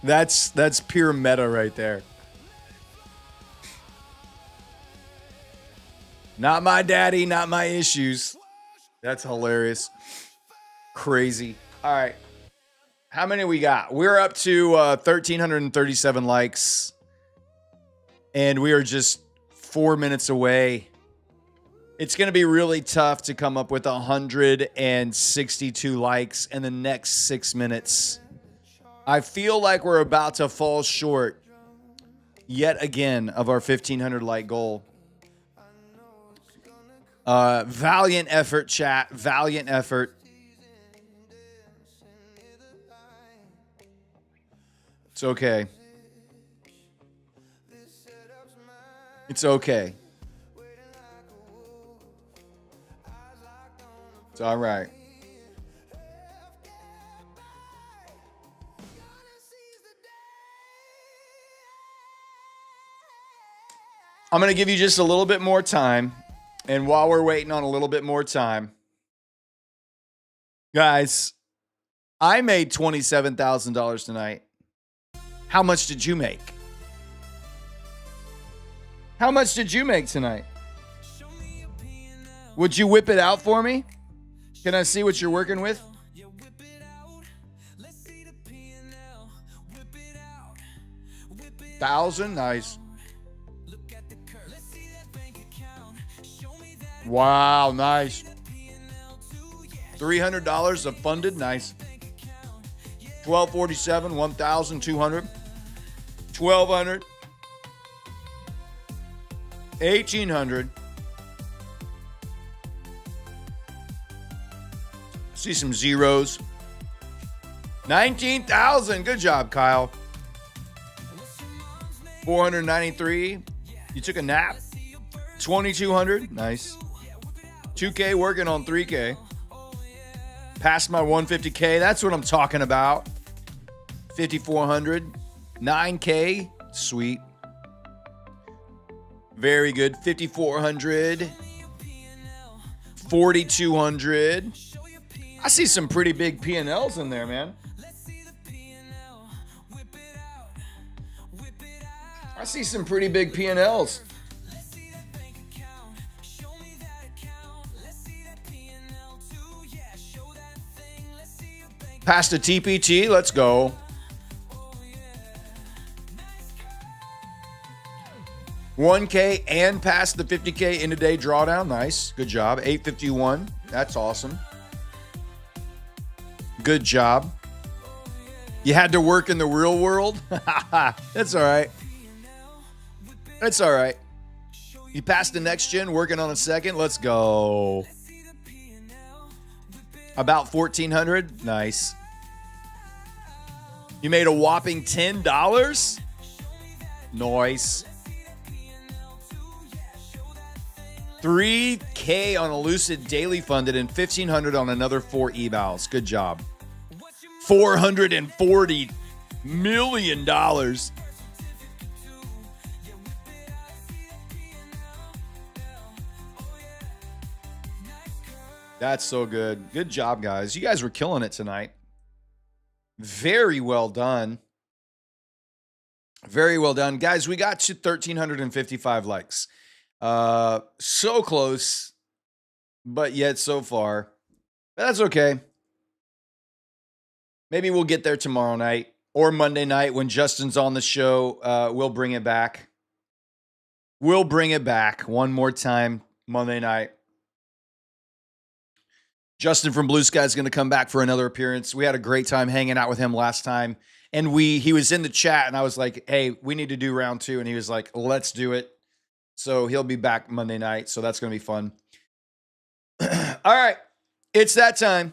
Speaker 1: That's pure meta right there. Not my daddy, not my issues. That's hilarious. Crazy. All right. How many we got? We're up to 1,337 likes. And we are just 4 minutes away. It's going to be really tough to come up with 162 likes in the next 6 minutes. I feel like we're about to fall short yet again of our 1,500 like goal. Valiant effort, chat. Valiant effort. It's okay. It's okay. It's all right. I'm going to give you just a little bit more time. And while we're waiting on a little bit more time, guys, I made $27,000 tonight. How much did you make? How much did you make tonight? Would you whip it out for me? Can I see what you're working with? 1,000, nice. Wow, nice. $300 of funded, nice. 1247, 1,200, 1,200, 1,800. See some zeros. 19,000. Good job, Kyle. 493. You took a nap. 2,200. Nice. 2K working on 3K. Passed my 150K. That's what I'm talking about. 5,400. 9K. Sweet. Very good. 5,400. 4,200. I see some pretty big P&Ls in there, man. I see some pretty big P&Ls. Past a TPT, let's go. $1K and past the 50K in a day drawdown. Nice. Good job. 851. That's awesome. Good job. You had to work in the real world? That's all right. That's all right. You passed the next gen, working on a second. Let's go. About 1,400. Nice. You made a whopping $10. Nice. 3K on a Lucid daily funded and 1,500 on another 4 evals. Good job. $440 million. That's so good. Good job, guys. You guys were killing it tonight. Very well done. Very well done. Guys, we got to 1,355 likes. So close, but yet so far. But that's okay. Maybe we'll get there tomorrow night or Monday night when Justin's on the show. We'll bring it back. We'll bring it back one more time Monday night. Justin from Blue Sky is going to come back for another appearance. We had a great time hanging out with him last time. And he was in the chat and I was like, hey, we need to do round 2. And he was like, let's do it. So he'll be back Monday night. So that's going to be fun. All right. It's that time.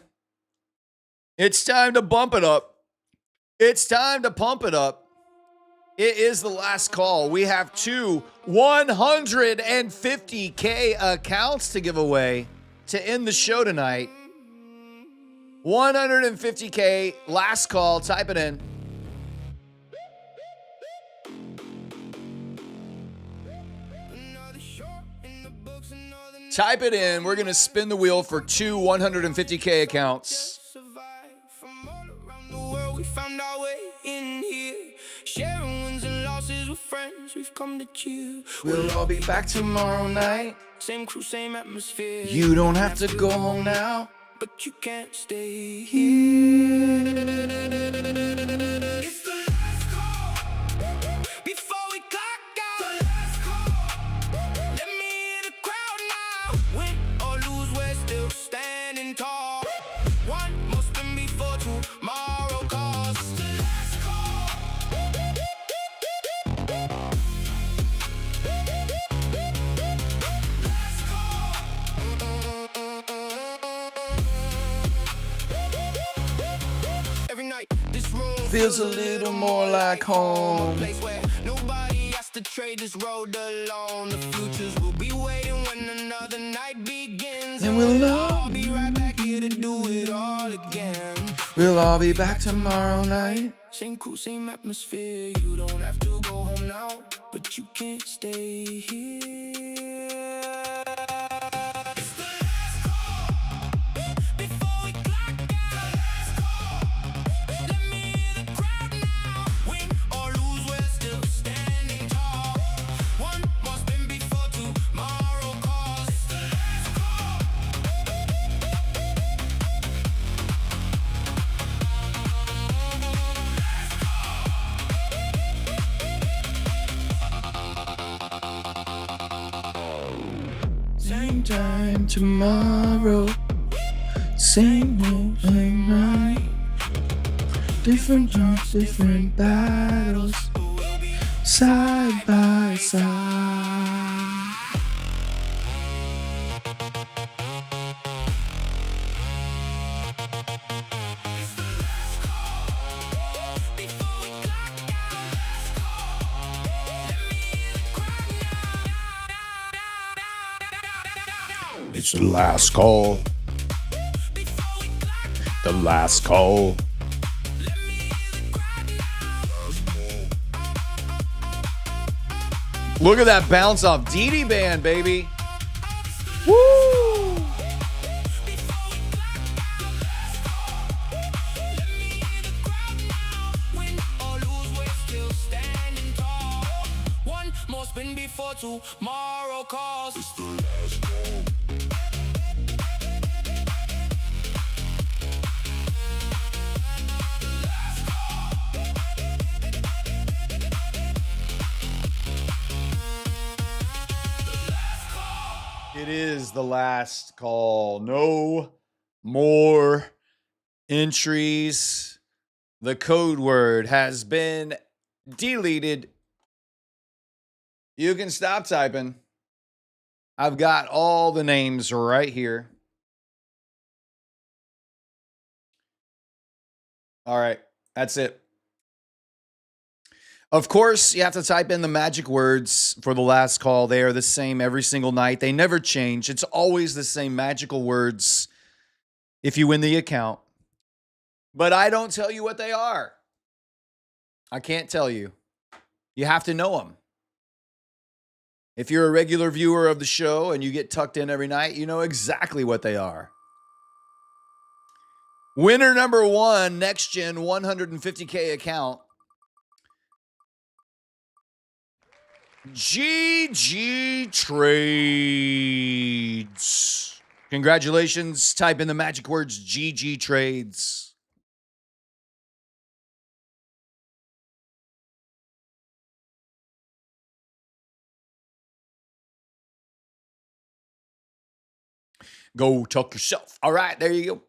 Speaker 1: It's time to bump it up. It's time to pump it up. It is the last call. We have 2 150K accounts to give away to end the show tonight. 150K, last call. Type it in. Type it in. We're going to spin the wheel for 2 150K accounts.
Speaker 3: From all around the world, we found our way in here. cause we've come to chill.
Speaker 1: We'll all be back tomorrow night.
Speaker 3: Same crew, same atmosphere.
Speaker 1: You don't have to go home now.
Speaker 3: But you can't stay here. It's the last call before we clock out. The last call. Let me hear the crowd now. Win or lose, we're still standing tall. One more spin before tomorrow calls. It's the last call. Last call. Every night, this room
Speaker 1: Feels a little more like home.
Speaker 3: place where nobody has to trade this road alone. The futures will be waiting when another night begins.
Speaker 1: And we'll
Speaker 3: all be right back here to do it all again.
Speaker 1: We'll all be back tomorrow night.
Speaker 3: Same crew, same atmosphere. You don't have to go home now, but you can't stay here. It's the last call before we clock out. Last call. Let me hear the crowd now. Win or lose, we're still standing tall. One more spin before tomorrow calls. It's the last call.
Speaker 1: Same time tomorrow. Same night. Different jumps, different battles. Side by side.
Speaker 3: Before we clock out. Last call. Let me hear the crowd now.
Speaker 1: It's the last call.
Speaker 3: Before we clock out.
Speaker 1: The last call.
Speaker 3: Let me hear the crowd now.
Speaker 1: Look at that bounce off DD band, baby. Woo!
Speaker 3: Before we clock out. Last call. Let me hear the crowd now. Win or lose, we're still standing tall. One more spin before tomorrow calls. It's the last call.
Speaker 1: It is the last call. No more entries. The code word has been deleted. You can stop typing. I've got all the names right here. All right, that's it. Of course, you have to type in the magic words for the last call. They are the same every single night. They never change. It's always the same magical words if you win the account. But I don't tell you what they are. I can't tell you. You have to know them. If you're a regular viewer of the show and you get tucked in every night, you know exactly what they are. Winner number one, Next Gen 150K account. GG Trades. Congratulations. Type in the magic words GG Trades. Go tuck yourself. All right, there you go.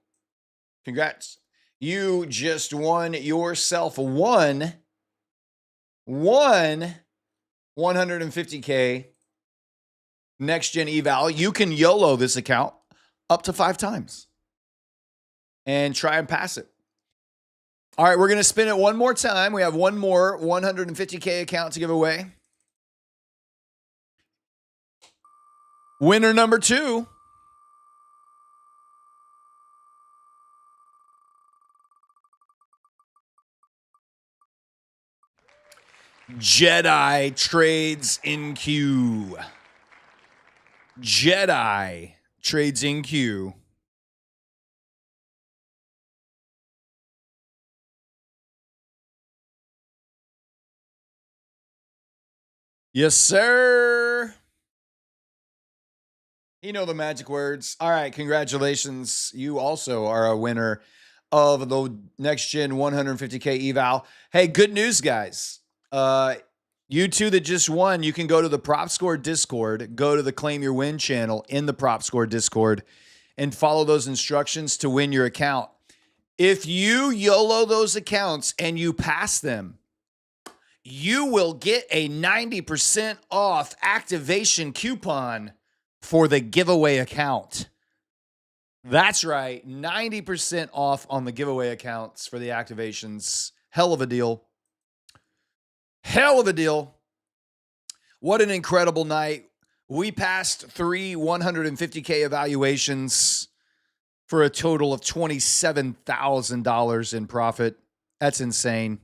Speaker 1: Congrats. You just won yourself one 150K Next Gen eval. You can YOLO this account up to 5 times and try and pass it. All right, we're going to spin it one more time. We have one more 150K account to give away. Winner number 2. Jedi Trades in queue. Jedi Trades in queue. Yes, sir. You know the magic words. All right, congratulations. You also are a winner of the Next Gen 150K eval. Hey, good news, guys. You two that just won, you can go to the Prop Score Discord, go to the Claim Your Win channel in the Prop Score Discord, and follow those instructions to win your account. If you YOLO those accounts and you pass them, you will get a 90% off activation coupon for the giveaway account. That's right, 90% off on the giveaway accounts for the activations. Hell of a deal. Hell of a deal. What an incredible night. We passed 3 150K evaluations for a total of $27,000 in profit. That's insane.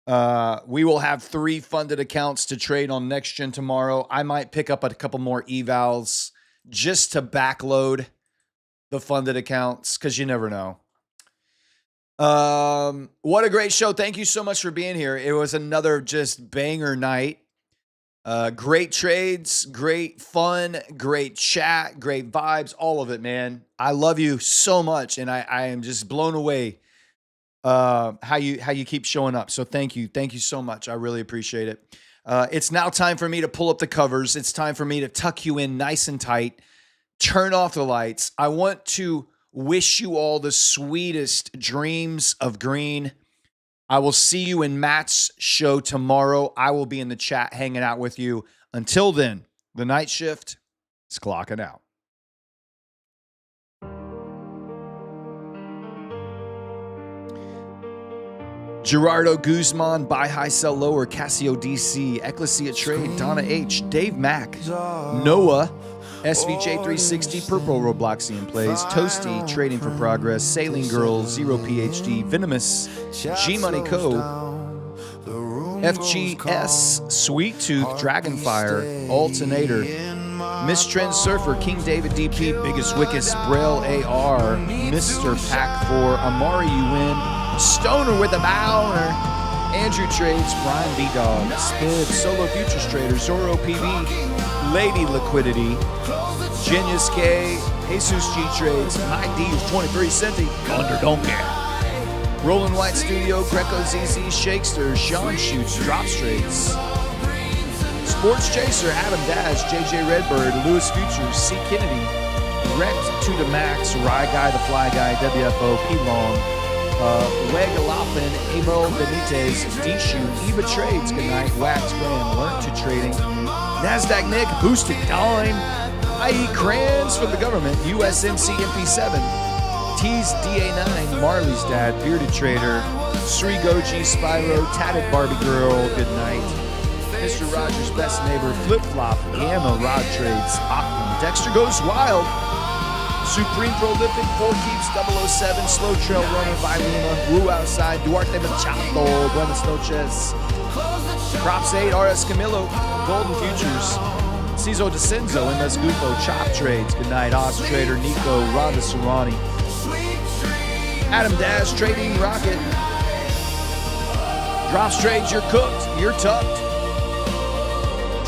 Speaker 1: We will have 3 funded accounts to trade on Next Gen tomorrow. I might pick up a couple more evals just to backload the funded accounts because you never know. What a great show. Thank you so much for being here. It was another just banger night. Great trades, great fun, great chat, great vibes, all of it, man. I love you so much, and I am just blown away how you keep showing up. So thank you so much. I really appreciate it. It's now time for me to pull up the covers. It's time for me to tuck you in nice and tight, turn off the lights. I want to wish you all the sweetest dreams of green. I will see you in Matt's show tomorrow. I will be in the chat hanging out with you. Until then, the night shift is clocking out. Gerardo Guzman, Buy High Sell Lower, Casio DC, Ecclesia Trade, Donna H, Dave Mack, Noah, SVJ 360, Purple Robloxian Plays, Toasty, Trading for Progress, Sailing Girl, Zero PhD, Venomous, G Money Co, FGS, Sweet Tooth, Dragonfire, Alternator, Miss Trend Surfer, King David DP, Biggest Wickus, Braille AR, Mr. Pack 4, Amari You Win, Stoner with a Bowner, Andrew Trades, Brian B. Dog, Spib, Solo Futures Trader, Zorro PV, Lady Liquidity, Genius K, Jesus G Trades, Mike D 23 Centi, Thunder Donkey, Roland White Studio, Greco ZZ, Shakester, Sean Shoots, Drops Trades, Sports Chaser, Adam Dash, JJ Redbird, Lewis Futures, C Kennedy, Wrecked to the Max, Rye Guy, The Fly Guy, WFO, P Long, Wegalopin, Abel Benitez, D-Shoe, Eva Trades, good night, Wax Graham, Learn to Trading, NASDAQ Nick, Boosted Dime, IE Crayons from the government, USMC MP7, T's DA9, Marley's Dad, Bearded Trader, Sri Goji, Spyro, Tatted Barbie Girl, good night, Mr. Rogers' Best Neighbor, Flip Flop, Gamma, Rod Trades, Aquan, Dexter Goes Wild, Supreme Prolific, 4 Keeps, 007, Slow Trail Runner, Vilema, Woo Outside, Duarte Machado, Buenas Noches, Crops 8, RS Camilo, Golden Futures, Cizo DeCenzo, MS Gufo, Chop Trades, good night, Oz Trader, Nico, Rhonda Serrani, Adam Dash, Trading Rocket, Drops Trades, you're cooked, you're tucked,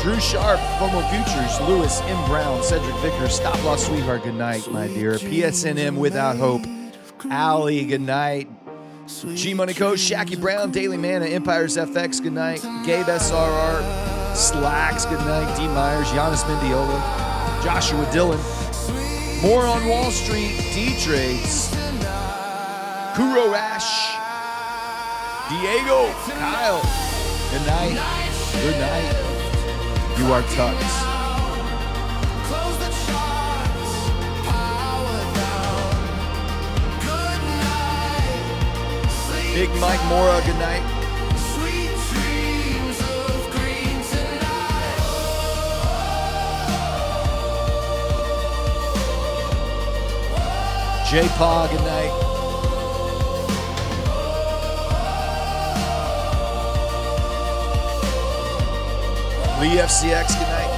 Speaker 1: Drew Sharp, FOMO Futures, Lewis M. Brown, Cedric Vickers, Stop Loss Sweetheart, good night, my dear. PSNM Without Hope, Allie, good night. G Money Co, Shacky Brown, Daily Mana, Empires FX, good night. Gabe SRR, Slacks, good night. D Myers, Giannis Mendiola, Joshua Dillon. More on Wall Street, D Trades, Kuro Ash, Diego, Kyle, good night, good night. You are tucked. Big Mike Mora, good night. J-Paw, good night. Lee FCX, good night.